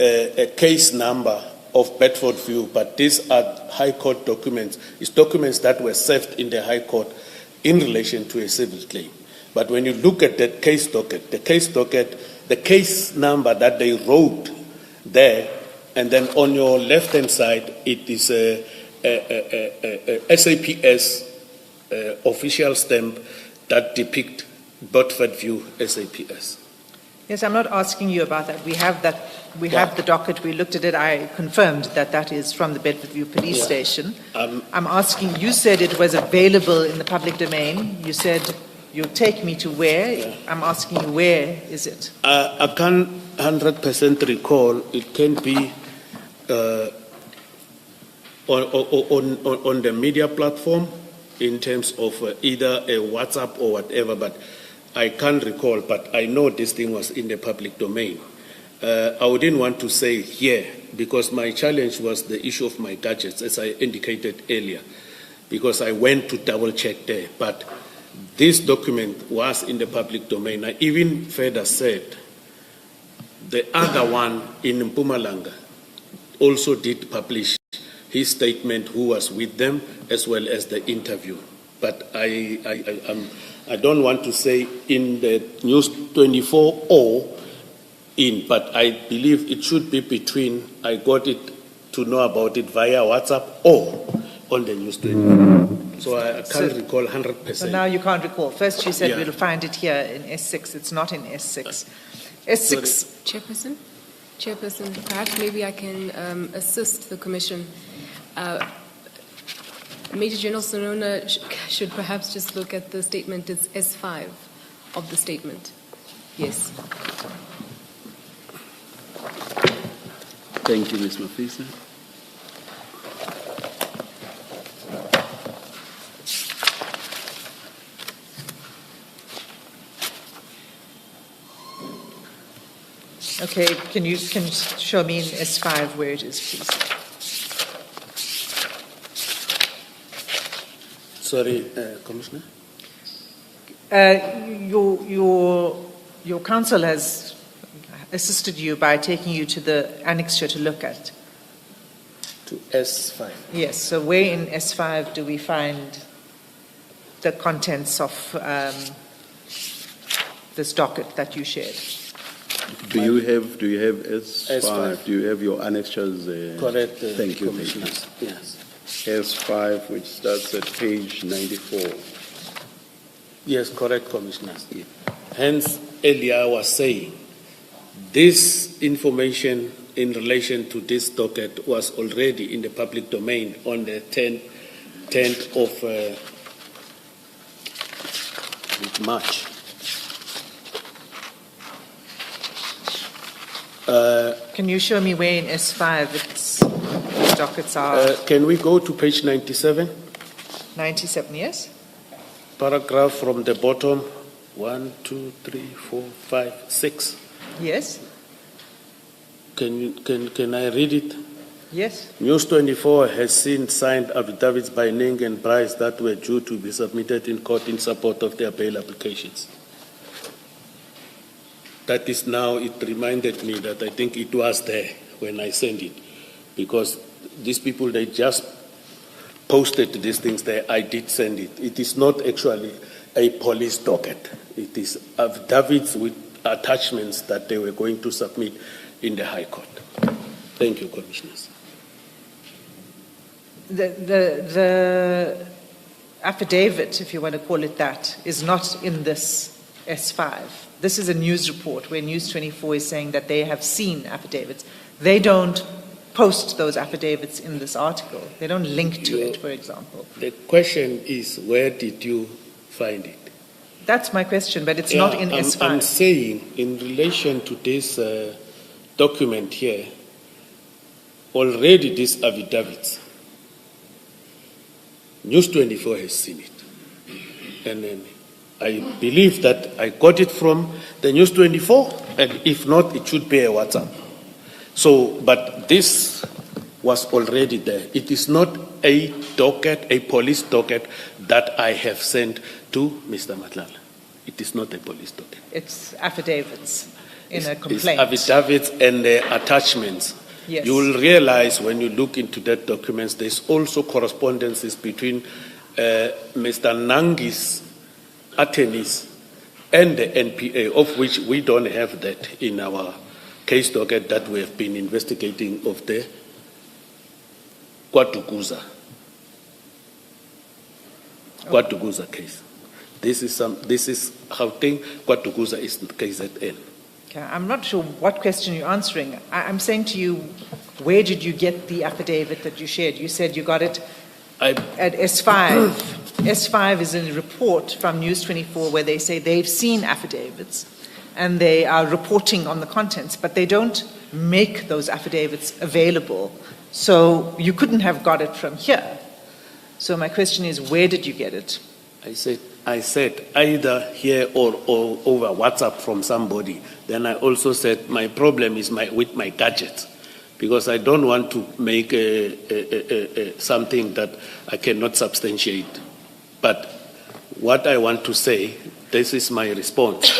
a case number of Bedford View, but these are High Court documents. It's documents that were served in the High Court in relation to a civil claim. But when you look at that case docket, the case number that they wrote there, and then on your left-hand side, it is a SAPS official stamp that depict Bedford View SAPS. Yes, I'm not asking you about that. We have that. We have the docket. We looked at it. I confirmed that that is from the Bedford View Police Yeah. Station. I'm asking. You said it was available in the public domain. You said you'll take me to where. Yeah. I'm asking you, where is it? I can't 100% recall. It can be on the media platform in terms of either a WhatsApp or whatever, but I can't recall, but I know this thing was in the public domain. I wouldn't want to say here, because my challenge was the issue of my gadgets, as I indicated earlier, because I went to double check there. But this document was in the public domain. I even further said the other one in Mpumalanga also did publish his statement, who was with them, as well as the interview. But I don't want to say in the News 24 or in, but I believe it should be between, I got it to know about it via WhatsApp or on the News 24. So I can't recall 100%. So now you can't recall. First you said Yeah. we'll find it here in S6. It's not in S6. S6. Chairperson, perhaps maybe I can assist the Commission. Major General Senona should perhaps just look at the statement. It's S5 of the statement. Yes. Thank you, Ms. Mafisa. Okay, can you show me in S5 where it is, please? Sorry, Commissioner? Your counsel has assisted you by taking you to the annexure to look at. To S5. Yes, so where in S5 do we find the contents of this docket that you shared? Do you have S5? S5. Do you have your annexures? Correct, Thank you. Commissioner. Yes. S5, which starts at page 94. Yes, correct, Commissioner. Hence, earlier I was saying, this information in relation to this docket was already in the public domain on the 10th of March. Can you show me where in S5 these dockets are? Can we go to page 97? 97, yes? Paragraph from the bottom, 1, 2, 3, 4, 5, 6. Yes? Can I read it? Yes? News 24 has seen signed affidavits by Ning and Bryce that were due to be submitted in court in support of their bail applications. That is now, it reminded me that I think it was there when I sent it, because these people, they just posted these things there. I did send it. It is not actually a police docket. It is affidavits with attachments that they were going to submit in the High Court. Thank you, Commissioners. The affidavit, if you want to call it that, is not in this S5. This is a news report where News 24 is saying that they have seen affidavits. They don't post those affidavits in this article. They don't link to it, for example. The question is, where did you find it? That's my question, but it's not in S5. I'm saying, in relation to this document here, already these affidavits, News 24 has seen it. And then I believe that I got it from the News 24, and if not, it should be a WhatsApp. So, but this was already there. It is not a docket, a police docket that I have sent to Mr. Madlanga. It is not a police docket. It's affidavits in a complaint. It's affidavits and attachments. Yes. You will realize when you look into that documents, there's also correspondences between Mr. Nangi's attorneys and the NPA, of which we don't have that in our case docket that we have been investigating of the Kwatukuza case. This is Gauteng, Kwatukuza is KZN. Okay, I'm not sure what question you're answering. I'm saying to you, where did you get the affidavit that you shared? You said you got it at S5. S5 is a report from News 24 where they say they've seen affidavits and they are reporting on the contents, but they don't make those affidavits available. So you couldn't have got it from here. So my question is, where did you get it? I said either here or over WhatsApp from somebody. Then I also said my problem is with my gadgets, because I don't want to make something that I cannot substantiate. But what I want to say, this is my response,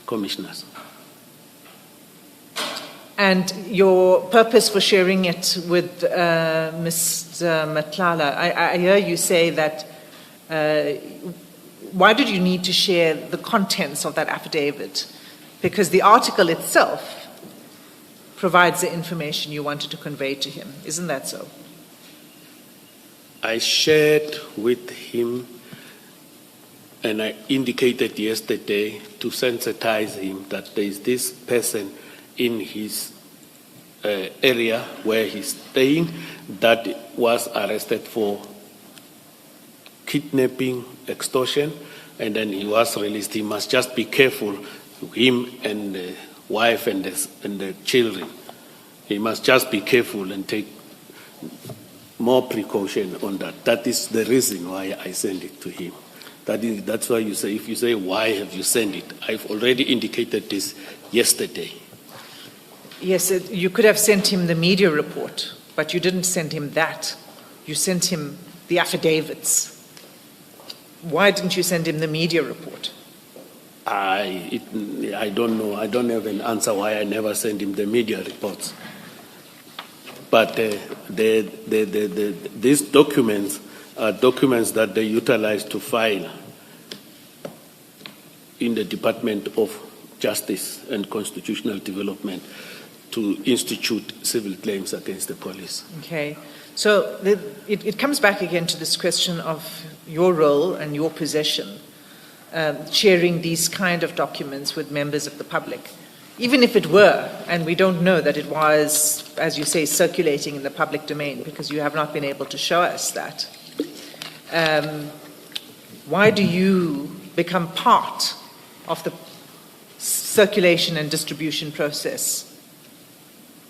Commissioners. And your purpose for sharing it with Mr. Madlanga, I hear you say that, why did you need to share the contents of that affidavit? Because the article itself provides the information you wanted to convey to him. Isn't that so? I shared with him, and I indicated yesterday to sensitize him that there is this person in his area where he's staying that was arrested for kidnapping, extortion, and then he was released. He must just be careful, him and the wife and the children. He must just be careful and take more precaution on that. That is the reason why I sent it to him. That's why you say, if you say, why have you sent it? I've already indicated this yesterday. Yes, you could have sent him the media report, but you didn't send him that. You sent him the affidavits. Why didn't you send him the media report? I don't know. I don't have an answer why I never sent him the media reports. But these documents are documents that they utilize to file in the Department of Justice and Constitutional Development to institute civil claims against the police. Okay. So it comes back again to this question of your role and your possession, sharing these kind of documents with members of the public. Even if it were, and we don't know that it was, as you say, circulating in the public domain, because you have not been able to show us that, why do you become part of the circulation and distribution process?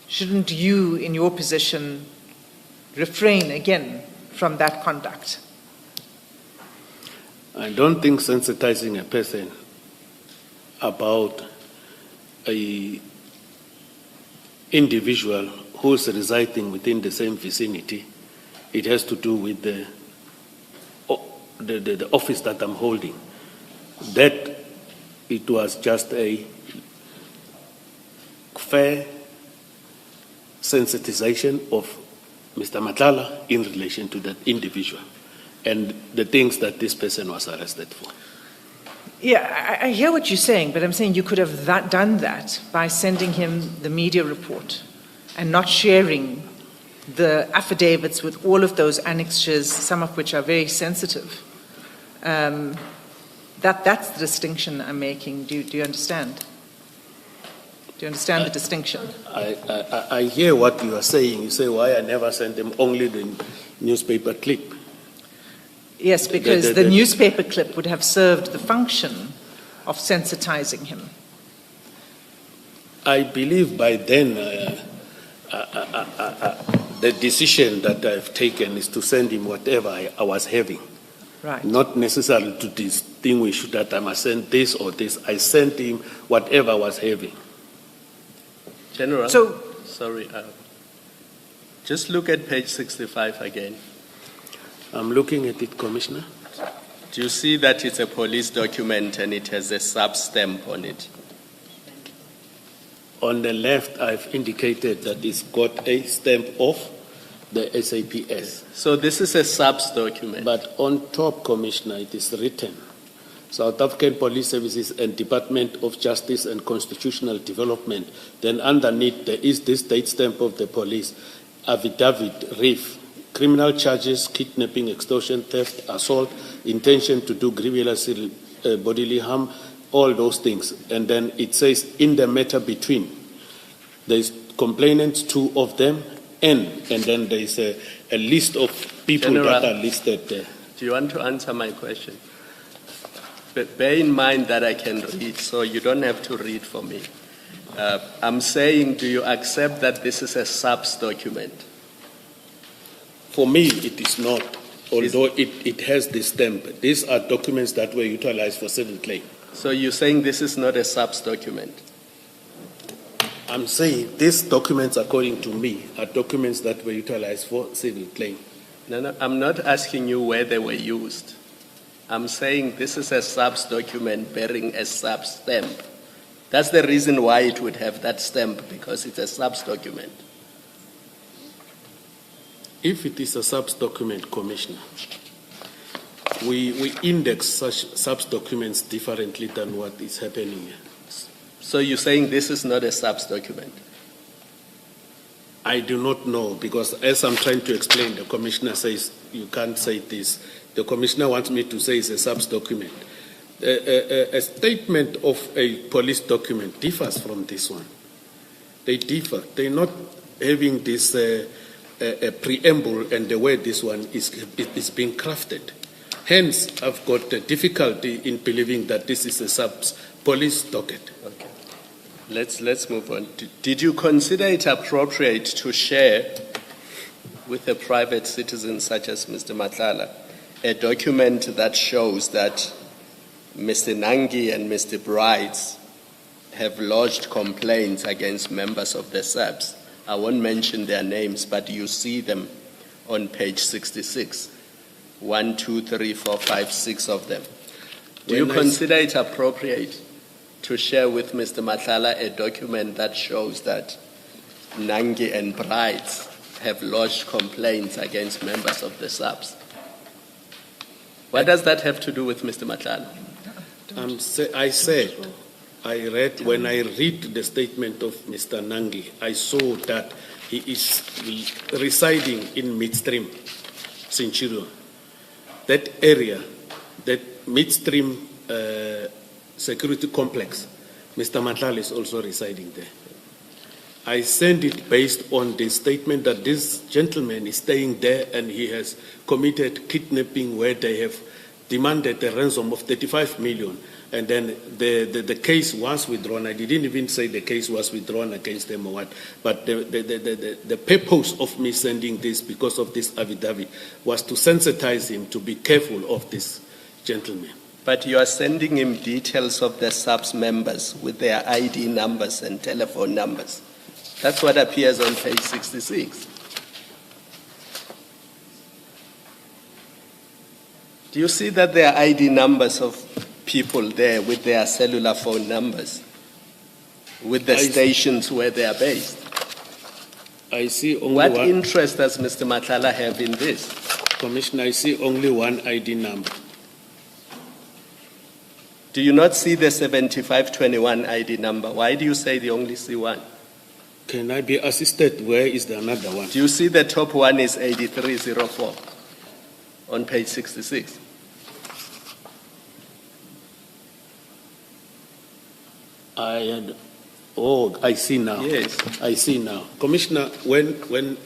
Shouldn't you, in your position, refrain again from that conduct? I don't think sensitizing a person about an individual who's residing within the same vicinity, it has to do with the office that I'm holding. That it was just a fair sensitization of Mr. Madlanga in relation to that individual and the things that this person was arrested for. Yeah, I hear what you're saying, but I'm saying you could have done that by sending him the media report and not sharing the affidavits with all of those annexures, some of which are very sensitive. That's the distinction I'm making. Do you understand? Do you understand the distinction? I hear what you are saying. You say, why I never sent them only the newspaper clip. Yes, because the newspaper clip would have served the function of sensitizing him. I believe by then the decision that I've taken is to send him whatever I was having. Right. Not necessarily to distinguish that I must send this or this. I sent him whatever I was having. General, sorry, just look at page 65 again. I'm looking at it, Commissioner. Do you see that it's a police document and it has a sub-stamp on it? On the left, I've indicated that it's got a stamp of the SAPS. So this is a subs document. But on top, Commissioner, it is written, South African Police Services and Department of Justice and Constitutional Development. Then underneath, there is this date stamp of the police, affidavit, RIF, criminal charges, kidnapping, extortion, theft, assault, intention to do grievous bodily harm, all those things. And then it says, in the matter between, there's complainants, 2 of them, and then there's a list of people General, that are listed there. Do you want to answer my question? But bear in mind that I can read, so you don't have to read for me. I'm saying, do you accept that this is a subs document? For me, it is not, although it has this stamp. These are documents that were utilized for civil claim. So you're saying this is not a subs document? I'm saying these documents, according to me, are documents that were utilized for civil claim. No, I'm not asking you where they were used. I'm saying this is a subs document bearing a subs stamp. That's the reason why it would have that stamp, because it's a subs document. If it is a subs document, Commissioner, we index such subs documents differently than what is happening here. So you're saying this is not a subs document? I do not know, because as I'm trying to explain, the Commissioner says you can't say this. The Commissioner wants me to say it's a subs document. A statement of a police document differs from this one. They differ. They're not having this a preamble and the way this one is being crafted. Hence, I've got a difficulty in believing that this is a subs police docket. Okay. Let's move on. Did you consider it appropriate to share with a private citizen such as Mr. Madlanga a document that shows that Mr. Nangi and Mr. Brides have lodged complaints against members of the SAPS? I won't mention their names, but you see them on page 66, 1, 2, 3, 4, 5, 6 of them. Do you When I consider it appropriate to share with Mr. Matlala a document that shows that Nangi and Brides have lodged complaints against members of the SAPS? What does that have to do with Mr. Matlala? When I read the statement of Mr. Nangi, I saw that he is residing in midstream, Centurion. That area, that midstream security complex, Mr. Matlala is also residing there. I send it based on the statement that this gentleman is staying there and he has committed kidnapping where they have demanded a ransom of 35 million. And then the case was withdrawn. I didn't even say the case was withdrawn against them or what. But the purpose of me sending this, because of this affidavit, was to sensitize him to be careful of this gentleman. But you are sending him details of the SAPS members with their ID numbers and telephone numbers. That's what appears on page 66. Do you see that there are ID numbers of people there with their cellular phone numbers, with the stations where they are based? I see only What one. interest does Mr. Matlala have in this? Commissioner, I see only one ID number. Do you not see the 7521 ID number? Why do you say you only see one? Can I be assisted? Where is the another one? Do you see the top one is 8304 on page 66? I see now. Yes. I see now. Commissioner,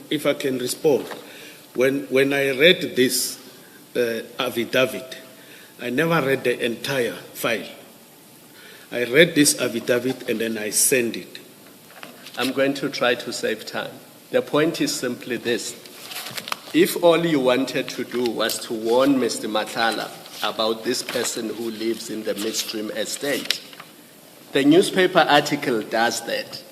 if I can respond, when I read this affidavit, I never read the entire file. I read this affidavit and then I sent it. I'm going to try to save time. The point is simply this. If all you wanted to do was to warn Mr. Matlala about this person who lives in the midstream estate, the newspaper article does that.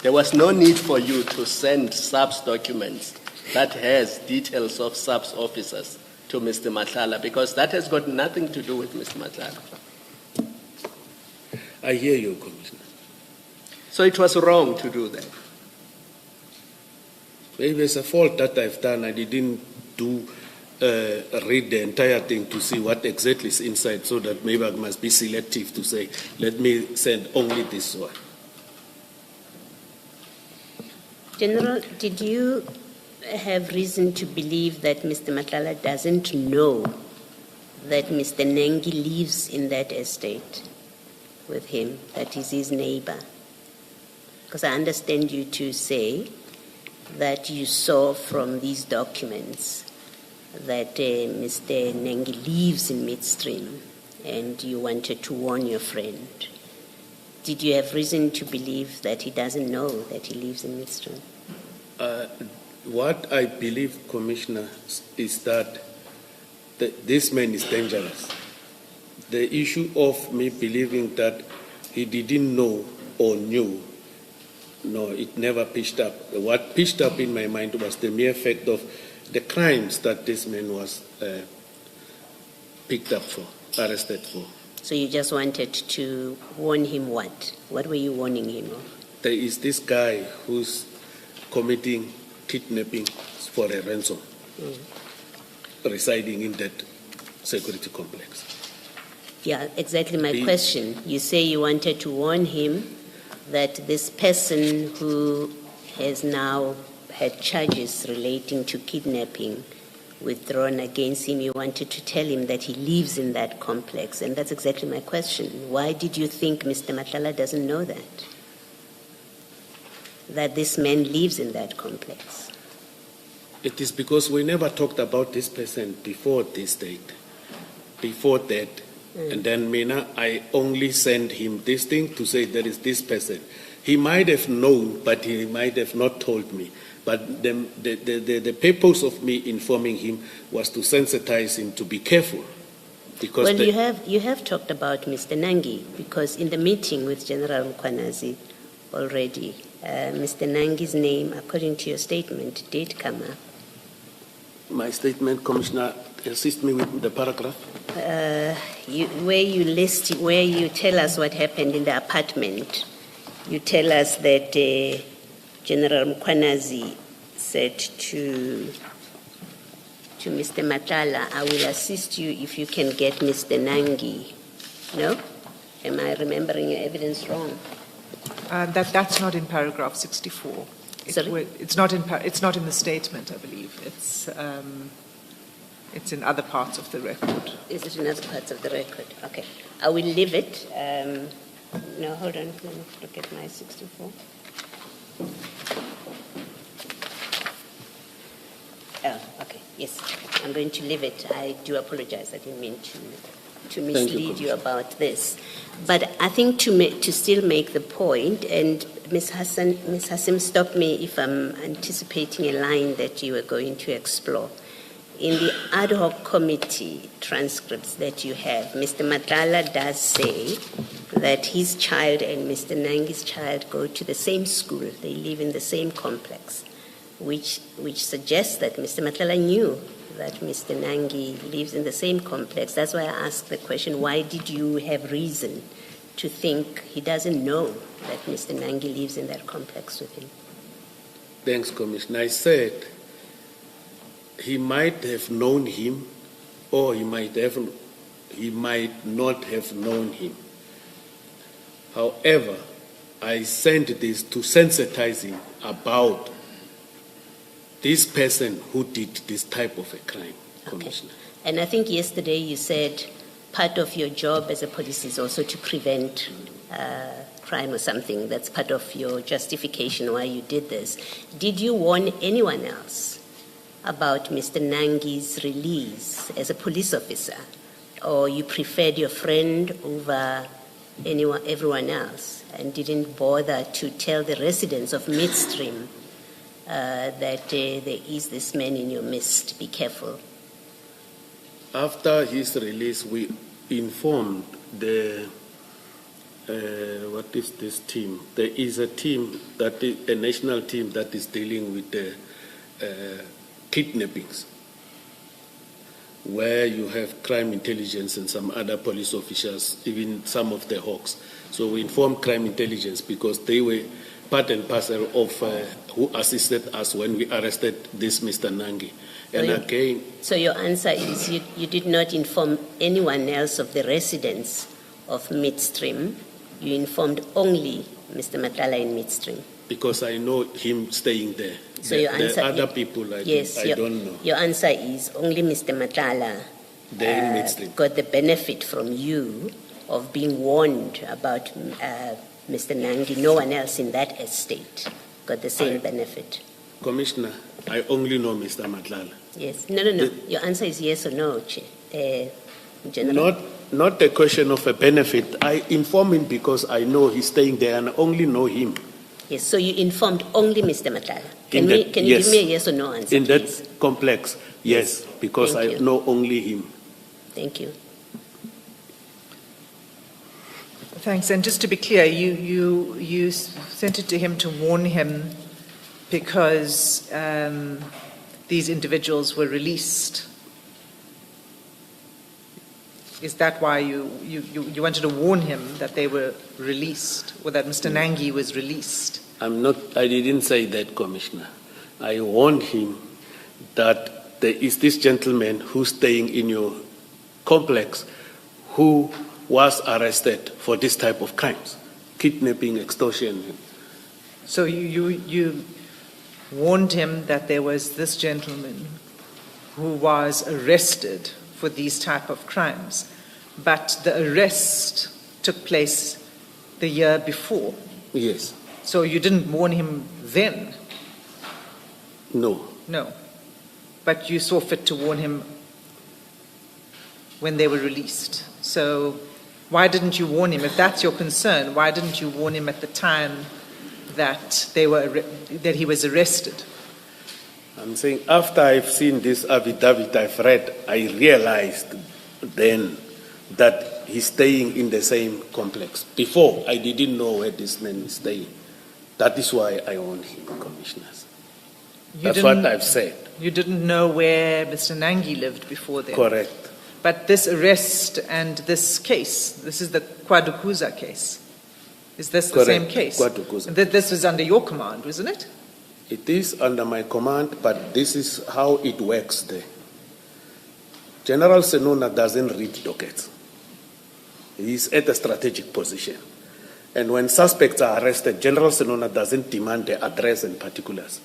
There was no need for you to send SAPS documents that has details of SAPS officers to Mr. Matlala, because that has got nothing to do with Mr. Matlala. I hear you, Commissioner. So it was wrong to do that. Maybe it's a fault that I've done. I didn't read the entire thing to see what exactly is inside, so that maybe I must be selective to say, let me send only this one. General, did you have reason to believe that Mr. Matlala doesn't know that Mr. Nengi lives in that estate with him, that is his neighbor? Because I understand you to say that you saw from these documents that Mr. Nengi lives in midstream and you wanted to warn your friend. Did you have reason to believe that he doesn't know that he lives in midstream? What I believe, Commissioner, is that this man is dangerous. The issue of me believing that he didn't know or knew, no, it never pitched up. What pitched up in my mind was the mere fact of the crimes that this man was picked up for, arrested for. So you just wanted to warn him what? What were you warning him of? There is this guy who's committing kidnapping for a ransom, residing in that security complex. Yeah, exactly my question. You say you wanted to warn him that this person who has now had charges relating to kidnapping withdrawn against him, you wanted to tell him that he lives in that complex. And that's exactly my question. Why did you think Mr. Matlala doesn't know that? That this man lives in that complex? It is because we never talked about this person before this date, before that. And then I only sent him this thing to say there is this person. He might have known, but he might have not told me. But the purpose of me informing him was to sensitize him to be careful. Because well, you have talked about Mr. Nangi, because in the meeting with General Mkwanazi already, Mr. Nangi's name, according to your statement, did come up. my statement, Commissioner. Assist me with the paragraph. Where you tell us what happened in the apartment, you tell us that General Mkwanazi said to Mr. Matala, I will assist you if you can get Mr. Nangi. No? Am I remembering your evidence wrong? That's not in paragraph 64. Sorry? It's not in the statement, I believe. It's in other parts of the record. Is it in other parts of the record? Okay. I will leave it. No, hold on. Let me look at my 64. Oh, okay. Yes. I'm going to leave it. I do apologize. I didn't mean to mislead you about this. But I think to still make the point, and Ms. Hassim, stop me if I'm anticipating a line that you are going to explore. In the ad hoc committee transcripts that you have, Mr. Matala does say that his child and Mr. Nangi's child go to the same school. They live in the same complex, which suggests that Mr. Matala knew that Mr. Nangi lives in the same complex. That's why I asked the question, why did you have reason to think he doesn't know that Mr. Nangi lives in that complex with him? Thanks, Commissioner. I said he might have known him, or he might not have known him. However, I sent this to sensitize him about this person who did this type of a crime, Commissioner. Okay. And I think yesterday you said part of your job as a police is also to prevent crime or something. That's part of your justification why you did this. Did you warn anyone else about Mr. Nangi's release as a police officer, or you preferred your friend over everyone else and didn't bother to tell the residents of Midstream that there is this man in your midst? Be careful. After his release, we informed the what is this team? There is a team a national team that is dealing with the kidnappings, where you have crime intelligence and some other police officials, even some of the hawks. So we informed crime intelligence because they were part and parcel of who assisted us when we arrested this Mr. Nangi. So your answer is you did not inform anyone else of the residents of Midstream. You informed only Mr. Matala in Midstream. Because I know him staying there. So your answer, the other people I don't know. Your answer is only Mr. Matala got the benefit from you of being warned about Mr. Nangi. No one else in that estate got the same benefit. Commissioner, I only know Mr. Madlanga. Yes. No. Your answer is yes or no, General. Not a question of a benefit. I inform him because I know he's staying there and I only know him. Yes, so you informed only Mr. Matala. Can you give me a yes or no answer, in please? That complex, yes, because I know only him. Thank you. Thanks. And just to be clear, you sent it to him to warn him because these individuals were released. Is that why you wanted to warn him that they were released, or that Mr. Nangi was released? I didn't say that, Commissioner. I warned him that there is this gentleman who's staying in your complex who was arrested for this type of crimes, kidnapping, extortion. So you warned him that there was this gentleman who was arrested for these type of crimes, but the arrest took place the year before. Yes. So you didn't warn him then? No. No. But you saw fit to warn him when they were released. So why didn't you warn him? If that's your concern, why didn't you warn him at the time that that he was arrested? I'm saying after I've seen this affidavit I've read, I realized then that he's staying in the same complex. Before, I didn't know where this man is staying. That is why I warned him, Commissioners. That's what I've said. You didn't know where Mr. Nangi lived before then? Correct. But this arrest and this case, this is the Kwadukuza case. Is this the same Correct. case? Kwadukuza. And this was under your command, wasn't it? It is under my command, but this is how it works there. General Senona doesn't read dockets. He's at a strategic position. And when suspects are arrested, General Senona doesn't demand the address and particulars.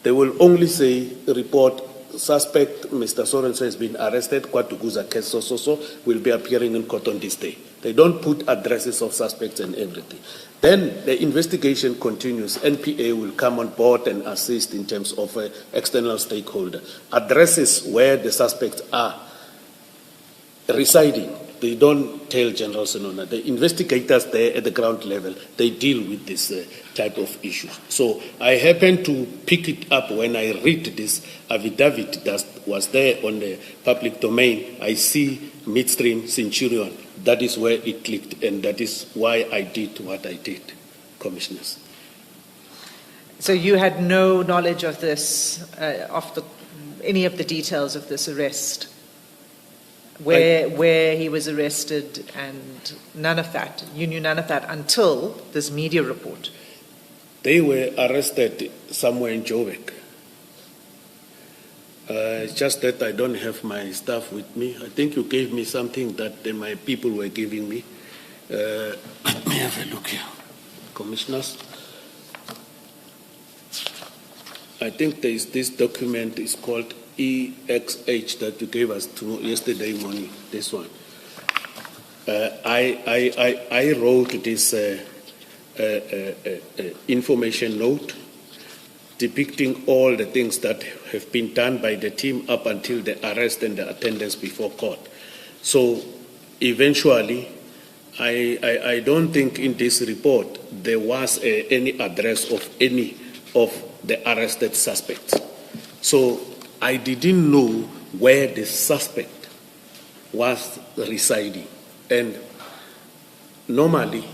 They will only say, report, suspect Mr. Sorensen has been arrested, Kwatuguza case so will be appearing in court on this day. They don't put addresses of suspects and everything. Then the investigation continues. NPA will come on board and assist in terms of external stakeholder. Addresses where the suspects are residing, they don't tell General Senona. The investigators there at the ground level, they deal with this type of issues. So I happen to pick it up when I read this affidavit that was there on the public domain. I see midstream Centurion. That is where it clicked, and that is why I did what I did, Commissioners. So you had no knowledge of this, any of the details of this arrest? Where he was arrested and none of that. You knew none of that until this media report. They were arrested somewhere in Joburg. It's just that I don't have my stuff with me. I think you gave me something that my people were giving me. Let me have a look here. Commissioners. I think there is this document, it's called EXH that you gave us yesterday morning, this one. I wrote this information note depicting all the things that have been done by the team up until the arrest and the attendance before court. So eventually, I don't think in this report there was any address of any of the arrested suspects. So I didn't know where the suspect was residing. And normally,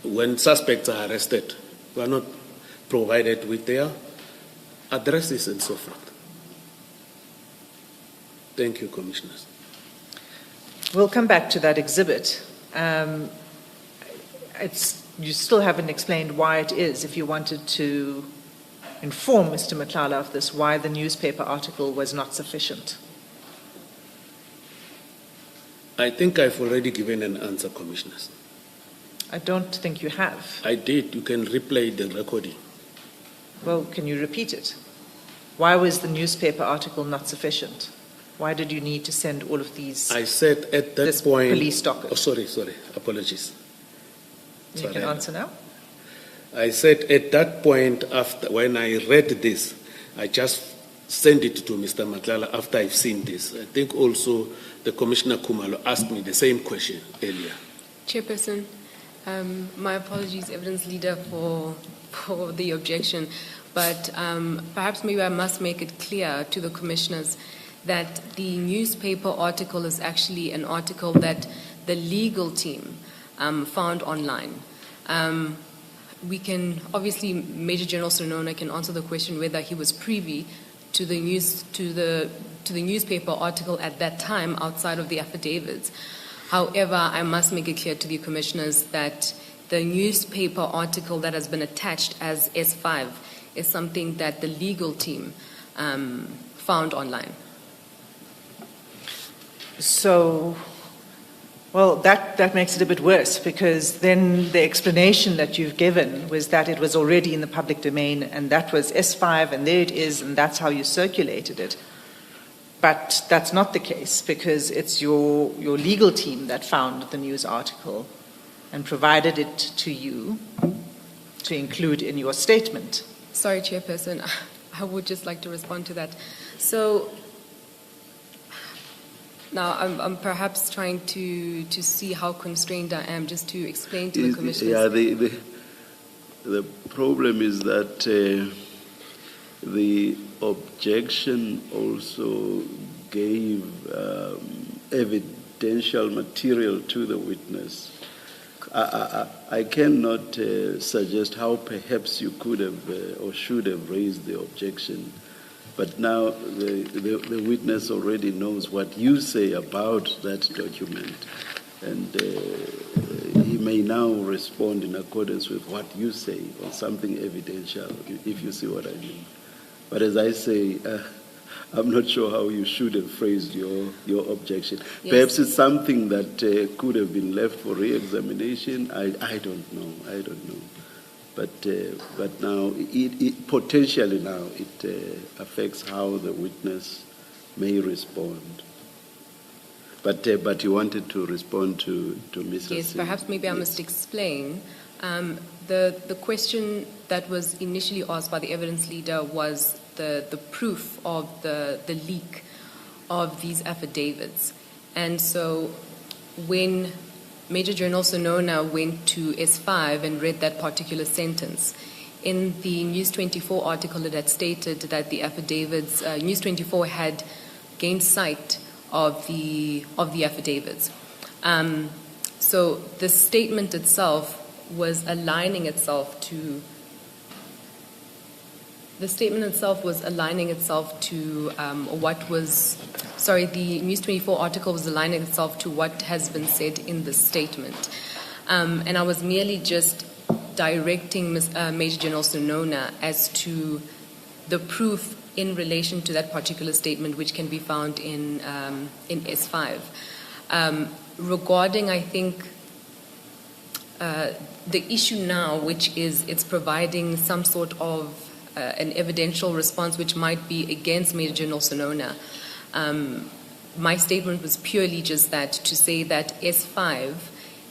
when suspects are arrested, we are not provided with their addresses and so forth. Thank you, Commissioners. We'll come back to that exhibit. You still haven't explained why it is, if you wanted to inform Mr. Matlala of this, why the newspaper article was not sufficient. I think I've already given an answer, Commissioners. I don't think you have. I did. You can replay the recording. Well, can you repeat it? Why was the newspaper article not sufficient? Why did you need to send all of these? I said at that point. Police docket. Oh, sorry. Apologies. You can answer now. I said at that point, after when I read this, I just sent it to Mr. Matlala after I've seen this. I think also the Commissioner Kumalo asked me the same question earlier. Chairperson, my apologies, evidence leader, for the objection, but perhaps maybe I must make it clear to the commissioners that the newspaper article is actually an article that the legal team found online. We can obviously, Major General Senona can answer the question whether he was privy to the newspaper article at that time outside of the affidavits. However, I must make it clear to the commissioners that the newspaper article that has been attached as S5 is something that the legal team found online. So, well, that makes it a bit worse, because then the explanation that you've given was that it was already in the public domain and that was S5 and there it is and that's how you circulated it. But that's not the case, because it's your legal team that found the news article and provided it to you to include in your statement. Sorry, Chairperson, I would just like to respond to that. So now I'm perhaps trying to see how constrained I am, just to explain to the commissioners. Yeah, the problem is that the objection also gave evidential material to the witness. I cannot suggest how perhaps you could have or should have raised the objection But now the witness already knows what you say about that document, and he may now respond in accordance with what you say or something evidential, if you see what I mean. But as I say, I'm not sure how you should have phrased your objection. Yes. Perhaps it's something that could have been left for re-examination. I don't know. But now, potentially now, it affects how the witness may respond. But you wanted to respond to Mrs. Yes, Singh. perhaps maybe I must explain. The question that was initially asked by the evidence leader was the proof of the leak of these affidavits. And so when Major General Senona went to S5 and read that particular sentence, in the News 24 article it had stated that the affidavits, News 24 had gained sight of the affidavits. So the statement itself was aligning itself to what was, the News 24 article was aligning itself to what has been said in the statement. And I was merely just directing Major General Senona as to the proof in relation to that particular statement, which can be found in S5. Regarding, I think, the issue now, which is it's providing some sort of an evidential response which might be against Major General Senona. My statement was purely just that, to say that S5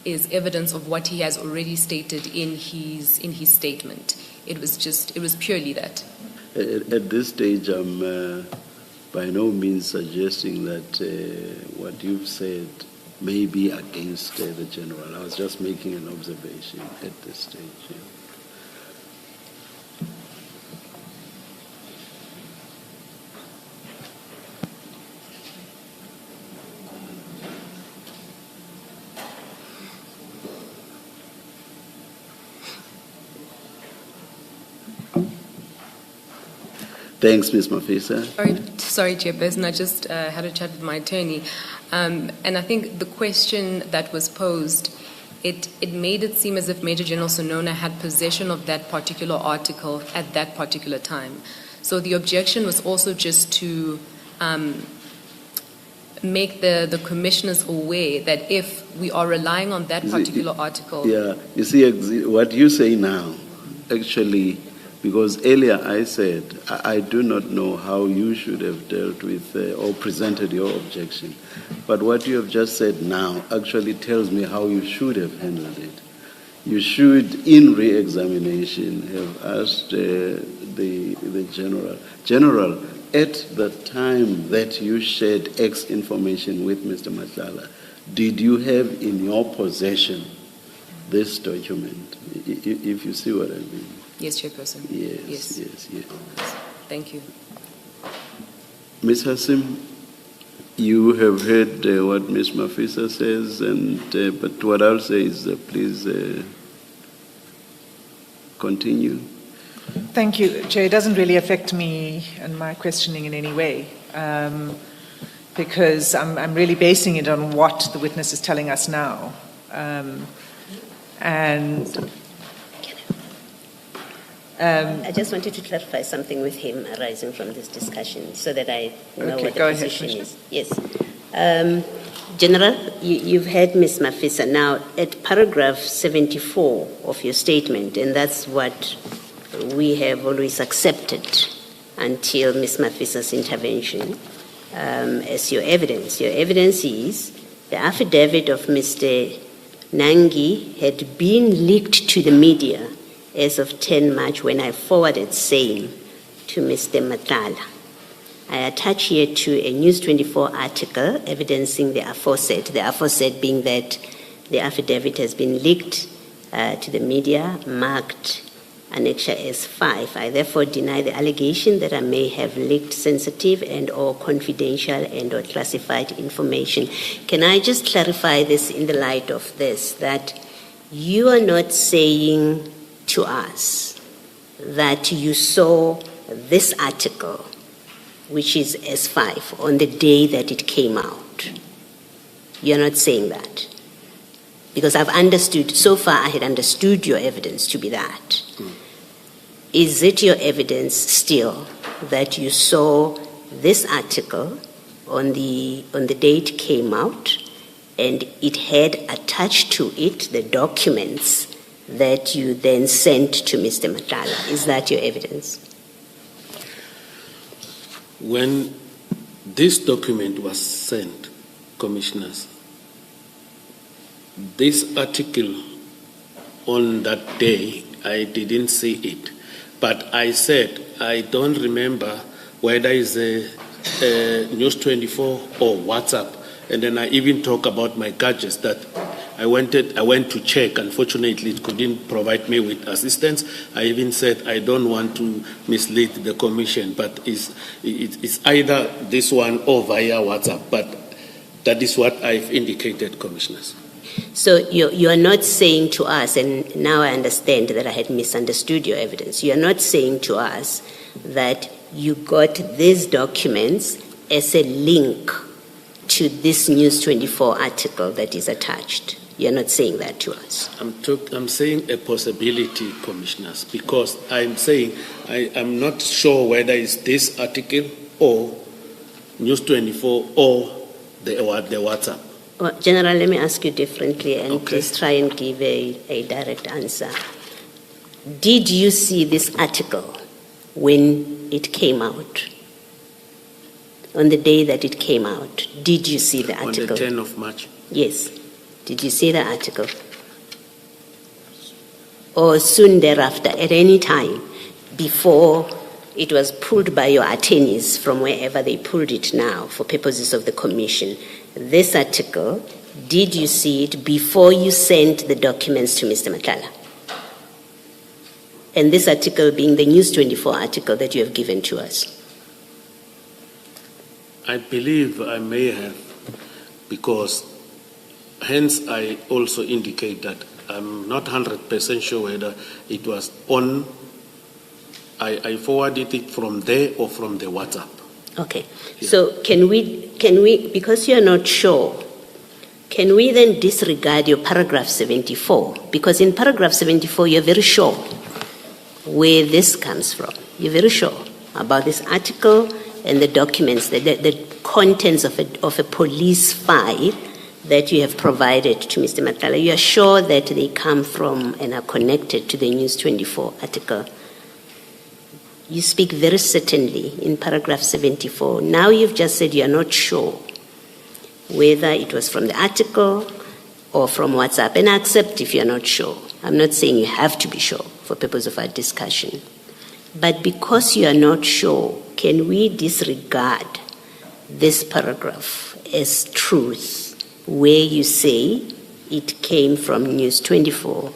is evidence of what he has already stated in his statement. It was purely that. At this stage, I'm by no means suggesting that what you've said may be against the general. I was just making an observation at this stage. Yeah. Thanks, Ms. Mafisa. Sorry, Chairperson. I just had a chat with my attorney. And I think the question that was posed, it made it seem as if Major General Senona had possession of that particular article at that particular time. So the objection was also just to make the commissioners aware that if we are relying on that particular article... Yeah, you see, what you say now, actually... Because earlier I said, I do not know how you should have dealt with or presented your objection. But what you have just said now actually tells me how you should have handled it. You should, in re-examination, have asked the General, at the time that you shared X information with Mr. Madlanga, did you have in your possession this document? If you see what I mean. Yes, Chairperson. Yes. Thank you. Ms. Hassim, you have heard what Ms. Mafisa says, but what I'll say is please continue. Thank you, Chair. It doesn't really affect me and my questioning in any way, because I'm really basing it on what the witness is telling us now. I just wanted to clarify something with him arising from this discussion so that I know what the position is. Yes. General, you've heard Ms. Mafisa. Now, at paragraph 74 of your statement, and that's what we have always accepted until Ms. Mafisa's intervention, as your evidence. Your evidence is the affidavit of Mr. Nangi had been leaked to the media as of 10 March when I forwarded same to Mr. Madlanga. I attach here to a News 24 article evidencing the aforesaid being that the affidavit has been leaked to the media, marked Annexure S5. I therefore deny the allegation that I may have leaked sensitive and or confidential and or classified information. Can I just clarify this in the light of this, that you are not saying to us that you saw this article which is S5, on the day that it came out. You're not saying that. Because I've understood, so far I had understood your evidence to be that. Is it your evidence still that you saw this article on the day it came out, and it had attached to it the documents that you then sent to Mr. Madlanga? Is that your evidence? When this document was sent, Commissioners, this article on that day, I didn't see it. But I said, I don't remember whether it's a News 24 or WhatsApp. And then I even talk about my gadgets that I went to check. Unfortunately, it couldn't provide me with assistance. I even said I don't want to mislead the Commission, but it's either this one or via WhatsApp. But that is what I've indicated, Commissioners. So you are not saying to us, and now I understand that I had misunderstood your evidence, you are not saying to us that you got these documents as a link to this News 24 article that is attached. You're not saying that to us. I'm saying a possibility, Commissioners, because I'm saying I'm not sure whether it's this article or News 24 or the WhatsApp. Well, General, let me ask you differently and just try and give a direct answer. Did you see this article when it came out? On the day that it came out, did you see the article? On the 10th of March. Yes. Did you see the article? Or soon thereafter, at any time, before it was pulled by your attorneys from wherever they pulled it now for purposes of the Commission, this article, did you see it before you sent the documents to Mr. Madlanga? And this article being the News 24 article that you have given to us. I believe I may have, because hence I also indicate that I'm not 100% sure whether it was on, I forwarded it from there or from the WhatsApp. Okay, so can we, because you are not sure, can we then disregard your paragraph 74? Because in paragraph 74, you're very sure where this comes from. You're very sure about this article and the documents, the contents of a police file that you have provided to Mr. Madlanga. You are sure that they come from and are connected to the News 24 article. You speak very certainly in paragraph 74. Now you've just said you are not sure whether it was from the article or from WhatsApp. And I accept if you're not sure. I'm not saying you have to be sure for purpose of our discussion. But because you are not sure, can we disregard this paragraph as truth where you say it came from News 24?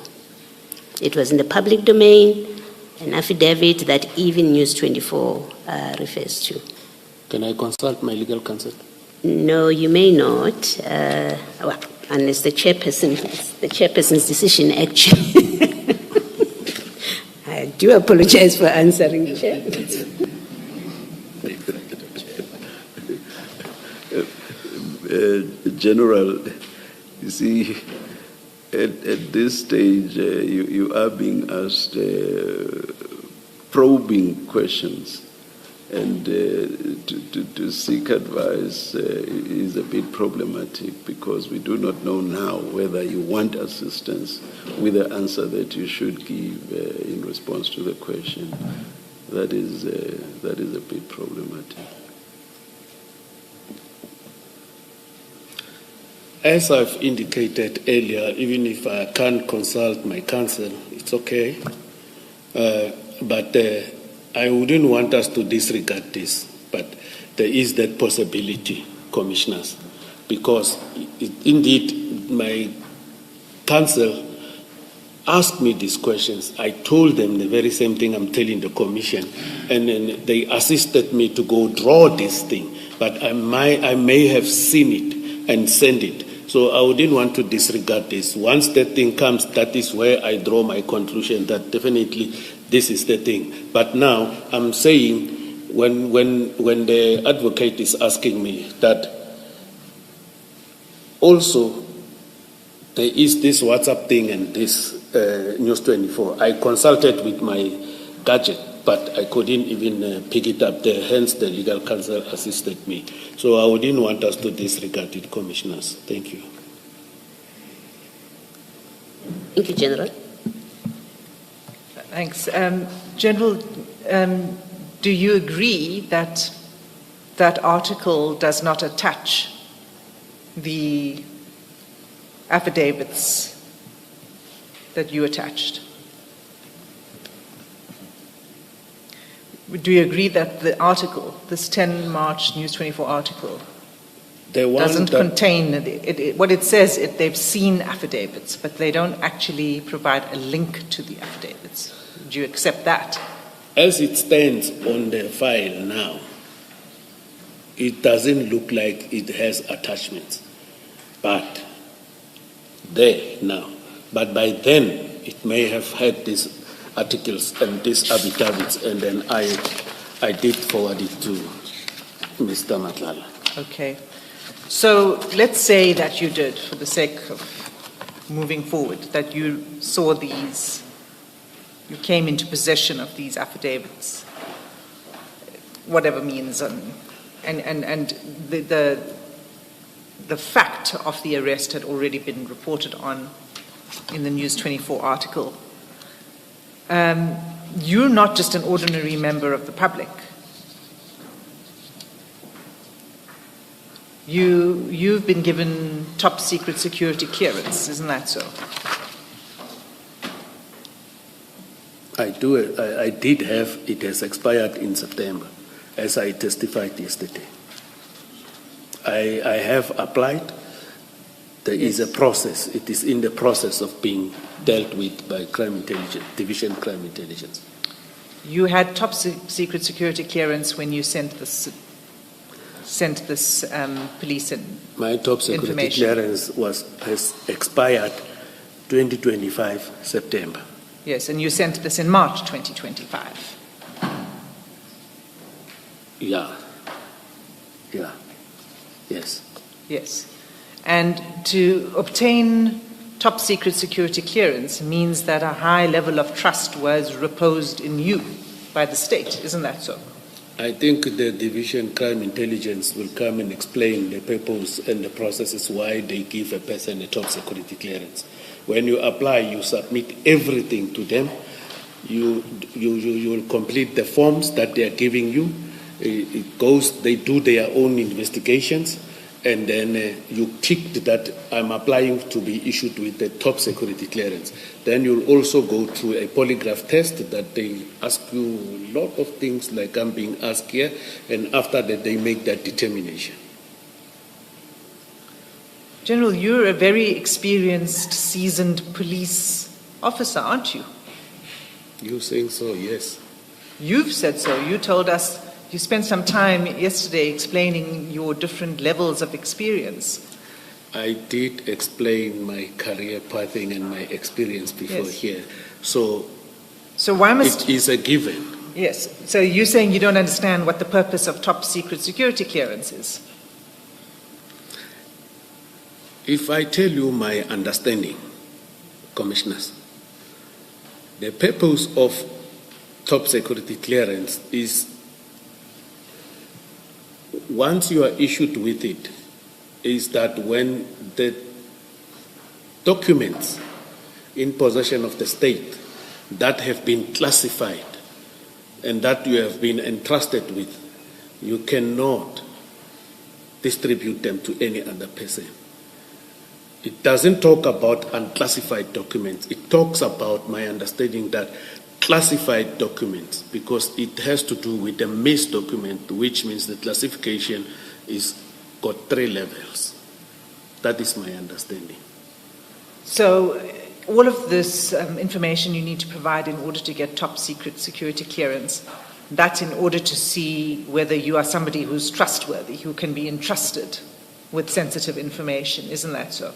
It was in the public domain, an affidavit that even News 24 refers to. Can I consult my legal counsel? No, you may not, well, unless the chairperson's decision actually. I do apologize for answering, Chair. General, you see, at this stage, you are being asked probing questions, and to seek advice is a bit problematic, because we do not know now whether you want assistance with the answer that you should give in response to the question. That is a bit problematic. As I've indicated earlier, even if I can't consult my counsel, it's okay. But I wouldn't want us to disregard this. But there is that possibility, Commissioners, because indeed my counsel asked me these questions. I told them the very same thing I'm telling the Commission, and then they assisted me to go draw this thing. But I may have seen it and sent it. So I wouldn't want to disregard this. Once that thing comes, that is where I draw my conclusion that definitely this is the thing. But now I'm saying when the advocate is asking me that also there is this WhatsApp thing and this News 24, I consulted with my gadget, but I couldn't even pick it up there, hence the legal counsel assisted me. So I wouldn't want us to disregard it, commissioners. Thank you. Thank you, General. Thanks. General, do you agree that that article does not attach the affidavits that you attached? Do you agree that the article, this 10 March News 24 article, doesn't contain, what it says, they've seen affidavits, but they don't actually provide a link to the affidavits? Do you accept that? As it stands on the file now, it doesn't look like it has attachments, but there now. But by then, it may have had these articles and these affidavits, and then I did forward it to Mr. Madlanga. Okay. So let's say that you did, for the sake of moving forward, that you saw these, you came into possession of these affidavits, whatever means, and the fact of the arrest had already been reported on in the News 24 article. You're not just an ordinary member of the public. You've been given top secret security clearance, isn't that so? I did have, it has expired in September, as I testified yesterday. I have applied. There is a process. It is in the process of being dealt with by Crime Intelligence, Division Crime Intelligence. You had top secret security clearance when you sent this police in My top security information. clearance has expired 2025 September. Yes, and you sent this in March 2025. Yeah. Yes. Yes. And to obtain top secret security clearance means that a high level of trust was reposed in you by the state, isn't that so? I think the Division Crime Intelligence will come and explain the purpose and the processes why they give a person a top security clearance. When you apply, you submit everything to them. You will complete the forms that they are giving you. It goes, they do their own investigations, and then you tick that I'm applying to be issued with the top security clearance. Then you'll also go through a polygraph test that they ask you a lot of things like I'm being asked here, and after that they make that determination. General, you're a very experienced, seasoned police officer, aren't you? You saying so? Yes. You've said so. You told us, you spent some time yesterday explaining your different levels of experience. I did explain my career pathing and my experience before here. So why must it is a given. Yes. So you're saying you don't understand what the purpose of top secret security clearance is? If I tell you my understanding, commissioners, the purpose of top security clearance is once you are issued with it, is that when the documents in possession of the state that have been classified and that you have been entrusted with, you cannot distribute them to any other person. It doesn't talk about unclassified documents. It talks about my understanding that classified documents, because it has to do with the missed document, which means the classification is got 3 levels. That is my understanding. So all of this information you need to provide in order to get top secret security clearance, that's in order to see whether you are somebody who's trustworthy, who can be entrusted with sensitive information. Isn't that so?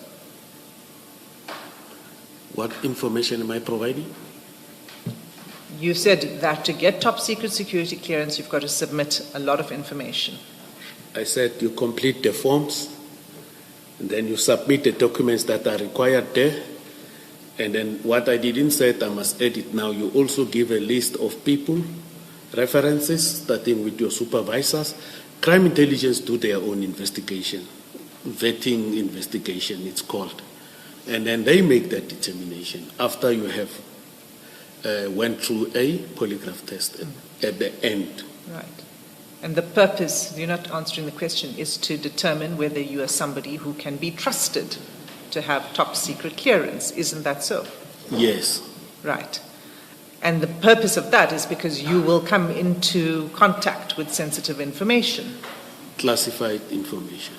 What information am I providing? You said that to get top secret security clearance, you've got to submit a lot of information. I said you complete the forms, and then you submit the documents that are required there. And then what I didn't say, I must edit now, you also give a list of people, references, starting with your supervisors. Crime intelligence do their own investigation, vetting investigation, it's called. And then they make that determination after you have went through a polygraph test at the end. Right. And the purpose, you're not answering the question, is to determine whether you are somebody who can be trusted to have top secret clearance. Isn't that so? Yes. Right. And the purpose of that is because you will come into contact with sensitive information. Classified information.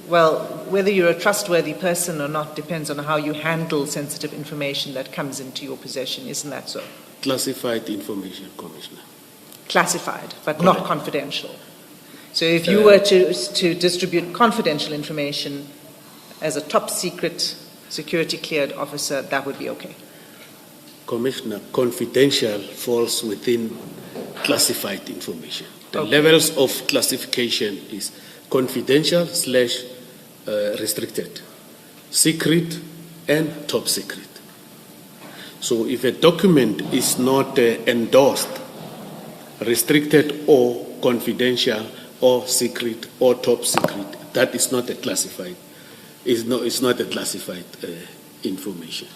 Well, whether you're a trustworthy person or not depends on how you handle sensitive information that comes into your possession. Isn't that so? Classified information, Commissioner. Classified, but Correct. not confidential. So if you were to distribute confidential information as a top secret security cleared officer, that would be okay. Commissioner, confidential falls within classified information. The Okay. levels of classification is confidential / restricted, secret, and top secret. So if a document is not endorsed, restricted or confidential or secret or top secret, that is not a classified. It's not a classified information.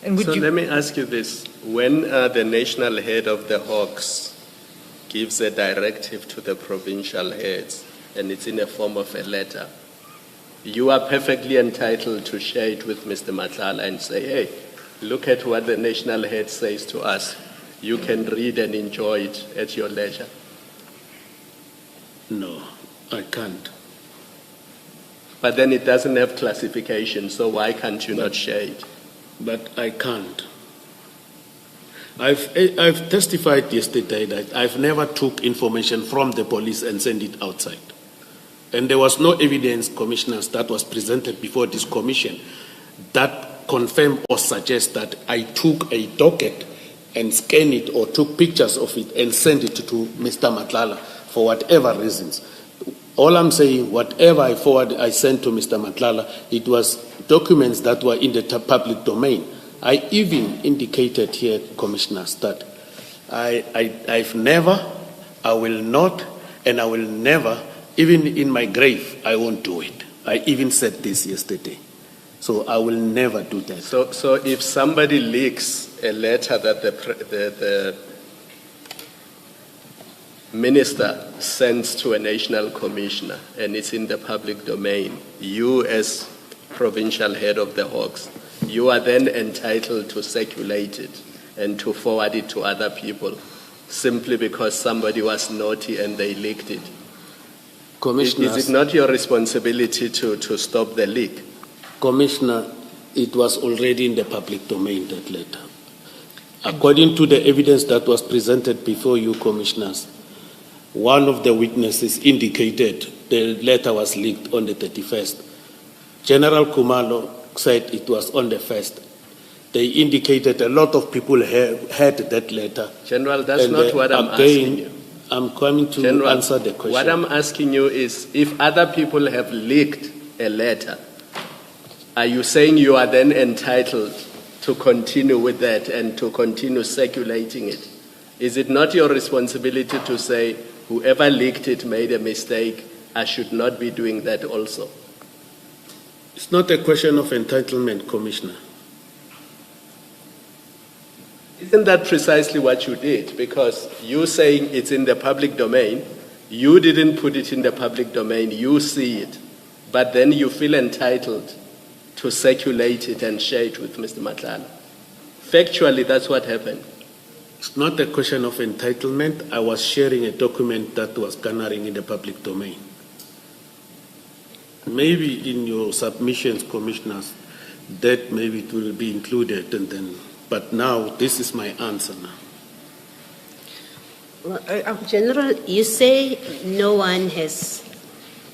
And would So you, let me ask you this. When the national head of the Hawks gives a directive to the provincial heads, and it's in the form of a letter, you are perfectly entitled to share it with Mr. Madlanga and say, hey, look at what the national head says to us. You can read and enjoy it at your leisure. No, I can't. But then it doesn't have classification, so why can't you not share it? But I can't. I've testified yesterday that I've never took information from the police and sent it outside. And there was no evidence, commissioners, that was presented before this commission that confirm or suggest that I took a docket and scanned it or took pictures of it and sent it to Mr. Madlanga for whatever reasons. All I'm saying, whatever I sent to Mr. Madlanga, it was documents that were in the public domain. I even indicated here, commissioners, that I've never, I will not, and I will never, even in my grave, I won't do it. I even said this yesterday. So I will never do that. So if somebody leaks a letter that the minister sends to a national commissioner and it's in the public domain, you as provincial head of the Hawks, you are then entitled to circulate it and to forward it to other people simply because somebody was naughty and they leaked it. Commissioners, Is it not your responsibility to stop the leak? Commissioner, it was already in the public domain, that letter. According to the evidence that was presented before you, commissioners, one of the witnesses indicated the letter was leaked on the 31st. General Kumalo said it was on the 1st. They indicated a lot of people had that letter. General, that's And, not what I'm asking you. I'm coming to General, answer the question. What I'm asking you is, if other people have leaked a letter, are you saying you are then entitled to continue with that and to continue circulating it? Is it not your responsibility to say, whoever leaked it made a mistake, I should not be doing that also? It's not a question of entitlement, Commissioner. Isn't that precisely what you did? Because you saying it's in the public domain, you didn't put it in the public domain, you see it, but then you feel entitled to circulate it and share it with Mr. Madlanga. Factually, that's what happened. It's not a question of entitlement. I was sharing a document that was garnering in the public domain. Maybe in your submissions, commissioners, that maybe it will be included, and then. But now this is my answer now. Well, General, you say no one has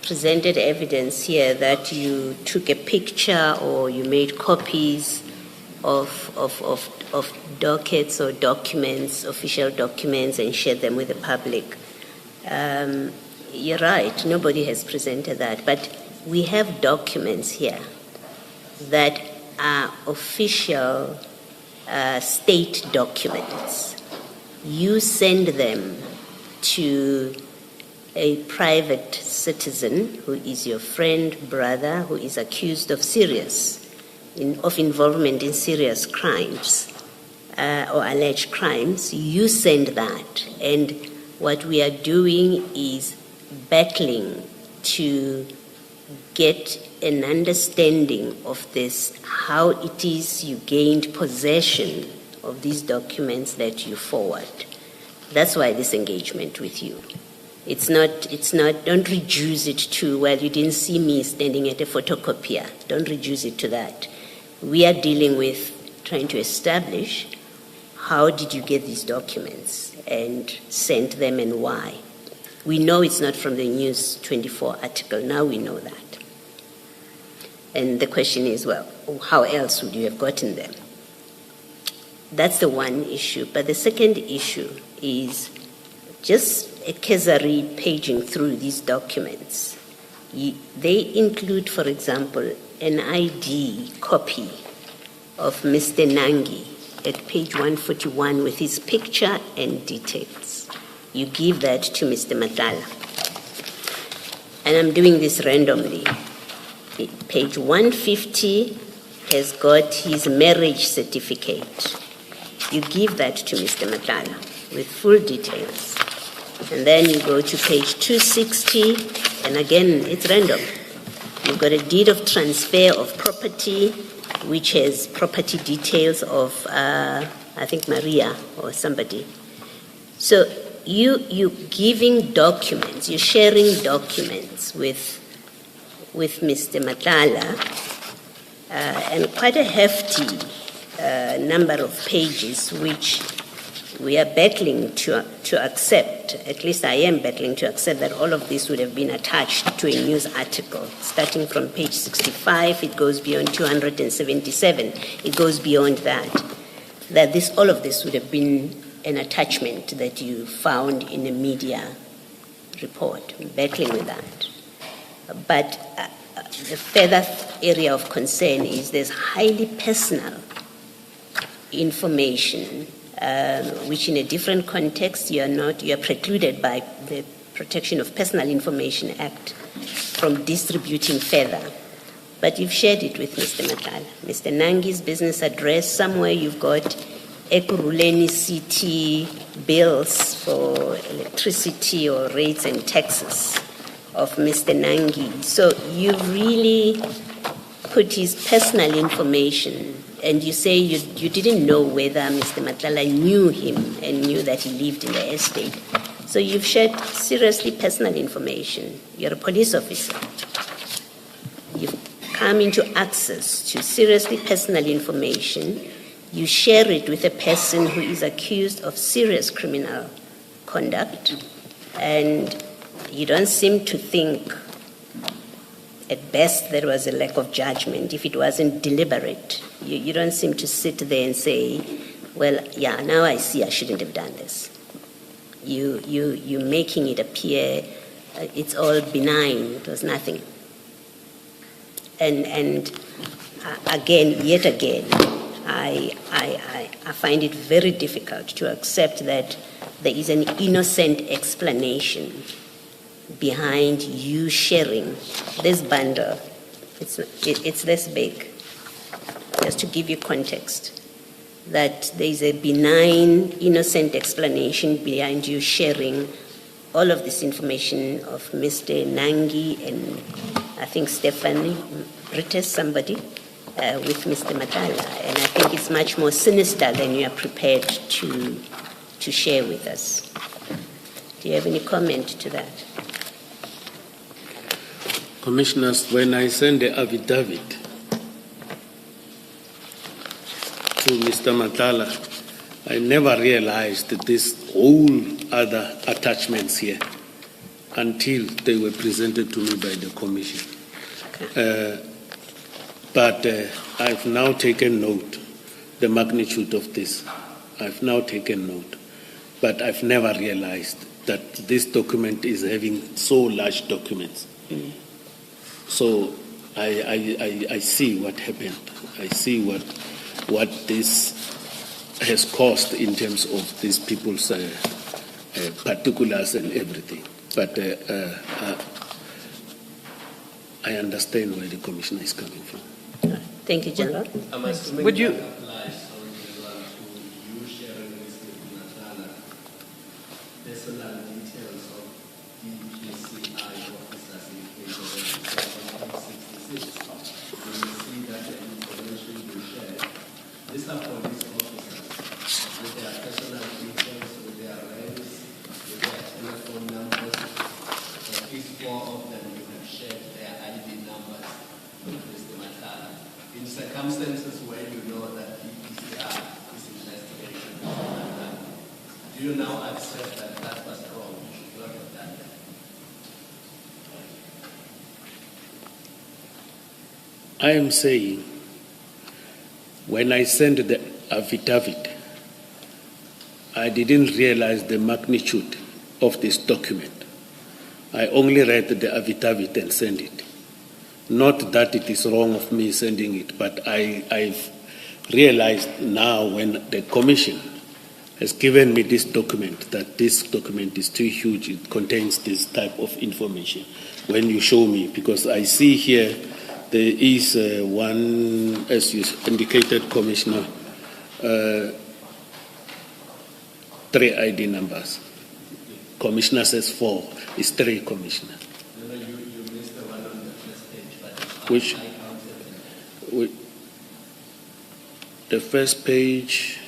presented evidence here that you took a picture or you made copies of dockets or documents, official documents, and share them with the public. You're right, nobody has presented that, but we have documents here that are official state documents. You send them to a private citizen who is your friend, brother, who is accused of involvement in serious crimes or alleged crimes. You send that, and what we are doing is battling to get an understanding of this, how it is you gained possession of these documents that you forward. That's why this engagement with you. It's not, don't reduce it to, well, you didn't see me standing at a photocopier. Don't reduce it to that. We are dealing with trying to establish how did you get these documents and send them and why. We know it's not from the News 24 article. Now we know that. And the question is, well, how else would you have gotten them? That's the one issue. But the second issue is just a cursory paging through these documents. They include, for example, an ID copy of Mr. Nangi at page 141 with his picture and details. You give that to Mr. Matala. And I'm doing this randomly. Page 150 has got his marriage certificate. You give that to Mr. Matala with full details. And then you go to page 260, and again, it's random. You've got a deed of transfer of property, which has property details of, I think, Maria or somebody. So you giving documents, you're sharing documents with Mr. Matala, and quite a hefty number of pages, which we are battling to accept. At least I am battling to accept that all of this would have been attached to a news article. Starting from page 65, it goes beyond 277. It goes beyond that. That all of this would have been an attachment that you found in a media report. I'm battling with that. But the further area of concern is there's highly personal information, which in a different context you are precluded by the Protection of Personal Information Act from distributing further. But you've shared it with Mr. Matala. Mr. Nangi's business address, somewhere you've got Ekurhuleni City bills for electricity or rates and taxes of Mr. Nangi. So you really put his personal information, and you say you didn't know whether Mr. Matala knew him and knew that he lived in the estate. So you've shared seriously personal information. You're a police officer. You've come into access to seriously personal information. You share it with a person who is accused of serious criminal conduct, and you don't seem to think, at best, there was a lack of judgment if it wasn't deliberate. You don't seem to sit there and say, well, yeah, now I see I shouldn't have done this. You're making it appear it's all benign, it was nothing. And yet again, I find it very difficult to accept that there is an innocent explanation behind you sharing this bundle. It's this big. Just to give you context, that there is a benign, innocent explanation behind you sharing all of this information of Mr. Nangi and I think Stephanie Brites, somebody, with Mr. Matala. And I think it's much more sinister than you are prepared to share with us. Do you have any comment to that? Commissioners, when I send the affidavit to Mr. Matala, I never realized that this whole other attachments here until they were presented to me by the commission. Okay. But I've now taken note the magnitude of this. I've now taken note, but I've never realized that this document is having so large documents. So I see what happened. I see what this has cost in terms of these people's particulars and everything. But I understand where the commissioner is coming from. Thank you, General. I'm assuming Would you- that applies only to you sharing with Mr. Madlanga personal details of DPCI officers in case of 66. You will see that the information you share, these are police officers with their personal details, with their ranks, with their telephone numbers. At least 4 of them you have shared their ID numbers with Mr. Madlanga. In circumstances where you know that DPCI is investigating Mr. Madlanga, do you now accept that that was wrong? You should not have done that. I am saying, when I sent the affidavit, I didn't realize the magnitude of this document. I only read the affidavit and sent it. Not that it is wrong of me sending it, but I've realized now when the commission has given me this document, that this document is too huge, it contains this type of information. When you show me, because I see here there is one, as you indicated, Commissioner, 3 ID numbers. Commissioner says 4, it's 3, Commissioner. No, you missed the one on the first page, but Which? I counted them. The first page,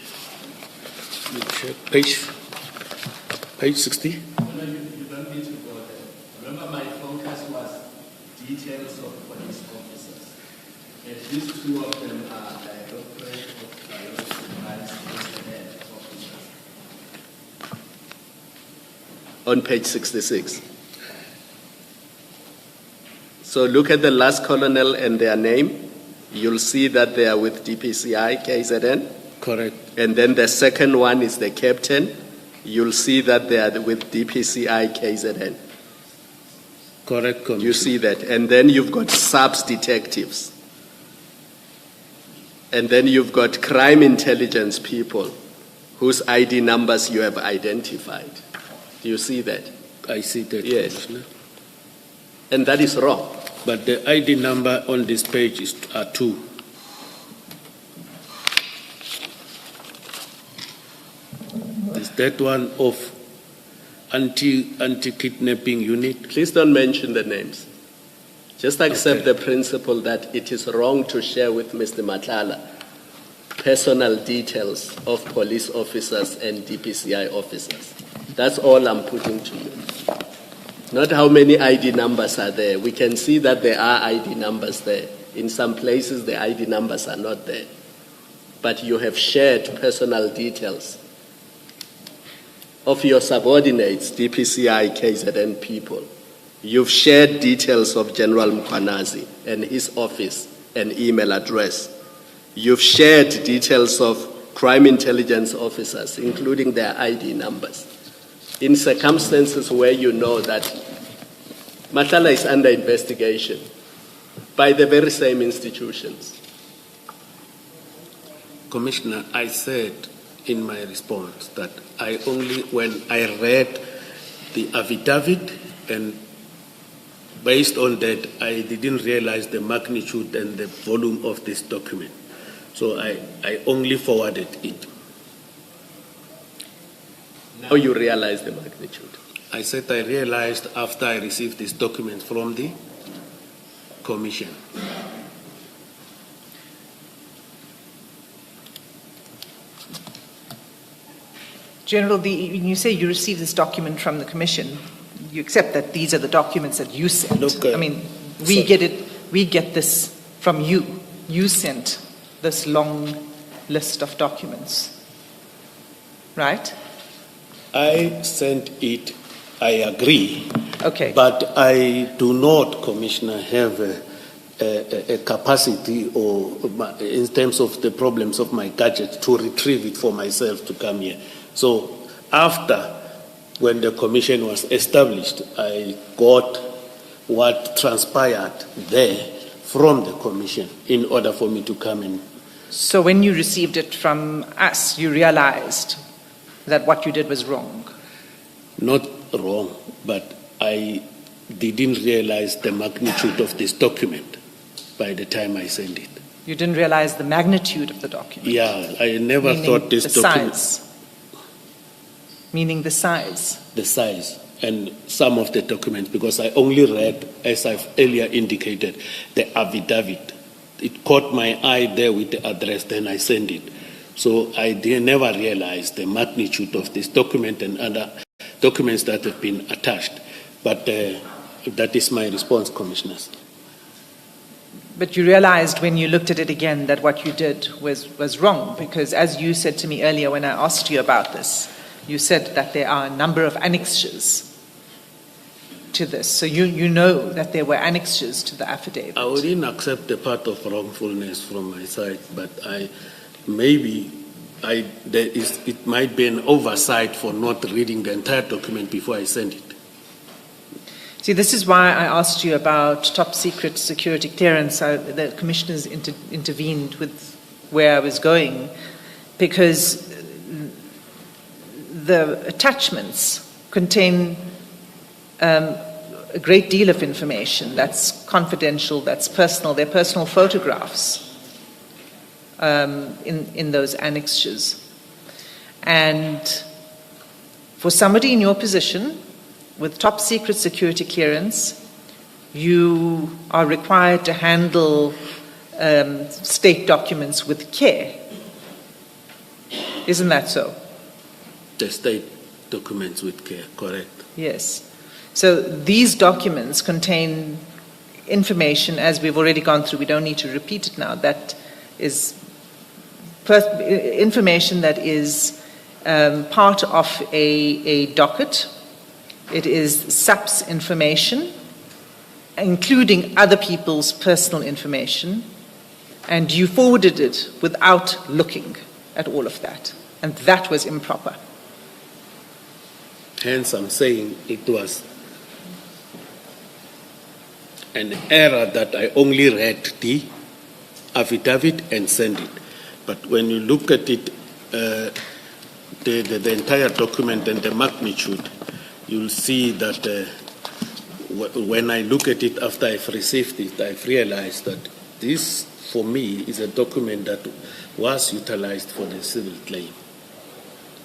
let me check, page 60. No, you don't need to go there. Remember, my focus was details of police officers. At least 2 of them are directorate of biological head officers. On page 66. So look at the last colonel and their name. You'll see that they are with DPCI, KZN. Correct. And then the second one is the captain. You'll see that they are with DPCI, KZN. Correct, Commissioner. You see that. And then you've got subs detectives. And then you've got crime intelligence people whose ID numbers you have identified. Do you see that? I see that, Yes. Commissioner. And that is wrong. But the ID number on this page are 2. Is that one of anti-kidnapping unit? Please don't mention the names. Just accept Okay. the principle that it is wrong to share with Mr. Madlanga personal details of police officers and DPCI officers. That's all I'm putting to you. Not how many ID numbers are there. We can see that there are ID numbers there. In some places, the ID numbers are not there. But you have shared personal details of your subordinates, DPCI, KZN people. You've shared details of General Mkwanazi and his office and email address. You've shared details of crime intelligence officers, including their ID numbers. In circumstances where you know that Madlanga is under investigation by the very same institutions. Commissioner, I said in my response that when I read the affidavit, and based on that, I didn't realize the magnitude and the volume of this document. So I only forwarded it. Now you realize the magnitude. I said I realized after I received this document from the commission. General, when you say you received this document from the commission, you accept that these are the documents that you sent. Look, I mean, we get this from you. You sent this long list of documents, right? I sent it, I agree. Okay. But I do not, Commissioner, have a capacity or in terms of the problems of my gadget to retrieve it for myself to come here. So after, when the commission was established, I got what transpired there from the commission in order for me to come in. So when you received it from us, you realized that what you did was wrong? Not wrong, but I didn't realize the magnitude of this document by the time I sent it. You didn't realize the magnitude of the document? Yeah, I never Meaning thought this the document. size. Meaning the size. The size and some of the documents, because I only read, as I've earlier indicated, the affidavit. It caught my eye there with the address, then I sent it. So I never realized the magnitude of this document and other documents that have been attached. But that is my response, Commissioners. But you realized when you looked at it again that what you did was wrong, because as you said to me earlier when I asked you about this, you said that there are a number of annexures to this. So you know that there were annexures to the affidavit. I wouldn't accept the part of wrongfulness from my side, but it might be an oversight for not reading the entire document before I send it. See, this is why I asked you about top secret security clearance. The commissioners intervened with where I was going, because the attachments contain a great deal of information that's confidential, that's personal. They're personal photographs in those annexures. And for somebody in your position, with top secret security clearance, you are required to handle state documents with care. Isn't that so? The state documents with care, correct. Yes. So these documents contain information, as we've already gone through, we don't need to repeat it now, that is information that is part of a docket. It is SAP's information, including other people's personal information, and you forwarded it without looking at all of that, and that was improper. Hence, I'm saying it was an error that I only read the affidavit and sent it. But when you look at it, the entire document and the magnitude, you'll see that when I look at it after I've received it, I've realized that this, for me, is a document that was utilized for the civil claim.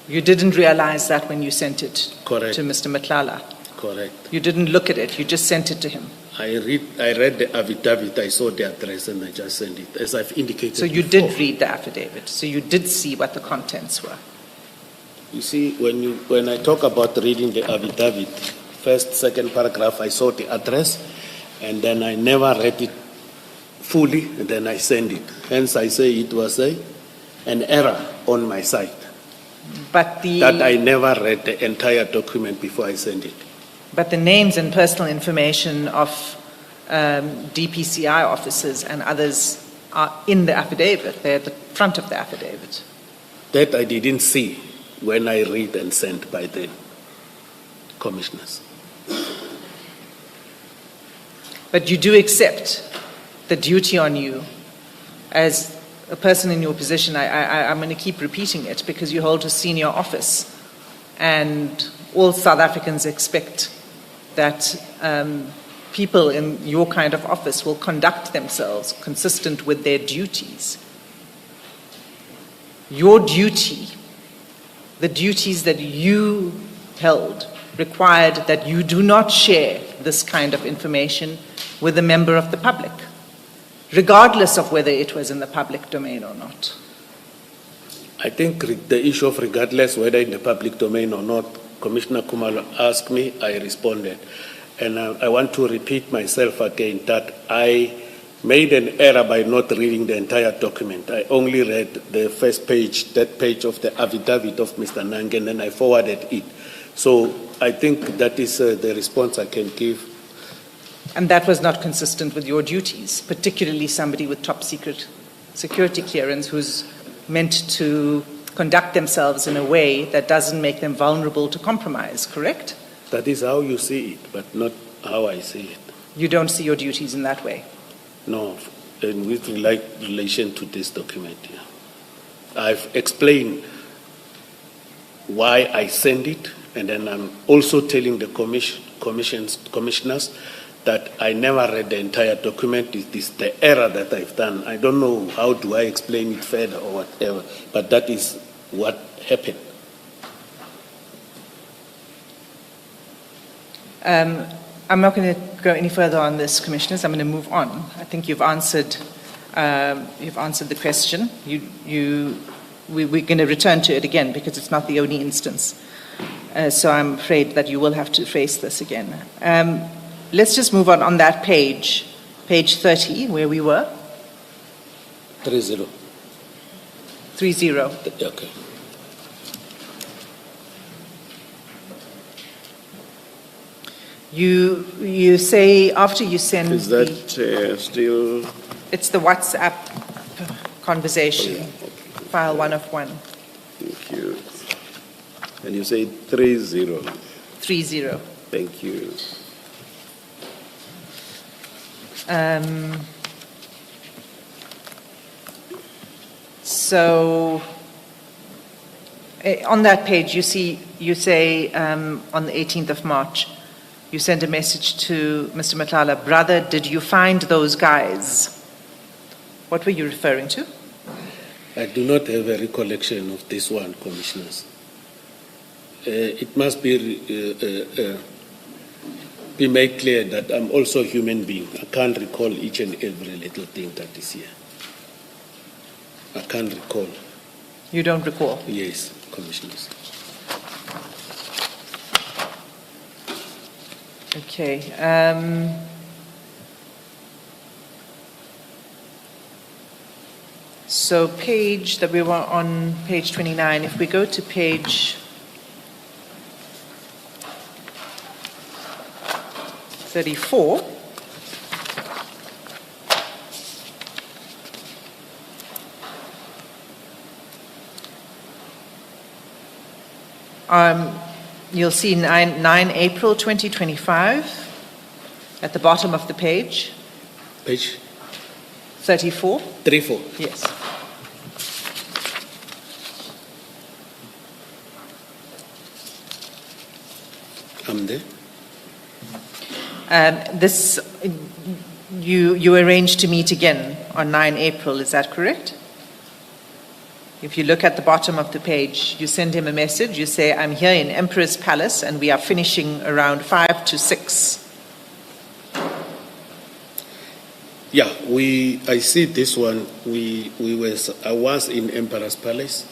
You didn't realize that when you sent it Correct. to Mr. Madlanga? Correct. You didn't look at it, you just sent it to him? I read the affidavit, I saw the address, and I just sent it, as I've indicated So you before. did read the affidavit, so you did see what the contents were? You see, when I talk about reading the affidavit, first, second paragraph, I saw the address, and then I never read it fully, and then I sent it. Hence, I say it was an error on my side. But That I never read the entire document before I sent it. But the names and personal information of DPCI officers and others are in the affidavit. They're at the front of the affidavit. That I didn't see when I read and sent by the commissioners. But you do accept the duty on you as a person in your position. I'm going to keep repeating it because you hold a senior office, and all South Africans expect that people in your kind of office will conduct themselves consistent with their duties. Your duty, the duties that you held, required that you do not share this kind of information with a member of the public, regardless of whether it was in the public domain or not. I think the issue of regardless whether in the public domain or not, Commissioner Kumalo asked me, I responded. And I want to repeat myself again that I made an error by not reading the entire document. I only read the first page, that page of the affidavit of Mr. Nang, and then I forwarded it. So I think that is the response I can give And that was not consistent with your duties, particularly somebody with top secret security clearance who's meant to conduct themselves in a way that doesn't make them vulnerable to compromise, correct? That is how you see it, but not how I see it. You don't see your duties in that way? No, and with relation to this document, yeah. I've explained why I send it, and then I'm also telling the commissioners that I never read the entire document. It is the error that I've done. I don't know how do I explain it further or whatever, but that is what happened. I'm not going to go any further on this, Commissioners. I'm going to move on. I think you've answered the question. We're going to return to it again because it's not the only instance. So I'm afraid that you will have to face this again. Let's just move on that page 30, where we were. 30. 30. Okay. You say after you send Is that still? It's the WhatsApp conversation, Oh, yeah. Okay. file 1 of 1. Thank you. And you say 30. 30. Thank you. So on that page, you say on the 18th of March, you sent a message to Mr. Matlala, brother, did you find those guys? What were you referring to? I do not have a recollection of this one, Commissioners. It must be made clear that I'm also a human being. I can't recall each and every little thing that is here. I can't recall. You don't recall? Yes, Commissioners. Okay. So we were on page 29. If we go to page 34, you'll see 9 April 2025 at the bottom of the page. Page 34? 34. Yes. I'm there. You arranged to meet again on 9 April, is that correct? If you look at the bottom of the page, you send him a message, you say, I'm here in Emperor's Palace and we are finishing around 5 to 6. Yeah, I see this one. I was in Emperor's Palace,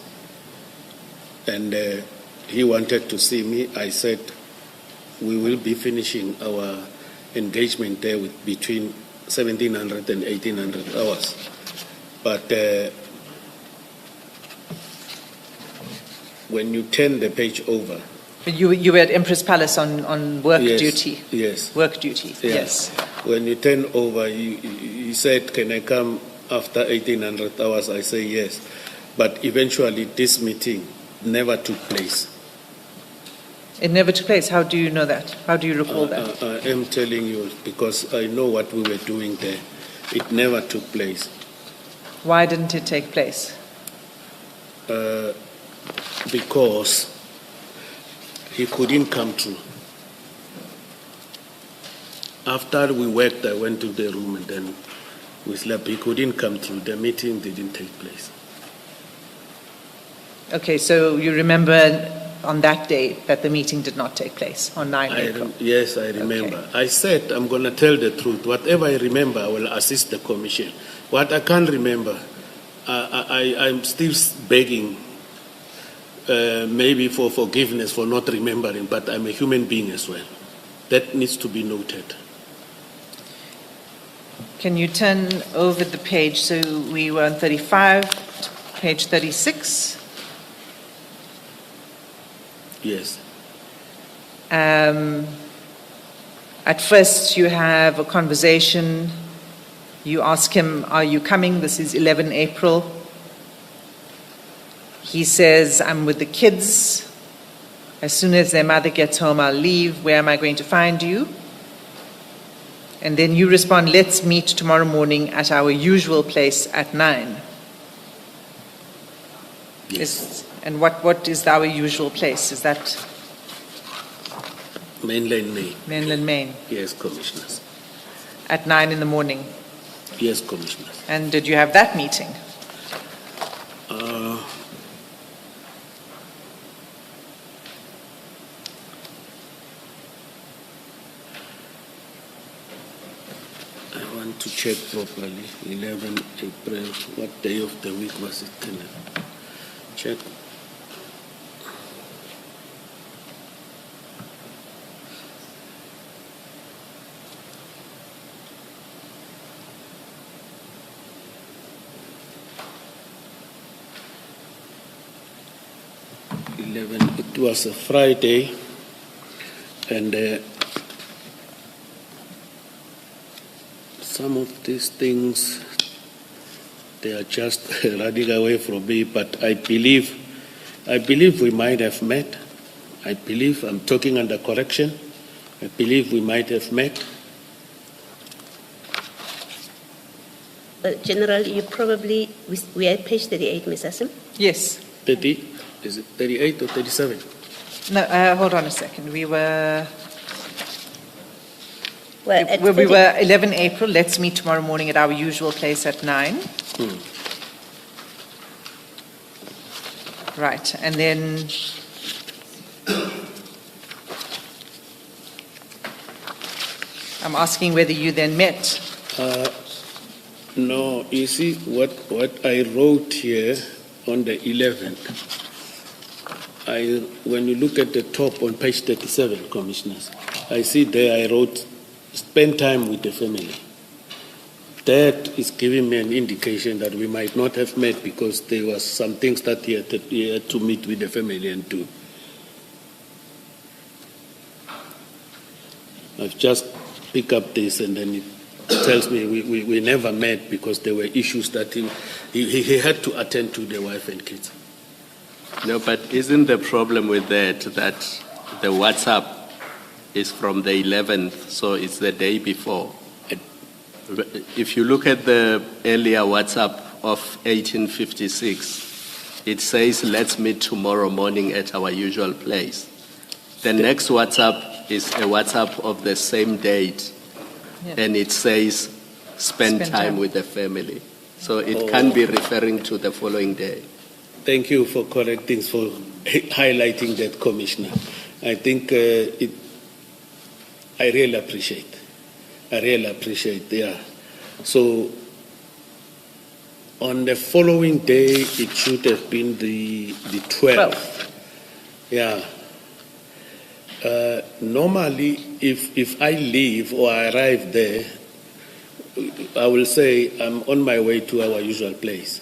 and he wanted to see me. I said, we will be finishing our engagement there with between 1700 and 1800 hours. But when you turn the page over, You were at Empress Palace on work yes, duty? Yes. Work duty, yes. When you turn over, he said, can I come after 1800 hours? I say yes. But eventually this meeting never took place. It never took place. How do you know that? How do you recall that? I am telling you because I know what we were doing there. It never took place. Why didn't it take place? Because he couldn't come through. After we worked, I went to the room and then we slept. He couldn't come through. The meeting didn't take place. Okay, so you remember on that day that the meeting did not take place, on 9 April? Yes, I remember. Okay. I said I'm going to tell the truth. Whatever I remember, I will assist the commission. What I can't remember, I'm still begging maybe for forgiveness for not remembering, but I'm a human being as well. That needs to be noted. Can you turn over the page? So we were on 35, page 36. Yes. At first, you have a conversation. You ask him, are you coming? This is 11 April. He says, I'm with the kids. As soon as their mother gets home, I'll leave. Where am I going to find you? And then you respond, let's meet tomorrow morning at our usual place at 9. Yes. And what is our usual place? Is that Mainland Main. Mainland Main? Yes, Commissioners. At 9 in the morning. Yes, Commissioners. And did you have that meeting? I want to check properly. 11 April. What day of the week was it? Can I check? It was a Friday, and some of these things, they are just running away from me. But I believe we might have met. I believe I'm talking under correction. I believe we might have met. General, you probably, we are at page 38, Ms. Asim? Yes. 30. Is it 38 or 37? No, hold on a second. We were Well, at we 30 were 11 April. Let's meet tomorrow morning at our usual place at 9. Right, and then I'm asking whether you then met. No, you see what I wrote here on the 11th. When you look at the top on page 37, Commissioners, I see there I wrote, spend time with the family. That is giving me an indication that we might not have met because there was some things that he had to meet with the family and do. I've just picked up this and then it tells me we never met because there were issues that he had to attend to, the wife and kids. No, but isn't the problem with that the WhatsApp is from the 11th, so it's the day before? If you look at the earlier WhatsApp of 1856, it says, let's meet tomorrow morning at our usual place. The next WhatsApp is a WhatsApp of the same date, and it says, spend time with the family. So it can be referring to the following day. Thank you for correcting, for highlighting that, Commissioner. I think I really appreciate. Yeah. So on the following day, it should have been the 12th. Yeah. Normally, if I leave or I arrive there, I will say I'm on my way to our usual place.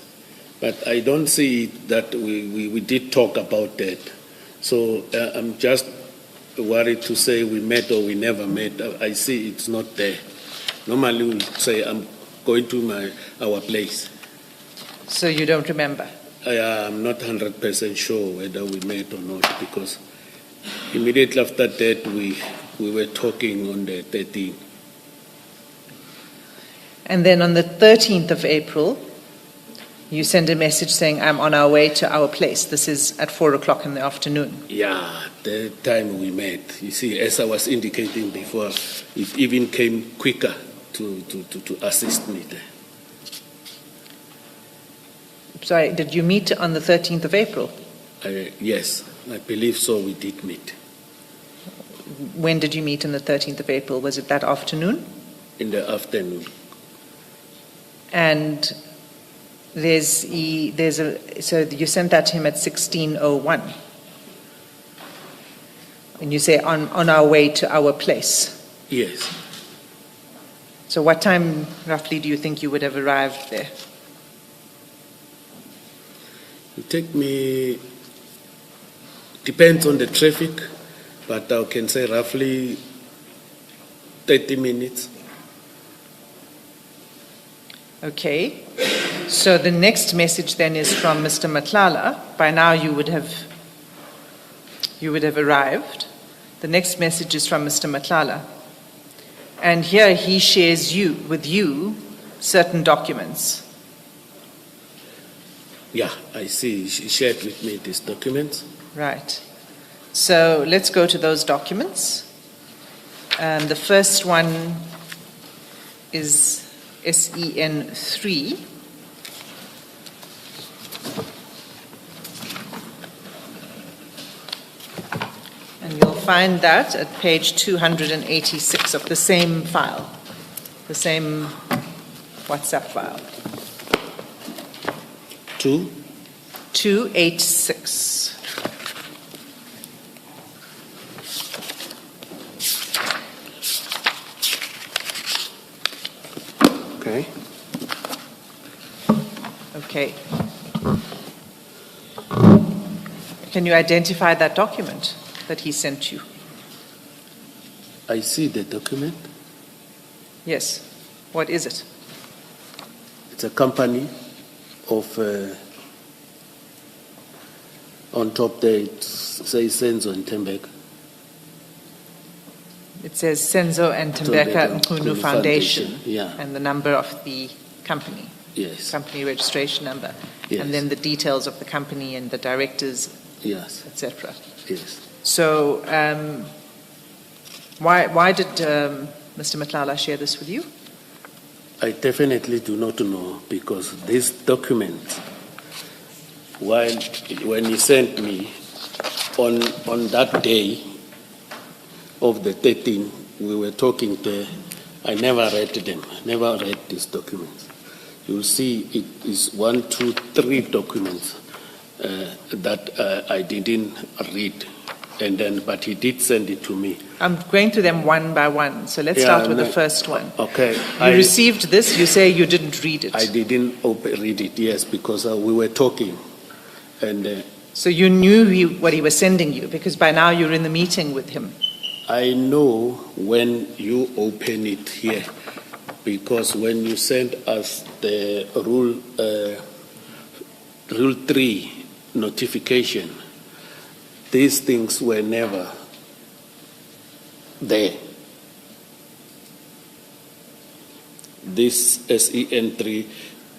But I don't see that we did talk about that. So I'm just worried to say we met or we never met. I see it's not there. Normally we say I'm going to our place. So you don't remember? I'm not 100% sure whether we met or not because immediately after that we were talking on the 13th. And then on the 13th of April, you send a message saying, I'm on our way to our place. This is at 4 o'clock in the afternoon. Yeah, the time we met. You see, as I was indicating before, it even came quicker to assist me there. Sorry, did you meet on the 13th of April? Yes, I believe so, we did meet. When did you meet on the 13th of April? Was it that afternoon? In the afternoon. And so you sent that to him at 16:01. And you say on our way to our place. Yes. So what time roughly do you think you would have arrived there? It take me, depends on the traffic, but I can say roughly 30 minutes. Okay. So the next message then is from Mr. Matlala. By now you would have arrived. The next message is from Mr. Matlala. And here he shares with you certain documents. Yeah, I see. She shared with me these documents. Right. So let's go to those documents. The first one is SEN 3. And you'll find that at page 286 of the same file, the same WhatsApp file. 286. Okay. Okay. Can you identify that document that he sent you? I see the document. Yes. What is it? It's a company of, on top there it says Senzo and Tembeka. It says Senzo and Tembeka Nkunu Foundation, yeah. and the number of the company, Yes, company registration number, Yes. and then the details of the company and the directors, yes, etc. yes. So, why did Mr. Matlala share this with you? I definitely do not know, because this document, when he sent me on that day of the 13th, we were talking there. I never read them. Never read these documents. You'll see it is 1, 2, 3 documents that I didn't read, but he did send it to me. I'm going through them one by one. So let's start with the first one. Okay. You received this. You say you didn't read it. I didn't read it. Yes, because we were talking, and. So you knew what he was sending you, because by now you're in the meeting with him. I know when you open it here, because when you sent us the Rule 3 notification, these things were never there. This SEN3,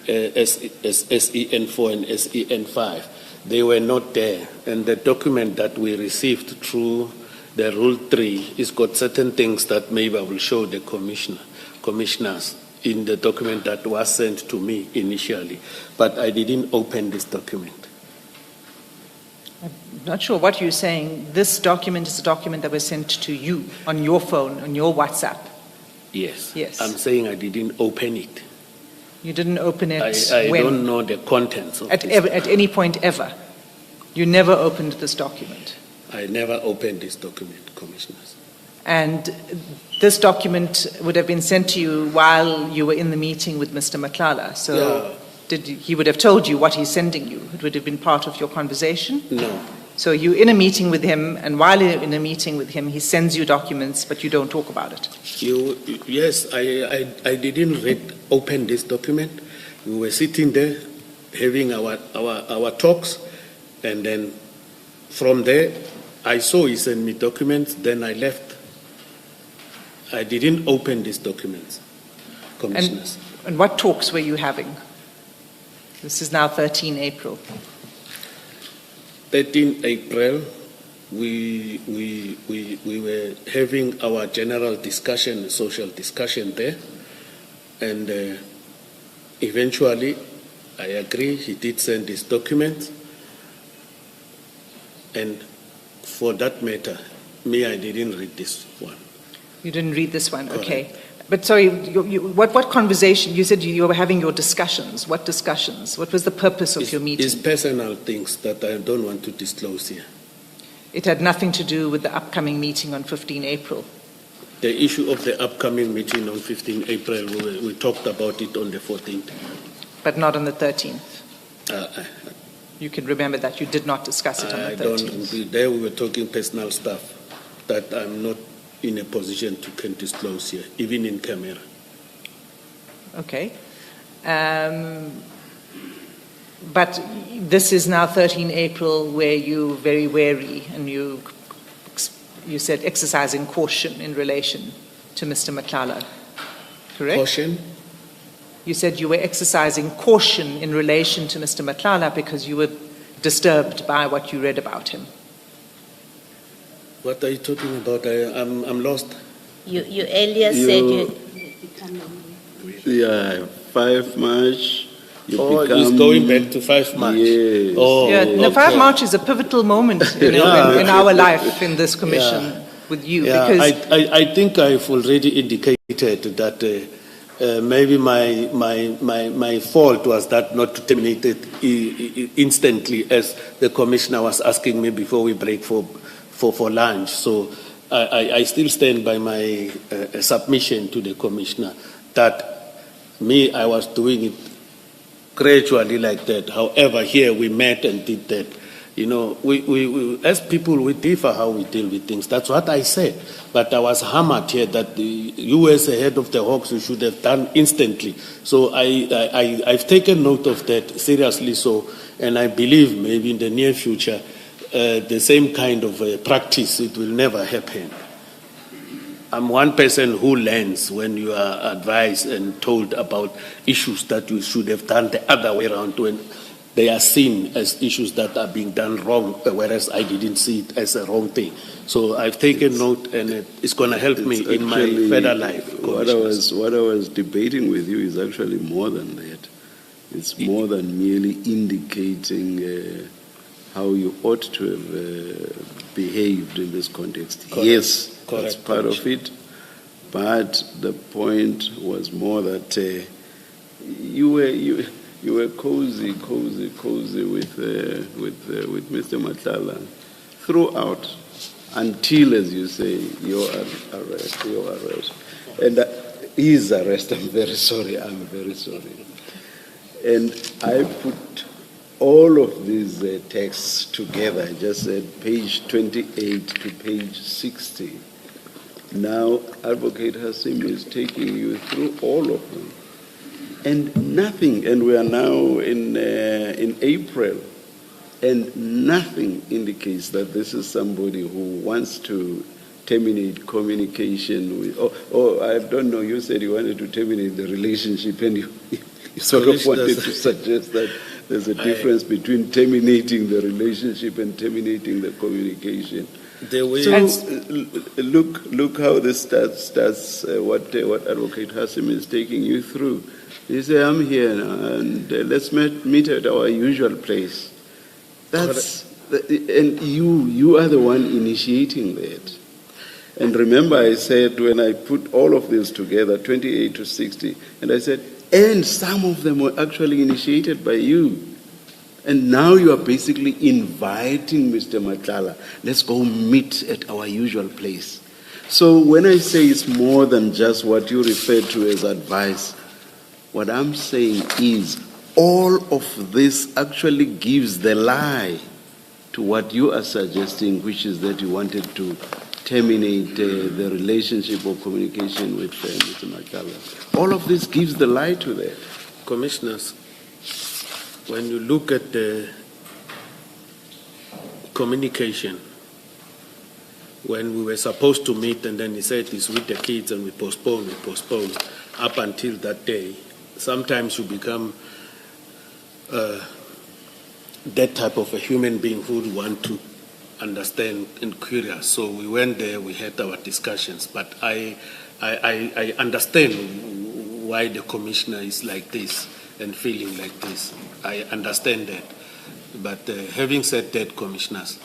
SEN4 and SEN5, they were not there. And the document that we received through the Rule 3 has got certain things that maybe I will show the commissioners in the document that was sent to me initially. But I didn't open this document. I'm not sure what you're saying. This document is a document that was sent to you on your phone, on your WhatsApp. Yes. Yes. I'm saying I didn't open it. You didn't open it I when? don't know the contents of at any point ever? You never opened this document? I never opened this document, commissioners. And this document would have been sent to you while you were in the meeting with Mr. Matlala. So he would have told you what he's sending you. It would have been part of your conversation? No. So you're in a meeting with him, and while you're in a meeting with him, he sends you documents, but you don't talk about it. Yes, I didn't open this document. We were sitting there having our talks, and then from there, I saw he sent me documents, then I left. I didn't open these documents, commissioners. And what talks were you having? This is now 13 April. 13 April, we were having our general discussion, social discussion there, and eventually, I agree, he did send this document, and for that matter, I didn't read this one. You didn't read this one, Correct. okay. But sorry, what conversation? You said you were having your discussions. What discussions? What was the purpose of your meeting? It's personal things that I don't want to disclose here. It had nothing to do with the upcoming meeting on 15 April. The issue of the upcoming meeting on 15 April, we talked about it on the 14th. But not on the 13th. You can remember that you did not discuss it on the 13th. There we were talking personal stuff that I'm not in a position to can disclose here, even in camera. Okay. But this is now 13 April, where you're very wary and you said exercising caution in relation to Mr. Matlala, correct? Caution? You said you were exercising caution in relation to Mr. Matlala because you were disturbed by what you read about him. What are you talking about? I'm lost. You earlier said you. Yeah, 5 March. It's going back to 5 March. Yes. Oh, Yeah, no, 5 okay. March is a pivotal moment in our life in this commission with you. Yeah, Because I think I've already indicated that maybe my fault was that not to terminate it instantly, as the commissioner was asking me before we break for lunch. So I still stand by my submission to the commissioner that I was doing it gradually like that. However, here we met and did that. You know, we as people, we differ how we deal with things. That's what I said. But I was hammered here that you as a head of the Hawks, you should have done instantly. So I've taken note of that seriously. So, and I believe maybe in the near future, the same kind of practice, it will never happen. I'm one person who learns when you are advised and told about issues that you should have done the other way around when they are seen as issues that are being done wrong, whereas I didn't see it as a wrong thing. So I've taken note, and it's going to help me in my further life. What I was debating with you is actually more than that. It's more than merely indicating how you ought to have behaved in this context. Correct. Yes, Correct. that's part of it. But the point was more that you were cozy with Mr. Matlala throughout, until, as you say, your arrest, and his arrest. I'm very sorry. And I put all of these texts together. I just said page 28 to page 60. Now, Advocate Hassim is taking you through all of them. And nothing, and we are now in April, and nothing indicates that this is somebody who wants to terminate communication with, or I don't know, you said you wanted to terminate the relationship, and you sort of wanted to suggest that there's a difference between terminating the relationship and terminating the communication. So look how this starts what Advocate Hassim is taking you through. You say, I'm here now, and let's meet at our usual place. And you are the one initiating that. And remember, I said when I put all of this together, 28 to 60, and I said, and some of them were actually initiated by you. And now you are basically inviting Mr. Matlala, let's go meet at our usual place. So when I say it's more than just what you refer to as advice, what I'm saying is all of this actually gives the lie to what you are suggesting, which is that you wanted to terminate the relationship or communication with Mr. Matlala. All of this gives the lie to that. Commissioners, when you look at the communication, when we were supposed to meet and then he said it's with the kids and we postponed, up until that day, sometimes you become that type of a human being who would want to understand and curious. So we went there, we had our discussions, but I understand why the commissioner is like this and feeling like this. I understand that. But having said that, commissioners,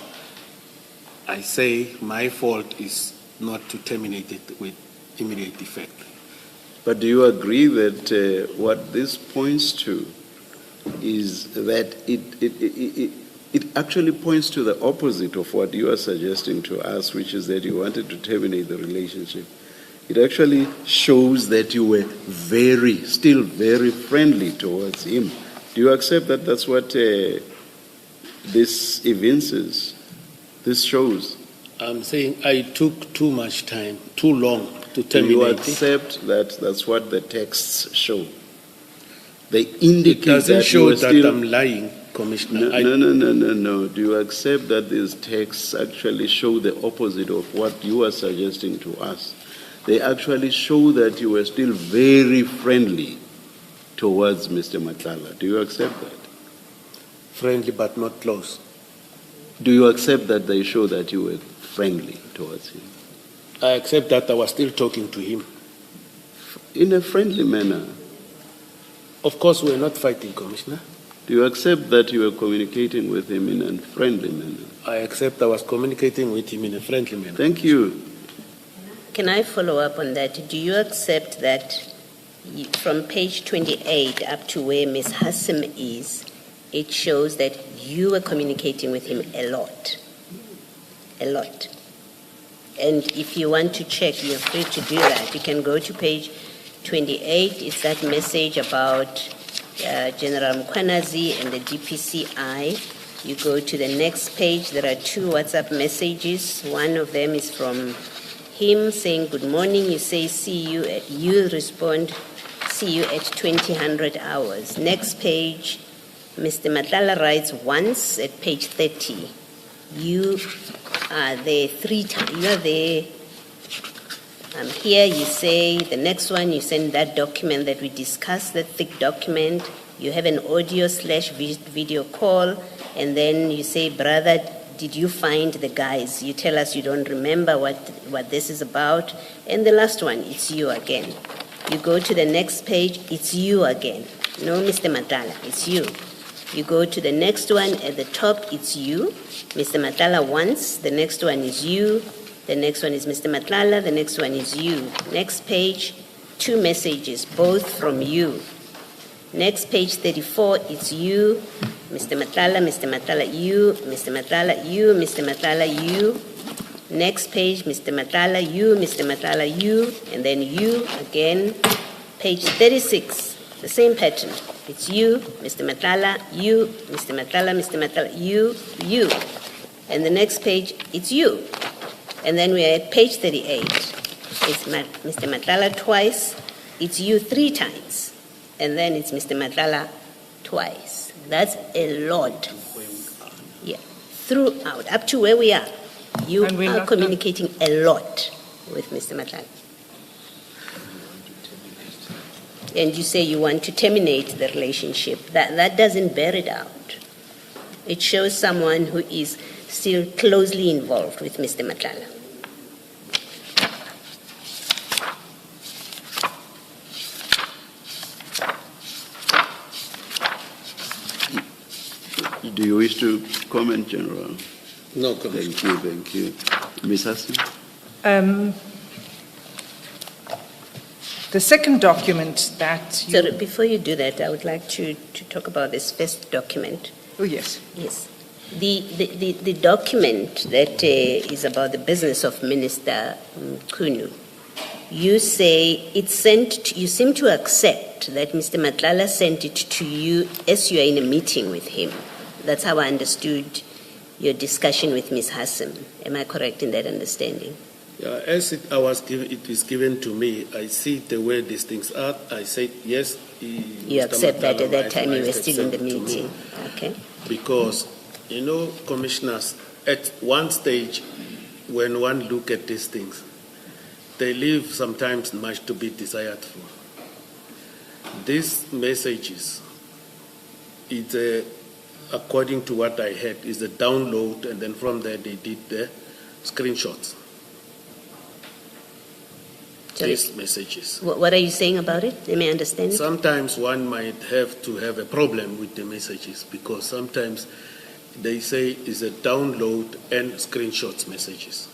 I say my fault is not to terminate it with immediate effect. But do you agree that what this points to is that it actually points to the opposite of what you are suggesting to us, which is that you wanted to terminate the relationship? It actually shows that you were still very friendly towards him. Do you accept that that's what this evinces, this shows? I'm saying I took too much time, too long to Do you terminate it. accept that that's what the texts show? They indicate It doesn't that show you are that still... I'm lying, Commissioner. No. Do you accept that these texts actually show the opposite of what you are suggesting to us? They actually show that you were still very friendly towards Mr. Madlanga. Do you accept that? Friendly but not close. Do you accept that they show that you were friendly towards him? I accept that I was still talking to him. In a friendly manner. Of course, we're not fighting, Commissioner. Do you accept that you were communicating with him in a friendly manner? I accept I was communicating with him in a friendly manner. Thank you. Can I follow up on that? Do you accept that from page 28 up to where Ms. Hassim is, it shows that you were communicating with him a lot? A lot. And if you want to check, you're free to do that. You can go to page 28. It's that message about General Mkwanazi and the DPCI. You go to the next page. There are 2 WhatsApp messages. One of them is from him saying, good morning. You say, see you. You respond, see you at 2000 hours. Next page, Mr. Madlanga writes once at page 30. You are there 3 times. You are there. I'm here. You say the next one. You send that document that we discussed, that thick document. You have an audio/video call, and then you say, brother, did you find the guys? You tell us you don't remember what this is about. And the last one, it's you again. You go to the next page, it's you again. No, Mr. Madlanga, it's you. You go to the next one, at the top, it's you. Mr. Madlanga once, the next one is you. The next one is Mr. Madlanga, the next one is you. Next page, 2 messages, both from you. Next page 34, it's you, Mr. Madlanga, you, Mr. Madlanga, you, Mr. Madlanga, you. Next page, Mr. Madlanga, you, Mr. Madlanga, you, and then you again. Page 36, the same pattern. It's you, Mr. Madlanga, you, Mr. Madlanga, you, you. And the next page, it's you. And then we are at page 38. It's Mr. Madlanga twice, it's you 3 times. And then it's Mr. Madlanga twice. That's a lot. Yeah, throughout, up to where we are. You are communicating a lot with Mr. Madlanga. And you say you want to terminate the relationship. That doesn't bear it out. It shows someone who is still closely involved with Mr. Madlanga. Do you wish to comment, General? No, Commissioner. Thank you. Ms. Hassim? The second document that you... So before you do that, I would like to talk about this first document. Oh, yes. Yes. The document that is about the business of Minister Kunu, you say you seem to accept that Mr. Madlanga sent it to you as you are in a meeting with him. That's how I understood your discussion with Ms. Hassim. Am I correct in that understanding? Yeah, as it is given to me, I see the way these things are. I said yes. You accept that at that time you were still in the meeting. Okay. Because, commissioners, at one stage, when one look at these things, they leave sometimes much to be desired for. These messages, it's according to what I heard, is a download, and then from there they did the screenshots. These messages. What are you saying about it? Let me understand. Sometimes one might have to have a problem with the messages because sometimes they say it's a download and screenshots messages.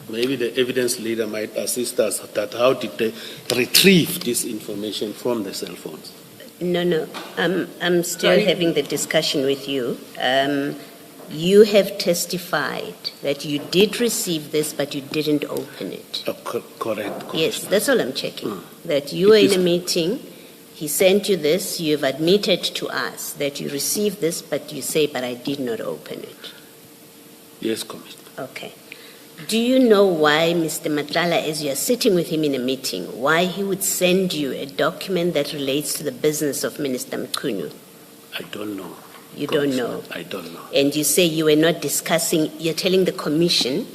Maybe the evidence leader might assist us that how did they retrieve this information from the cell phones? No. I'm still having the discussion with you. You have testified that you did receive this, but you didn't open it. Correct. Yes, that's all I'm checking. That you were in a meeting, he sent you this, you have admitted to us that you received this, but you say, but I did not open it. Yes, Commissioner. Okay. Do you know why Mr. Matlala, as you are sitting with him in a meeting, why he would send you a document that relates to the business of Minister Mkhunu? I don't know. You don't know. I don't know. And you say you were not discussing, you're telling the commission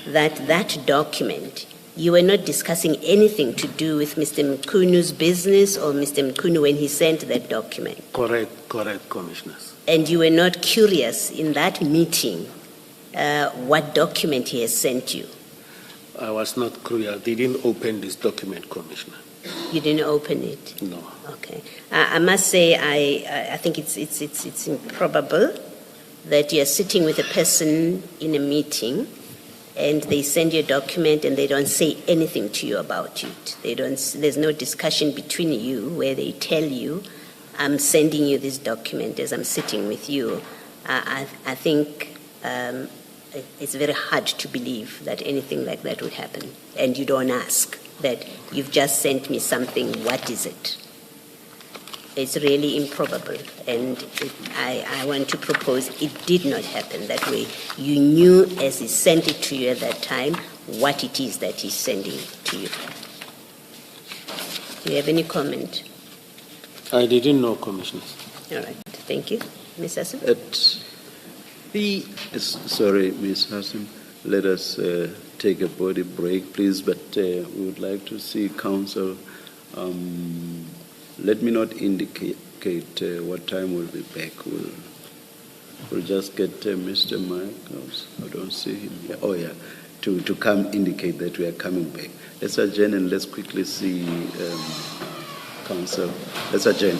that that document, you were not discussing anything to do with Mr. Mkhunu's business or Mr. Mkhunu when he sent that document. Correct, Commissioners. And you were not curious in that meeting what document he has sent you. I was not clear. They didn't open this document, Commissioner. You didn't open it? No. Okay. I must say, I think it's improbable that you're sitting with a person in a meeting and they send you a document and they don't say anything to you about it. There's no discussion between you where they tell you, I'm sending you this document as I'm sitting with you. I think it's very hard to believe that anything like that would happen. And you don't ask that you've just sent me something, what is it? It's really improbable. And I want to propose it did not happen that way. You knew as he sent it to you at that time what it is that he's sending to you. Do you have any comment? I didn't know, Commissioners. All right. Thank you. Ms. Hassan? Sorry, Ms. Hassan, let us take a body break, please, but we would like to see counsel. Let me not indicate what time we'll be back. We'll just get Mr. Michaels. I don't see him here. Oh, yeah, to come indicate that we are coming back. Let's adjourn and let's quickly see counsel. Let's adjourn.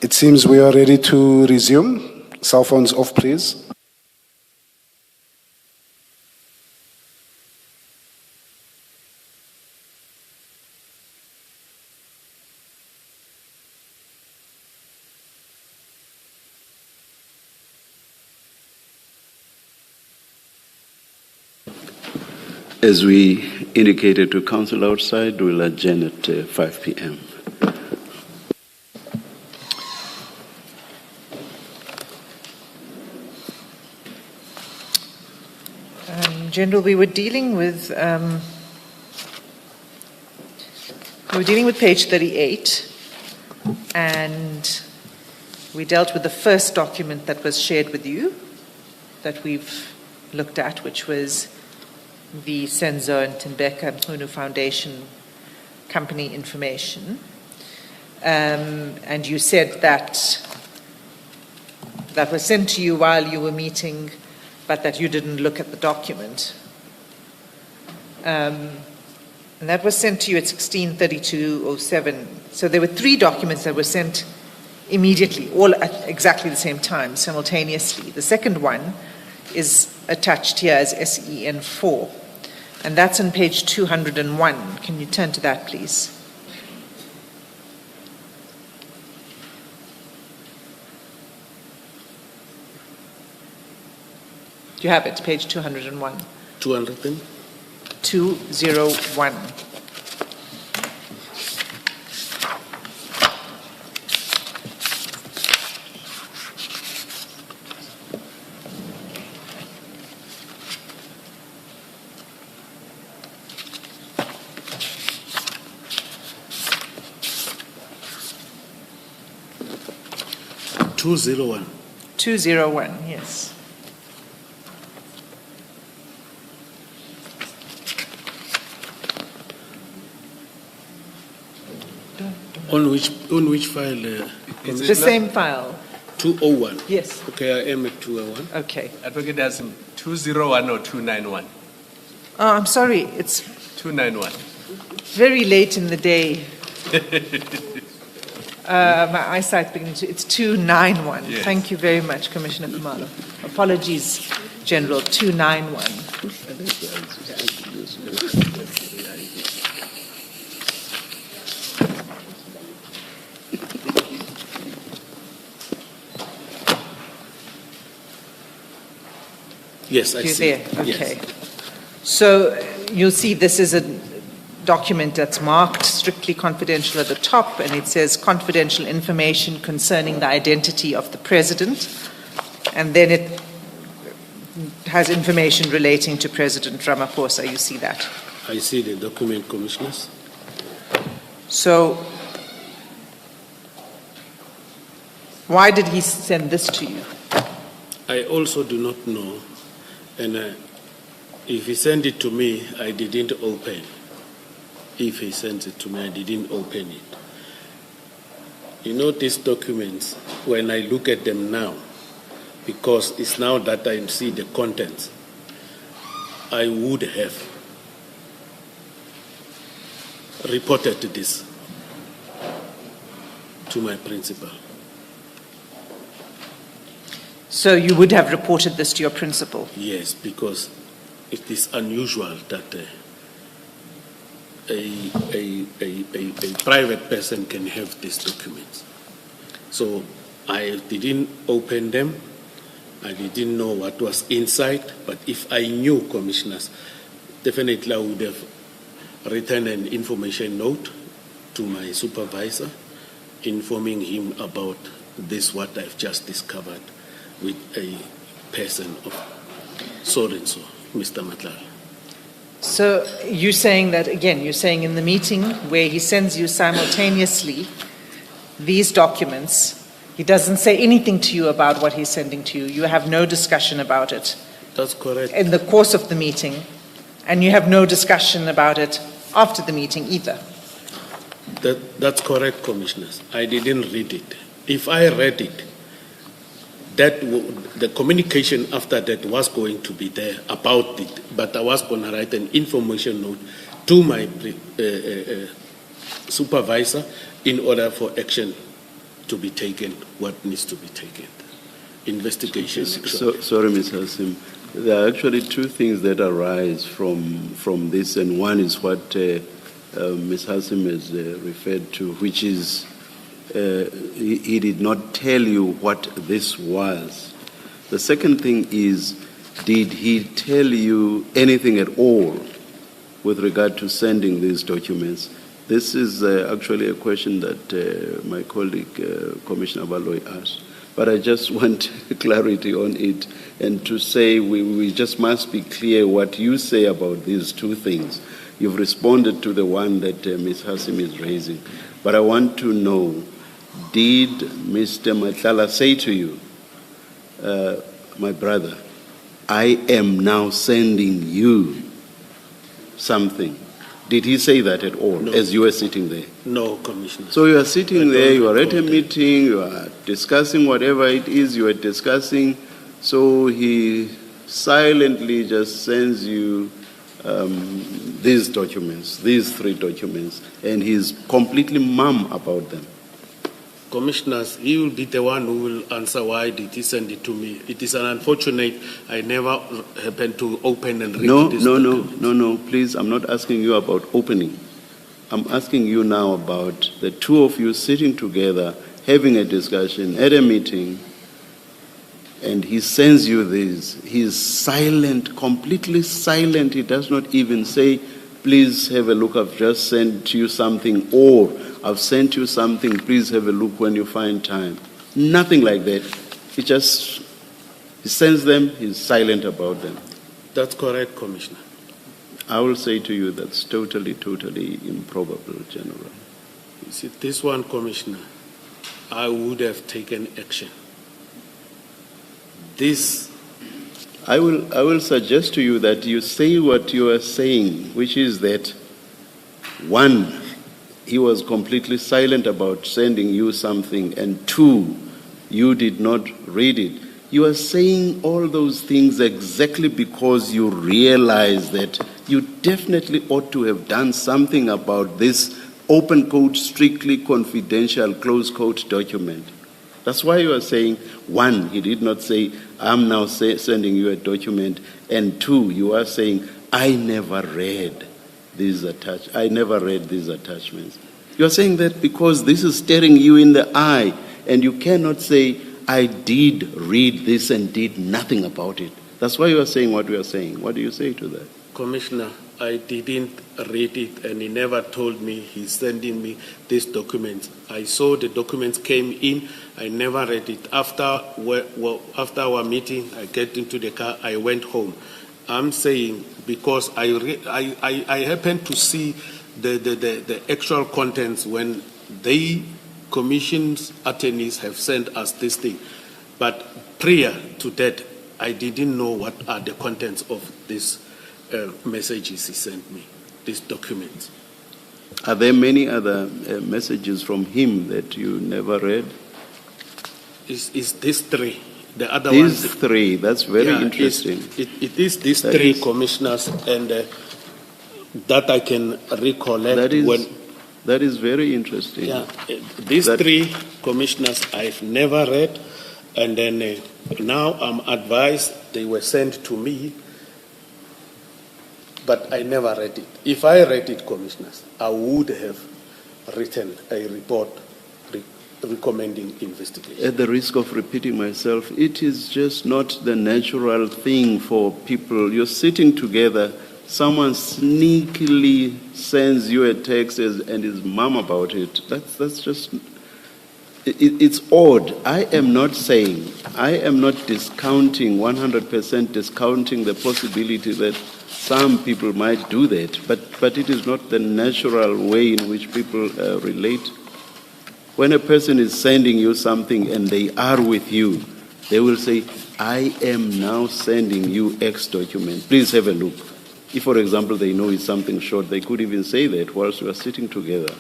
It seems we are ready to resume. Cell phones off, please. As we indicated to council outside, we'll adjourn at 5 p.m. General, we were dealing with page 38, and we dealt with the first document that was shared with you that we've looked at, which was the Senzo and Tembeka Mkhunu Foundation company information. And you said that that was sent to you while you were meeting, but that you didn't look at the document. And that was sent to you at 16:32:07. So there were 3 documents that were sent immediately, all at exactly the same time, simultaneously. The second one is attached here as SEN4, and that's on page 201. Can you turn to that, please? Do you have it? Page 201. 200 then? 201. $201. 201, yes. On which file? The same file. 201. Yes. Okay, I am at 201. Okay. Advocate has 201 or 291? Oh, I'm sorry. It's 291. very late in the day. My eyesight's beginning to... It's 291. Yes. Thank you very much, Commissioner Kumalo. Apologies, General. 291. Yes, I You're see. there. Okay. Yes. So you'll see this is a document that's marked strictly confidential at the top, and it says confidential information concerning the identity of the president, and then it has information relating to President Ramaphosa. You see that? I see the document, Commissioners. So why did he send this to you? I also do not know, and if he sent it to me, I didn't open. If he sends it to me, I didn't open it. You know, these documents, when I look at them now, because it's now that I see the contents, I would have reported this to my principal. So you would have reported this to your principal? Yes, because it is unusual that a private person can have these documents. So I didn't open them. I didn't know what was inside. But if I knew, Commissioners, definitely I would have written an information note to my supervisor, informing him about this, what I've just discovered with a person of so-and-so, Mr. Madlanga. So you're saying that, again, you're saying in the meeting where he sends you simultaneously these documents, he doesn't say anything to you about what he's sending to you. You have no discussion about it. That's correct. In the course of the meeting, and you have no discussion about it after the meeting either. That's correct, Commissioners. I didn't read it. If I read it, the communication after that was going to be there about it, but I was going to write an information note to my supervisor in order for action to be taken what needs to be taken. Investigation. Sorry, Ms. Hassim. There are actually two things that arise from this, and one is what Ms. Hassim has referred to, which is he did not tell you what this was. The second thing is, did he tell you anything at all with regard to sending these documents? This is actually a question that my colleague, Commissioner Baloy, asked. But I just want clarity on it, and to say we just must be clear what you say about these two things. You've responded to the one that Ms. Hassim is raising. But I want to know, did Mr. Matlala say to you, my brother, I am now sending you something? Did he say that at all, No. as you were sitting there? No, Commissioner. So you are sitting there, you are at a recall that. meeting, you are discussing whatever it is you are discussing, so he silently just sends you these documents, these three documents, and he's completely mum about them. Commissioners, he will be the one who will answer why did he send it to me. It is unfortunate I never happened to open and read this document. No, please, I'm not asking you about opening. I'm asking you now about the two of you sitting together, having a discussion at a meeting, and he sends you this. He's silent, completely silent. He does not even say, please have a look, I've just sent you something, or I've sent you something, please have a look when you find time. Nothing like that. He sends them, he's silent about them. That's correct, Commissioner. I will say to you that's totally improbable, General. You see, this one, Commissioner, I would have taken action. This, I will suggest to you that you say what you are saying, which is that, one, he was completely silent about sending you something, and two, you did not read it. You are saying all those things exactly because you realize that you definitely ought to have done something about this open quote, strictly confidential, close quote document. That's why you are saying, one, he did not say, I'm now sending you a document, and two, you are saying, I never read these attachments. You are saying that because this is staring you in the eye, and you cannot say, I did read this and did nothing about it. That's why you are saying what we are saying. What do you say to that? Commissioner, I didn't read it, and he never told me he's sending me these documents. I saw the documents came in. I never read it. After our meeting, I get into the car. I went home. I'm saying because I happened to see the actual contents when they commission's attorneys have sent us this thing. But prior to that, I didn't know what are the contents of these messages he sent me, these documents. Are there many other messages from him that you never read? Is these three? The other These ones, three, that's very interesting. It is these three commissioners, and that I can recollect. That is very interesting. Yeah, these three commissioners I've never read, and then now I'm advised they were sent to me, but I never read it. If I read it, commissioners, I would have written a report recommending investigation. At the risk of repeating myself, it is just not the natural thing for people. You're sitting together, someone sneakily sends you a text and is mum about it. That's just, it's odd. I am not discounting, 100% discounting the possibility that some people might do that, but it is not the natural way in which people relate. When a person is sending you something and they are with you, they will say, I am now sending you X document. Please have a look. If, for example, they know it's something short, they could even say that whilst you are sitting together.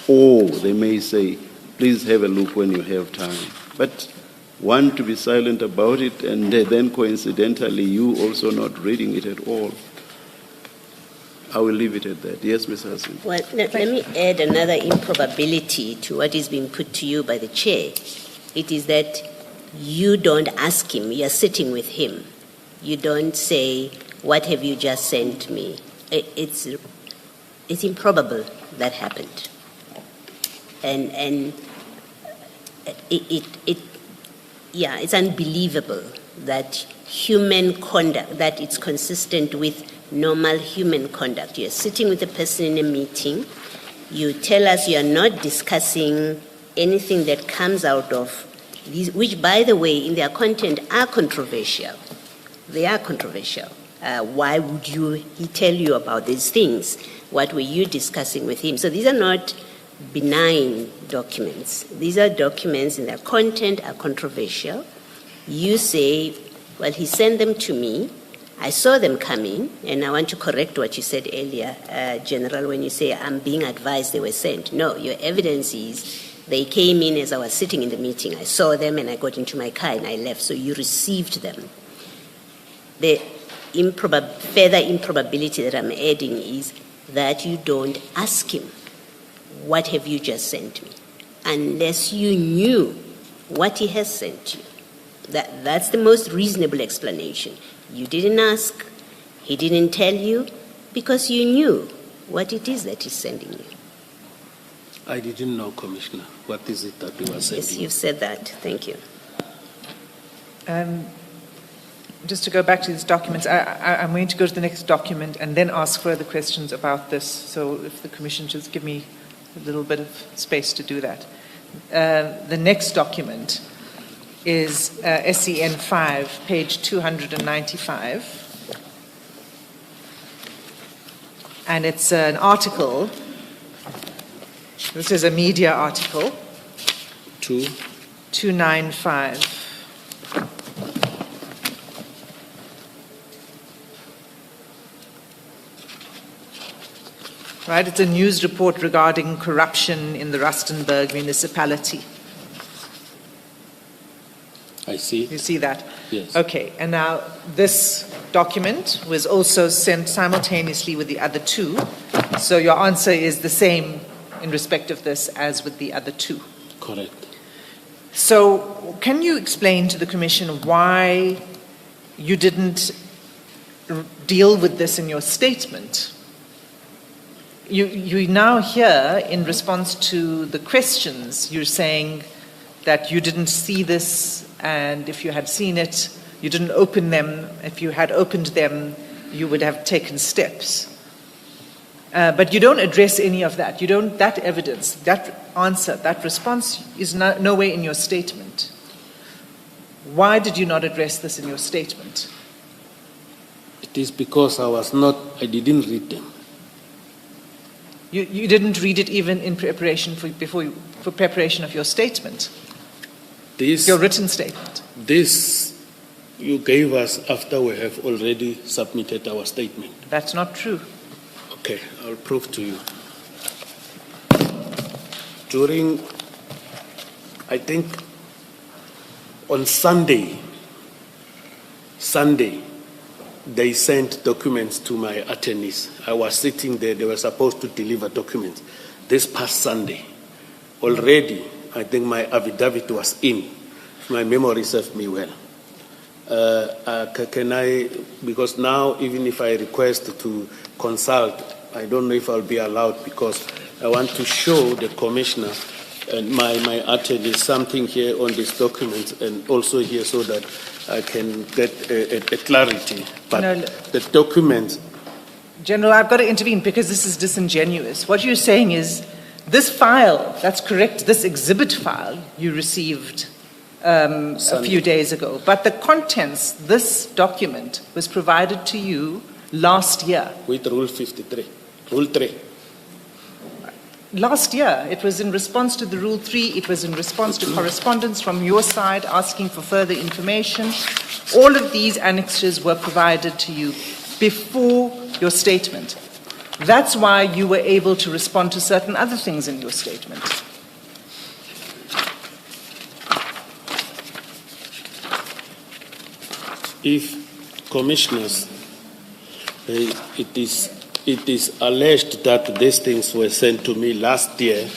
Or they may say, please have a look when you have time. But one, to be silent about it, and then coincidentally you also not reading it at all. I will leave it at that. Yes, Ms. Hassan. Well, let me add another improbability to what is being put to you by the chair. It is that you don't ask him, you're sitting with him. You don't say, what have you just sent me? It's improbable that happened. And it's unbelievable that human conduct, that it's consistent with normal human conduct. You're sitting with a person in a meeting, you tell us you're not discussing anything that comes out of these, which, by the way, in their content are controversial. They are controversial. Why would he tell you about these things? What were you discussing with him? So these are not benign documents. These are documents and their content are controversial. You say, well, he sent them to me. I saw them come in, and I want to correct what you said earlier, General, when you say I'm being advised they were sent. No, your evidence is they came in as I was sitting in the meeting. I saw them and I got into my car and I left, so you received them. The further improbability that I'm adding is that you don't ask him, what have you just sent me? Unless you knew what he has sent you. That's the most reasonable explanation. You didn't ask, he didn't tell you, because you knew what it is that he's sending you. I didn't know, Commissioner. What is it that you were sending? Yes, you've said that. Thank you. Just to go back to these documents, I'm going to go to the next document and then ask further questions about this. So if the Commission just give me a little bit of space to do that. The next document is SEN 5, page 295. And it's an article. This is a media article. 295. Right, it's a news report regarding corruption in the Rustenburg municipality. I see. You see that? Yes. Okay, and now this document was also sent simultaneously with the other two. So your answer is the same in respect of this as with the other two. Correct. So can you explain to the Commission why you didn't deal with this in your statement? You now here, in response to the questions, you're saying that you didn't see this, and if you had seen it, you didn't open them. If you had opened them, you would have taken steps. But you don't address any of that. You don't. That evidence, that answer, that response is nowhere in your statement. Why did you not address this in your statement? It is because I didn't read them. You didn't read it even in preparation for preparation of your statement, your written statement. This you gave us after we have already submitted our statement. That's not true. Okay, I'll prove to you. I think on Sunday, they sent documents to my attorneys. I was sitting there, they were supposed to deliver documents. This past Sunday, already, I think my affidavit was in, if my memory serves me well. Because now, even if I request to consult, I don't know if I'll be allowed, because I want to show the Commissioner and my attorney something here on this document and also here so that I can get a clarity. But the document... General, I've got to intervene because this is disingenuous. What you're saying is this file, that's correct, this exhibit file you received a few days ago, but the contents, this document was provided to you last year. With Rule 53, Rule 3. Last year, it was in response to the Rule 3, it was in response to correspondence from your side asking for further information. All of these annexes were provided to you before your statement. That's why you were able to respond to certain other things in your statement. If commissioners, it is it is alleged that these things were sent to me last year.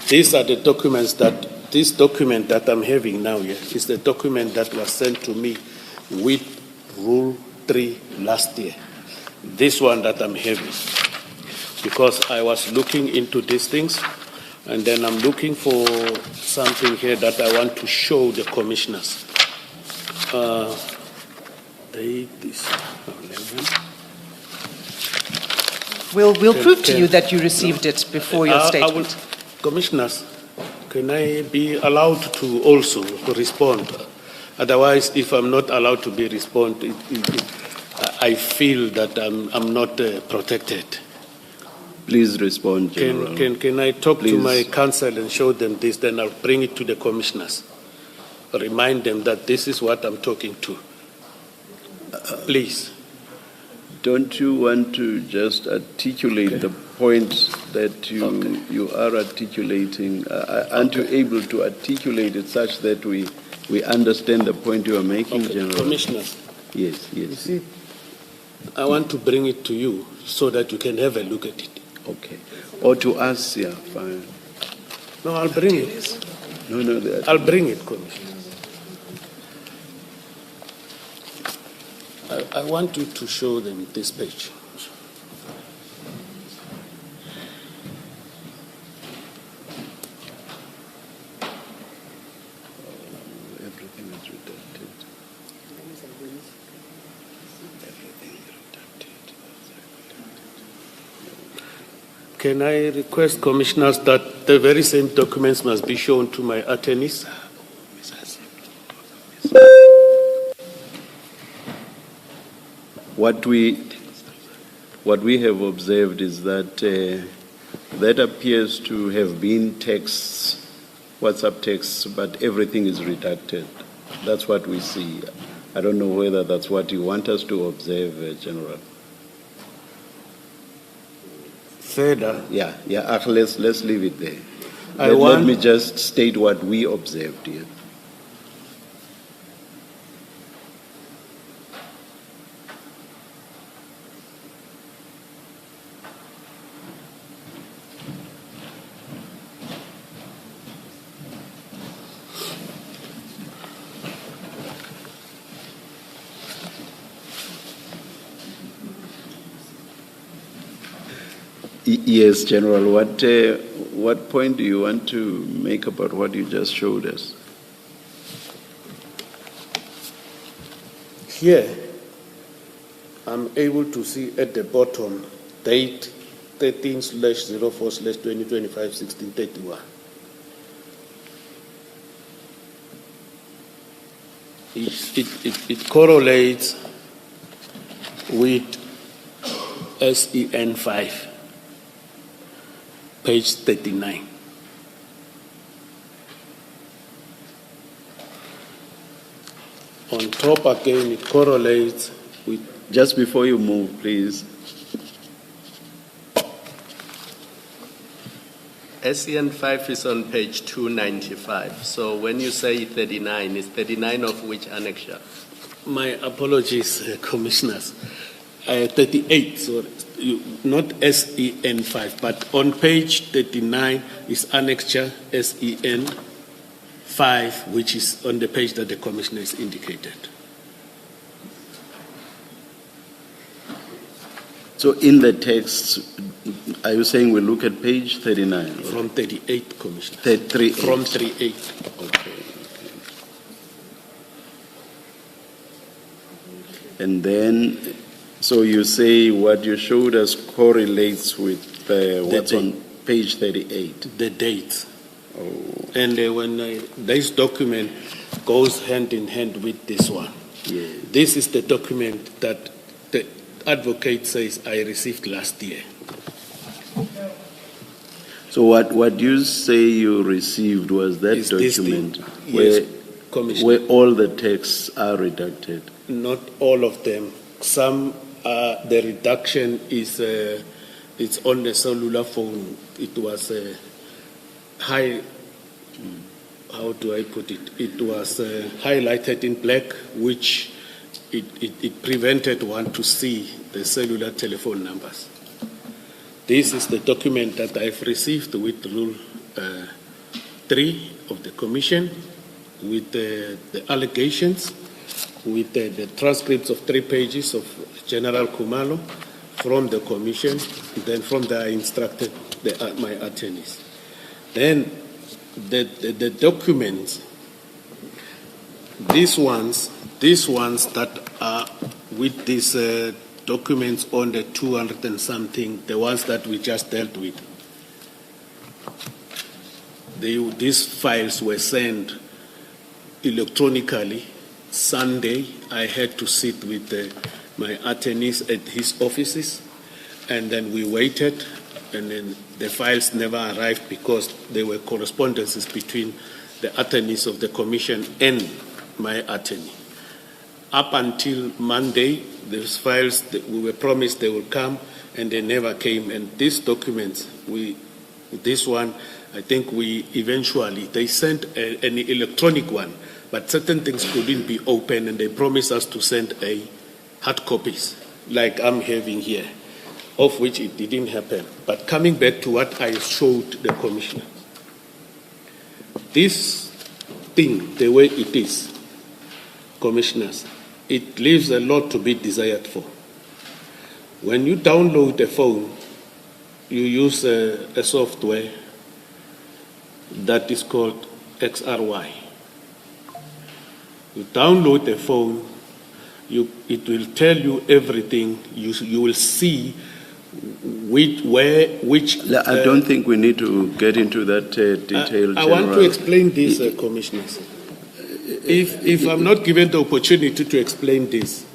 These are the documents that, this document that I'm having now here is the document that was sent to me with Rule 3 last year. This one that I'm having. Because I was looking into these things, and then I'm looking for something here that I want to show the commissioners. Date is 11. We'll prove to you that you received it before your statement. Commissioners, can I be allowed to also respond? Otherwise, if I'm not allowed to be respond, I feel that I'm not protected. Please respond, General. Can I talk Please. to my counsel and show them this, then I'll bring it to the commissioners. Remind them that this is what I'm talking to. Please. Don't you want to just articulate the point that you are articulating? Aren't you able to articulate it such that we understand the point you are making, General? Commissioners. Yes, yes. You see, I want to bring it to you so that you can have a look at it. Okay. Or to us, yeah, fine. No, I'll bring it. No, I'll bring it, Commissioner. I want you to show them this page. Everything is redacted. Can I request, Commissioners, that the very same documents must be shown to my attorneys? What we have observed is that that appears to have been texts, WhatsApp texts, but everything is redacted. That's what we see. I don't know whether that's what you want us to observe, General. Further, Yeah. Let's leave it there. Let Let me just state what we observed here. Yes, General. What point do you want to make about what you just showed us? here, I'm able to see at the bottom, date 13/04/2025, 1631. It correlates with SEN 5, page 39. On top again, it correlates with Just before you move, please. SEN 5 is on page 295. So when you say 39, is 39 of which annexure? my apologies, commissioners. 38, sorry, not SEN 5, but on page 39 is annexure SEN 5, which is on the page that the commissioner has indicated. So in the text, are you saying we look at page 39? From 38, commissioner. 38. From 38. Okay. And then, so you say what you showed us correlates with what's on page 38? The date. Oh, And when this document goes hand in hand with this one. yeah. This is the document that the advocate says I received last year. So what you say you received was that Is this document the- yes, Commissioner. where all the texts are redacted? Not all of them. Some, the reduction is it's on the cellular phone. It was high. How do I put it? It was highlighted in black, which it prevented one to see the cellular telephone numbers. This is the document that I've received with Rule 3 of the Commission, with the allegations, with the transcripts of 3 pages of General Kumalo from the Commission, then from there I instructed my attorneys. Then the documents, these ones that are with these documents on the 200 and something, the ones that we just dealt with, these files were sent electronically. Sunday, I had to sit with my attorneys at his offices, and then we waited, and then the files never arrived because there were correspondences between the attorneys of the Commission and my attorney. Up until Monday, these files, we were promised they will come, and they never came. And these documents, this one, I think they sent an electronic one, but certain things couldn't be opened, and they promised us to send hard copies, like I'm having here, of which it didn't happen. But coming back to what I showed the Commissioner, this thing, the way it is, Commissioners, it leaves a lot to be desired for. When you download a phone, you use a software that is called XRY. You download the phone, it will tell you everything. You will see which. I don't think we need to get into that detail. I want to explain this, Commissioners. If I'm not given the opportunity to explain this,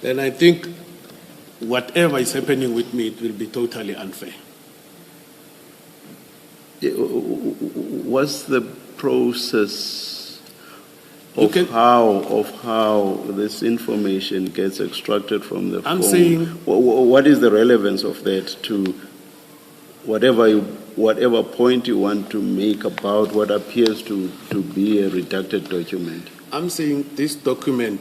then I think whatever is happening with me, it will be totally unfair. What's the process of how this information gets extracted from the phone? I'm saying, what is the relevance of that to whatever point you want to make about what appears to be a redacted document? I'm saying this document,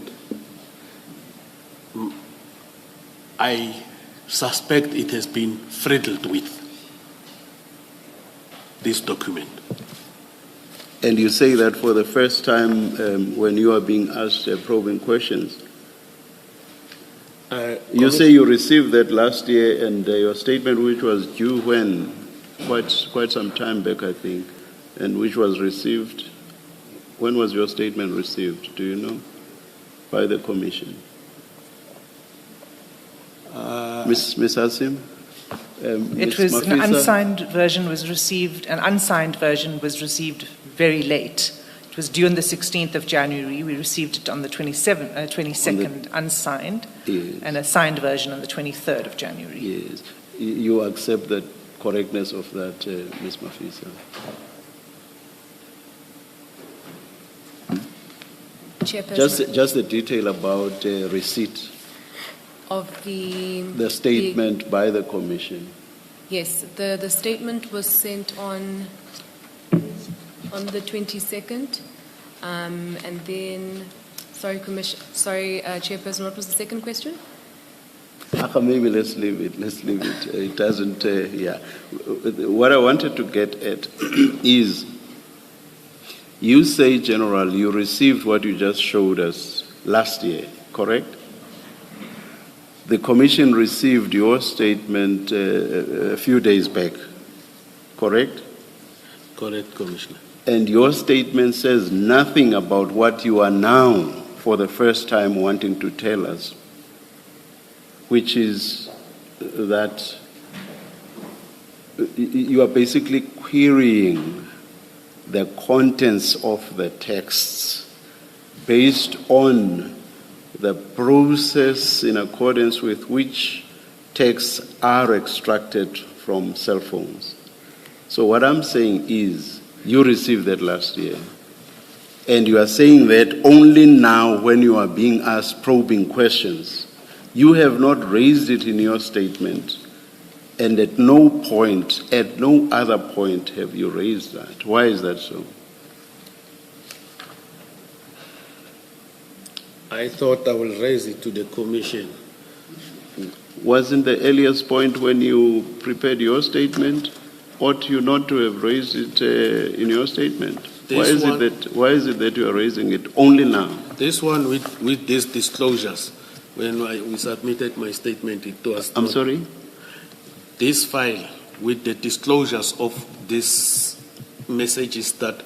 I suspect it has been friddled with this document. And you say that for the first time when you are being asked probing questions. You say you received that last year, and your statement, which was due when? Quite some time back, I think, and which was received. When was your statement received? Do you know? By the Commission. Ms. Hasim? It was an unsigned version was received. An unsigned version was received very late. It was due on the 16th of January. We received it on the 22nd, unsigned, yes. And a signed version on the 23rd of January. Yes. You accept the correctness of that, Ms. Mafisa? Just the detail about receipt of the statement by the Commission. Yes, the statement was sent on the 22nd, and then Chairperson, what was the second question? Maybe let's leave it. It doesn't. Yeah. What I wanted to get at is, you say, General, you received what you just showed us last year, correct? The Commission received your statement a few days back, correct? Correct, Commissioner. And your statement says nothing about what you are now, for the first time, wanting to tell us, which is that you are basically querying the contents of the texts based on the process in accordance with which texts are extracted from cell phones. So what I'm saying is, you received that last year, and you are saying that only now when you are being asked probing questions. You have not raised it in your statement, and at no other point have you raised that. Why is that so? I thought I will raise it to the Commission wasn't the earliest point when you prepared your statement? Ought you not to have raised it in your statement? Why is it that you are raising it only now? This one with these disclosures, when we submitted my statement, it was I'm not- sorry? This file with the disclosures of these messages that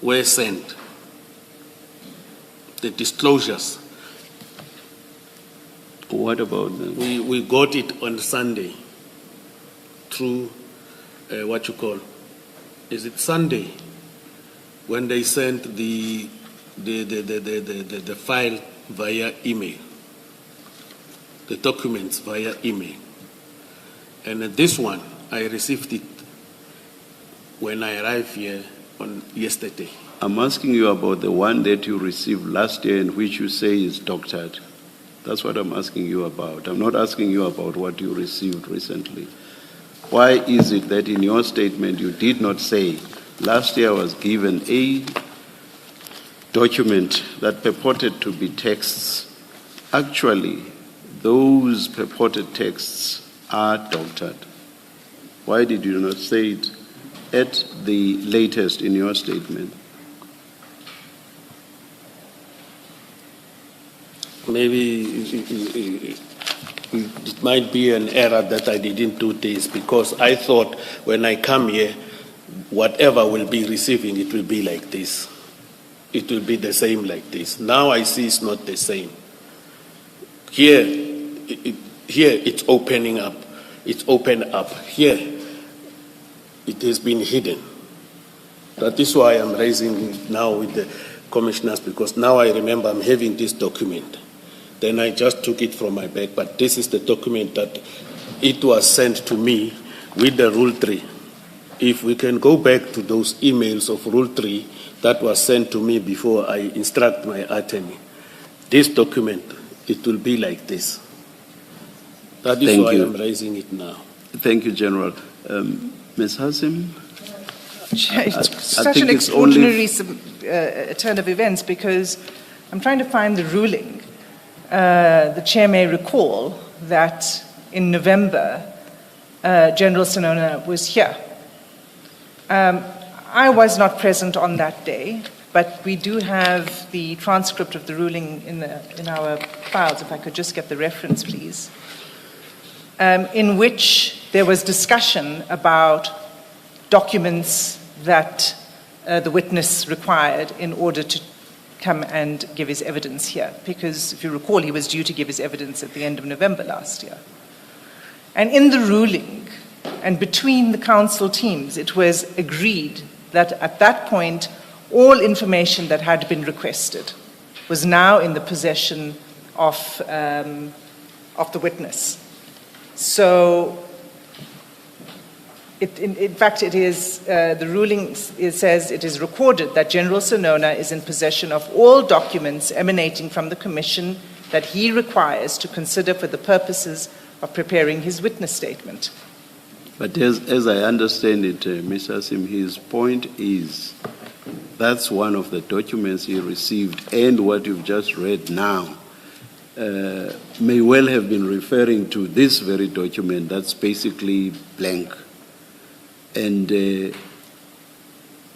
were sent, the disclosures, What about them? we got it on Sunday through what you call, is it Sunday, when they sent the file via email, the documents via email. And this one, I received it when I arrived here on yesterday. I'm asking you about the one that you received last year in which you say is doctored. That's what I'm asking you about. I'm not asking you about what you received recently. Why is it that in your statement you did not say last year I was given a document that purported to be texts? Actually, those purported texts are doctored. Why did you not say it at the latest in your statement? Maybe it might be an error that I didn't do this, because I thought when I come here, whatever will be receiving, it will be like this. It will be the same like this. Now I see it's not the same. Here, it's opening up. It's opened up. Here, it has been hidden. That is why I'm raising it now with the commissioners, because now I remember I'm having this document. Then I just took it from my bag, but this is the document that it was sent to me with the Rule 3. If we can go back to those emails of Rule 3 that was sent to me before I instruct my attorney, this document, it will be like this. That is Thank why you. I'm raising it now. Thank you, General. Ms. Hassim? It's such think an it's only- extraordinary turn of events, because I'm trying to find the ruling. The chair may recall that in November, General Senona was here. I was not present on that day, but we do have the transcript of the ruling in our files. If I could just get the reference, please. In which there was discussion about documents that the witness required in order to come and give his evidence here. Because if you recall, he was due to give his evidence at the end of November last year. And in the ruling, and between the council teams, it was agreed that at that point, all information that had been requested was now in the possession of the witness. So, in fact, it is the ruling. It says it is recorded that General Senona is in possession of all documents emanating from the Commission that he requires to consider for the purposes of preparing his witness statement. But as I understand it, Ms. Hassim, his point is that's one of the documents he received, and what you've just read now may well have been referring to this very document that's basically blank. And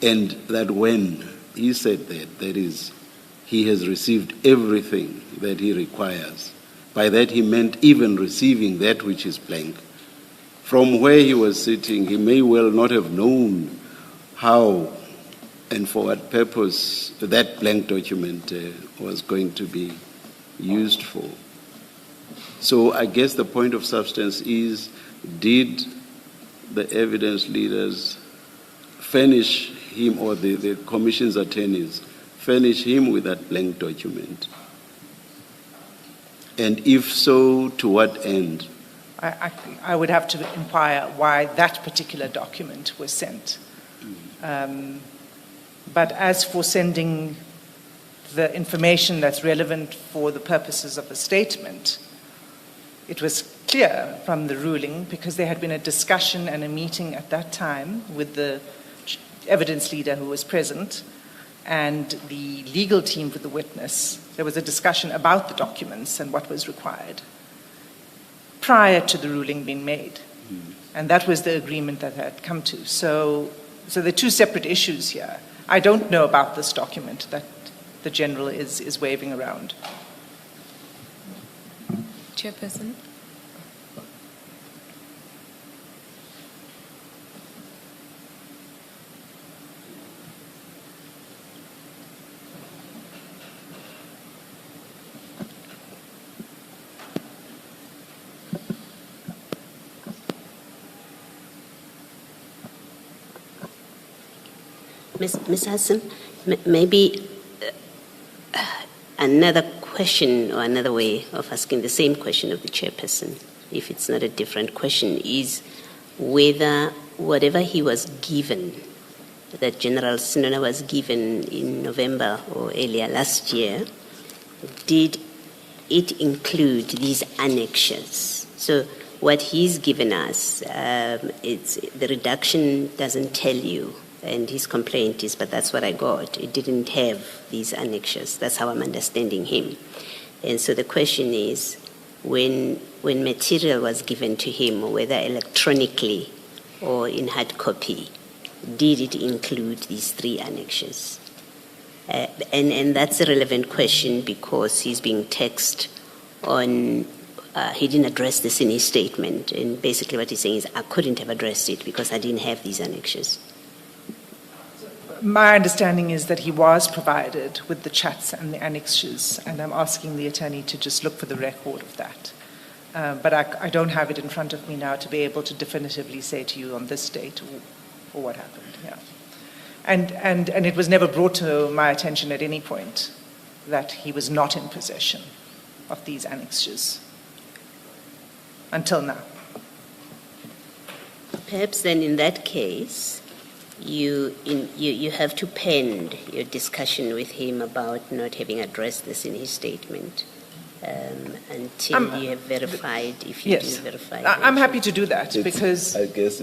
that when he said that is, he has received everything that he requires. By that he meant even receiving that which is blank. From where he was sitting, he may well not have known how and for what purpose that blank document was going to be used for. So I guess the point of substance is, did the evidence leaders furnish him, or the Commission's attorneys furnish him with that blank document? And if so, to what end? I would have to inquire why that particular document was sent. But as for sending the information that's relevant for the purposes of the statement, it was clear from the ruling, because there had been a discussion and a meeting at that time with the evidence leader who was present and the legal team for the witness. There was a discussion about the documents and what was required. prior to the ruling being made. And that was the agreement that they had come to. So there are two separate issues here. I don't know about this document that the General is waving around. Chairperson. Ms. Hassan, maybe another question or another way of asking the same question of the chairperson, if it's not a different question, is whether whatever he was given, that General Senona was given in November or earlier last year, did it include these annexures? So what he's given us, it's the reduction doesn't tell you. And his complaint is, but that's what I got. It didn't have these annexures. That's how I'm understanding him. And so the question is, when material was given to him, whether electronically or in hard copy, did it include these 3 annexures? And that's a relevant question because he's being taxed on, he didn't address this in his statement. And basically what he's saying is, I couldn't have addressed it because I didn't have these annexures. My understanding is that he was provided with the chats and the annexures, and I'm asking the attorney to just look for the record of that. But I don't have it in front of me now to be able to definitively say to you on this date or what happened. Yeah. And it was never brought to my attention at any point that he was not in possession of these annexures until now. Perhaps then in that case, you have to pend your discussion with him about not having addressed this in his statement until you have verified, if you do verify. I'm happy to do that because... I guess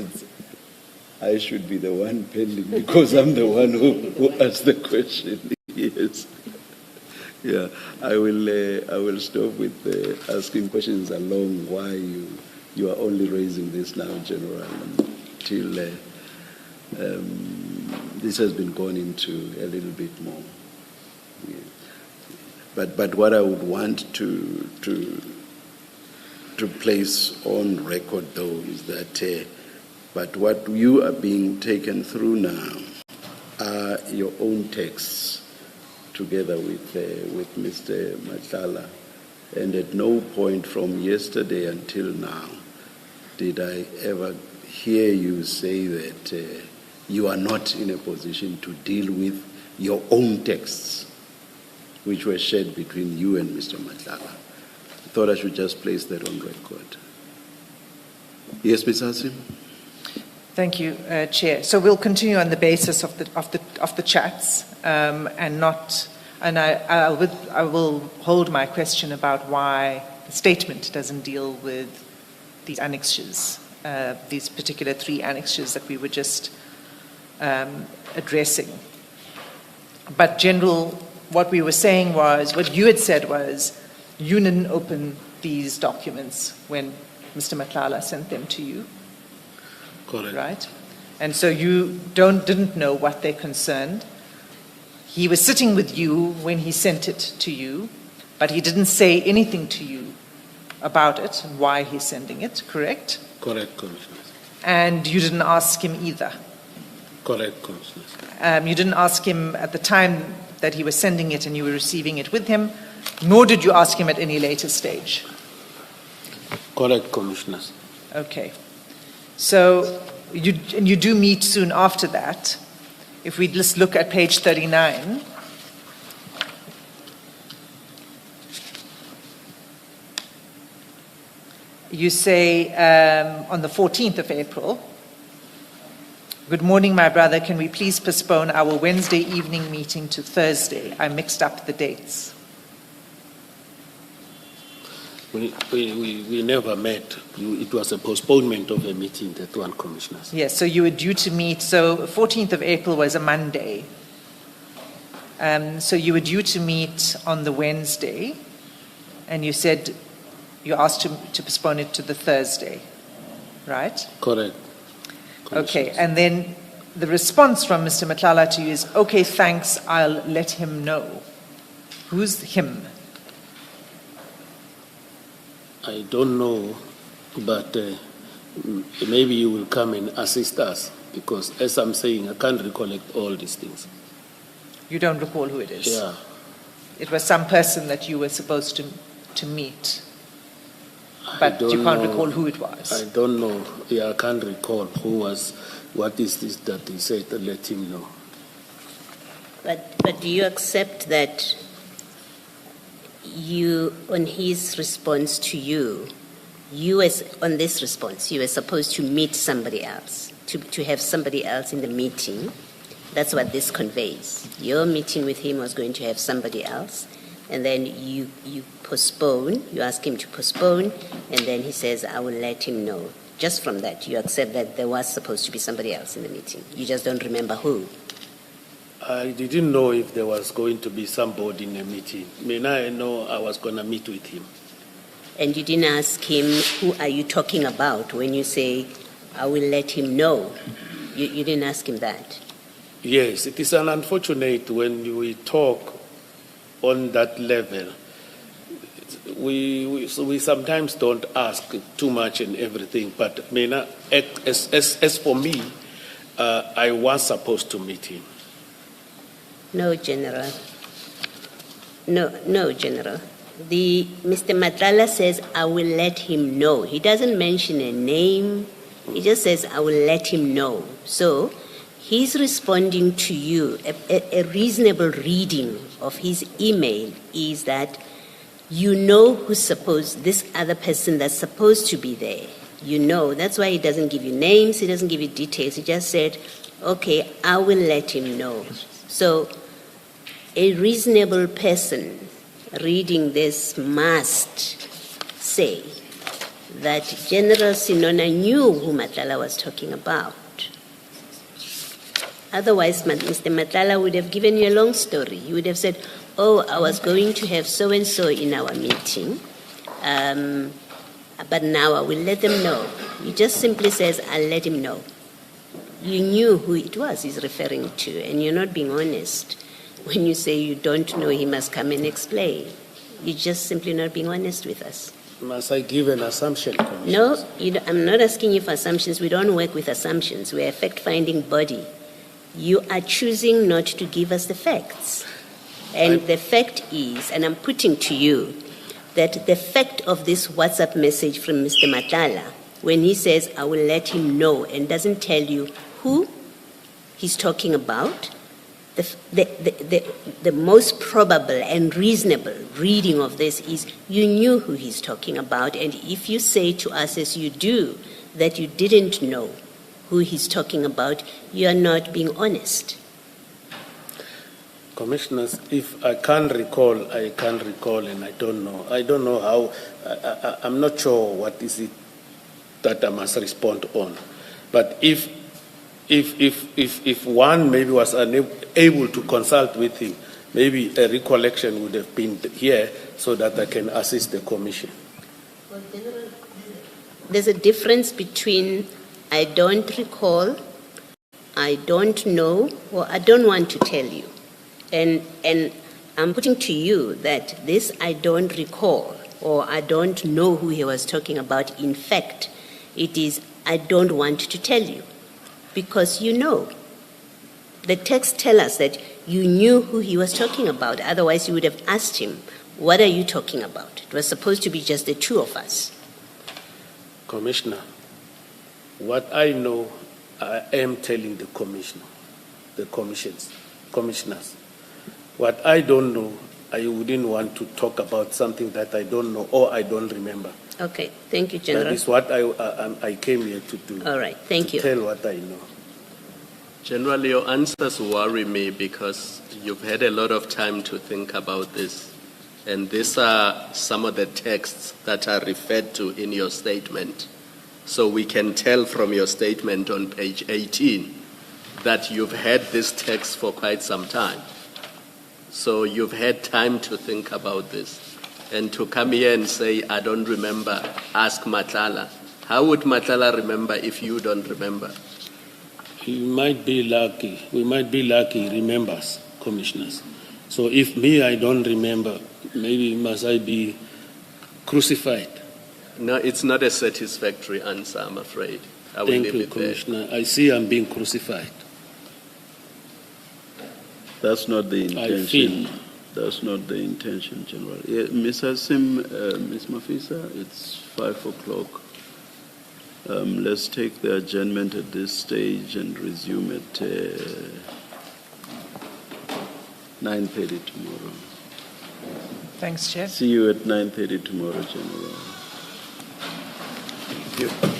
I should be the one pending because I'm the one who asked the question. Yes. Yeah, I will stop with asking questions along why you are only raising this now, General, until this has been gone into a little bit more. Yeah. But what I would want to place on record, though, is that but what you are being taken through now are your own texts together with Mr. Madlanga. And at no point from yesterday until now did I ever hear you say that you are not in a position to deal with your own texts, which were shared between you and Mr. Madlanga. I thought I should just place that on record. Yes, Ms. Hassan? Thank you, Chair. So we'll continue on the basis of the chats, and I will hold my question about why the statement doesn't deal with these annexures, these particular 3 annexures that we were just addressing. But General, what we were saying was, what you had said was, you didn't open these documents when Mr. Madlanga sent them to you. Correct. Right? And so you didn't know what they concerned. He was sitting with you when he sent it to you, but he didn't say anything to you about it and why he's sending it, correct? Correct, Commissioner. And you didn't ask him either? Correct, Commissioner. You didn't ask him at the time that he was sending it and you were receiving it with him, nor did you ask him at any later stage? Correct, Commissioners. Okay. So you do meet soon after that. If we just look at page 39, you say on the 14th of April, "Good morning, my brother. Can we please postpone our Wednesday evening meeting to Thursday? I mixed up the dates." We never met. It was a postponement of a meeting, that one, Commissioners. Yes, so you were due to meet, so 14th of April was a Monday. So you were due to meet on the Wednesday, and you said you asked to postpone it to the Thursday, right? Correct. Okay, and then the response from Mr. Madlanga to you is, okay, thanks, I'll let him know. Who's him? I don't know, but maybe you will come and assist us, because as I'm saying, I can't recollect all these things. You don't recall who it is? Yeah. It was some person that you were supposed to meet, I but don't you can't know. recall who it was. I don't know. Yeah, I can't recall who was. What is this that he said to let him know? But do you accept that you, on his response to you, on this response, you were supposed to meet somebody else, to have somebody else in the meeting? That's what this conveys. Your meeting with him was going to have somebody else, and then you postpone, you ask him to postpone, and then he says, I will let him know. Just from that, you accept that there was supposed to be somebody else in the meeting. You just don't remember who. I didn't know if there was going to be somebody in a meeting. I know I was going to meet with him. And you didn't ask him, who are you talking about when you say, I will let him know? You didn't ask him that. Yes, it is unfortunate when we talk on that level. We sometimes don't ask too much and everything, but as for me, I was supposed to meet him. No, General. No, General. Mr. Madlanga says, I will let him know. He doesn't mention a name. He just says, I will let him know. So he's responding to you. A reasonable reading of his email is that you know this other person that's supposed to be there. You know. That's why he doesn't give you names, he doesn't give you details. He just said, okay, I will let him know. So a reasonable person reading this must say that General Senona knew who Madlanga was talking about. Otherwise, Mr. Madlanga would have given you a long story. He would have said, oh, I was going to have so-and-so in our meeting, but now I will let them know. He just simply says, I'll let him know. You knew who it was he's referring to, and you're not being honest. When you say you don't know, he must come and explain. You're just simply not being honest with us. Must I give an assumption, Commissioner? No, I'm not asking you for assumptions. We don't work with assumptions. We're a fact-finding body. You are choosing not to give us the facts. And the fact is, and I'm putting to you, that the fact of this WhatsApp message from Mr. Madlanga, when he says, I will let him know, and doesn't tell you who he's talking about, the most probable and reasonable reading of this is you knew who he's talking about, and if you say to us as you do that you didn't know who he's talking about, you are not being honest. Commissioners, if I can't recall, I can't recall, and I don't know. I don't know how, I'm not sure what is it that I must respond on. But if one maybe was unable to consult with him, maybe a recollection would have been here so that I can assist the Commission. Well, General, there's a difference between I don't recall, I don't know, or I don't want to tell you. And I'm putting to you that this I don't recall or I don't know who he was talking about. In fact, it is I don't want to tell you because you know. The text tells us that you knew who he was talking about. Otherwise, you would have asked him, what are you talking about? It was supposed to be just the two of us. Commissioner, what I know, I am telling the Commissioner, the commissioners. What I don't know, I wouldn't want to talk about something that I don't know or I don't remember. Okay, thank you, General. That is what I came here to do. All right, thank you. Tell what I know. Generally, your answers worry me because you've had a lot of time to think about this. And these are some of the texts that are referred to in your statement. So we can tell from your statement on page 18 that you've had this text for quite some time. So you've had time to think about this. And to come here and say, I don't remember, ask Madlanga. How would Madlanga remember if you don't remember? He might be lucky. We might be lucky he remembers, commissioners. So if me, I don't remember, maybe must I be crucified? No, it's not a satisfactory answer, I'm afraid. I will Thank leave you, it there. Commissioner. I see I'm being crucified. That's not the intention. feel. That's not the intention, General. Yeah, Ms. Hassim, Ms. Mafisa, it's 5 o'clock. Let's take the adjournment at this stage and resume at 9:30 tomorrow. Thanks, Chair. See you at 9:30 tomorrow, General. Thank you.